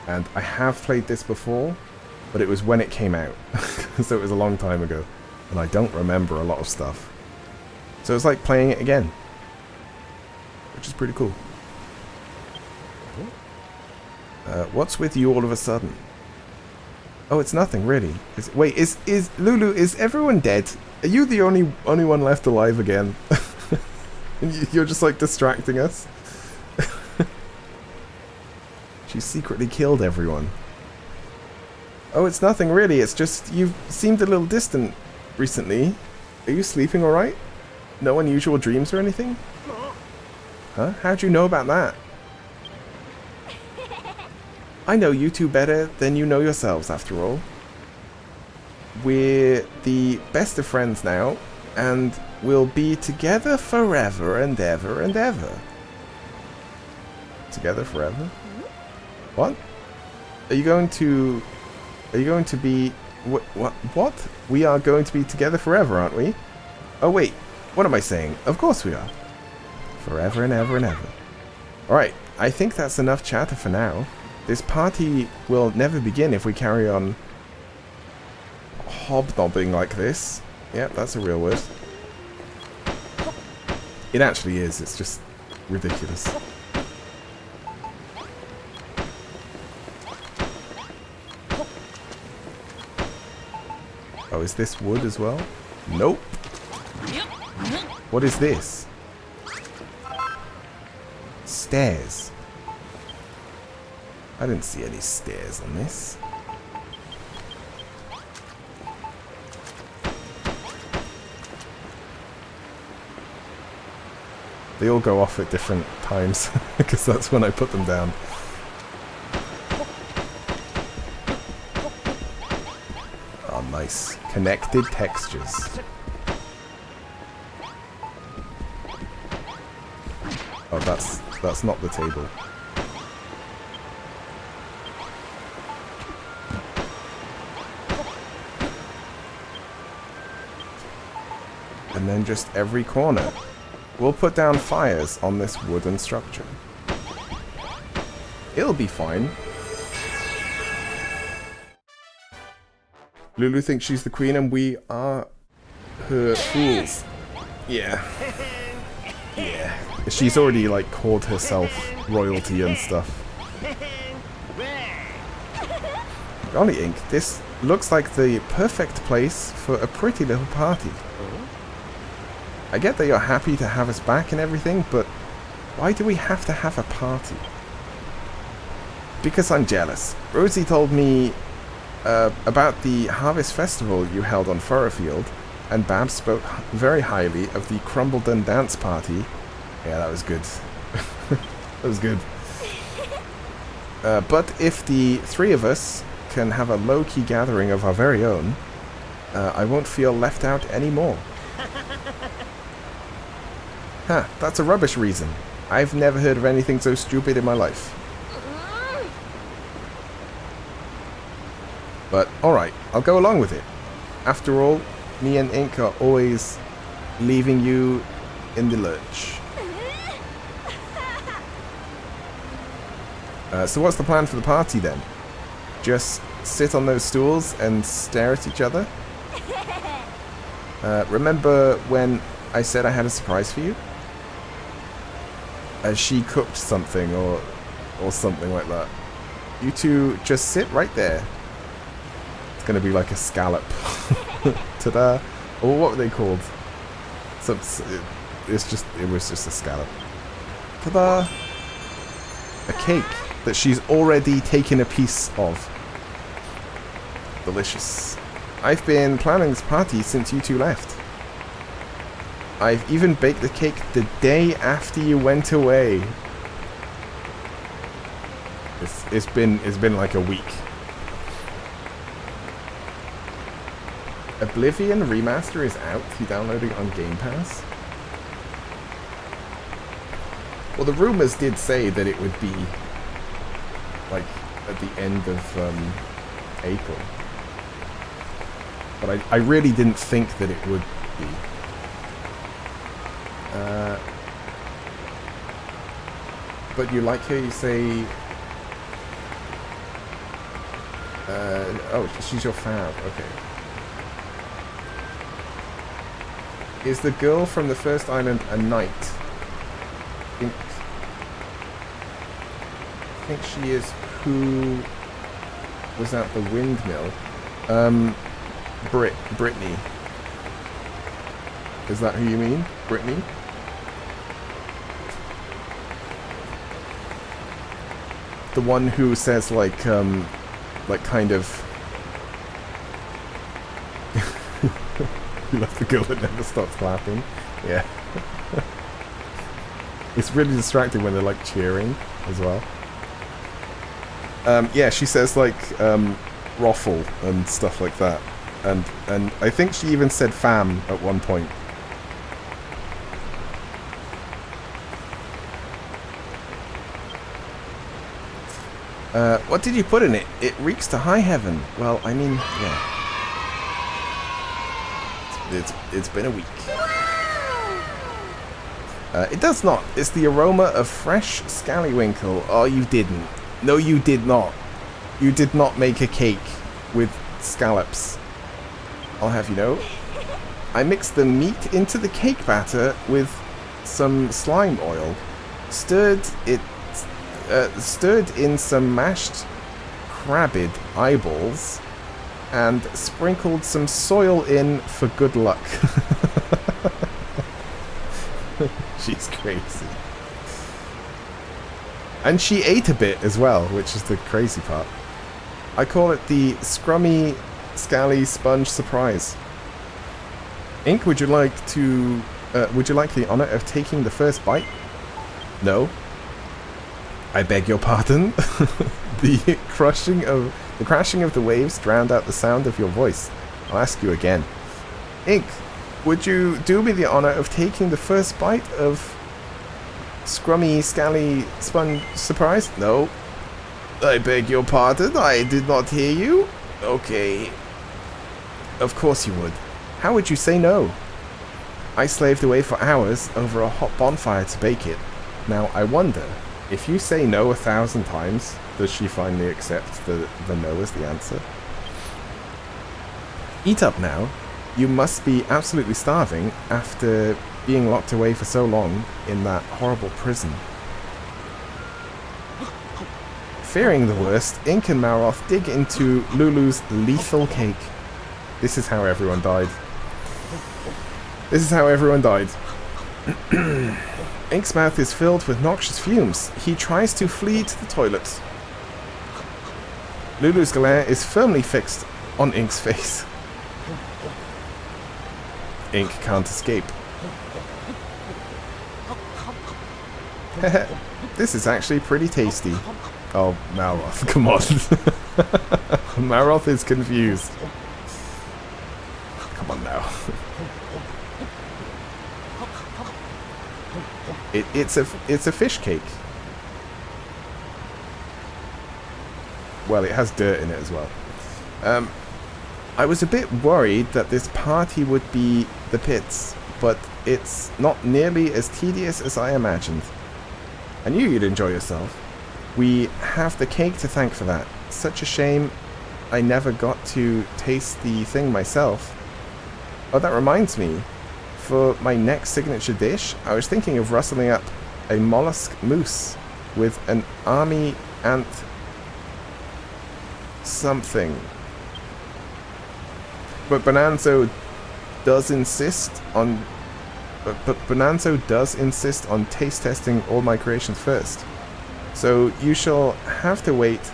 And I have played this before, but it was when it came out. So it was a long time ago. And I don't remember a lot of stuff. So it's like playing it again. Which is pretty cool. What's with you all of a sudden? Oh, it's nothing, really. Wait, is Lulu, is everyone dead? Are you the only one left alive again? And you're just like distracting us? She secretly killed everyone. Oh, it's nothing, really. It's just you've seemed a little distant recently. Are you sleeping alright? No unusual dreams or anything? Huh? How'd you know about that? I know you two better than you know yourselves, after all. We're the best of friends now, and we'll be together forever and ever and ever. Together forever? What? Are you going to be... What? We are going to be together forever, aren't we? Oh wait, what am I saying? Of course we are. Forever and ever and ever. Alright, I think that's enough chatter for now. This party will never begin if we carry on hobnobbing like this. Yep, that's a real word. It actually is, it's just ridiculous. Oh, is this wood as well? Nope. What is this? Stairs. I didn't see any stairs on this. They all go off at different times, because that's when I put them down. Oh, nice. Connected textures. Oh, that's not the table. And then just every corner. We'll put down fires on this wooden structure. It'll be fine. Lulu thinks she's the queen and we are her fools. Yeah. Yeah. She's already like called herself royalty and stuff. Golly Ink, this looks like the perfect place for a pretty little party. I get that you're happy to have us back and everything, but why do we have to have a party? Because I'm jealous. Rosie told me about the Harvest Festival you held on Furrowfield, and Babs spoke very highly of the Crumbledon dance party. Yeah, that was good. That was good. But if the three of us can have a low-key gathering of our very own, I won't feel left out anymore. Huh, that's a rubbish reason. I've never heard of anything so stupid in my life. But, alright, I'll go along with it. After all, me and Ink are always leaving you in the lurch. So what's the plan for the party then? Just sit on those stools and stare at each other? Remember when I said I had a surprise for you? She cooked something or something like that. You two just sit right there. It's gonna be like a scallop. Ta-da! Or what were they called? It was just a scallop. Ta-da! A cake that she's already taken a piece of. Delicious. I've been planning this party since you two left. I've even baked the cake the day after you went away. It's been like a week. Oblivion Remaster is out. You downloading it on Game Pass? Well, the rumors did say that it would be like at the end of April, but I really didn't think that it would be. But you like how you say, oh, she's your fab, okay. Is the girl from the first island a knight? I think she is. Who was at the windmill? Brittany. Is that who you mean? Brittany? The one who says like kind of you love the girl that never stops clapping. Yeah. It's really distracting when they're like cheering as well. Yeah, she says like Roffle and stuff like that. And I think she even said fam at one point. What did you put in it? It reeks to high heaven. Well, I mean, yeah. It's been a week. It does not. It's the aroma of fresh scallywinkle. Oh, you didn't. No, you did not. You did not make a cake with scallops. I'll have you know. I mixed the meat into the cake batter with some slime oil. Stirred in some mashed crabbed eyeballs and sprinkled some soil in for good luck. She's crazy. And she ate a bit as well, which is the crazy part. I call it the Scrummy Scally Sponge Surprise. Ink, would you like the honor of taking the first bite? No. I beg your pardon. The crashing of the waves drowned out the sound of your voice. I'll ask you again. Ink, would you do me the honor of taking the first bite of Scrummy Scally Sponge Surprise? No. I beg your pardon, I did not hear you. Okay. Of course you would. How would you say no? I slaved away for hours over a hot bonfire to bake it. Now I wonder, if you say no 1,000 times, does she finally accept the no as the answer? Eat up now. You must be absolutely starving after being locked away for so long in that horrible prison. Fearing the worst, Ink and Malroth dig into Lulu's lethal cake. This is how everyone died. This is how everyone died. Ink's mouth is filled with noxious fumes. He tries to flee to the toilet. Lulu's glare is firmly fixed on Ink's face. Ink can't escape. This is actually pretty tasty. Oh, Malroth, come on. Malroth is confused. Come on now. It's a fish cake. Well, it has dirt in it as well. I was a bit worried that this party would be the pits, but it's not nearly as tedious as I imagined. I knew you'd enjoy yourself. We have the cake to thank for that. Such a shame I never got to taste the thing myself. Oh, that reminds me. For my next signature dish, I was thinking of rustling up a mollusk mousse with an army ant something. But Bonanzo does insist on taste testing all my creations first. So you shall have to wait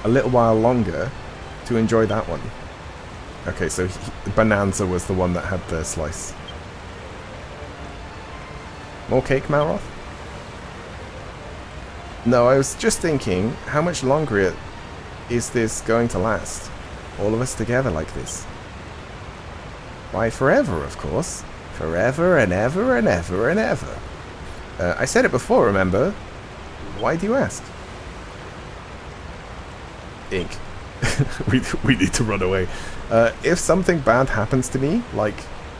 a little while longer to enjoy that one. Okay, so Bonanza was the one that had the slice. More cake, Malroth? No, I was just thinking, how much longer is this going to last? All of us together like this. Why, forever, of course. Forever and ever and ever and ever. I said it before, remember? Why do you ask? Ink. we need to run away. If something bad happens to me, like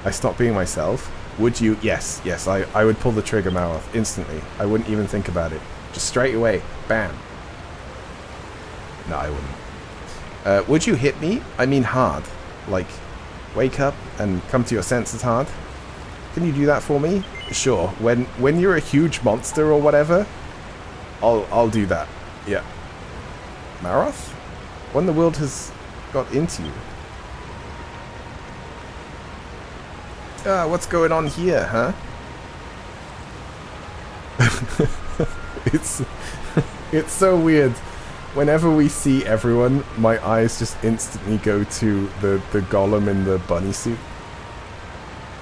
I stop being myself, would you... Yes, I would pull the trigger, Maroth, instantly. I wouldn't even think about it. Just straight away. Bam. No, I wouldn't. Would you hit me? I mean hard. Like, wake up and come to your senses hard. Can you do that for me? Sure. When you're a huge monster or whatever, I'll do that. Yeah. Maroth? What in the world has got into you? What's going on here, huh? It's so weird. Whenever we see everyone, my eyes just instantly go to the golem in the bunny suit.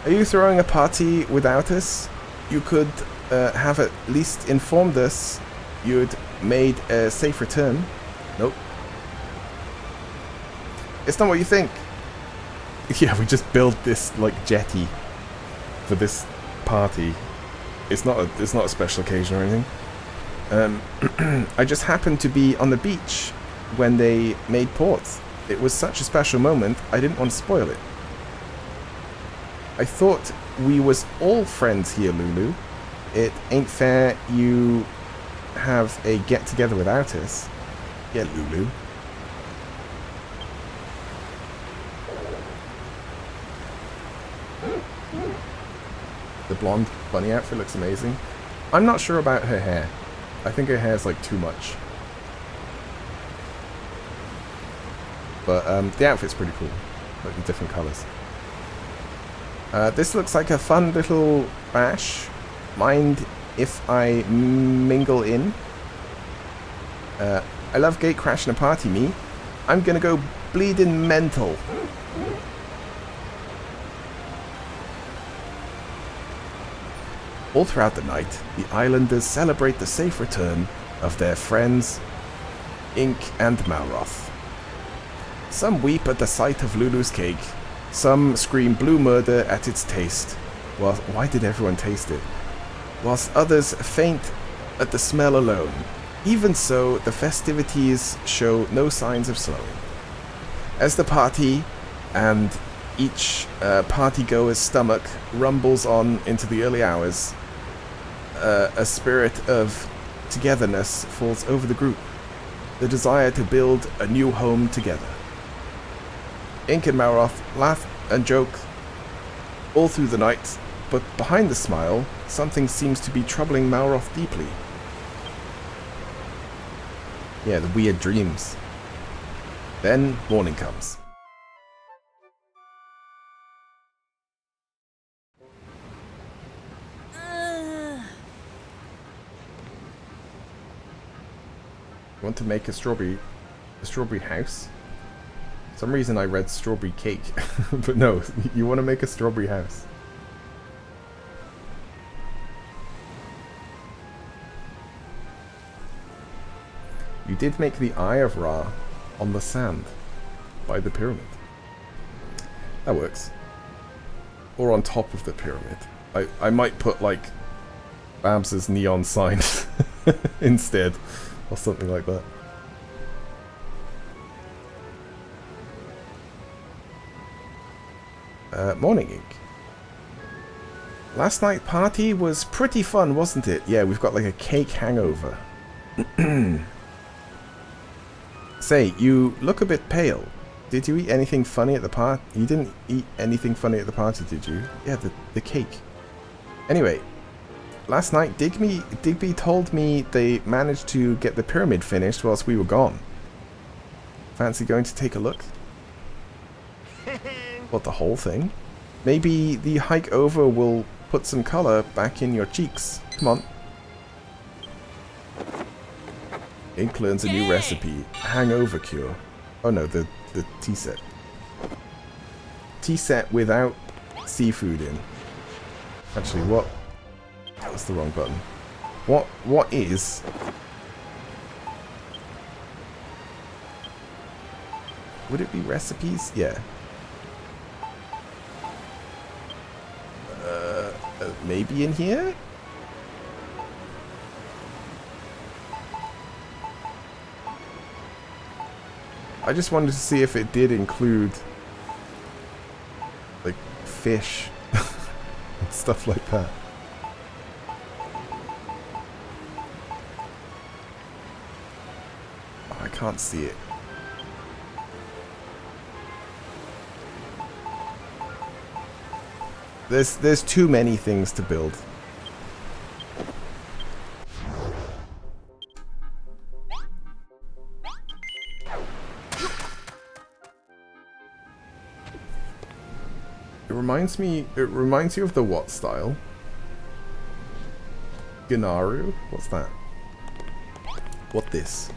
Are you throwing a party without us? You could have at least informed us you'd made a safe return. Nope. It's not what you think. Yeah, we just built this like jetty for this party. It's not a special occasion or anything. I just happened to be on the beach when they made port. It was such a special moment, I didn't want to spoil it. I thought we was all friends here, Lulu. It ain't fair you have a get-together without us. Yeah, Lulu. The blonde bunny outfit looks amazing. I'm not sure about her hair. I think her hair's like too much. But the outfit's pretty cool. Like in different colours. This looks like a fun little bash. Mind if I mingle in? I love gate crashing a party, me. I'm gonna go bleeding mental. All throughout the night, the islanders celebrate the safe return of their friends, Ink and Maroth. Some weep at the sight of Lulu's cake. Some scream blue murder at its taste. Well, why did everyone taste it? Whilst others faint at the smell alone. Even so, the festivities show no signs of slowing. As the party and each partygoer's stomach rumbles on into the early hours, a spirit of togetherness falls over the group. The desire to build a new home together. Ink and Maroth laugh and joke all through the night, but behind the smile, something seems to be troubling Maroth deeply. Yeah, the weird dreams. Then morning comes. You want to make a strawberry house? For some reason I read strawberry cake, but no, you want to make a strawberry house. You did make the Eye of Ra on the sand by the pyramid. That works. Or on top of the pyramid. I might put like Babs's neon sign instead, or something like that. Morning, Ink. Last night party was pretty fun, wasn't it? Yeah, we've got like a cake hangover. Say, you look a bit pale. Did you eat anything funny at the party? You didn't eat anything funny at the party, did you? Yeah, the cake. Anyway, last night Digby told me they managed to get the pyramid finished whilst we were gone. Fancy going to take a look? What, the whole thing? Maybe the hike over will put some colour back in your cheeks. Come on. Ink learns a new recipe. Hangover cure. Oh no, the tea set. Tea set without seafood in. Actually, what? That was the wrong button. What is Would it be recipes? Yeah. Maybe in here? I just wanted to see if it did include like fish and stuff like that. Oh, I can't see it. There's too many things to build. It reminds you of the what style? Ganaru? What's that? What this?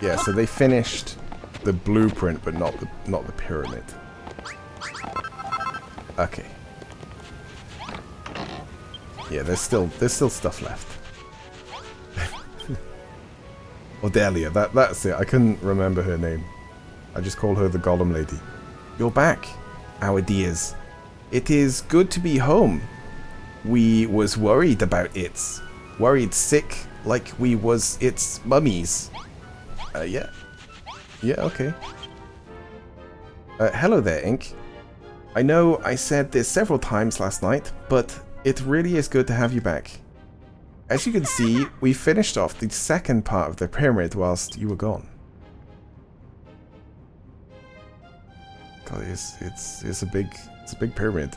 Yeah, so they finished the blueprint, but not the pyramid. Okay. Yeah, there's still stuff left. Odelia, that's it. I couldn't remember her name. I just call her the Golem Lady. You're back, our dears. It is good to be home. We was worried about it. Worried sick like we was its mummies. Yeah. Yeah, okay. Hello there, Ink. I know I said this several times last night, but it really is good to have you back. As you can see, we finished off the second part of the pyramid whilst you were gone. God, it's a big pyramid.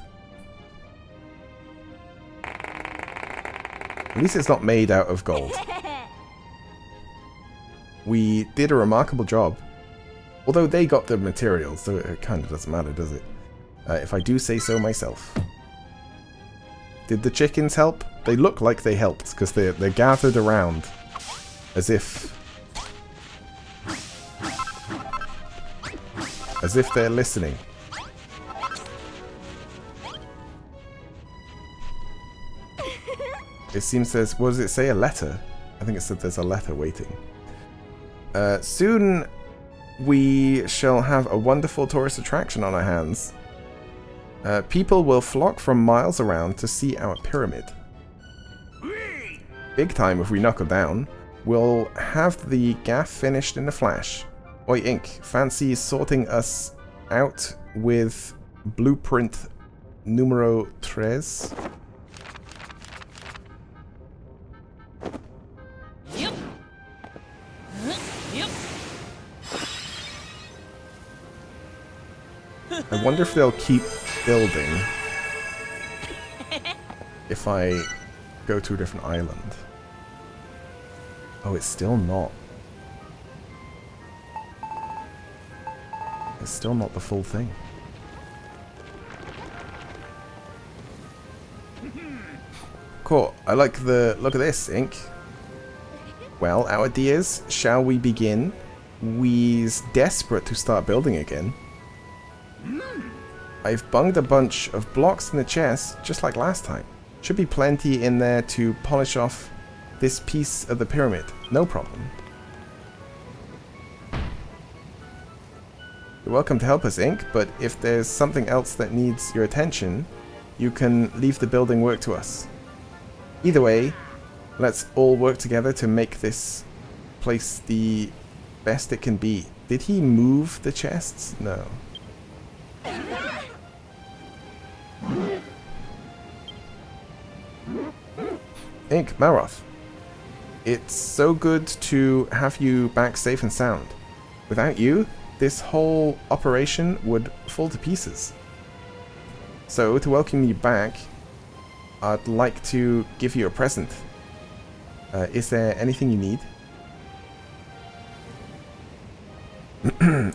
At least it's not made out of gold. We did a remarkable job. Although they got the materials, so it kind of doesn't matter, does it? If I do say so myself. Did the chickens help? They look like they helped, because they're gathered around. As if they're listening. It seems there's... What does it say? A letter? I think it said there's a letter waiting. Soon we shall have a wonderful tourist attraction on our hands. People will flock from miles around to see our pyramid. Big time if we knuckle down. We'll have the gaff finished in a flash. Oi, Ink, fancy sorting us out with blueprint numero 3? Yep. Yep. I wonder if they'll keep building if I go to a different island. Oh, it's still not. It's still not the full thing. Cool. I like the look of this, Ink. Well, our dears, shall we begin? We's desperate to start building again. I've bunged a bunch of blocks in the chest, just like last time. Should be plenty in there to polish off this piece of the pyramid. No problem. You're welcome to help us, Ink, but if there's something else that needs your attention, you can leave the building work to us. Either way, let's all work together to make this place the best it can be. Did he move the chests? No. Ink, Malroth. It's so good to have you back safe and sound. Without you, this whole operation would fall to pieces. So, to welcome you back, I'd like to give you a present. Is there anything you need?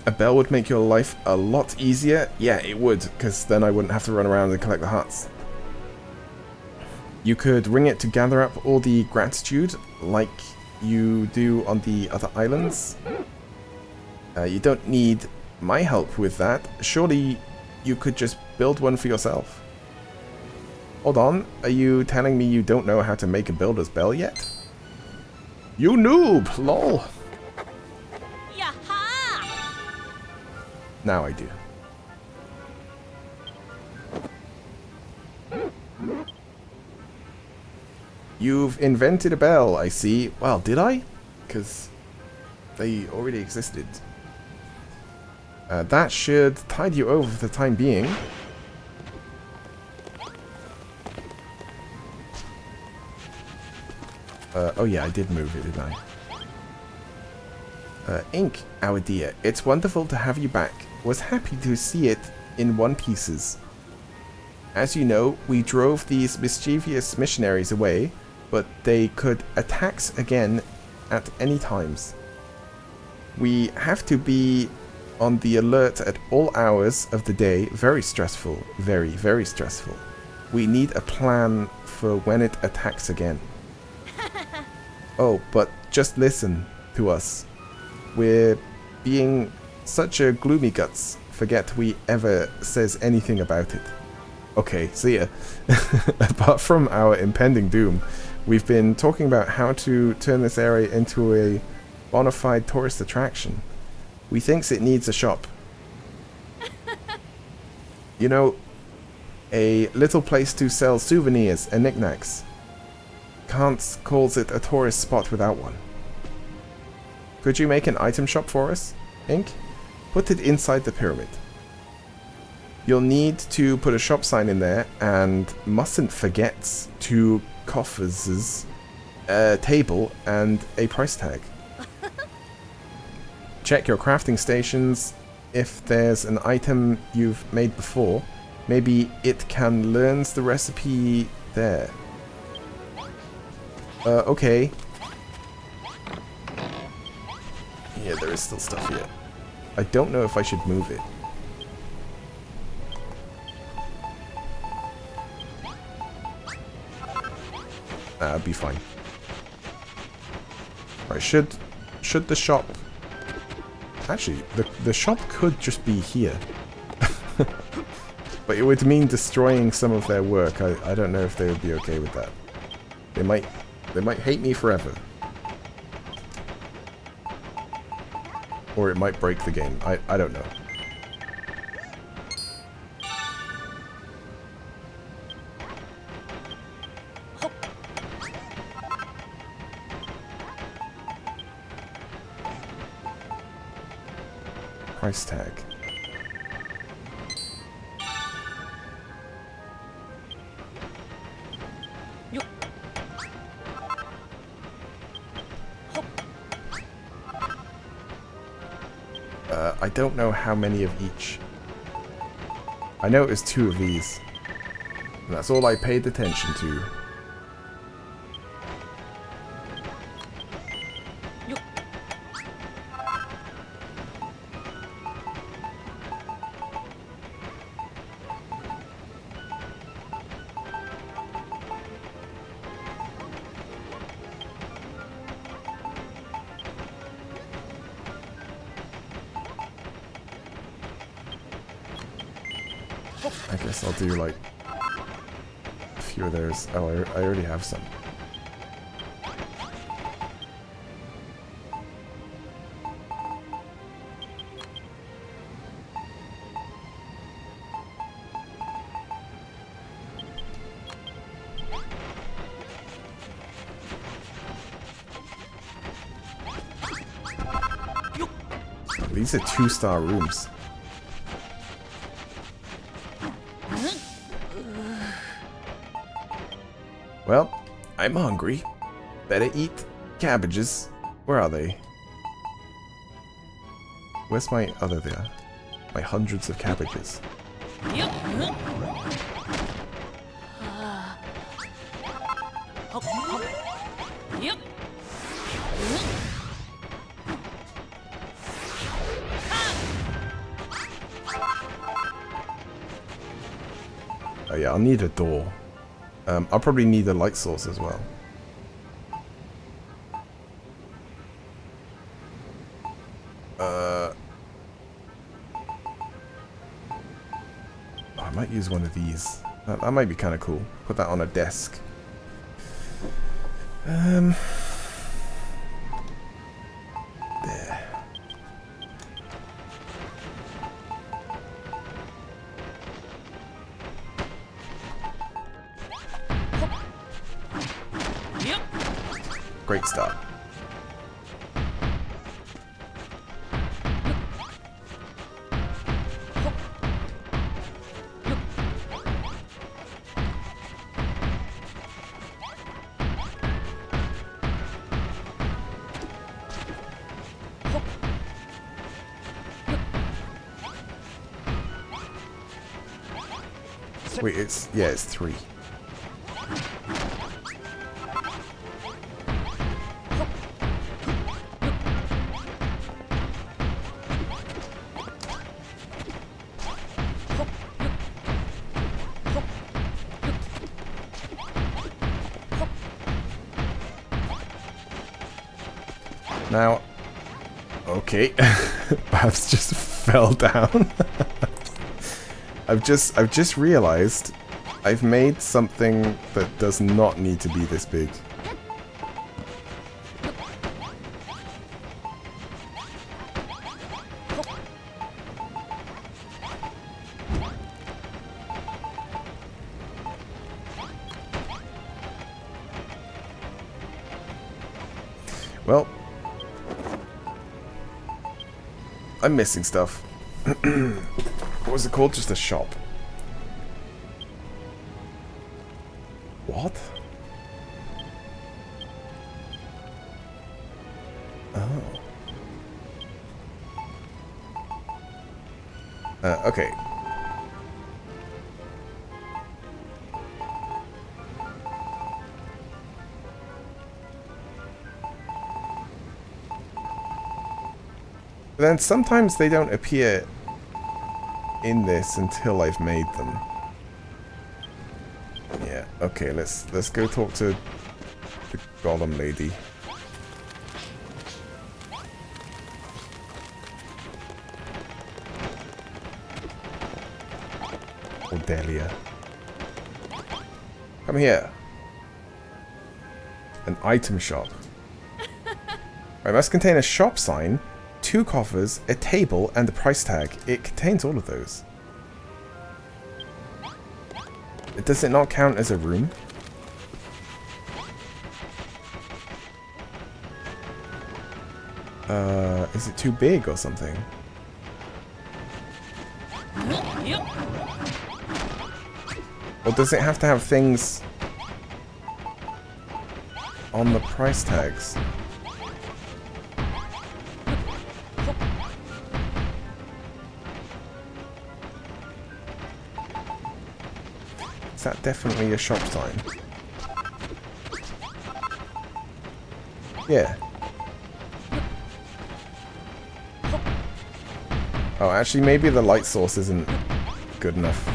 A bell would make your life a lot easier. Yeah, it would, because then I wouldn't have to run around and collect the hearts. You could ring it to gather up all the gratitude, like you do on the other islands. You don't need my help with that. Surely you could just build one for yourself. Hold on, are you telling me you don't know how to make a builder's bell yet? You noob, lol. Yaha! Now I do. You've invented a bell, I see. Well, did I? Because they already existed. That should tide you over for the time being. Oh yeah, I did move it, didn't I? Ink, our dear, it's wonderful to have you back. Was happy to see it in one pieces. As you know, we drove these mischievous missionaries away, but they could attack again at any times. We have to be on the alert at all hours of the day. Very stressful. Very, very stressful. We need a plan for when it attacks again. Oh, but just listen to us. We're being such a gloomy guts. Forget we ever says anything about it. Okay, see ya. Apart from our impending doom, we've been talking about how to turn this area into a bona fide tourist attraction. We thinks it needs a shop. You know, a little place to sell souvenirs and knickknacks. Can't calls it a tourist spot without one. Could you make an item shop for us, Ink? Put it inside the pyramid. You'll need to put a shop sign in there, and mustn't forget 2 coffers, a table, and a price tag. Check your crafting stations. If there's an item you've made before, maybe it can learn the recipe there. Okay. Yeah, there is still stuff here. I don't know if I should move it. Be fine. Alright, should the shop... Actually, the shop could just be here. But it would mean destroying some of their work. I don't know if they would be okay with that. They might hate me forever. Or it might break the game. I don't know. Price tag. I don't know how many of each. I know it was 2 of these. And that's all I paid attention to. I guess I'll do like a few of those. Oh, I already have some. These are 2-star rooms. Well, I'm hungry. Better eat cabbages. Where are they? Where's my... Oh, there they are. My hundreds of cabbages. Oh yeah, I'll need a door. I'll probably need a light source as well. I might use one of these. That might be kind of cool. Put that on a desk. There. Great start. Wait, it's 3. Now, okay, Babs just fell down. I've just realized I've made something that does not need to be this big. Well, I'm missing stuff. What was it called? Just a shop. What? Oh. Okay. But then sometimes they don't appear in this until I've made them. Yeah, okay, let's go talk to the golem lady. Cordelia. Come here. An item shop. I must contain a shop sign, 2 coffers, a table, and a price tag. It contains all of those. Does it not count as a room? Is it too big or something? Or does it have to have things on the price tags? Is that definitely a shop sign? Yeah. Oh, actually, maybe the light source isn't good enough.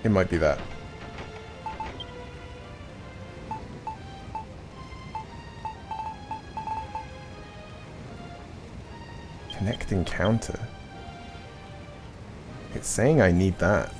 It might be that. Connecting counter. It's saying I need that.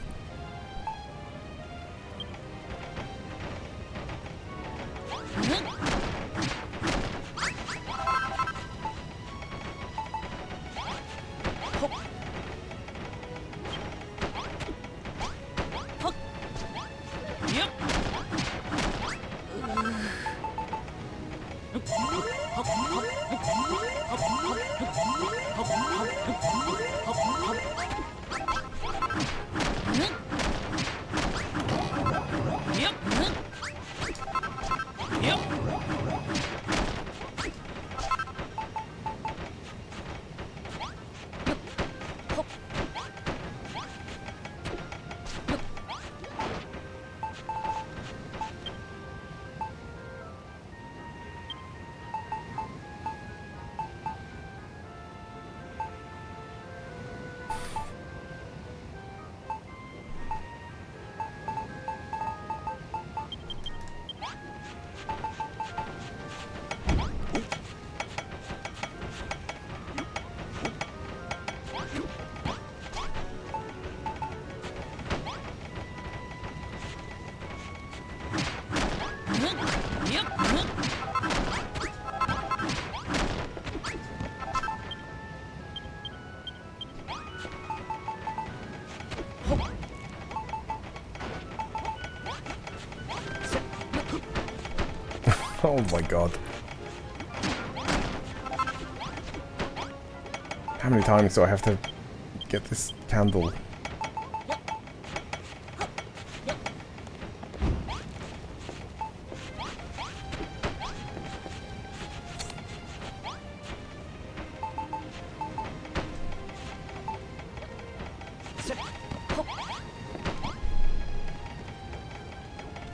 Oh my god. How many times do I have to get this candle?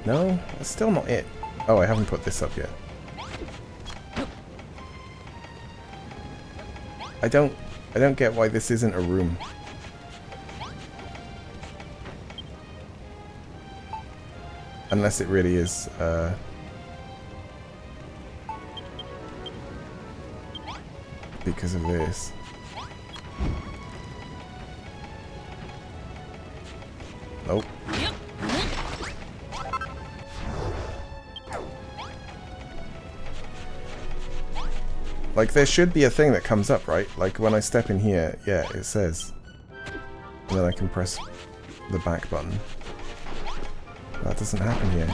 No, that's still not it. Oh, I haven't put this up yet. I don't get why this isn't a room. Unless it really is, because of this. Nope. Like, there should be a thing that comes up, right? Like, when I step in here, yeah, it says. And then I can press the back button. That doesn't happen here.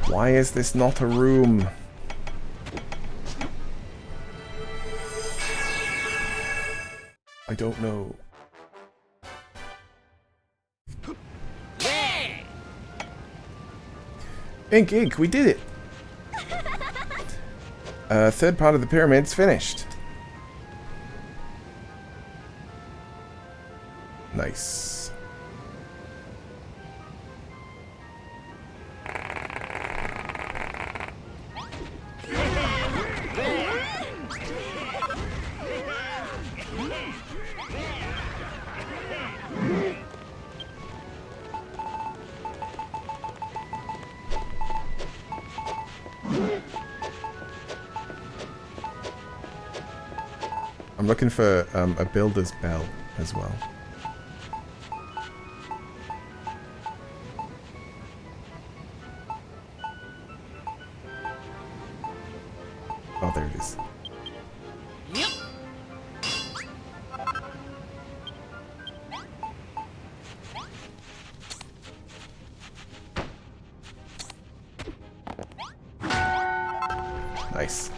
Why is this not a room? I don't know. Ink, we did it! Third part of the pyramid's finished. Nice. I'm looking for a builder's bell as well. Oh, there it is. Nice.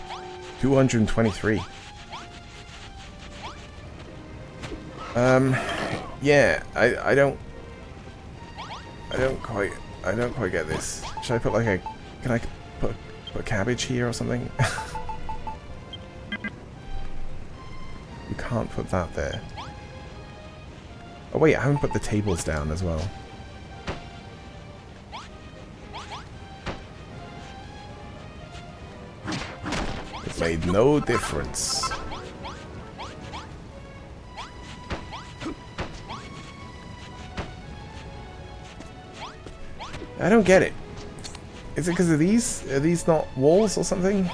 223. Yeah, I don't quite get this. Should I put like a, can I put cabbage here or something? You can't put that there. Oh wait, I haven't put the tables down as well. It made no difference. I don't get it. Is it because of these? Are these not walls or something?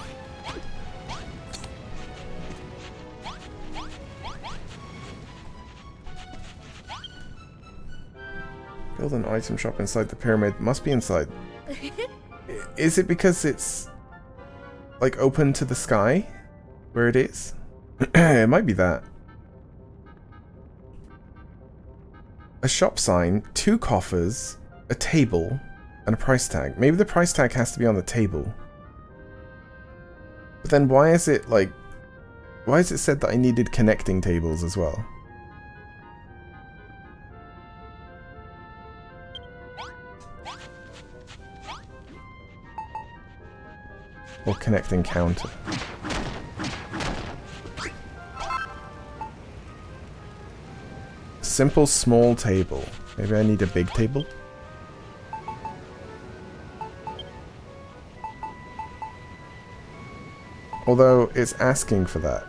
Build an item shop inside the pyramid. Must be inside. Is it because it's like open to the sky where it is? It might be that. A shop sign, 2 coffers, a table, and a price tag. Maybe the price tag has to be on the table. But then why is it like... Why is it said that I needed connecting tables as well? Or connecting counter. Simple small table. Maybe I need a big table? Although it's asking for that.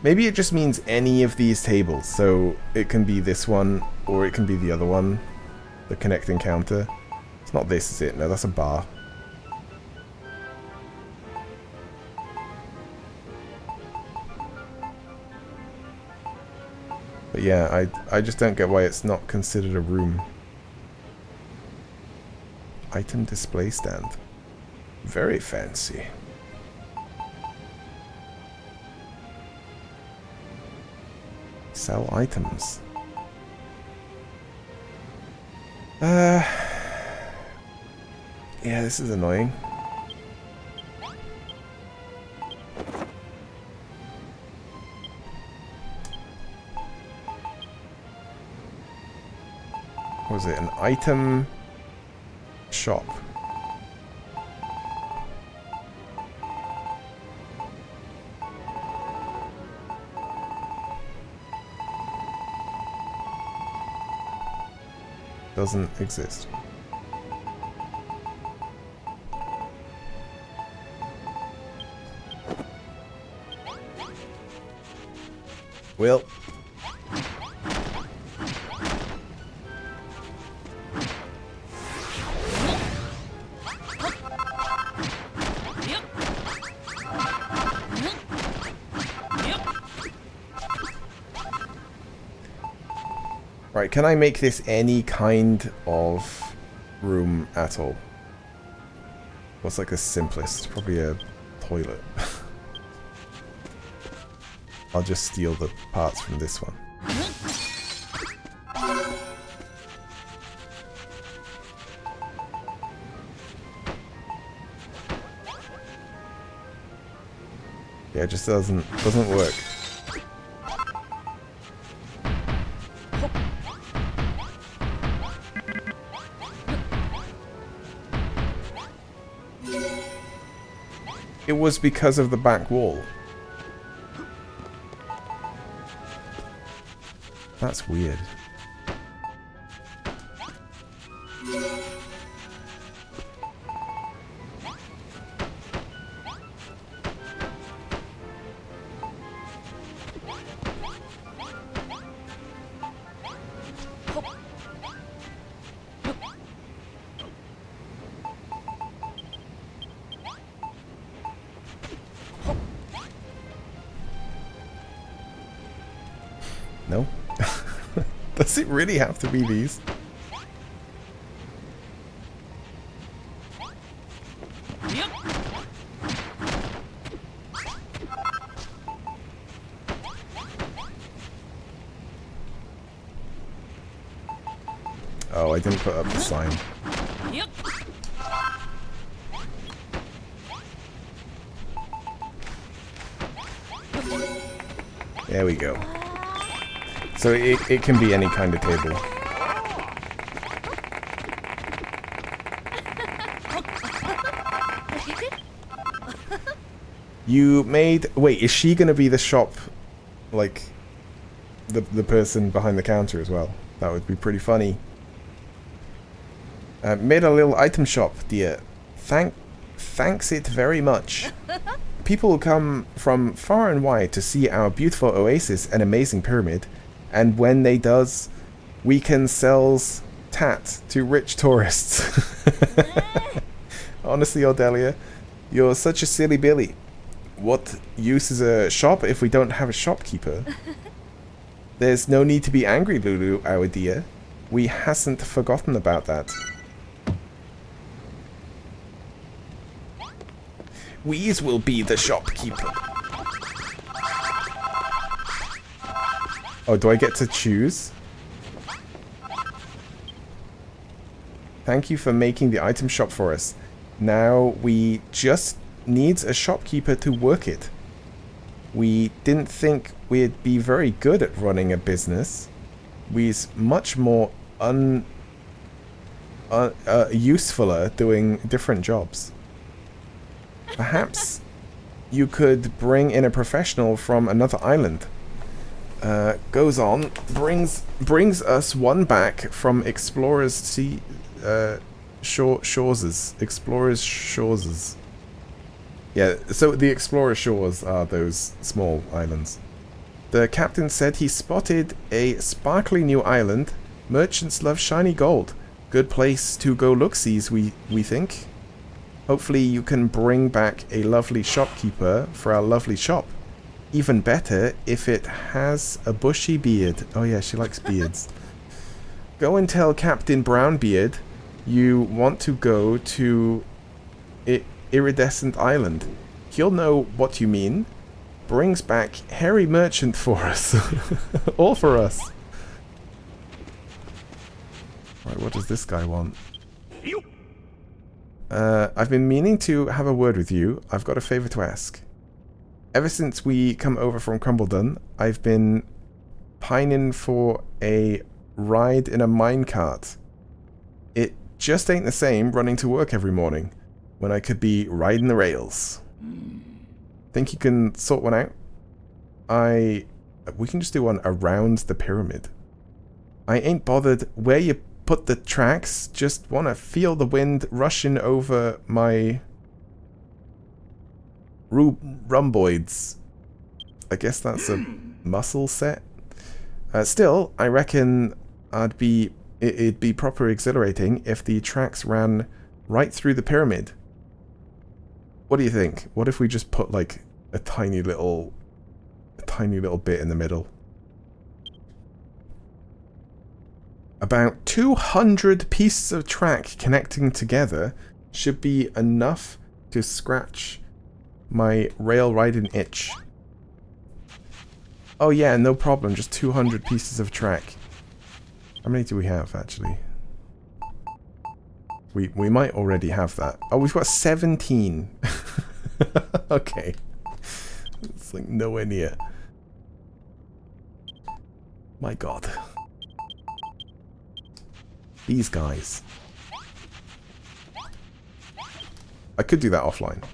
Maybe it just means any of these tables. So it can be this one or it can be the other one. The connecting counter. It's not this, is it? No, that's a bar. But yeah, I just don't get why it's not considered a room. Item display stand. Very fancy. Sell items. Yeah, this is annoying. What was it? An item shop. Doesn't exist. Well. Right, can I make this any kind of room at all? What's like the simplest? Probably a toilet. I'll just steal the parts from this one. Yeah, it just doesn't work. It was because of the back wall. That's weird. No? Does it really have to be these? Oh, I didn't put up the sign. There we go. So it can be any kind of table. You made... Wait, is she gonna be the shop, like, the person behind the counter as well? That would be pretty funny. Made a little item shop, dear. Thanks it very much. People come from far and wide to see our beautiful oasis and amazing pyramid. And when they does, we can sells tat to rich tourists. Honestly, Odelia, you're such a silly Billy. What use is a shop if we don't have a shopkeeper? There's no need to be angry, Lulu, our dear. We hasn't forgotten about that. We's will be the shopkeeper. Oh, do I get to choose? Thank you for making the item shop for us. Now we just needs a shopkeeper to work it. We didn't think we'd be very good at running a business. We's much more usefuler doing different jobs. Perhaps you could bring in a professional from another island. Goes on, brings us one back from Explorers Sea Shores. Explorers Shores. Yeah, so the Explorer Shores are those small islands. The captain said he spotted a sparkly new island. Merchants love shiny gold. Good place to go look-sees, we think. Hopefully you can bring back a lovely shopkeeper for our lovely shop. Even better if it has a bushy beard. Oh yeah, she likes beards. Go and tell Captain Brownbeard you want to go to Iridescent Island. He'll know what you mean. Brings back hairy merchant for us. All for us. Right, what does this guy want? I've been meaning to have a word with you. I've got a favor to ask. Ever since we come over from Crumbledon, I've been pining for a ride in a minecart. It just ain't the same running to work every morning when I could be riding the rails. Think you can sort one out? We can just do one around the pyramid. I ain't bothered where you put the tracks, just want to feel the wind rushing over my rhomboids. I guess that's a muscle set. Still, I reckon it'd be proper exhilarating if the tracks ran right through the pyramid. What do you think? What if we just put like a tiny little bit in the middle? About 200 pieces of track connecting together should be enough to scratch my rail riding itch. Oh yeah, no problem, just 200 pieces of track. How many do we have, actually? We might already have that. Oh, we've got 17. Okay. It's like nowhere near. My god. These guys. I could do that offline.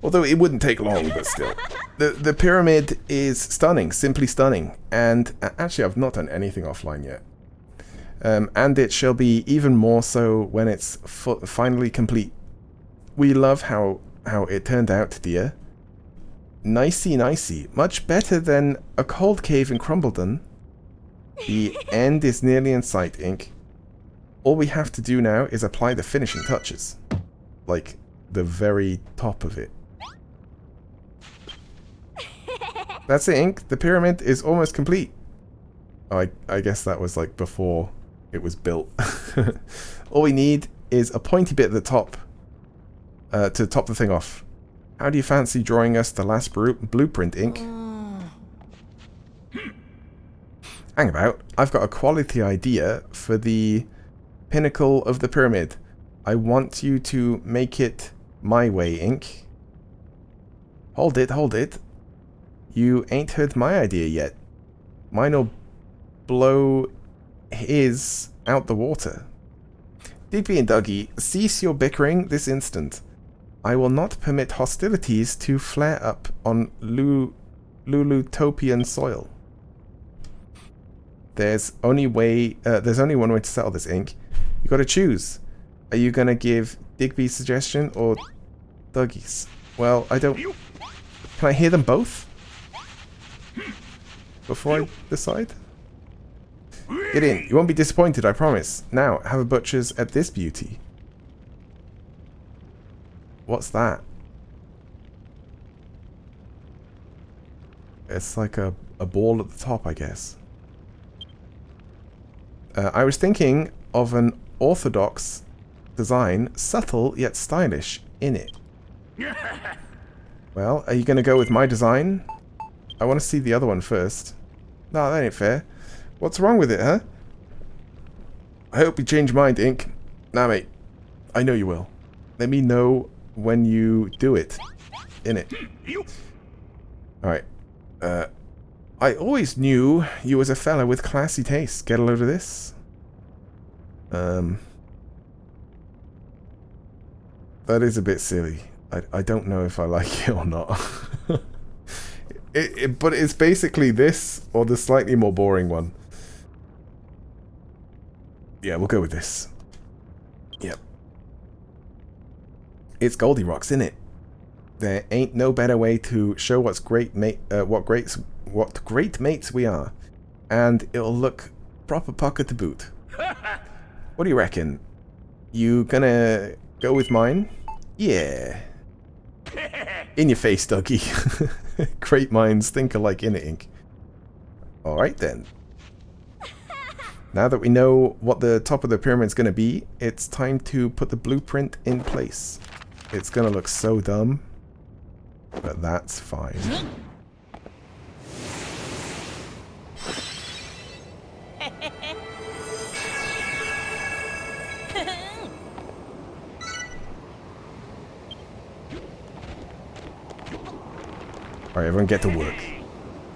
Although it wouldn't take long, but still. The pyramid is stunning, simply stunning. And actually, I've not done anything offline yet. And it shall be even more so when it's finally complete. We love how it turned out, dear. Nicey, nicey. Much better than a cold cave in Crumbledon. The end is nearly in sight, Ink. All we have to do now is apply the finishing touches. Like, the very top of it. That's it, Ink. The pyramid is almost complete. Oh, I guess that was like before it was built. All we need is a pointy bit at the top to top the thing off. How do you fancy drawing us the last blueprint, Ink? Hang about. I've got a quality idea for the pinnacle of the pyramid. I want you to make it my way, Ink. Hold it, hold it. You ain't heard my idea yet. Mine'll blow his out the water. Dippy and Dougie, cease your bickering this instant. I will not permit hostilities to flare up on Lulutopian soil. There's only one way to settle this, Ink. You gotta choose. Are you gonna give Digby's suggestion or Dougie's? Well, I don't... Can I hear them both? Before I decide? Get in. You won't be disappointed, I promise. Now, have a butcher's at this beauty. What's that? It's like a ball at the top, I guess. I was thinking of an orthodox design, subtle yet stylish in it. Well, are you going to go with my design? I want to see the other one first. No, that ain't fair. What's wrong with it, huh? I hope you change your mind, Ink. Nah, mate. I know you will. Let me know when you do it. In it. Alright. I always knew you was a fella with classy taste. Get a load of this. That is a bit silly. I don't know if I like it or not. But it's basically this or the slightly more boring one. Yeah, we'll go with this. Yep. It's Goldilocks, innit? There ain't no better way to show what great mates we are. And it'll look proper pucker to boot. What do you reckon? You gonna go with mine? Yeah. In your face, Dougie. Great minds think alike, innit, Ink? Alright then. Now that we know what the top of the pyramid's gonna be, it's time to put the blueprint in place. It's gonna look so dumb, but that's fine. Alright, everyone get to work.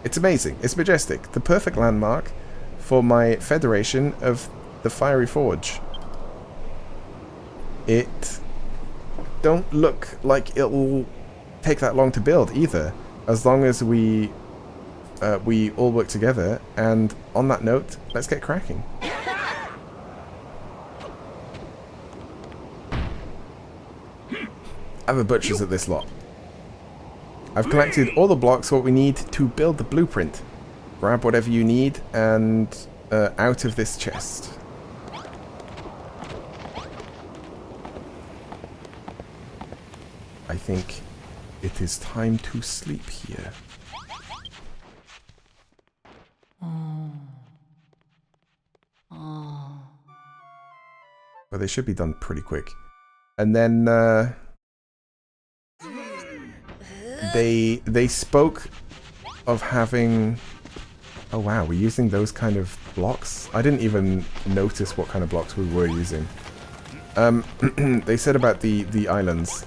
It's amazing. It's majestic. The perfect landmark for my Federation of the Fiery Forge. It don't look like it'll take that long to build either, as long as we all work together. And on that note, let's get cracking. I have a butcher's at this lot. I've collected all the blocks, what we need to build the blueprint. Grab whatever you need and out of this chest. I think it is time to sleep here. But they should be done pretty quick. And then they spoke of having... Oh wow, we're using those kind of blocks? I didn't even notice what kind of blocks we were using. They said about the islands.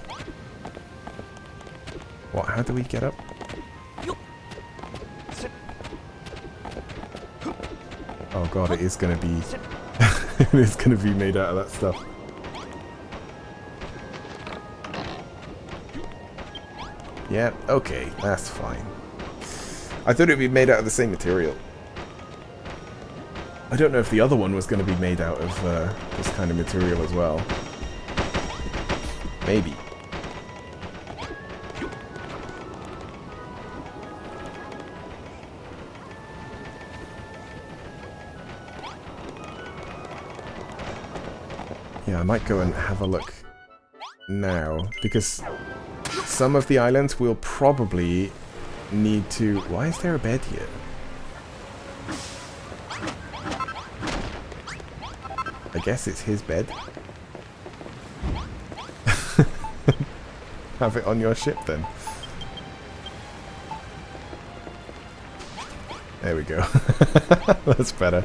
What, how do we get up? Oh god, it is gonna be... it is gonna be made out of that stuff. Yeah, okay, that's fine. I thought it would be made out of the same material. I don't know if the other one was going to be made out of this kind of material as well. Maybe. Yeah, I might go and have a look now, because some of the islands will probably need to... Why is there a bed here? I guess it's his bed. Have it on your ship then. There we go. That's better.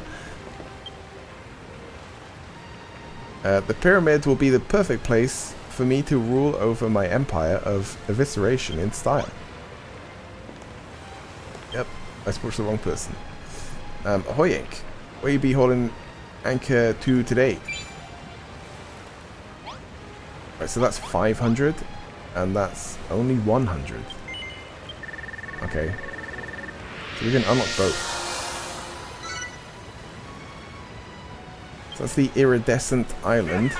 The pyramids will be the perfect place for me to rule over my empire of evisceration in style. Yep, I spoke to the wrong person. Ahoy, Inc. Where you be holding anchor to today? Right, so that's 500, and that's only 100. Okay. So we can unlock both. So that's the Iridescent Island.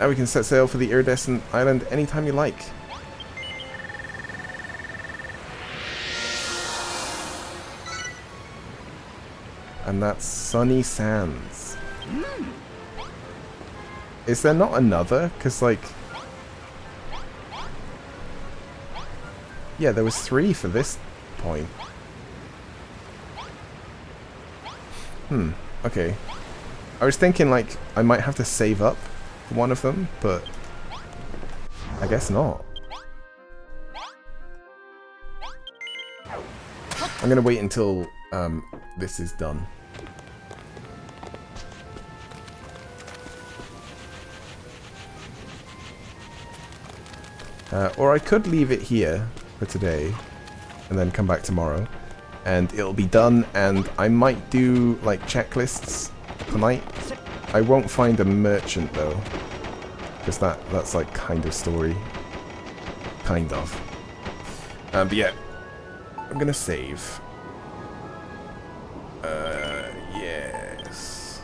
Now we can set sail for the Iridescent Island anytime you like. And that's Sunny Sands. Is there not another? Because, like... Yeah, there was 3 for this point. Okay. I was thinking, like, I might have to save up for one of them, but... I guess not. I'm gonna wait until this is done. Or I could leave it here for today and then come back tomorrow and it'll be done, and I might do like checklists tonight. I won't find a merchant though, because that's like kind of story. Kind of. But yeah, I'm gonna save. Yes.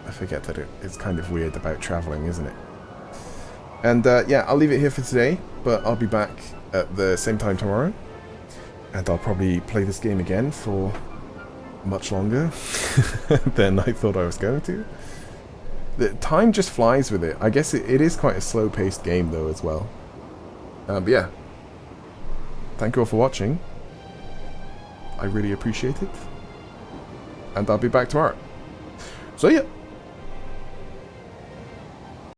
I forget that it's kind of weird about traveling, isn't it? And yeah, I'll leave it here for today, but I'll be back at the same time tomorrow. And I'll probably play this game again for much longer than I thought I was going to. The time just flies with it. I guess it is quite a slow-paced game though as well. But yeah. Thank you all for watching. I really appreciate it. And I'll be back tomorrow. So yeah.